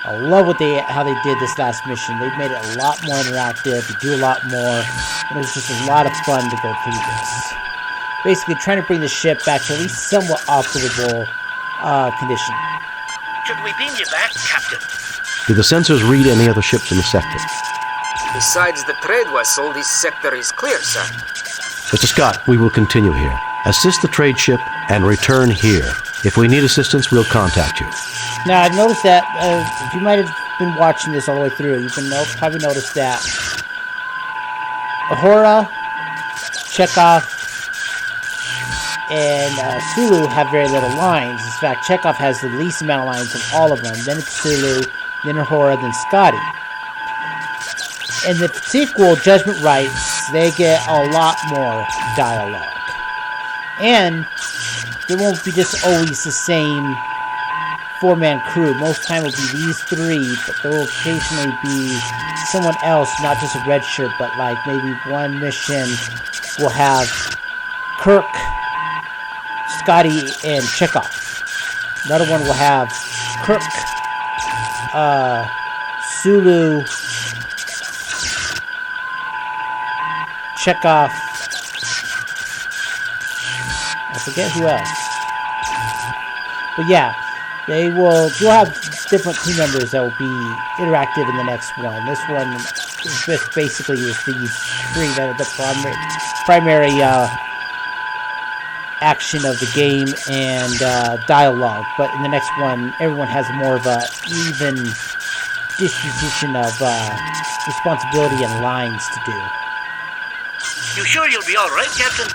I love how they did this last mission. They made it a lot more interactive. You do a lot more, and it was just a lot of fun to go through this. Basically, trying to bring the ship back to at least somewhat operable condition. Should we beam you back, Captain? Do the sensors read any other ships in the sector? Besides the trade vessel, this sector is clear, sir. Mr. Scott, we will continue here. Assist the trade ship and return here. If we need assistance, we'll contact you. Now, I've noticed that, if you might have been watching this all the way through, you've probably noticed that Uhura, Chekhov, and Sulu have very little lines. In fact, Chekhov has the least amount of lines of all of them. Then it's Sulu, then Uhura, then Scotty. In the sequel, Judgment Rights, they get a lot more dialogue. And there won't be just always the same 4-man crew. Most time it will be these 3, but there will occasionally be someone else, not just a red shirt, but like maybe one mission will have Kirk, Scotty, and Chekhov. Another one will have Kirk, Sulu, Chekhov, I forget who else. But yeah, you'll have different team members that will be interactive in the next one. This one is just basically these 3 that are the primary action of the game and dialogue. But in the next one, everyone has more of a even disposition of responsibility and lines to do. You sure you'll be all right, Captain?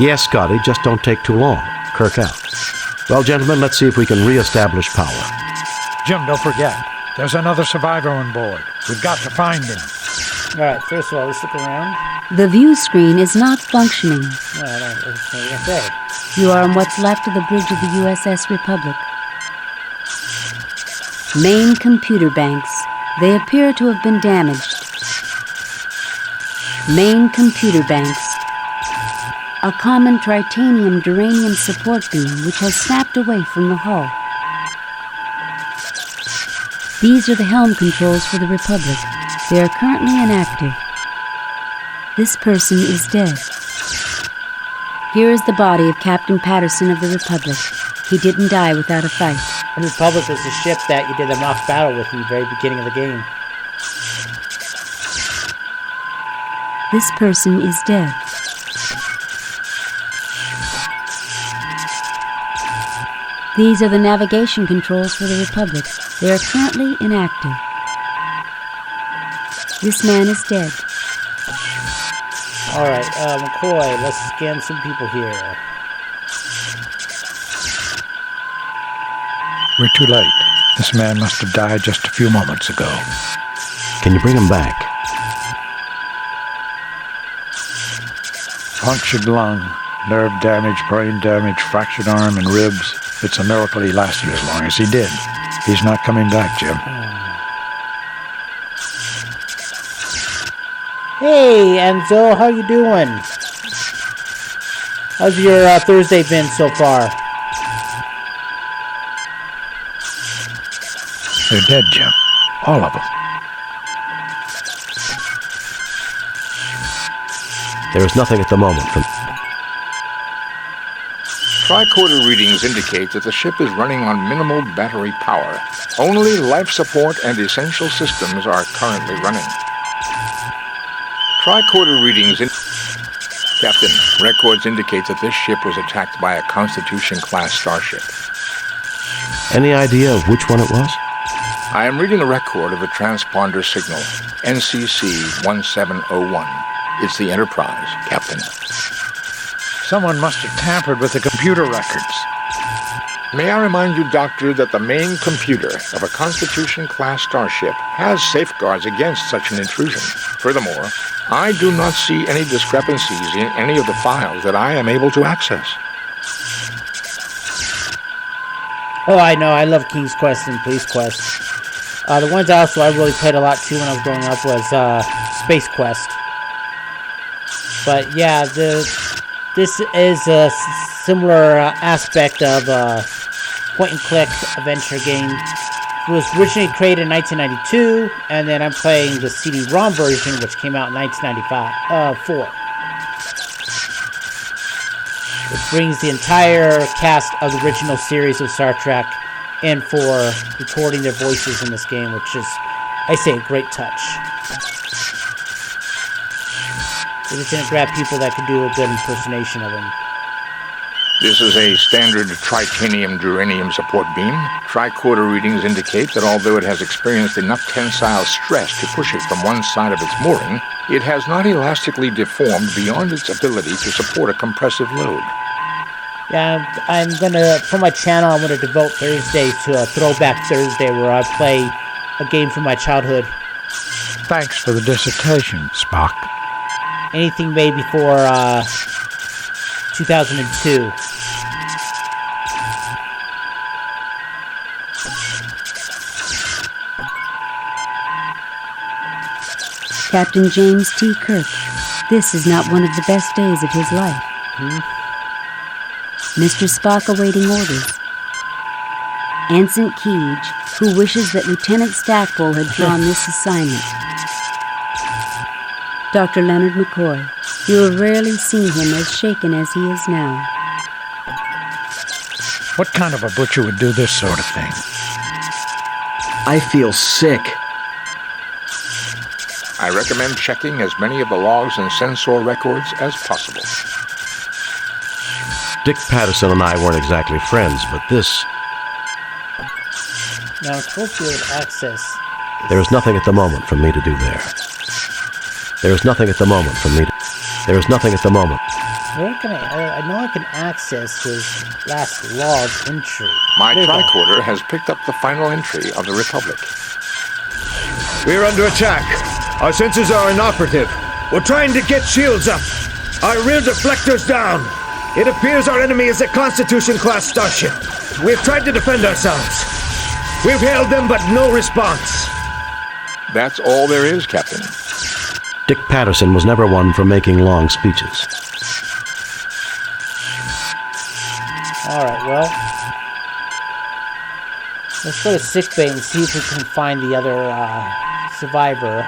Yes, Scotty, just don't take too long. Kirk out. Well, gentlemen, let's see if we can re-establish power. Jim, don't forget, there's another survivor on board. We've got to find him. Alright, first of all, let's look around. The view screen is not functioning. No, I don't know what to say. You are on what's left of the bridge of the USS Republic. Main computer banks. They appear to have been damaged. Main computer banks. A common tritanium-duranium support beam which has snapped away from the hull. These are the helm controls for the Republic. They are currently inactive. This person is dead. Here is the body of Captain Patterson of the Republic. He didn't die without a fight. The Republic was the ship that you did the mock battle with in the very beginning of the game. This person is dead. These are the navigation controls for the Republic. They are currently inactive. This man is dead. Alright, McCoy, let's scan some people here. We're too late. This man must have died just a few moments ago. Can you bring him back? Punctured lung, nerve damage, brain damage, fractured arm and ribs. It's a miracle he lasted as long as he did. He's not coming back, Jim. Hey, Enzo, how you doing? How's your Thursday been so far? They're dead, Jim. All of them. There is nothing at the moment from... Tricorder readings indicate that the ship is running on minimal battery power. Only life support and essential systems are currently running. Tricorder readings Captain, records indicate that this ship was attacked by a Constitution-class starship. Any idea of which one it was? I am reading a record of the transponder signal, NCC-1701. It's the Enterprise, Captain. Someone must have tampered with the computer records. May I remind you, Doctor, that the main computer of a Constitution-class starship has safeguards against such an intrusion. Furthermore, I do not see any discrepancies in any of the files that I am able to access. Oh, I know. I love King's Quest and Police Quest. The ones I really played a lot too when I was growing up was Space Quest. But yeah, this is a similar aspect of point-and-click adventure game. It was originally created in 1992, and then I'm playing the CD-ROM version, which came out in 1994. Which brings the entire cast of the original series of Star Trek in for recording their voices in this game, which is, I say, a great touch. They're just going to grab people that can do a good impersonation of them. This is a standard tritanium-duranium support beam. Tricorder readings indicate that although it has experienced enough tensile stress to push it from one side of its mooring, it has not elastically deformed beyond its ability to support a compressive load. Yeah, I'm gonna, for my channel, I'm gonna devote Thursdays to a Throwback Thursday where I play a game from my childhood. Thanks for the dissertation, Spock. Anything made before 2002. Captain James T. Kirk, this is not one of the best days of his life. Mr. Spock awaiting orders. Ensign Keege, who wishes that Lieutenant Stackpole had drawn this assignment. Dr. Leonard McCoy, you have rarely seen him as shaken as he is now. What kind of a butcher would do this sort of thing? I feel sick. I recommend checking as many of the logs and sensor records as possible. Dick Patterson and I weren't exactly friends, but this... Now, I'm supposed to be able to access... There is nothing at the moment for me to do there. There is nothing at the moment for me to... There is nothing at the moment. Where can I know I can access his last log entry. My tricorder has picked up the final entry of the Republic. We're under attack. Our sensors are inoperative. We're trying to get shields up. Our rear deflectors down. It appears our enemy is a Constitution-class starship. We've tried to defend ourselves. We've hailed them, but no response. That's all there is, Captain. Dick Patterson was never one for making long speeches. Alright, well... let's go to sickbay and see if we can find the other survivor.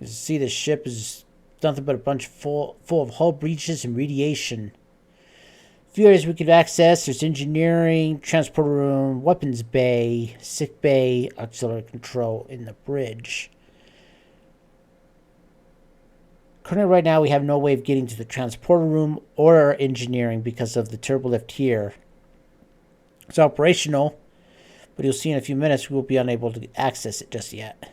You see the ship is nothing but a bunch full of hull breaches and radiation. A few areas we could access. There's engineering, transporter room, weapons bay, sick bay, auxiliary control in the bridge. Currently right now we have no way of getting to the transporter room or engineering because of the turbolift here. It's operational, but you'll see in a few minutes we will be unable to access it just yet.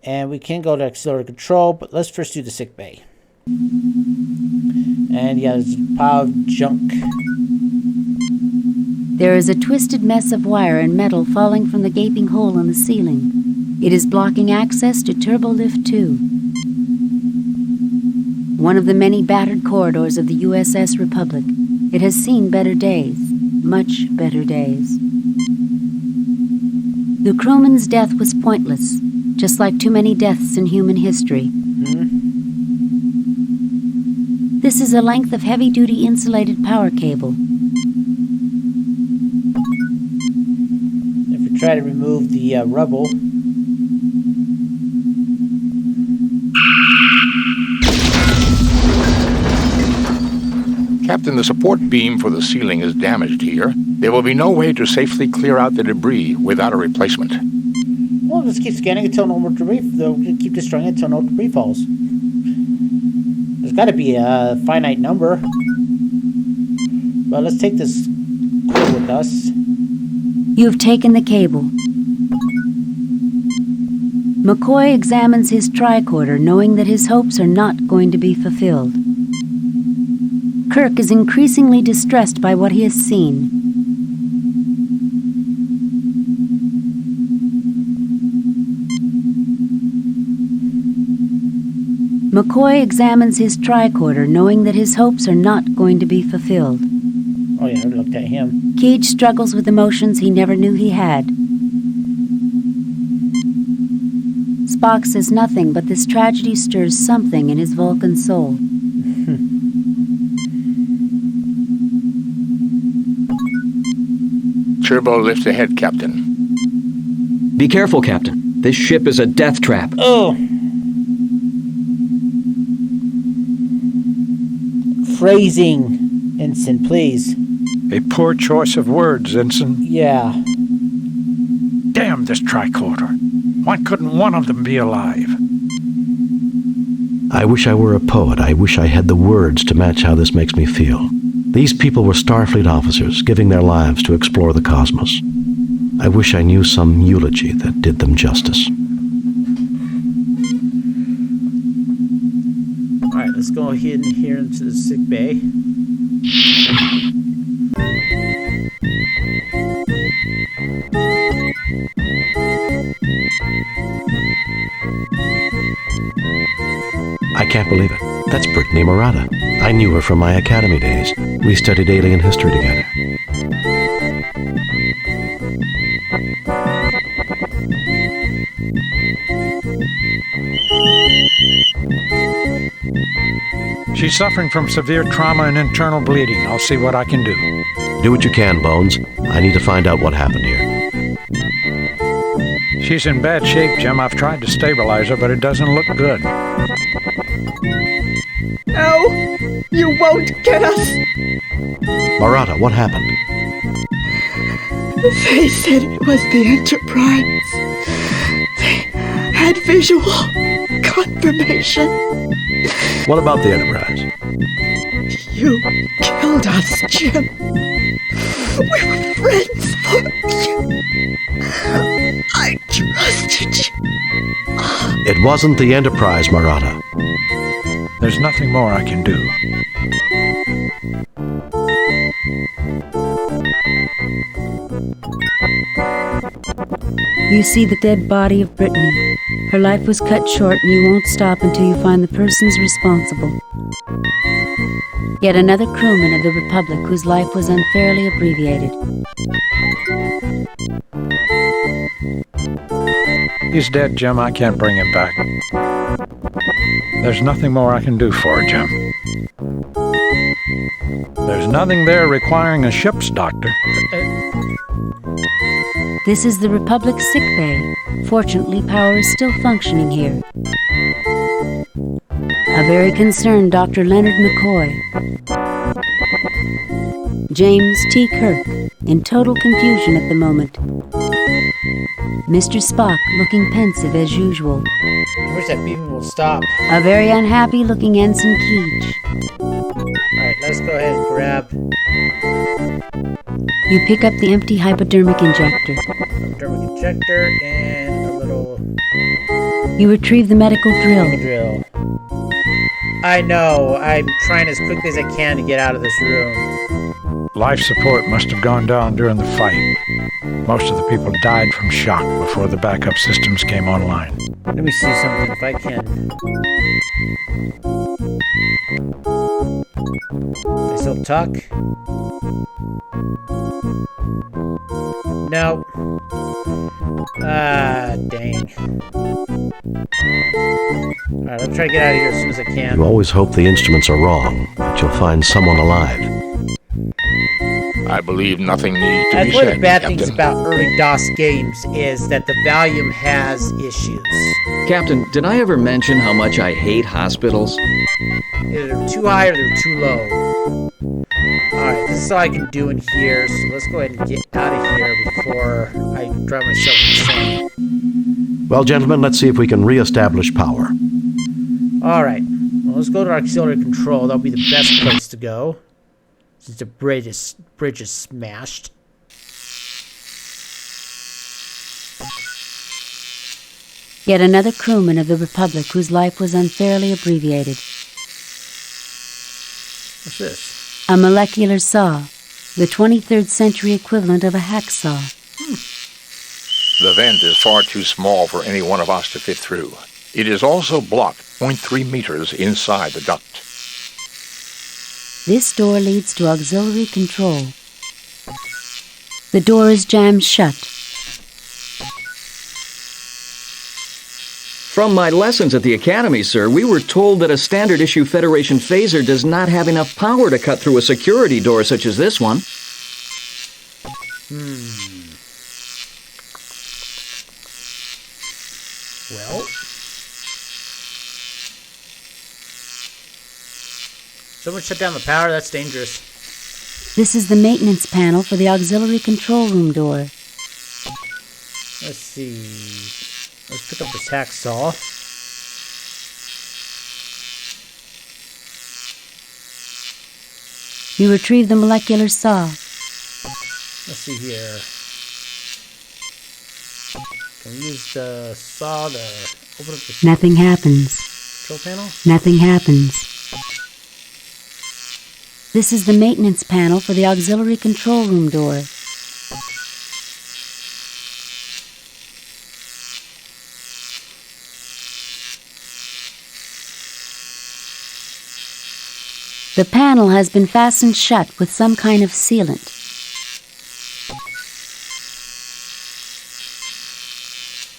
And we can go to auxiliary control, but let's first do the sick bay. And yeah, there's a pile of junk. There is a twisted mess of wire and metal falling from the gaping hole in the ceiling. It is blocking access to Turbolift 2. One of the many battered corridors of the USS Republic. It has seen better days, much better days. The crewman's death was pointless, just like too many deaths in human history. This is a length of heavy-duty insulated power cable. If we try to remove the rubble... Captain, the support beam for the ceiling is damaged here. There will be no way to safely clear out the debris without a replacement. Well, just keep scanning until no more debris. They'll keep destroying it until no debris falls. There's got to be a finite number. Well, let's take this crew with us. You've taken the cable. McCoy examines his tricorder, knowing that his hopes are not going to be fulfilled. Kirk is increasingly distressed by what he has seen. McCoy examines his tricorder, knowing that his hopes are not going to be fulfilled. Oh yeah, I looked at him. Keech struggles with emotions he never knew he had. Spock says nothing, but this tragedy stirs something in his Vulcan soul. Turbo lift ahead, Captain. Be careful, Captain. This ship is a death trap. Oh! Phrasing, Ensign, please. A poor choice of words, Ensign. Yeah. Damn this tricorder. Why couldn't one of them be alive? I wish I were a poet. I wish I had the words to match how this makes me feel. These people were Starfleet officers, giving their lives to explore the cosmos. I wish I knew some eulogy that did them justice. Alright, let's go ahead and here into the sick bay. I can't believe it. That's Brittany Murata. I knew her from my academy days. We studied alien history together. She's suffering from severe trauma and internal bleeding. I'll see what I can do. Do what you can, Bones. I need to find out what happened here. She's in bad shape, Jim. I've tried to stabilize her, but it doesn't look good. No! You won't get us! Murata, what happened? They said it was the Enterprise. They had visual confirmation. What about the Enterprise? You killed us, Jim. We were friends for you. I trusted you. It wasn't the Enterprise, Murata. There's nothing more I can do. You see the dead body of Brittany. Her life was cut short, and you won't stop until you find the persons responsible. Yet another crewman of the Republic whose life was unfairly abbreviated. He's dead, Jim. I can't bring him back. There's nothing more I can do for her, Jim. There's nothing there requiring a ship's doctor. This is the Republic sickbay. Fortunately, power is still functioning here. A very concerned Dr. Leonard McCoy. James T. Kirk, in total confusion at the moment. Mr. Spock, looking pensive as usual. I wish that beam will stop. A very unhappy-looking Ensign Keech. Alright, let's go ahead and grab... You pick up the empty hypodermic injector. Hypodermic injector and a little... You retrieve the medical drill. Drill. I know. I'm trying as quickly as I can to get out of this room. Life support must have gone down during the fight. Most of the people died from shock before the backup systems came online. Let me see something if I can. I still talk? No. Ah, dang. Alright, I'll try to get out of here as soon as I can. You always hope the instruments are wrong. doubt you'll find someone alive. I believe nothing needs to That's be one of said, the bad Captain. things about early DOS games is that the volume has issues. Captain, did I ever mention how much I hate hospitals? Either they're too high or they're too low. Alright, this is all I can do in here, so let's go ahead and get out of here before I drive myself insane. Well, gentlemen, let's see if we can re-establish power. Alright, well, let's go to auxiliary control. That'll be the best place to go, since the bridge is smashed. Yet another crewman of the Republic whose life was unfairly abbreviated. What's this? A molecular saw, the 23rd century equivalent of a hacksaw. The vent is far too small for any one of us to fit through. It is also blocked 0.3 meters inside the duct. This door leads to auxiliary control. The door is jammed shut. From my lessons at the Academy, sir, we were told that a standard-issue Federation phaser does not have enough power to cut through a security door such as this one. Well, someone shut down the power? That's dangerous. This is the maintenance panel for the auxiliary control room door. Let's see. Let's pick up this hacksaw. You retrieve the molecular saw. Let's see here. Can we use the saw to open up the Nothing happens. control panel? Nothing happens. This is the maintenance panel for the auxiliary control room door. The panel has been fastened shut with some kind of sealant.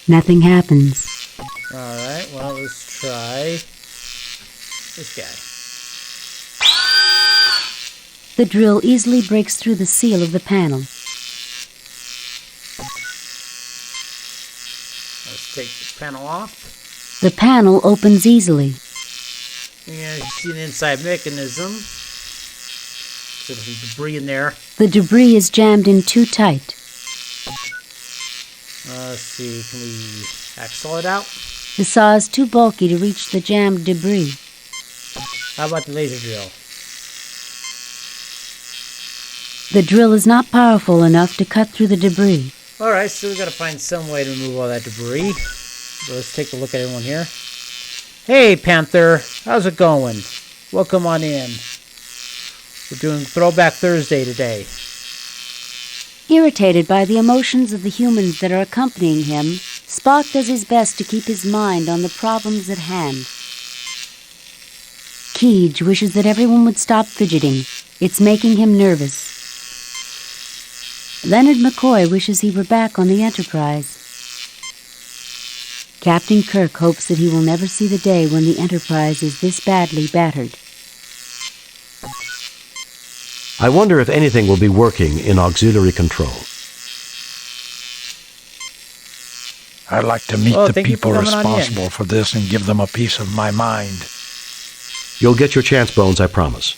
Nothing happens. Alright, well, let's try this guy. The drill easily breaks through the seal of the panel. Let's take the panel off. The panel opens easily. Yeah, you see an inside mechanism. So there's some debris in there. The debris is jammed in too tight. Let's see, can we hacksaw it out? The saw is too bulky to reach the jammed debris. How about the laser drill? The drill is not powerful enough to cut through the debris. Alright, so we gotta find some way to remove all that debris. So let's take a look at everyone here. Hey, Panther, how's it going? Welcome on in. We're doing Throwback Thursday today. Irritated by the emotions of the humans that are accompanying him, Spock does his best to keep his mind on the problems at hand. Keege wishes that everyone would stop fidgeting. It's making him nervous. Leonard McCoy wishes he were back on the Enterprise. Captain Kirk hopes that he will never see the day when the Enterprise is this badly battered. I wonder if anything will be working in auxiliary control. I'd like to meet the thank you people for coming on in. responsible for this and give them a piece of my mind. You'll get your chance, Bones, I promise.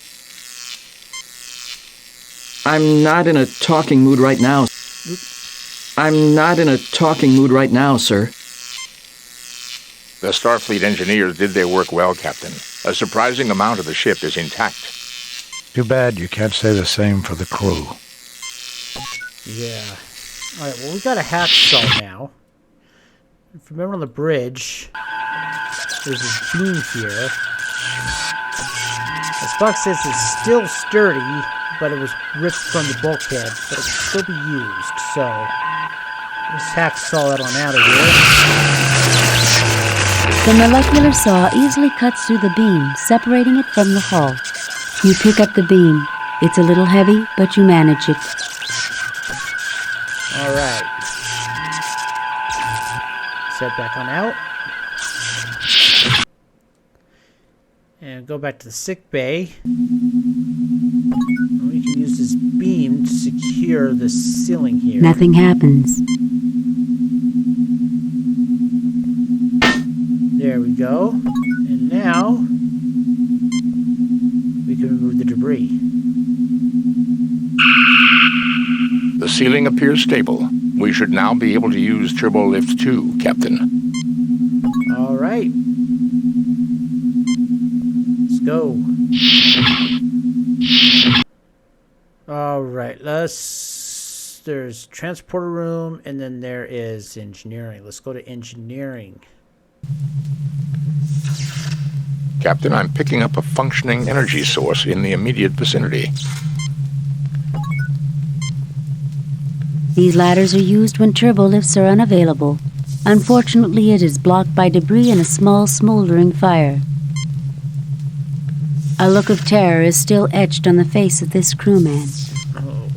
I'm not in a talking mood right now. I'm not in a talking mood right now, sir. The Starfleet engineers did their work well, Captain. A surprising amount of the ship is intact. Too bad you can't say the same for the crew. Yeah. Alright, well, we got a hacksaw now. If you remember on the bridge, there's this beam here. As Spock says, it's still sturdy, but it was ripped from the bulkhead, but it can still be used. So, let's hacksaw that on out of here. The molecular saw easily cuts through the beam, separating it from the hull. You pick up the beam. It's a little heavy, but you manage it. Alright. Set back on out. And go back to the sick bay. We can use this beam to secure the ceiling here. Nothing happens. There we go. And now we can remove the debris. The ceiling appears stable. We should now be able to use Turbo Lift 2, Captain. All right. Let's go. All right. There's transporter room, and then there is engineering. Let's go to engineering. Captain, I'm picking up a functioning energy source in the immediate vicinity. These ladders are used when turbolifts are unavailable. Unfortunately, it is blocked by debris and a small smoldering fire. A look of terror is still etched on the face of this crewman. Oh,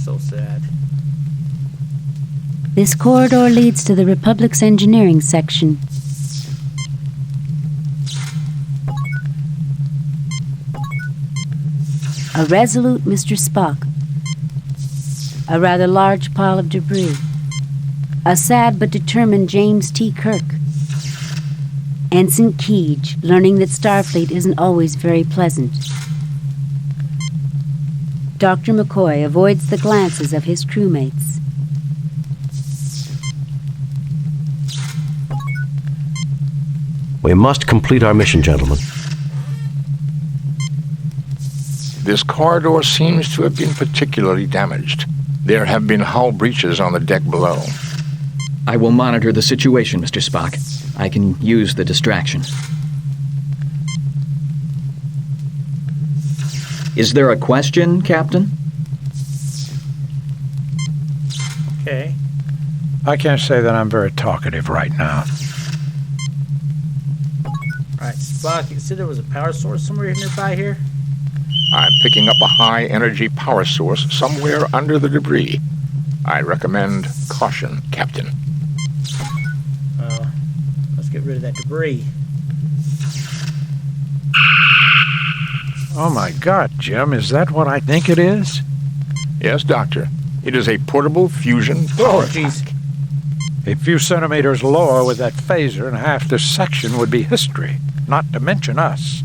so sad. This corridor leads to the Republic's engineering section. A resolute Mr. Spock. A rather large pile of debris. A sad but determined James T. Kirk. Ensign Keege, learning that Starfleet isn't always very pleasant. Dr. McCoy avoids the glances of his crewmates. We must complete our mission, gentlemen. This corridor seems to have been particularly damaged. There have been hull breaches on the deck below. I will monitor the situation, Mr. Spock. I can use the distraction. Is there a question, Captain? Okay. I can't say that I'm very talkative right now. Alright, Spock, you said there was a power source somewhere nearby here? I'm picking up a high-energy power source somewhere under the debris. I recommend caution, Captain. Let's get rid of that debris. Oh my God, Jim, is that what I think it is? Yes, Doctor. It is a portable fusion power pack. A few centimeters lower with that phaser and half this section would be history, not to mention us.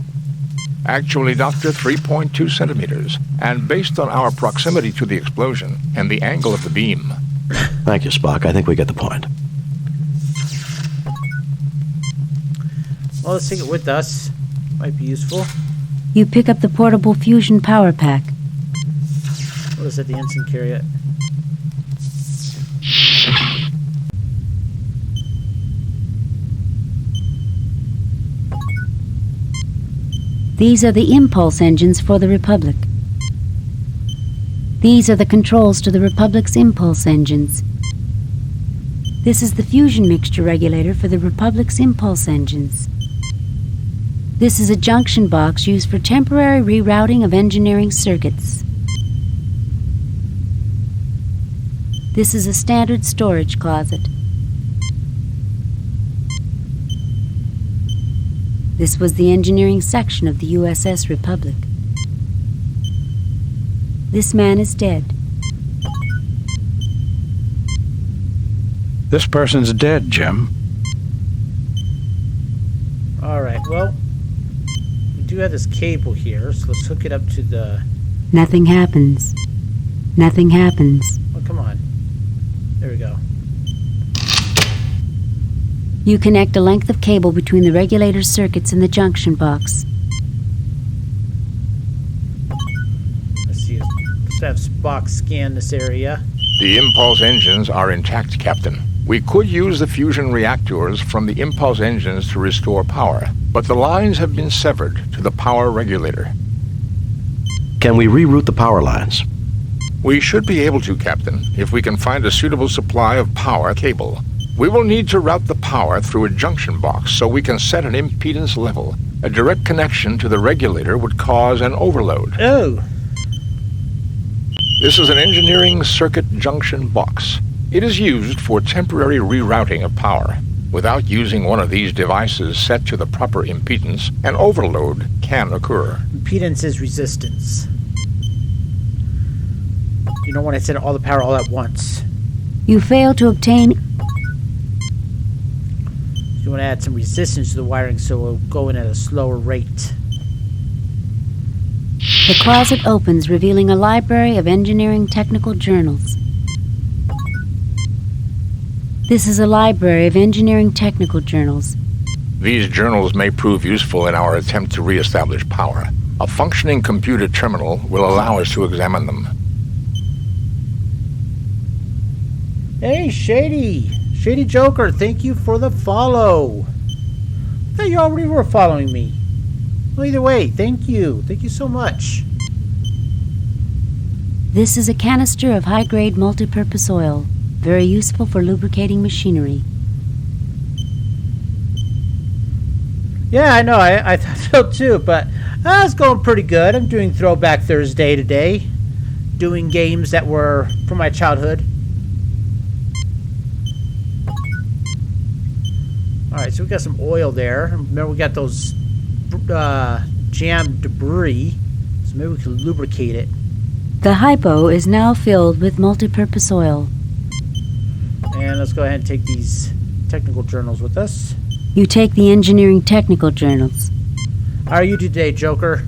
Actually, Doctor, 3.2 centimeters. And based on our proximity to the explosion and the angle of the beam. Thank you, Spock. I think we get the point. Well, let's take it with us. Might be useful. You pick up the portable fusion power pack. What is it, the ensign carry it? These are the impulse engines for the Republic. These are the controls to the Republic's impulse engines. This is the fusion mixture regulator for the Republic's impulse engines. This is a junction box used for temporary rerouting of engineering circuits. This is a standard storage closet. This was the engineering section of the USS Republic. This man is dead. This person's dead, Jim. Alright, well, we do have this cable here, so let's hook it up to the... Nothing happens. Nothing happens. Oh, come on. There we go. You connect a length of cable between the regulator circuits and the junction box. Let's see. Let's have Spock scan this area. The impulse engines are intact, Captain. We could use the fusion reactors from the impulse engines to restore power, but the lines have been severed to the power regulator. Can we reroute the power lines? We should be able to, Captain, if we can find a suitable supply of power cable. We will need to route the power through a junction box so we can set an impedance level. A direct connection to the regulator would cause an overload. Oh! This is an engineering circuit junction box. It is used for temporary rerouting of power. Without using one of these devices set to the proper impedance, an overload can occur. Impedance is resistance. You don't want to set all the power all at once. You fail to obtain... You want to add some resistance to the wiring so it'll go in at a slower rate. The closet opens, revealing a library of engineering technical journals. This is a library of engineering technical journals. These journals may prove useful in our attempt to re-establish power. A functioning computer terminal will allow us to examine them. Hey, Shady Joker, thank you for the follow. I thought you already were following me. Well, either way, thank you. Thank you so much. This is a canister of high-grade multipurpose oil, very useful for lubricating machinery. Yeah, I know. I thought so too, but it's going pretty good. I'm doing Throwback Thursday today. Doing games that were from my childhood. Alright, so we got some oil there. Remember, we got those jammed debris. So maybe we can lubricate it. The hypo is now filled with multipurpose oil. And let's go ahead and take these technical journals with us. You take the engineering technical journals. How are you today, Joker?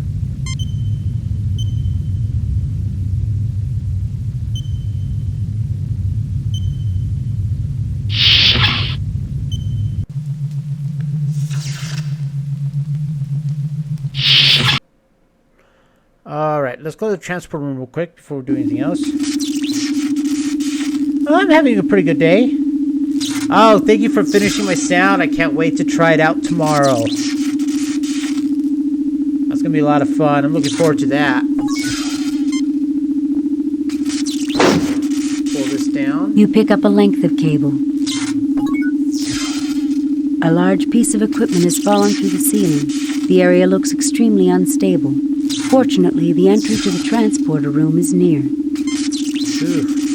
Alright, let's go to the transport room real quick before we do anything else. I'm having a pretty good day. Oh, thank you for finishing my sound. I can't wait to try it out tomorrow. That's going to be a lot of fun. I'm looking forward to that. Pull this down. You pick up a length of cable. A large piece of equipment has fallen through the ceiling. The area looks extremely unstable. Fortunately, the entry to the transporter room is near.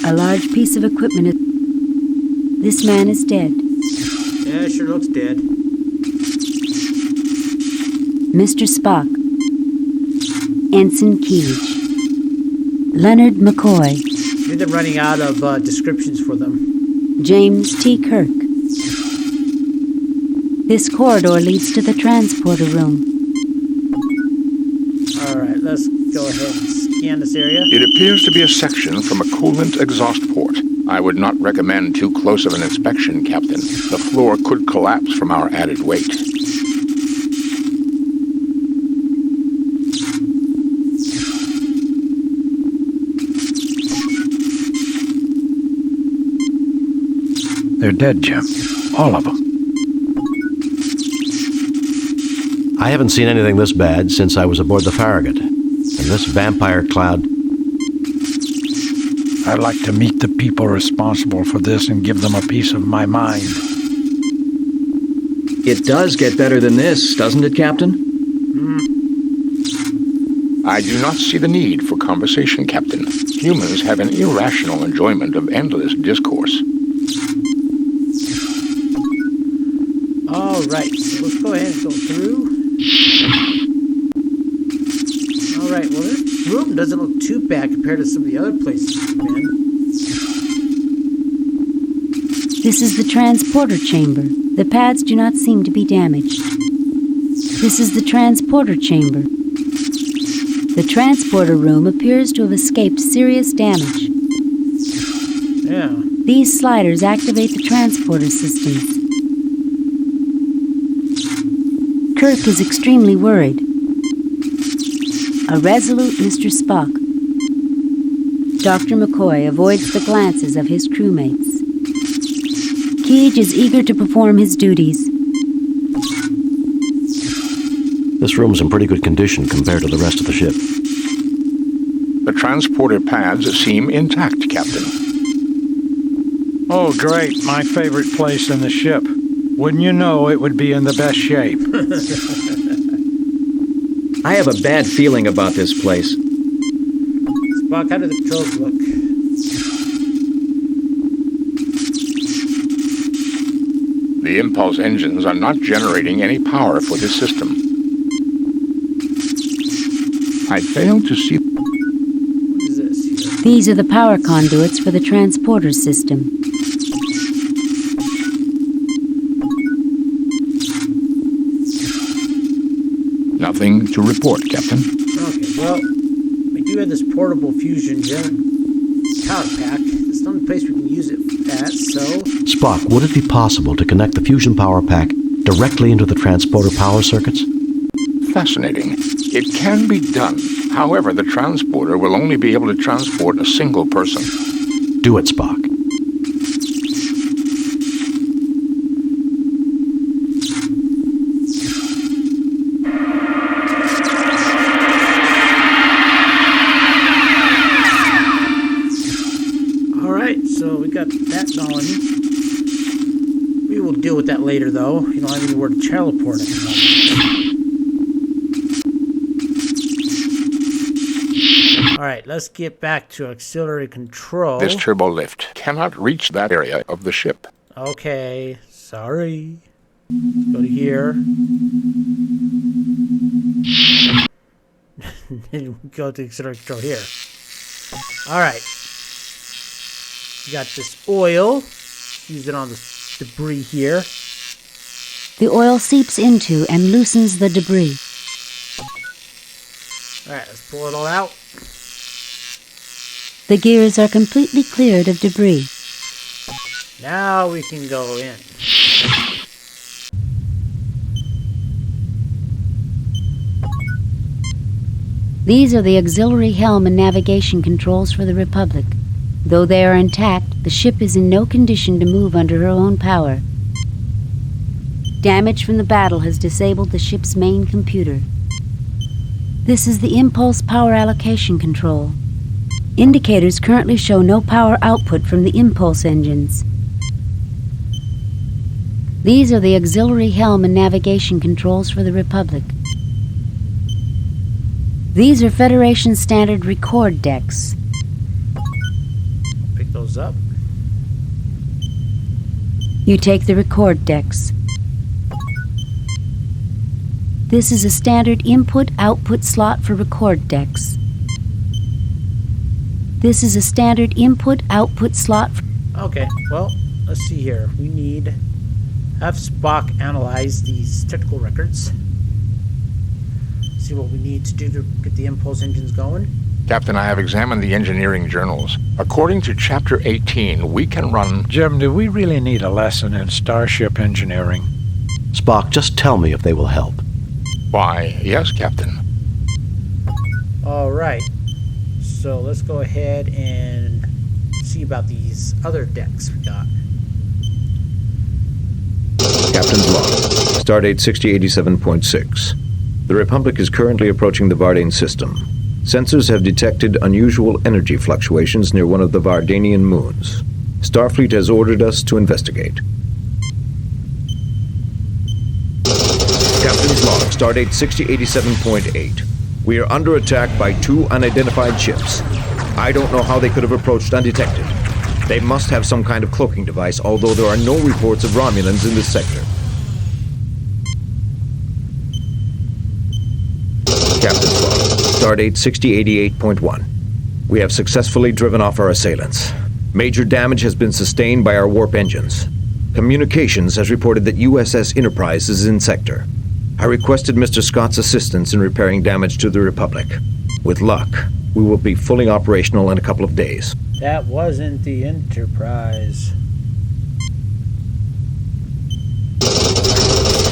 A large piece of equipment is... This man is dead. Yeah, it sure looks dead. Mr. Spock. Ensign Keege. Leonard McCoy. Maybe they're running out of descriptions for them. James T. Kirk. This corridor leads to the transporter room. Alright, let's go ahead and scan this area. It appears to be a section from a coolant exhaust port. I would not recommend too close of an inspection, Captain. The floor could collapse from our added weight. They're dead, Jim. All of them. I haven't seen anything this bad since I was aboard the Farragut. And this vampire cloud... I'd like to meet the people responsible for this and give them a piece of my mind. It does get better than this, doesn't it, Captain? I do not see the need for conversation, Captain. Humans have an irrational enjoyment of endless discourse. Alright, so let's go ahead and go through. Alright, well this room doesn't look too bad compared to some of the other places we've been. This is the transporter chamber. The pads do not seem to be damaged. This is the transporter chamber. The transporter room appears to have escaped serious damage. Yeah. These sliders activate the transporter systems. Kirk is extremely worried. A resolute Mr. Spock. Dr. McCoy avoids the glances of his crewmates. Keege is eager to perform his duties. This room's in pretty good condition compared to the rest of the ship. The transporter pads seem intact, Captain. Oh, great. My favorite place in the ship. Wouldn't you know it would be in the best shape? I have a bad feeling about this place. Spock, how do the controls look? The impulse engines are not generating any power for this system. I fail to see... What is this here? These are the power conduits for the transporter system. Nothing to report, Captain. Okay, well, we do have this portable fusion gen power pack. There's no place we can use it at, so... Spock, would it be possible to connect the fusion power pack directly into the transporter power circuits? Fascinating. It can be done. However, the transporter will only be able to transport a single person. Do it, Spock. So we got that going. We will deal with that later, though. You don't have anywhere to teleport at the moment. Alright, let's get back to auxiliary control. This turbo lift cannot reach that area of the ship. Okay, sorry. Let's go to here. Then we go to auxiliary control here. Alright. We got this oil. Use it on the debris here. The oil seeps into and loosens the debris. Alright, let's pull it all out. The gears are completely cleared of debris. Now we can go in. These are the auxiliary helm and navigation controls for the Republic. Though they are intact, the ship is in no condition to move under her own power. Damage from the battle has disabled the ship's main computer. This is the impulse power allocation control. Indicators currently show no power output from the impulse engines. These are the auxiliary helm and navigation controls for the Republic. These are Federation standard record decks. Pick those up. You take the record decks. This is a standard input-output slot for record decks. This is a standard input-output slot for... Okay, well, let's see here. We need... Have Spock analyze these technical records. See what we need to do to get the impulse engines going. Captain, I have examined the engineering journals. According to Chapter 18, we can run... Jim, do we really need a lesson in starship engineering? Spock, just tell me if they will help. Why, yes, Captain. All right. So let's go ahead and see about these other decks we got. Captain's log. Stardate 6087.6. The Republic is currently approaching the Vardane system. Sensors have detected unusual energy fluctuations near one of the Vardanian moons. Starfleet has ordered us to investigate. Captain's log. Stardate 6087.8. We are under attack by 2 unidentified ships. I don't know how they could have approached undetected. They must have some kind of cloaking device, although there are no reports of Romulans in this sector. Captain's log. Stardate 6088.1. We have successfully driven off our assailants. Major damage has been sustained by our warp engines. Communications has reported that USS Enterprise is in sector. I requested Mr. Scott's assistance in repairing damage to the Republic. With luck, we will be fully operational in a couple of days. That wasn't the Enterprise.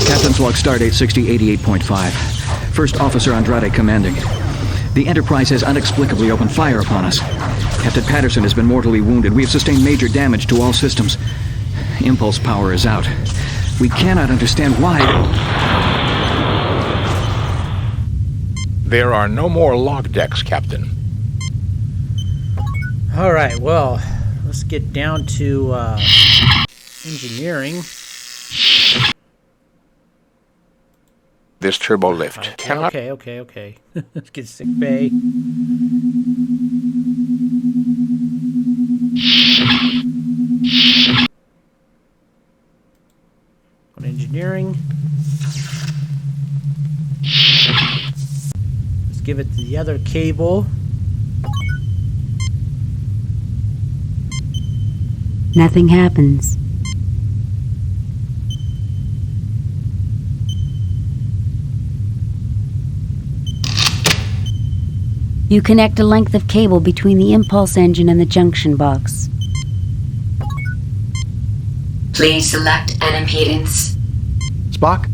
Captain's log, Stardate 6088.5. First Officer Andrade commanding. The Enterprise has inexplicably opened fire upon us. Captain Patterson has been mortally wounded. We have sustained major damage to all systems. Impulse power is out. We cannot understand why. There are no more log decks, Captain. All right, well, let's get down to engineering. This turbo lift cannot... Okay. Let's get sick bay. give it the other cable. Nothing happens. You connect a length of cable between the impulse engine and the junction box. Please select an impedance. Spock?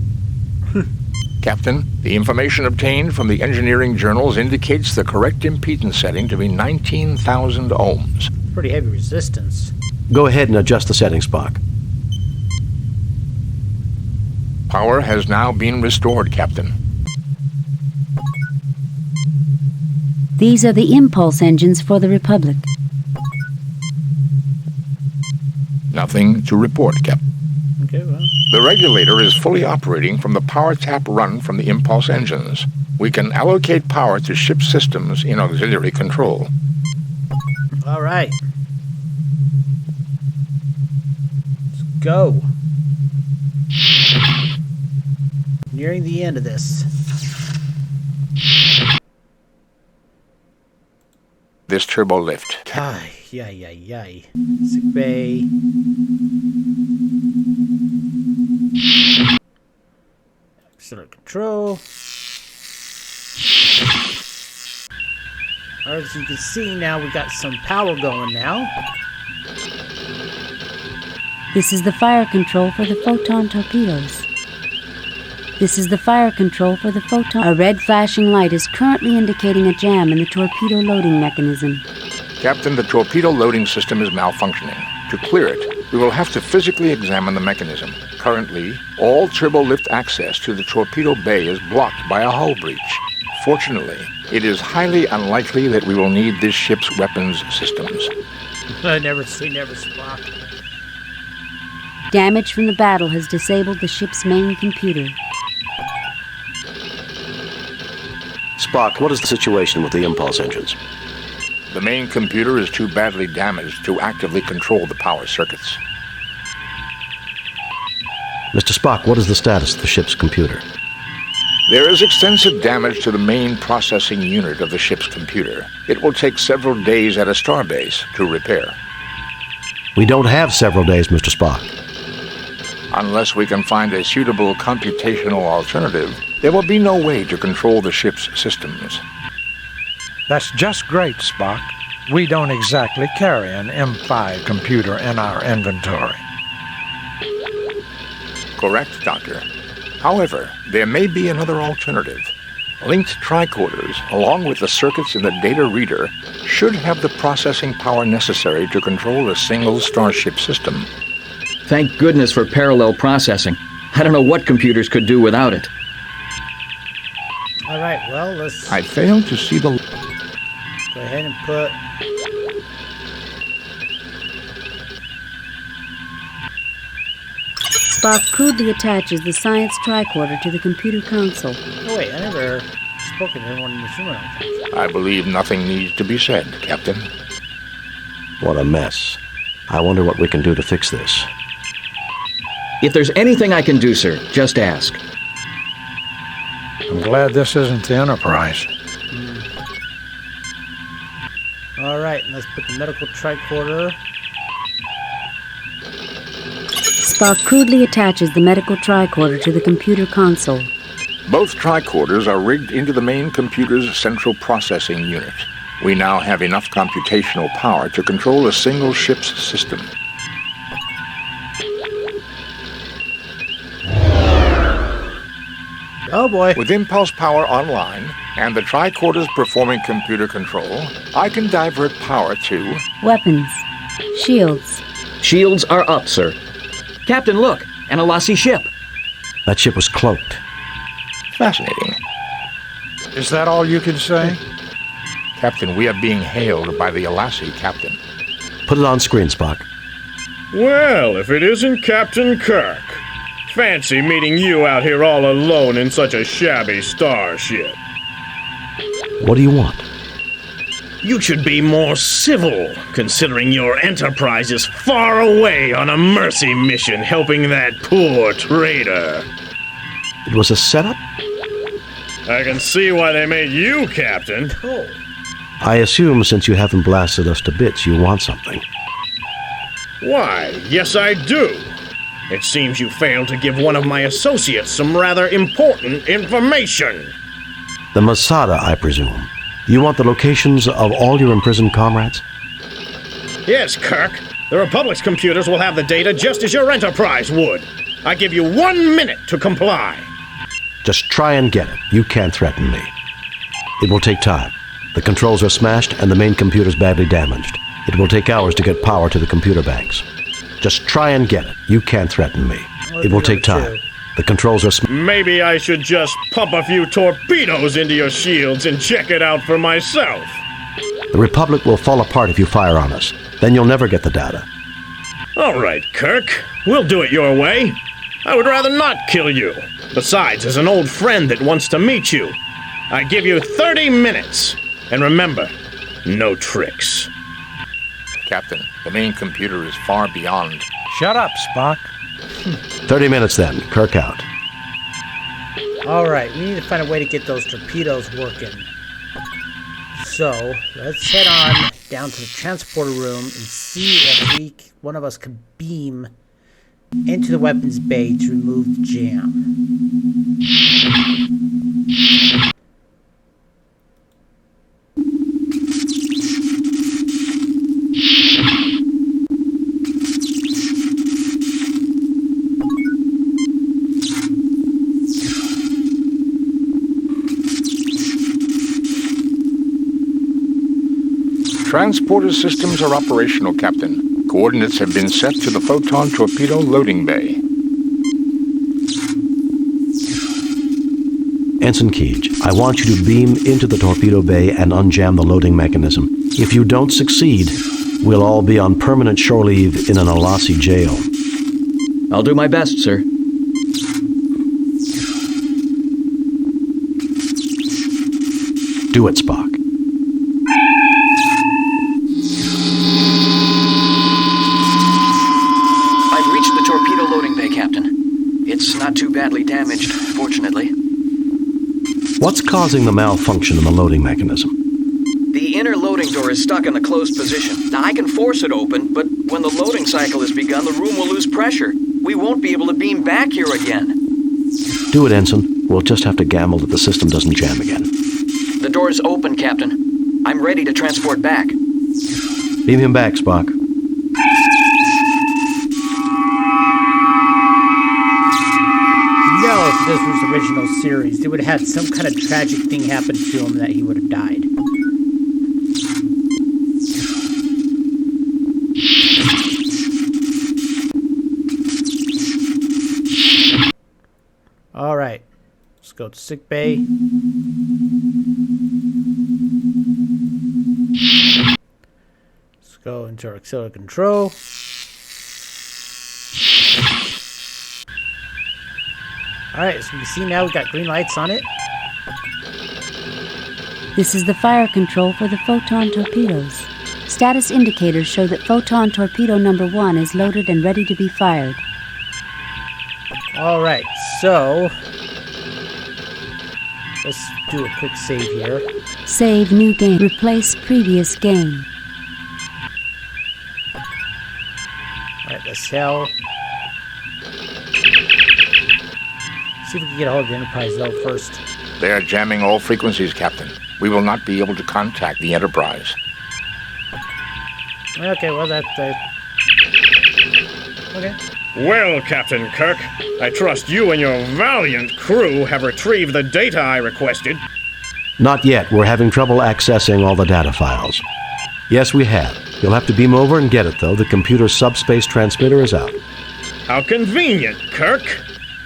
Captain, the information obtained from the engineering journals indicates the correct impedance setting to be 19,000 ohms. Pretty heavy resistance. Go ahead and adjust the settings, Spock. Power has now been restored, Captain. These are the impulse engines for the Republic. Nothing to report, Captain. Okay, well. The regulator is fully operating from the power tap run from the impulse engines. We can allocate power to ship systems in auxiliary control. All right. Let's go. Nearing the end of this. This turbo lift. Ay, yay, yay, yay. Sick bay. Auxiliary control. As you can see now, we got some power going now. This is the fire control for the photon torpedoes. This is the fire control for the photon. A red flashing light is currently indicating a jam in the torpedo loading mechanism. Captain, the torpedo loading system is malfunctioning. To clear it, we will have to physically examine the mechanism. Currently, all turbolift access to the torpedo bay is blocked by a hull breach. Fortunately, it is highly unlikely that we will need this ship's weapons systems. Never say never, Spock. Damage from the battle has disabled the ship's main computer. Spock, what is the situation with the impulse engines? The main computer is too badly damaged to actively control the power circuits. Mr. Spock, what is the status of the ship's computer? There is extensive damage to the main processing unit of the ship's computer. It will take several days at a starbase to repair. We don't have several days, Mr. Spock. Unless we can find a suitable computational alternative, there will be no way to control the ship's systems. That's just great, Spock. We don't exactly carry an M5 computer in our inventory. Correct, Doctor. However, there may be another alternative. Linked tricorders, along with the circuits in the data reader, should have the processing power necessary to control a single starship system. Thank goodness for parallel processing. I don't know what computers could do without it. All right, well, let's I failed to see the... go ahead and put... Spock crudely attaches the science tricorder to the computer console. Oh, wait, I never spoken to anyone in this room. I believe nothing needs to be said, Captain. What a mess. I wonder what we can do to fix this. If there's anything I can do, sir, just ask. I'm glad this isn't the Enterprise. All right, let's put the medical tricorder. Spock crudely attaches the medical tricorder to the computer console. Both tricorders are rigged into the main computer's central processing unit. We now have enough computational power to control a single ship's system. Oh boy. With impulse power online and the tricorders performing computer control, I can divert power to... Weapons. Shields. Shields are up, sir. Captain, look! An Alassi ship. That ship was cloaked. Fascinating. Is that all you can say? Captain, we are being hailed by the Alassi captain. Put it on screen, Spock. Well, if it isn't Captain Kirk. Fancy meeting you out here all alone in such a shabby starship. What do you want? You should be more civil, considering your Enterprise is far away on a mercy mission helping that poor traitor. It was a setup? I can see why they made you captain. Oh. I assume since you haven't blasted us to bits, you want something. Why, yes I do. It seems you failed to give one of my associates some rather important information. The Masada, I presume. You want the locations of all your imprisoned comrades? Yes, Kirk. The Republic's computers will have the data just as your Enterprise would. I give you 1 minute to comply. Just try and get it. You can't threaten me. It will take time. The controls are smashed and the main computer's badly damaged. It will take hours to get power to the computer banks. Just try and get it. You can't threaten me. It will take time. The controls are Maybe I should just pump a few torpedoes into your shields and check it out for myself. The Republic will fall apart if you fire on us. Then you'll never get the data. All right, Kirk. We'll do it your way. I would rather not kill you. Besides, as an old friend that wants to meet you, I give you 30 minutes. And remember, no tricks. Captain, the main computer is far beyond. Shut up, Spock. 30 minutes then. Kirk out. All right, we need to find a way to get those torpedoes working. So, let's head on down to the transporter room and see if one of us can beam into the weapons bay to remove the jam. Transporter systems are operational, Captain. Coordinates have been set to the photon torpedo loading bay. Ensign Keege, I want you to beam into the torpedo bay and unjam the loading mechanism. If you don't succeed, we'll all be on permanent shore leave in an Alasi jail. I'll do my best, sir. Do it, Spock. It's not too badly damaged, fortunately. What's causing the malfunction in the loading mechanism? The inner loading door is stuck in a closed position. Now, I can force it open, but when the loading cycle has begun, the room will lose pressure. We won't be able to beam back here again. Do it, Ensign. We'll just have to gamble that the system doesn't jam again. The door's open, Captain. I'm ready to transport back. Beam him back, Spock. No, if this was the original series, they would have had some kind of tragic thing happen to him that he would have died. All right, let's go to sick bay. Let's go into our auxiliary control. Alright, so you can see now we got green lights on it. This is the fire control for the photon torpedoes. Status indicators show that photon torpedo number 1 is loaded and ready to be fired. Alright, so let's do a quick save here. Save new game. Replace previous game. Alright, let's hell. See if we can get a hold of the Enterprise, though, first. They are jamming all frequencies, Captain. We will not be able to contact the Enterprise. Okay, well, that's... Okay. Well, Captain Kirk, I trust you and your valiant crew have retrieved the data I requested. Not yet. We're having trouble accessing all the data files. Yes, we have. You'll have to beam over and get it, though. The computer's subspace transmitter is out. How convenient, Kirk.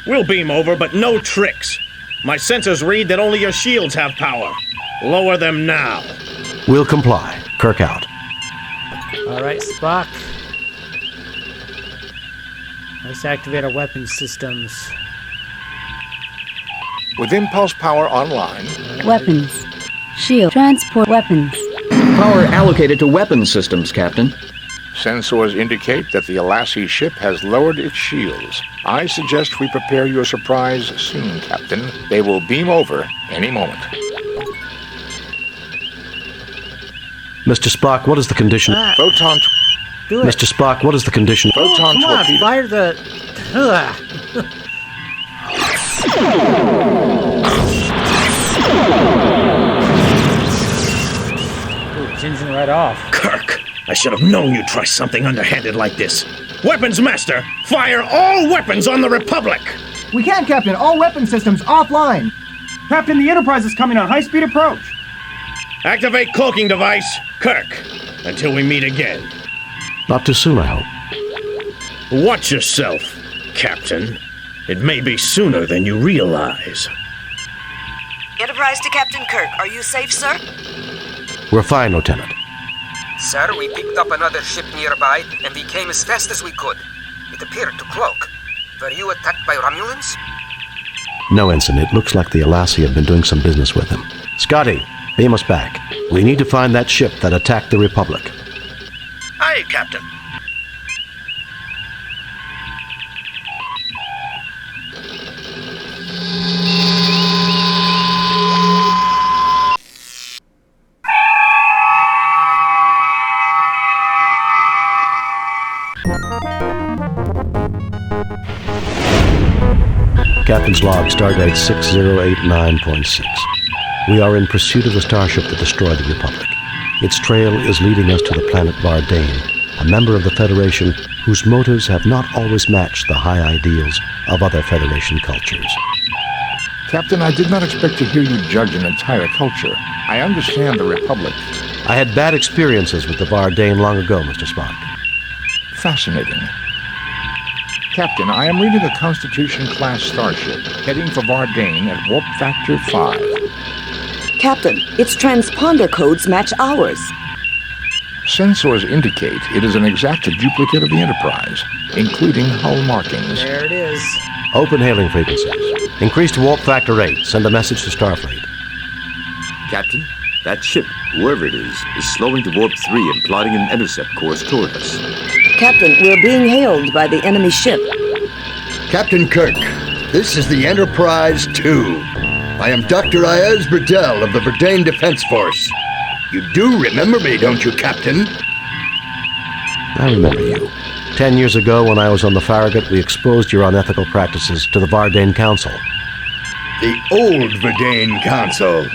We'll beam over, but no tricks. My sensors read that only your shields have power. Lower them now. We'll comply. Kirk out. All right, Spock. Let's activate our weapons systems. With impulse power online. Weapons. Shield. Transport weapons. Power allocated to weapons systems, Captain. Sensors indicate that the Alassi ship has lowered its shields. I suggest we prepare your surprise soon, Captain. They will beam over any moment. Mr. Spock, what is the condition? Photon... Do it. Mr. Spock, what is the condition? Photon Come on, torpedo. fire the... Ooh, it's engine right off. Kirk, I should have known you'd try something underhanded like this. Weapons Master, fire all weapons on the Republic! We can't, Captain. All weapon systems offline. Captain, the Enterprise is coming on high-speed approach. Activate cloaking device, Kirk, until we meet again. Not too soon, I hope. Watch yourself, Captain. It may be sooner than you realize. Enterprise to Captain Kirk. Are you safe, sir? We're fine, Lieutenant. Sir, we picked up another ship nearby, and we came as fast as we could. It appeared to cloak. Were you attacked by Romulans? No, Ensign. It looks like the Alassi have been doing some business with him. Scotty, beam us back. We need to find that ship that attacked the Republic. Aye, Captain. Captain's log, stardate 6089.6. We are in pursuit of the starship that destroyed the Republic. Its trail is leading us to the planet Vardane, a member of the Federation whose motives have not always matched the high ideals of other Federation cultures. Captain, I did not expect to hear you judge an entire culture. I understand the Republic. I had bad experiences with the Vardane long ago, Mr. Spock. Fascinating. Captain, I am reading a Constitution-class starship heading for Vardane at warp factor 5. Captain, its transponder codes match ours. Sensors indicate it is an exact duplicate of the Enterprise, including hull markings. There it is. Open hailing frequencies. Increase to warp factor 8. Send a message to Starfleet. Captain, that ship, whoever it is slowing to warp 3 and plotting an intercept course toward us. Captain, we're being hailed by the enemy ship. Captain Kirk, this is the Enterprise 2. I am Dr. Ayaz Burdell of the Verdane Defense Force. You do remember me, don't you, Captain? I remember you. 10 years ago, when I was on the Farragut, we exposed your unethical practices to the Vardane Council. The old Verdane Council.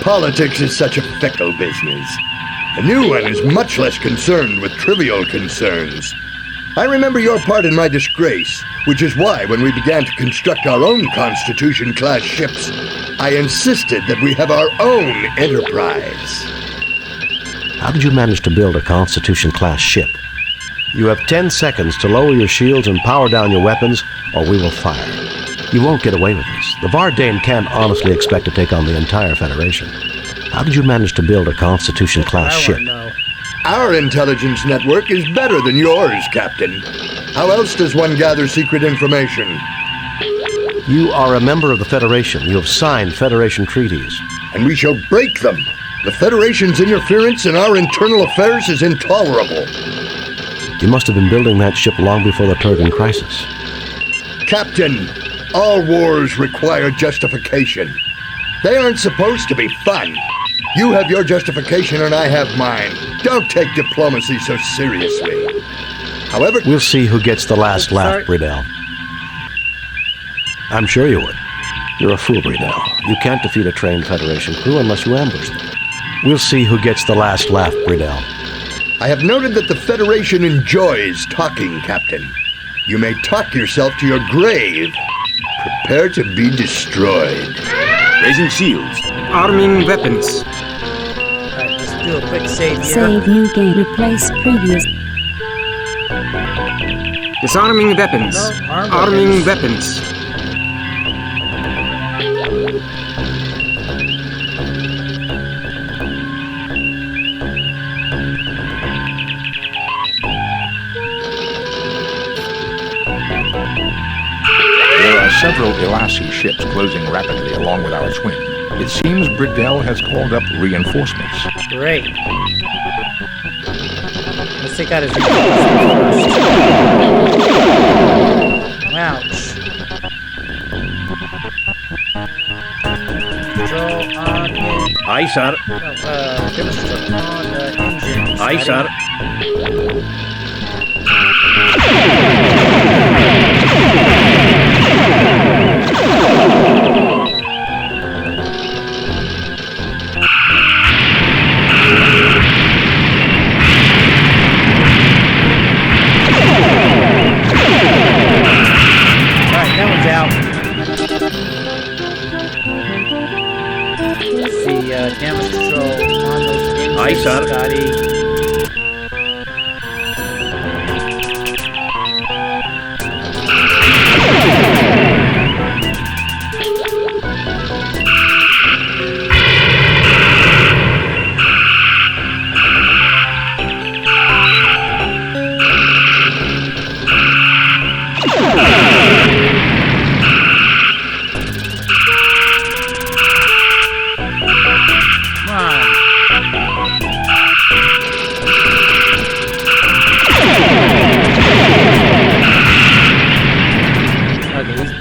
Politics is such a fickle business. The new one is much less concerned with trivial concerns. I remember your part in my disgrace, which is why when we began to construct our own Constitution-class ships, I insisted that we have our own Enterprise. How did you manage to build a Constitution-class ship? You have 10 seconds to lower your shields and power down your weapons, or we will fire. You won't get away with this. The Vardane can't honestly expect to take on the entire Federation. How did you manage to build a Constitution-class ship? Our intelligence network is better than yours, Captain. How else does one gather secret information? You are a member of the Federation. You have signed Federation treaties. And we shall break them. The Federation's interference in our internal affairs is intolerable. You must have been building that ship long before the Turgan crisis. Captain, all wars require justification. They aren't supposed to be fun. You have your justification and I have mine. Don't take diplomacy so seriously. However... We'll see who gets the last laugh, Bridell. I'm sure you would. You're a fool, Bridell. You can't defeat a trained Federation crew unless you ambush them. We'll see who gets the last laugh, Bridell. I have noted that the Federation enjoys talking, Captain. You may talk yourself to your grave. Prepare to be destroyed. Raising shields. Arming weapons. Alright, let's do a quick save here. Save new game. Replace previous. Disarming weapons. No, Arming weapons. There are several Alassi ships closing rapidly along with our twin. It seems Bridell has called up reinforcements. Great. let's take out his first. Ouch. Control on in. Aye, sir. Demonstrate on the engine. Aye, sir. Alright, that one's out. See, damage control on those engines, Aye, sir. Scotty.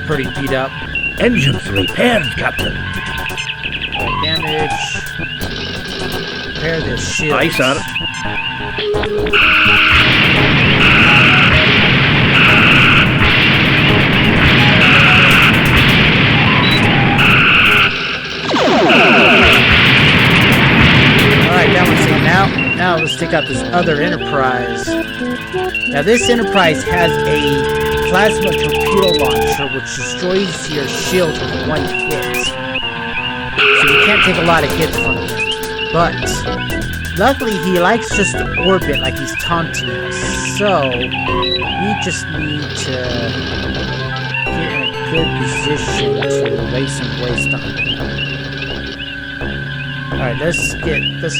Pretty beat up. Engines repaired, Captain. Damage. Repair this shield. Aye, sir. Alright, that one's taken out. Now let's take out this other Enterprise. Now this Enterprise has a plasma torpedo launcher which destroys your shield with one hit. So you can't take a lot of hits from him. But luckily he likes just to orbit like he's taunting us. So we just need to get in a good position to lay some waste on him. Alright, let's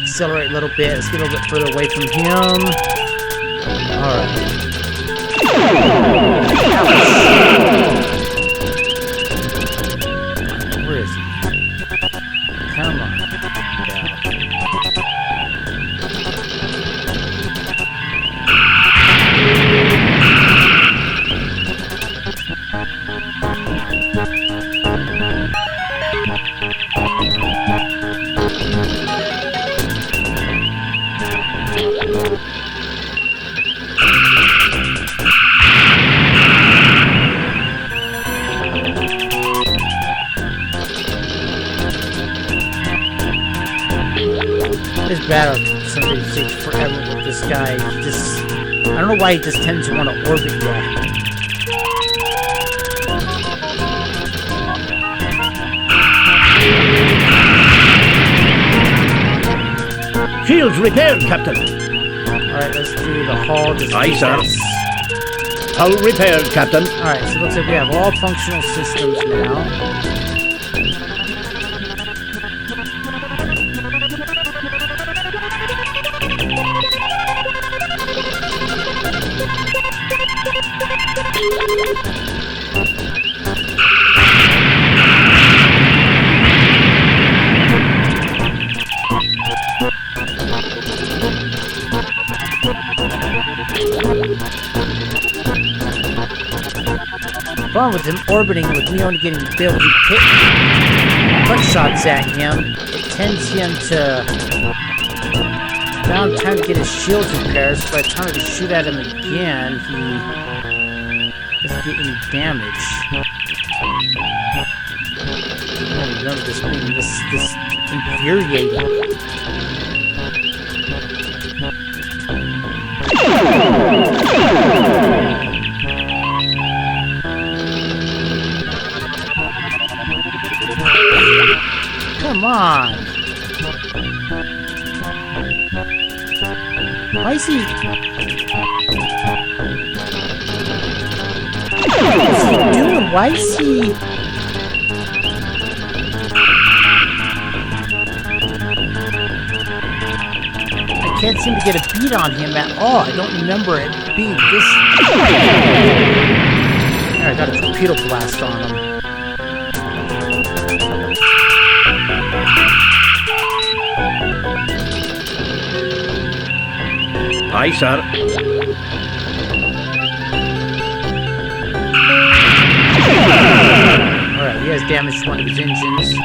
accelerate a little bit. Let's get a little bit further away from him. Alright. Where is he? Come on. This battle somebody takes forever with this guy. I don't know why he just tends to want to orbit you. Shields repaired, Captain. Alright, let's do the hull. Aye, sir. Hull repaired, Captain. Alright, so it looks like we have all functional systems now. The problem with him orbiting with me only getting able to hit butt shots at him, it tends him to found time to get his shields repaired, so by the time I shoot at him again, he doesn't get any damage. I remember this being this infuriating. Come on! Why is he... What's he doing? Why is he... I can't seem to get a beat on him at all. I don't remember it being this... There, I got a torpedo blast on him. Aye, sir. Alright, he has damaged one of his engines.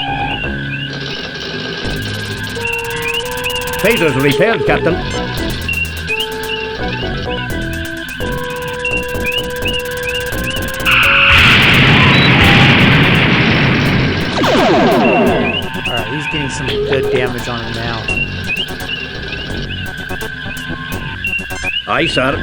Phaser's repaired, Captain. Alright, he's getting some good damage on him now. Aye, sir.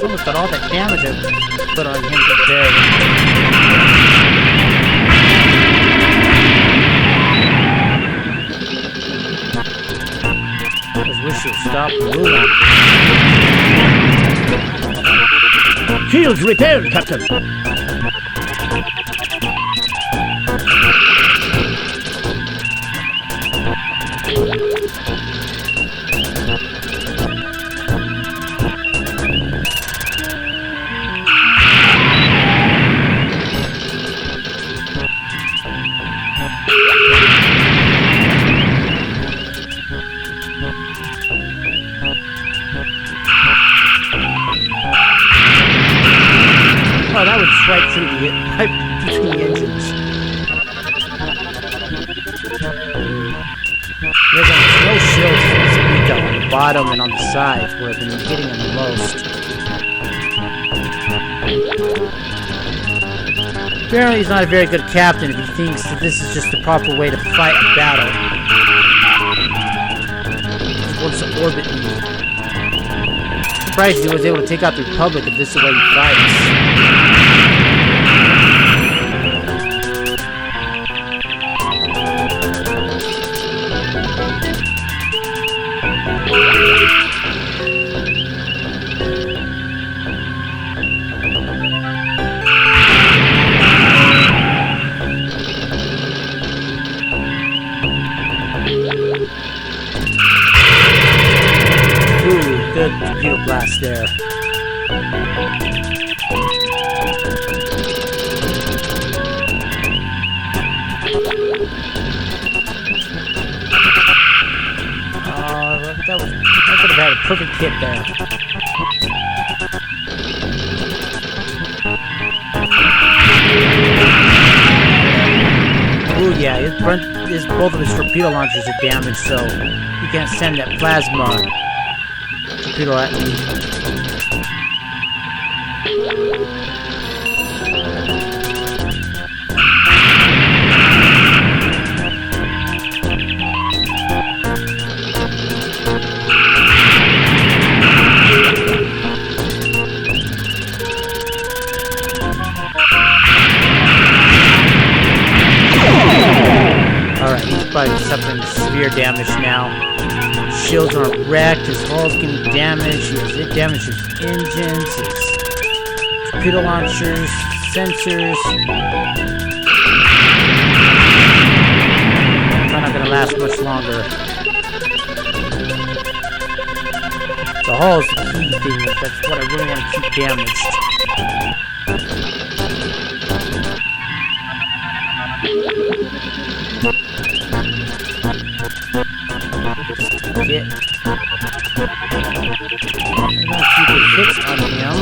Look at all that damage I put on him today. I just wish you'd stop moving. Shields repaired, Captain. Oh, that would strike through the pipe between the engines. There's no shields for this Mika on the bottom and on the sides where I've been hitting him the most. Apparently he's not a very good captain if he thinks that this is just the proper way to fight a battle. He wants to orbit me. I'm surprised he was able to take out the Republic if this is the way he fights. Good torpedo blast there. That could have had a perfect hit there. Ooh, yeah, both of his torpedo launchers are damaged, so he can't send that plasma torpedo at me. Alright, he's probably suffering severe damage now. Shields aren't wrecked, his hull's getting damaged, it damaged his engines, his torpedo launchers, sensors. Probably not gonna last much longer. The hull is the key thing, that's what I really want to keep damaged. Get a few good hits on him.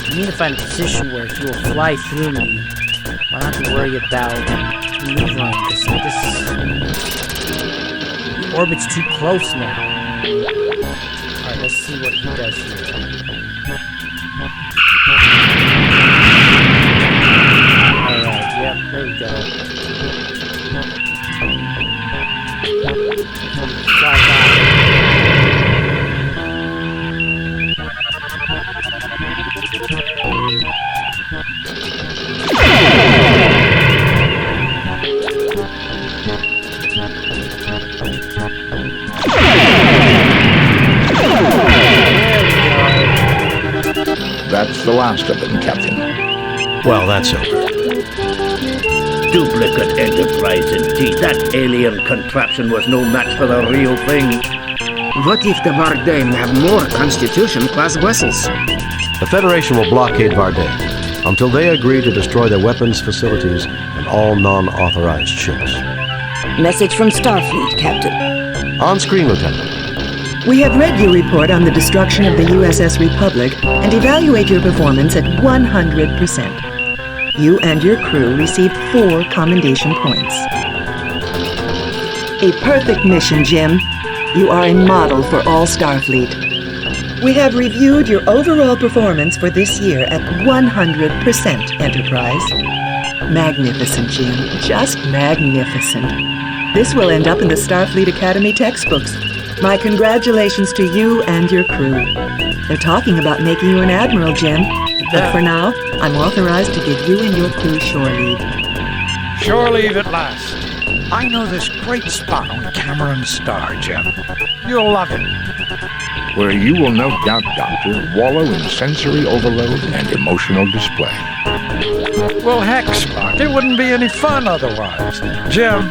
I need to find a position where he will fly through me. I'll have to worry about maneuvering this. The orbit's too close now. Alright, let's see what he does here. Alright, yep, there we go. Fly That's the last of them, Captain. Well, that's over. Duplicate enterprise indeed. That alien contraption was no match for the real thing. What if the Bardane have more Constitution-class vessels? The Federation will blockade Vardain until they agree to destroy their weapons facilities and all non-authorized ships. Message from Starfleet, Captain. On screen, Lieutenant. We have read your report on the destruction of the USS Republic and evaluate your performance at 100%. You and your crew received 4 commendation points. A perfect mission, Jim. You are a model for all Starfleet. We have reviewed your overall performance for this year at 100%, Enterprise. Magnificent, Jim. Just magnificent. This will end up in the Starfleet Academy textbooks. My congratulations to you and your crew. They're talking about making you an admiral, Jim. But for now, I'm authorized to give you and your crew shore leave. Shore leave at last. I know this great spot on Cameron's star, Jim. You'll love it. Where you will no doubt, Doctor, wallow in sensory overload and emotional display. Well, heck, Spock, it wouldn't be any fun otherwise. Jim,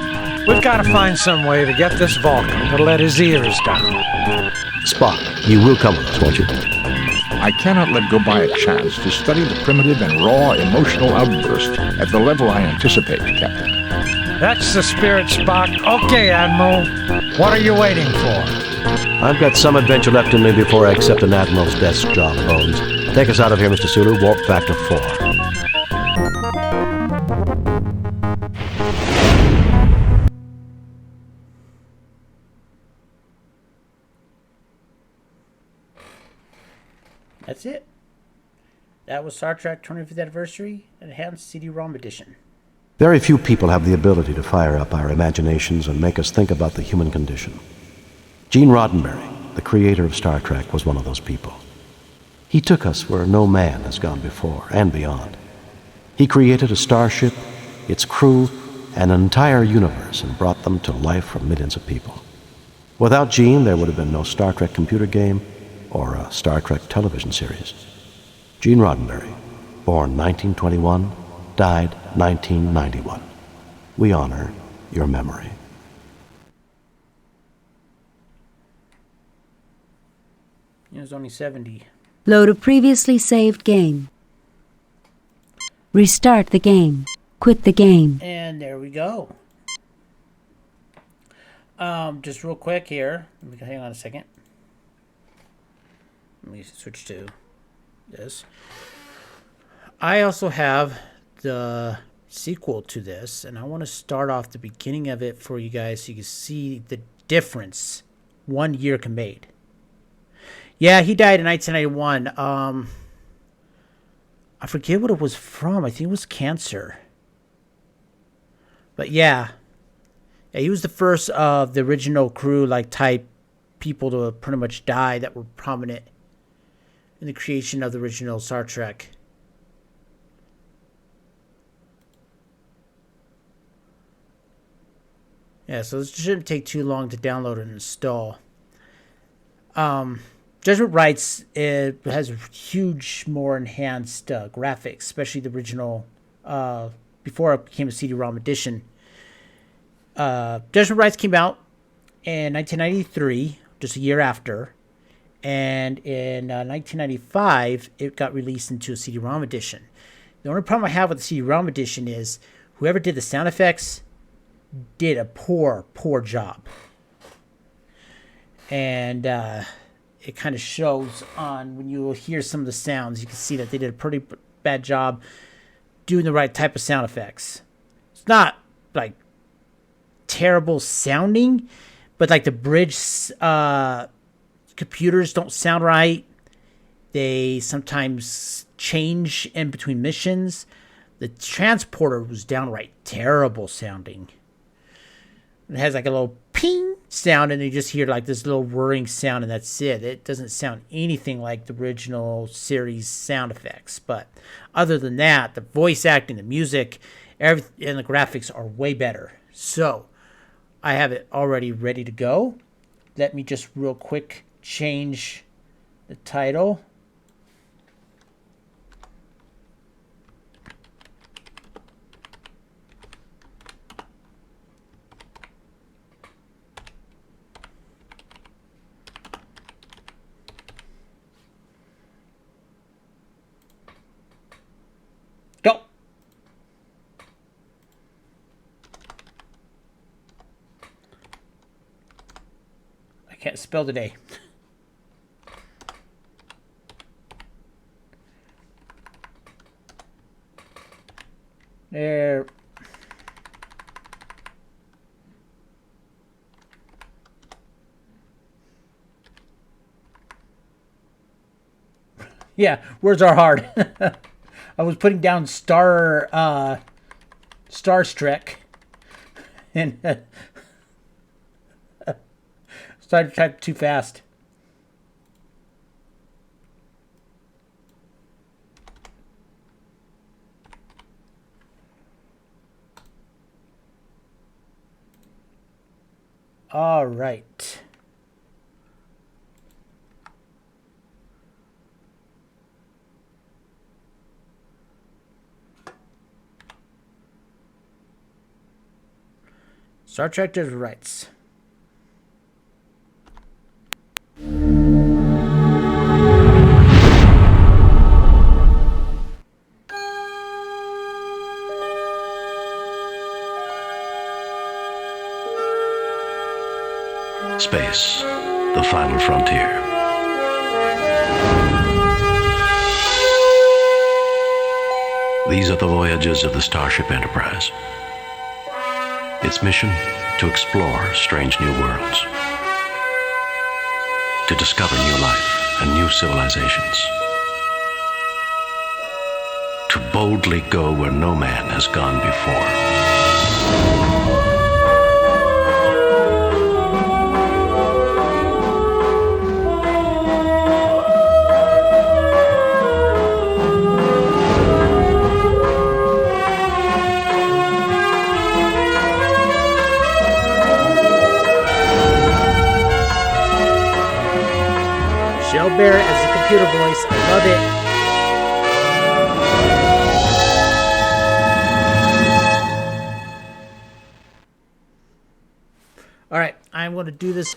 we've got to find some way to get this Vulcan to let his ears down. Spock, you will come with us, won't you? I cannot let go by a chance to study the primitive and raw emotional outburst at the level I anticipate, Captain. That's the spirit, Spock. Okay, Admiral. What are you waiting for? I've got some adventure left in me before I accept an Admiral's desk job, Bones. Take us out of here, Mr. Sulu. Warp Factor 4. That's it. That was Star Trek 25th Anniversary Enhanced CD-ROM Edition. Very few people have the ability to fire up our imaginations and make us think about the human condition. Gene Roddenberry, the creator of Star Trek, was one of those people. He took us where no man has gone before and beyond. He created a starship, its crew, and an entire universe and brought them to life for millions of people. Without Gene, there would have been no Star Trek computer game or a Star Trek television series. Gene Roddenberry, born 1921, died 1991. We honor your memory. It was only 70. Load a previously saved game. Restart the game. Quit the game. And there we go. Just real quick here. Hang on a second. Let me switch to this. I also have the sequel to this, and I want to start off the beginning of it for you guys so you can see the difference 1 year can make. Yeah, he died in 1991. I forget what it was from. I think it was cancer. But yeah, he was the first of the original crew, like type people to pretty much die that were prominent in the creation of the original Star Trek. Yeah, so this shouldn't take too long to download and install. Judgment Rights, it has huge, more enhanced graphics, especially the original, before it became a CD-ROM edition. Judgment Rights came out in 1993, just a year after. And in 1995, it got released into a CD-ROM edition. The only problem I have with the CD-ROM edition is whoever did the sound effects did a poor job. And it kind of shows on when you hear some of the sounds. You can see that they did a pretty bad job doing the right type of sound effects. It's not like terrible sounding, but like the bridge computers don't sound right. They sometimes change in between missions. The transporter was downright terrible sounding. It has like a little ping sound, and you just hear like this little whirring sound, and that's it. It doesn't sound anything like the original series sound effects. But other than that, the voice acting, the music, everything, and the graphics are way better. So I have it already ready to go. Let me just real quick change the title. Go. I can't spell today. There. Yeah, words are hard. I was putting down Star Trek, and started to type too fast. All right. Star Trek does rights. Space, the final frontier. These are the voyages of the Starship Enterprise. Its mission, to explore strange new worlds, to discover new life and new civilizations, to boldly go where no man has gone before. Bear as the computer voice. I love it. All right, I'm going to do this.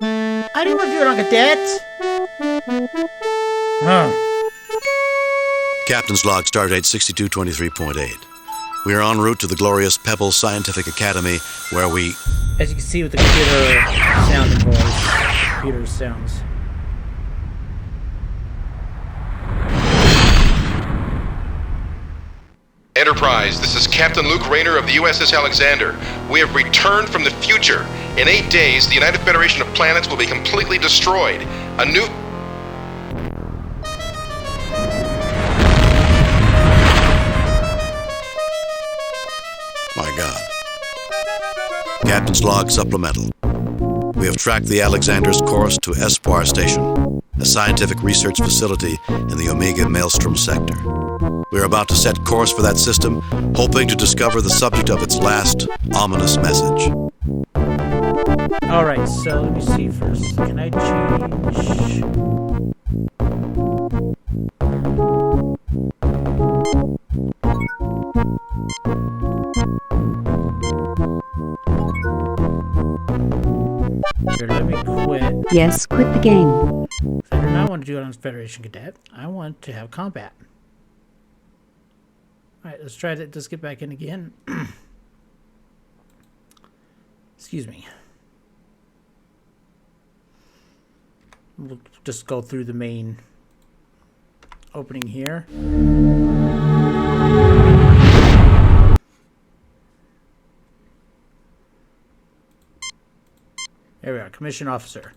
I didn't want to do it on cadet. Captain's log, stardate 6223.8. We are en route to the glorious Pebble Scientific Academy, where we... As you can see with the computer sound and voice, computer sounds. Enterprise, this is Captain Luke Rayner of the USS Alexander. We have returned from the future. In 8 days, the United Federation of Planets will be completely destroyed. A new... My God. Captain's log supplemental. We have tracked the Alexander's course to Espoir Station, a scientific research facility in the Omega Maelstrom sector. We are about to set course for that system, hoping to discover the subject of its last ominous message. All right, so let me see first. Can I change? Here, let me quit. Yes, quit the game. I do not want to do it on Federation Cadet. I want to have combat. Alright, let's try to just get back in again. Excuse me. We'll just go through the main opening here. There we are, Commission Officer.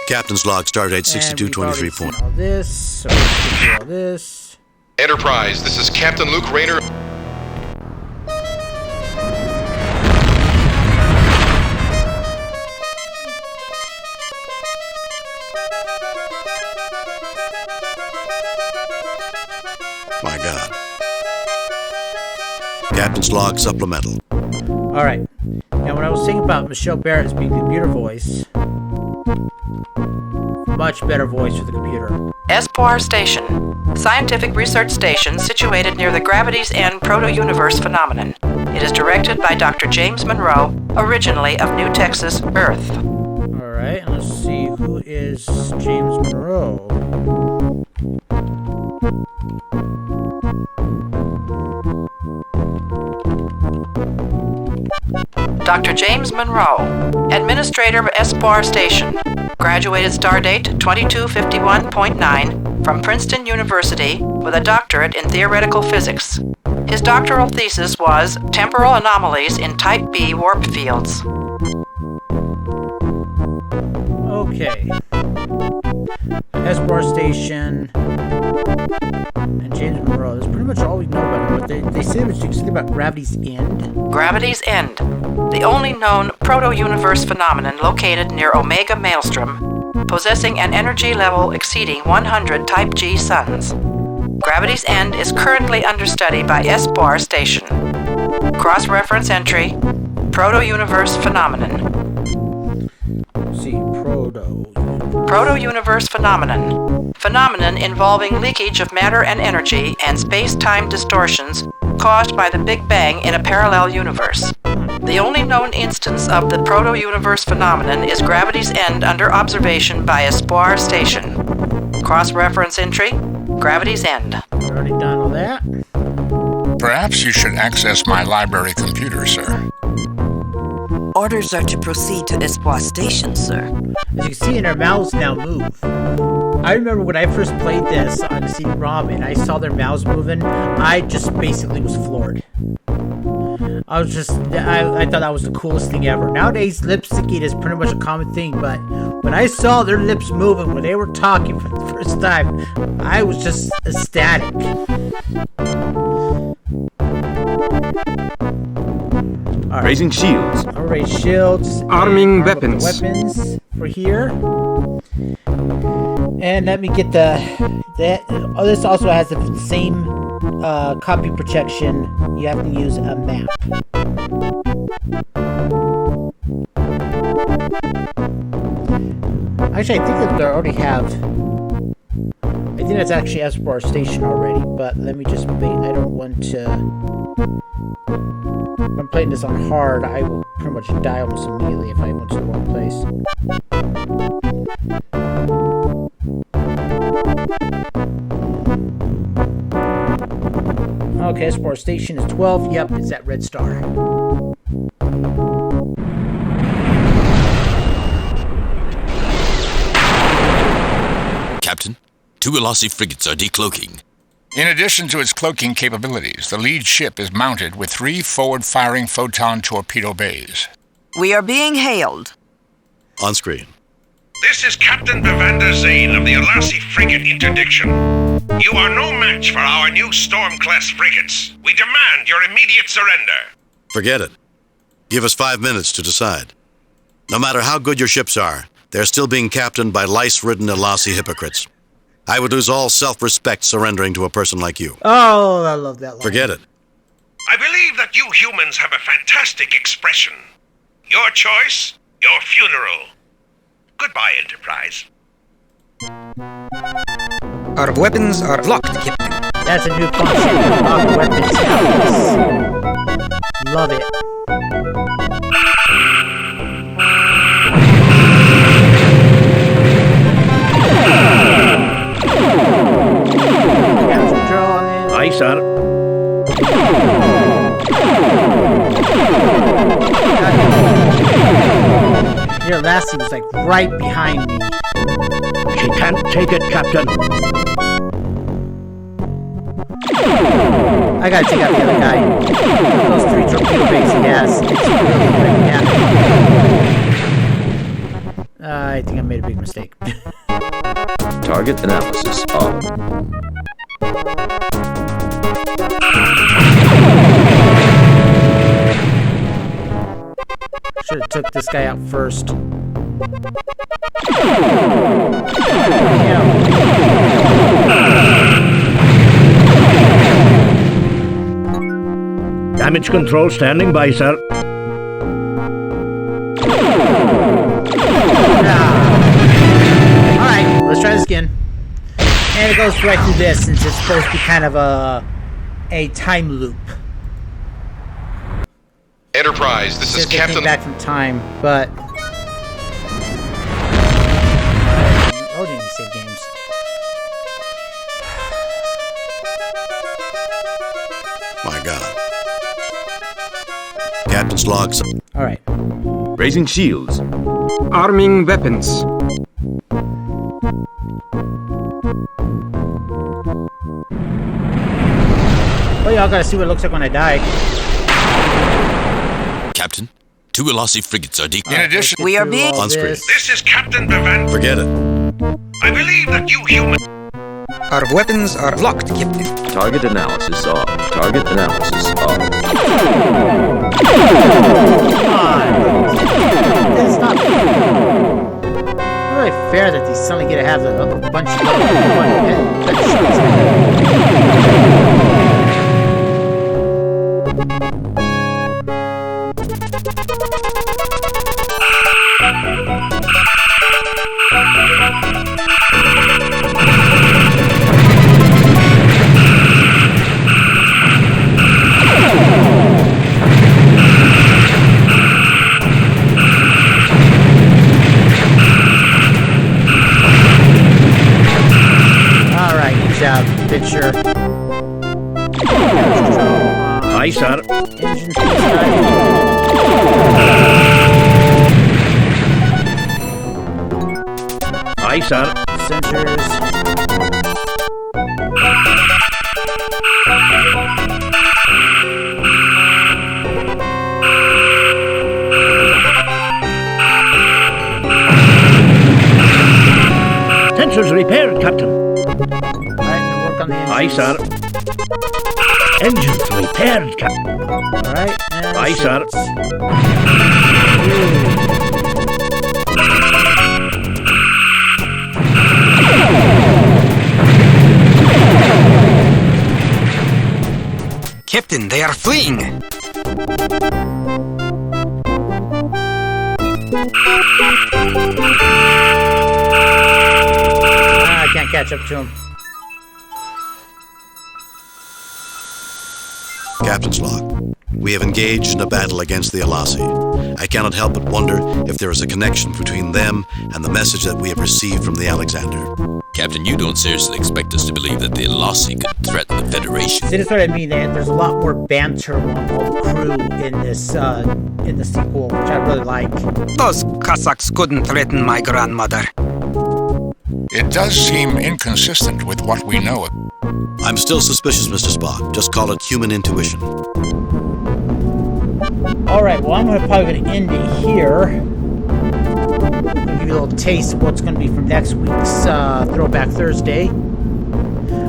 Captain's log, stardate 6223. All this, so let's do all this. Enterprise, this is Captain Luke Rayner. My God. Captain's log supplemental. All right. Now, when I was thinking about Michelle Barrett's being computer voice, much better voice for the computer. Espoir Station, scientific research station situated near the Gravity's End proto-universe phenomenon. It is directed by Dr. James Monroe, originally of New Texas, Earth. All right, let's see who is James Monroe. Dr. James Monroe, Administrator of Espoir Station, graduated stardate 2251.9 from Princeton University with a doctorate in theoretical physics. His doctoral thesis was Temporal Anomalies in Type B Warp Fields. Okay. Espoir Station and James Monroe. That's pretty much all we know about him. But they say something about Gravity's End. Gravity's End, the only known proto-universe phenomenon located near Omega Maelstrom, possessing an energy level exceeding 100 Type G suns. Gravity's End is currently under study by Espoir Station. Cross-reference entry, proto-universe phenomenon. Let's see, Proto-universe phenomenon. Phenomenon involving leakage of matter and energy and space-time distortions caused by the Big Bang in a parallel universe. The only known instance of the proto-universe phenomenon is Gravity's End under observation by Espoir Station. Cross-reference entry, Gravity's End. Already done all that. Perhaps you should access my library computer, sir. Orders are to proceed to Espoir Station, sir. As you can see, their mouths now move. I remember when I first played this on the CD-ROM and I saw their mouths moving, I just basically was floored. I thought that was the coolest thing ever. Nowadays, lip syncing is pretty much a common thing, but when I saw their lips moving when they were talking for the first time, I was just ecstatic. Right. Raising shields. I'll raise shields. Arming weapons. Weapons for here. And let me get this also has the same copy protection. You have to use a map. Actually, I think that they already have. I think that's actually Espoir Station already, but let me just make. I don't want to. If I'm playing this on hard, I will pretty much die almost immediately if I went to the wrong place. Okay, Espoir Station is 12. Yep, it's that red star. Captain, 2 Elasi frigates are decloaking. In addition to its cloaking capabilities, the lead ship is mounted with 3 forward-firing photon torpedo bays. We are being hailed. On screen. This is Captain Bevander Zane of the Elasi frigate interdiction. You are no match for our new Storm-class frigates. We demand your immediate surrender. Forget it. Give us 5 minutes to decide. No matter how good your ships are, they're still being captained by lice-ridden Elasi hypocrites. I would lose all self-respect surrendering to a person like you. Oh, I love that line. Forget it. I believe that you humans have a fantastic expression. Your choice, your funeral. Goodbye, Enterprise. Our weapons are locked, Captain. That's a new function. Lock weapons. Love it. Aye, sir. Your Lassie was like right behind me. She can't take it, Captain. I gotta take out the other guy. Those 3 torpedo bays he has. It's really great. Yeah. I think I made a big mistake. Target analysis off. Should have took this guy out first. Damage control standing by, sir. Alright, let's try this again. And it goes right through this since it's supposed to be kind of a time loop. Enterprise, this is Captain... Came back from time, but... Oh, didn't you save games? My God. Captain's logs. Alright. Raising shields. Arming weapons. Well, y'all gotta see what it looks like when I die. Captain, 2 Elasi frigates are In addition, We are being... On screen. this is Captain Bevan. Forget it. I believe that you humans... Our weapons are locked, Captain. Target analysis off. Target analysis off. Come on! It's not really fair that these suddenly get to have a bunch of picture. Aye, sir. Engines Aye, sir. Sensors. Sensors repaired, Captain. Alright, work on the engines. Aye, sir. Engines repaired, Captain. Alright, aye, sir. Captain, they are fleeing. I can't catch up to him. Captain's log. We have engaged in a battle against the Elasi. I cannot help but wonder if there is a connection between them and the message that we have received from the Alexander. Captain, you don't seriously expect us to believe that the Elasi could threaten the Federation. See, that's what I mean. There's a lot more banter among all the crew in the sequel, which I really like. Those Cossacks couldn't threaten my grandmother. It does seem inconsistent with what we know. I'm still suspicious, Mr. Spock. Just call it human intuition. Alright, well, I'm probably going to end it here. Give you a little taste of what's going to be from next week's Throwback Thursday.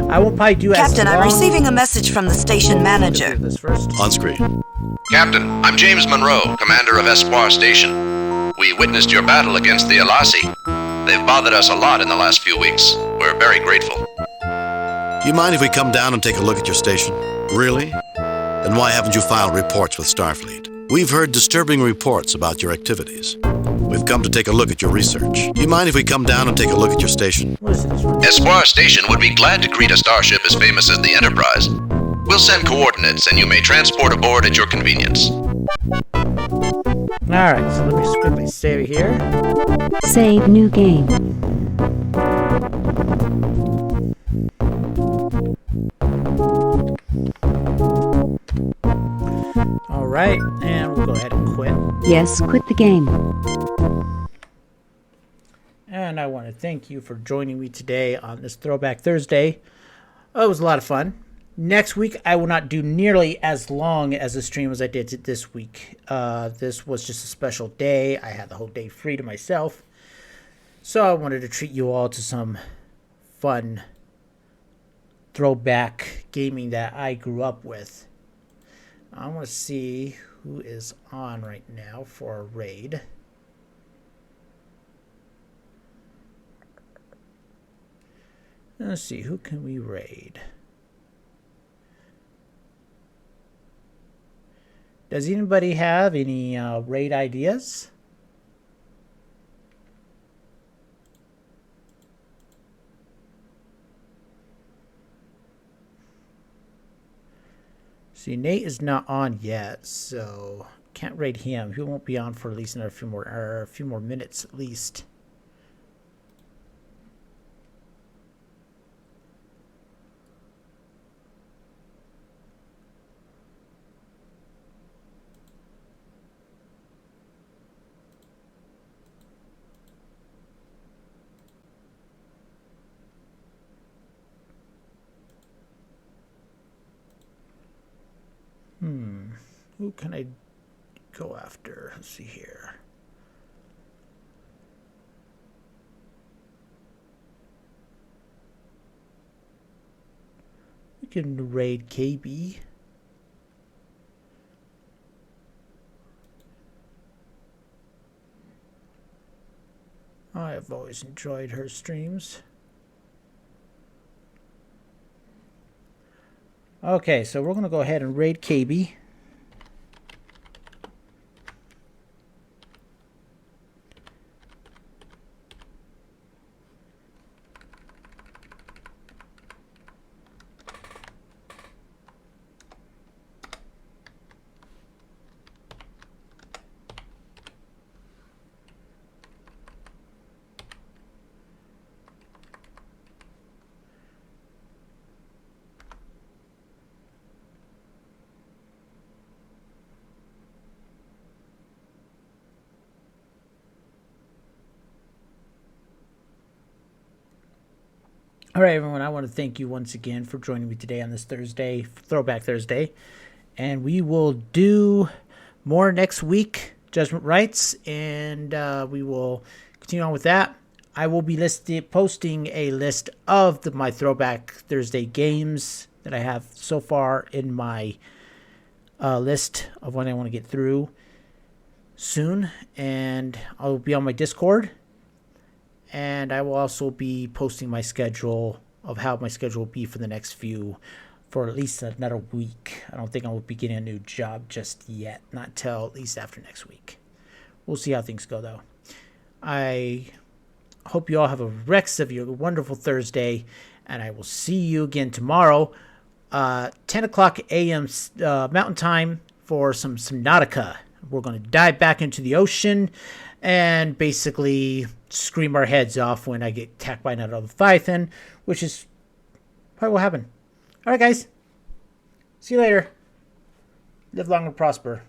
I won't probably do Captain, I'm receiving a message from the station manager. This first. On screen. Captain, I'm James Monroe, commander of Espoir Station. We witnessed your battle against the Elasi. They've bothered us a lot in the last few weeks. We're very grateful. You mind if we come down and take a look at your station? Really? Then why haven't you filed reports with Starfleet? We've heard disturbing reports about your activities. We've come to take a look at your research. You mind if we come down and take a look at your station? Espoir Station would be glad to greet a starship as famous as the Enterprise. We'll send coordinates and you may transport aboard at your convenience. Alright, so let me just quickly save it here. Save new game. Alright, and we'll go ahead and quit. Yes, quit the game. And I want to thank you for joining me today on this Throwback Thursday. Oh, it was a lot of fun. Next week, I will not do nearly as long as a stream as I did this week. This was just a special day. I had the whole day free to myself. So I wanted to treat you all to some fun throwback gaming that I grew up with. I want to see who is on right now for a raid. Let's see, who can we raid? Does anybody have any raid ideas? See, Nate is not on yet, so can't raid him. He won't be on for at least another few more minutes at least. Who can I go after? Let's see here. We can raid KB. I've always enjoyed her streams. Okay, so we're going to go ahead and raid KB. All right, everyone, I want to thank you once again for joining me today on this Thursday, Throwback Thursday. And we will do more next week, Judgment Rights, and we will continue on with that. I will be posting a list of my Throwback Thursday games that I have so far in my list of what I want to get through soon. And I'll be on my Discord. And I will also be posting my schedule of how my schedule will be for the next few, for at least another week. I don't think I will be getting a new job just yet, not till at least after next week. We'll see how things go, though. I hope you all have a rest of your wonderful Thursday, and I will see you again tomorrow, 10 o'clock a.m. Mountain Time for some Subnautica. We're going to dive back into the ocean and basically scream our heads off when I get attacked by another Leviathan, which is probably what happened. All right, guys. See you later. Live long and prosper.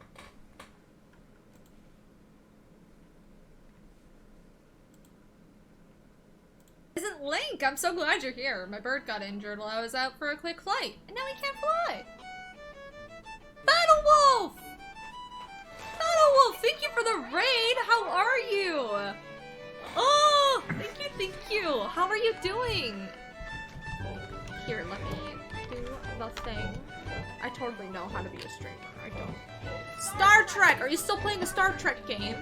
Isn't Link? I'm so glad you're here. My bird got injured while I was out for a quick flight, and now he can't fly. Battle Wolf! Battle Wolf, thank you for the raid. How are you? Oh, thank you. How are you doing? Here, let me do the thing. I totally know how to be a streamer. I don't. Star Trek! Are you still playing the Star Trek game?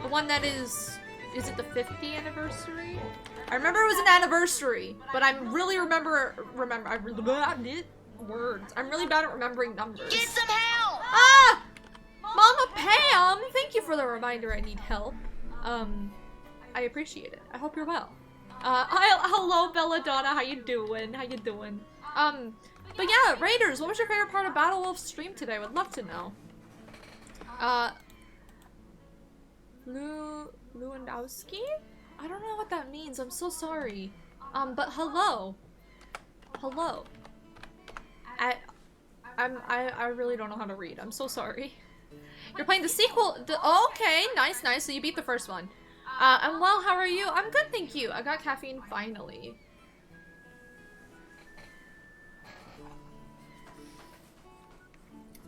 The one that is it the 50th anniversary? I remember it was an anniversary, but I'm really I'm really bad at remembering numbers. Get some help! Ah! Mama Pam! Thank you for the reminder I need help. I appreciate it. I hope you're well. Hello, Belladonna. How you doing? But yeah, Raiders, what was your favorite part of Battle Wolf's stream today? I would love to know. Lewandowski? I don't know what that means. I'm so sorry. But hello. I really don't know how to read. I'm so sorry. You're playing the sequel. Okay, nice. So you beat the first one. I'm well, how are you? I'm good, thank you. I got caffeine finally.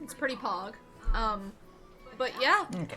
It's pretty pog. But yeah. Okay.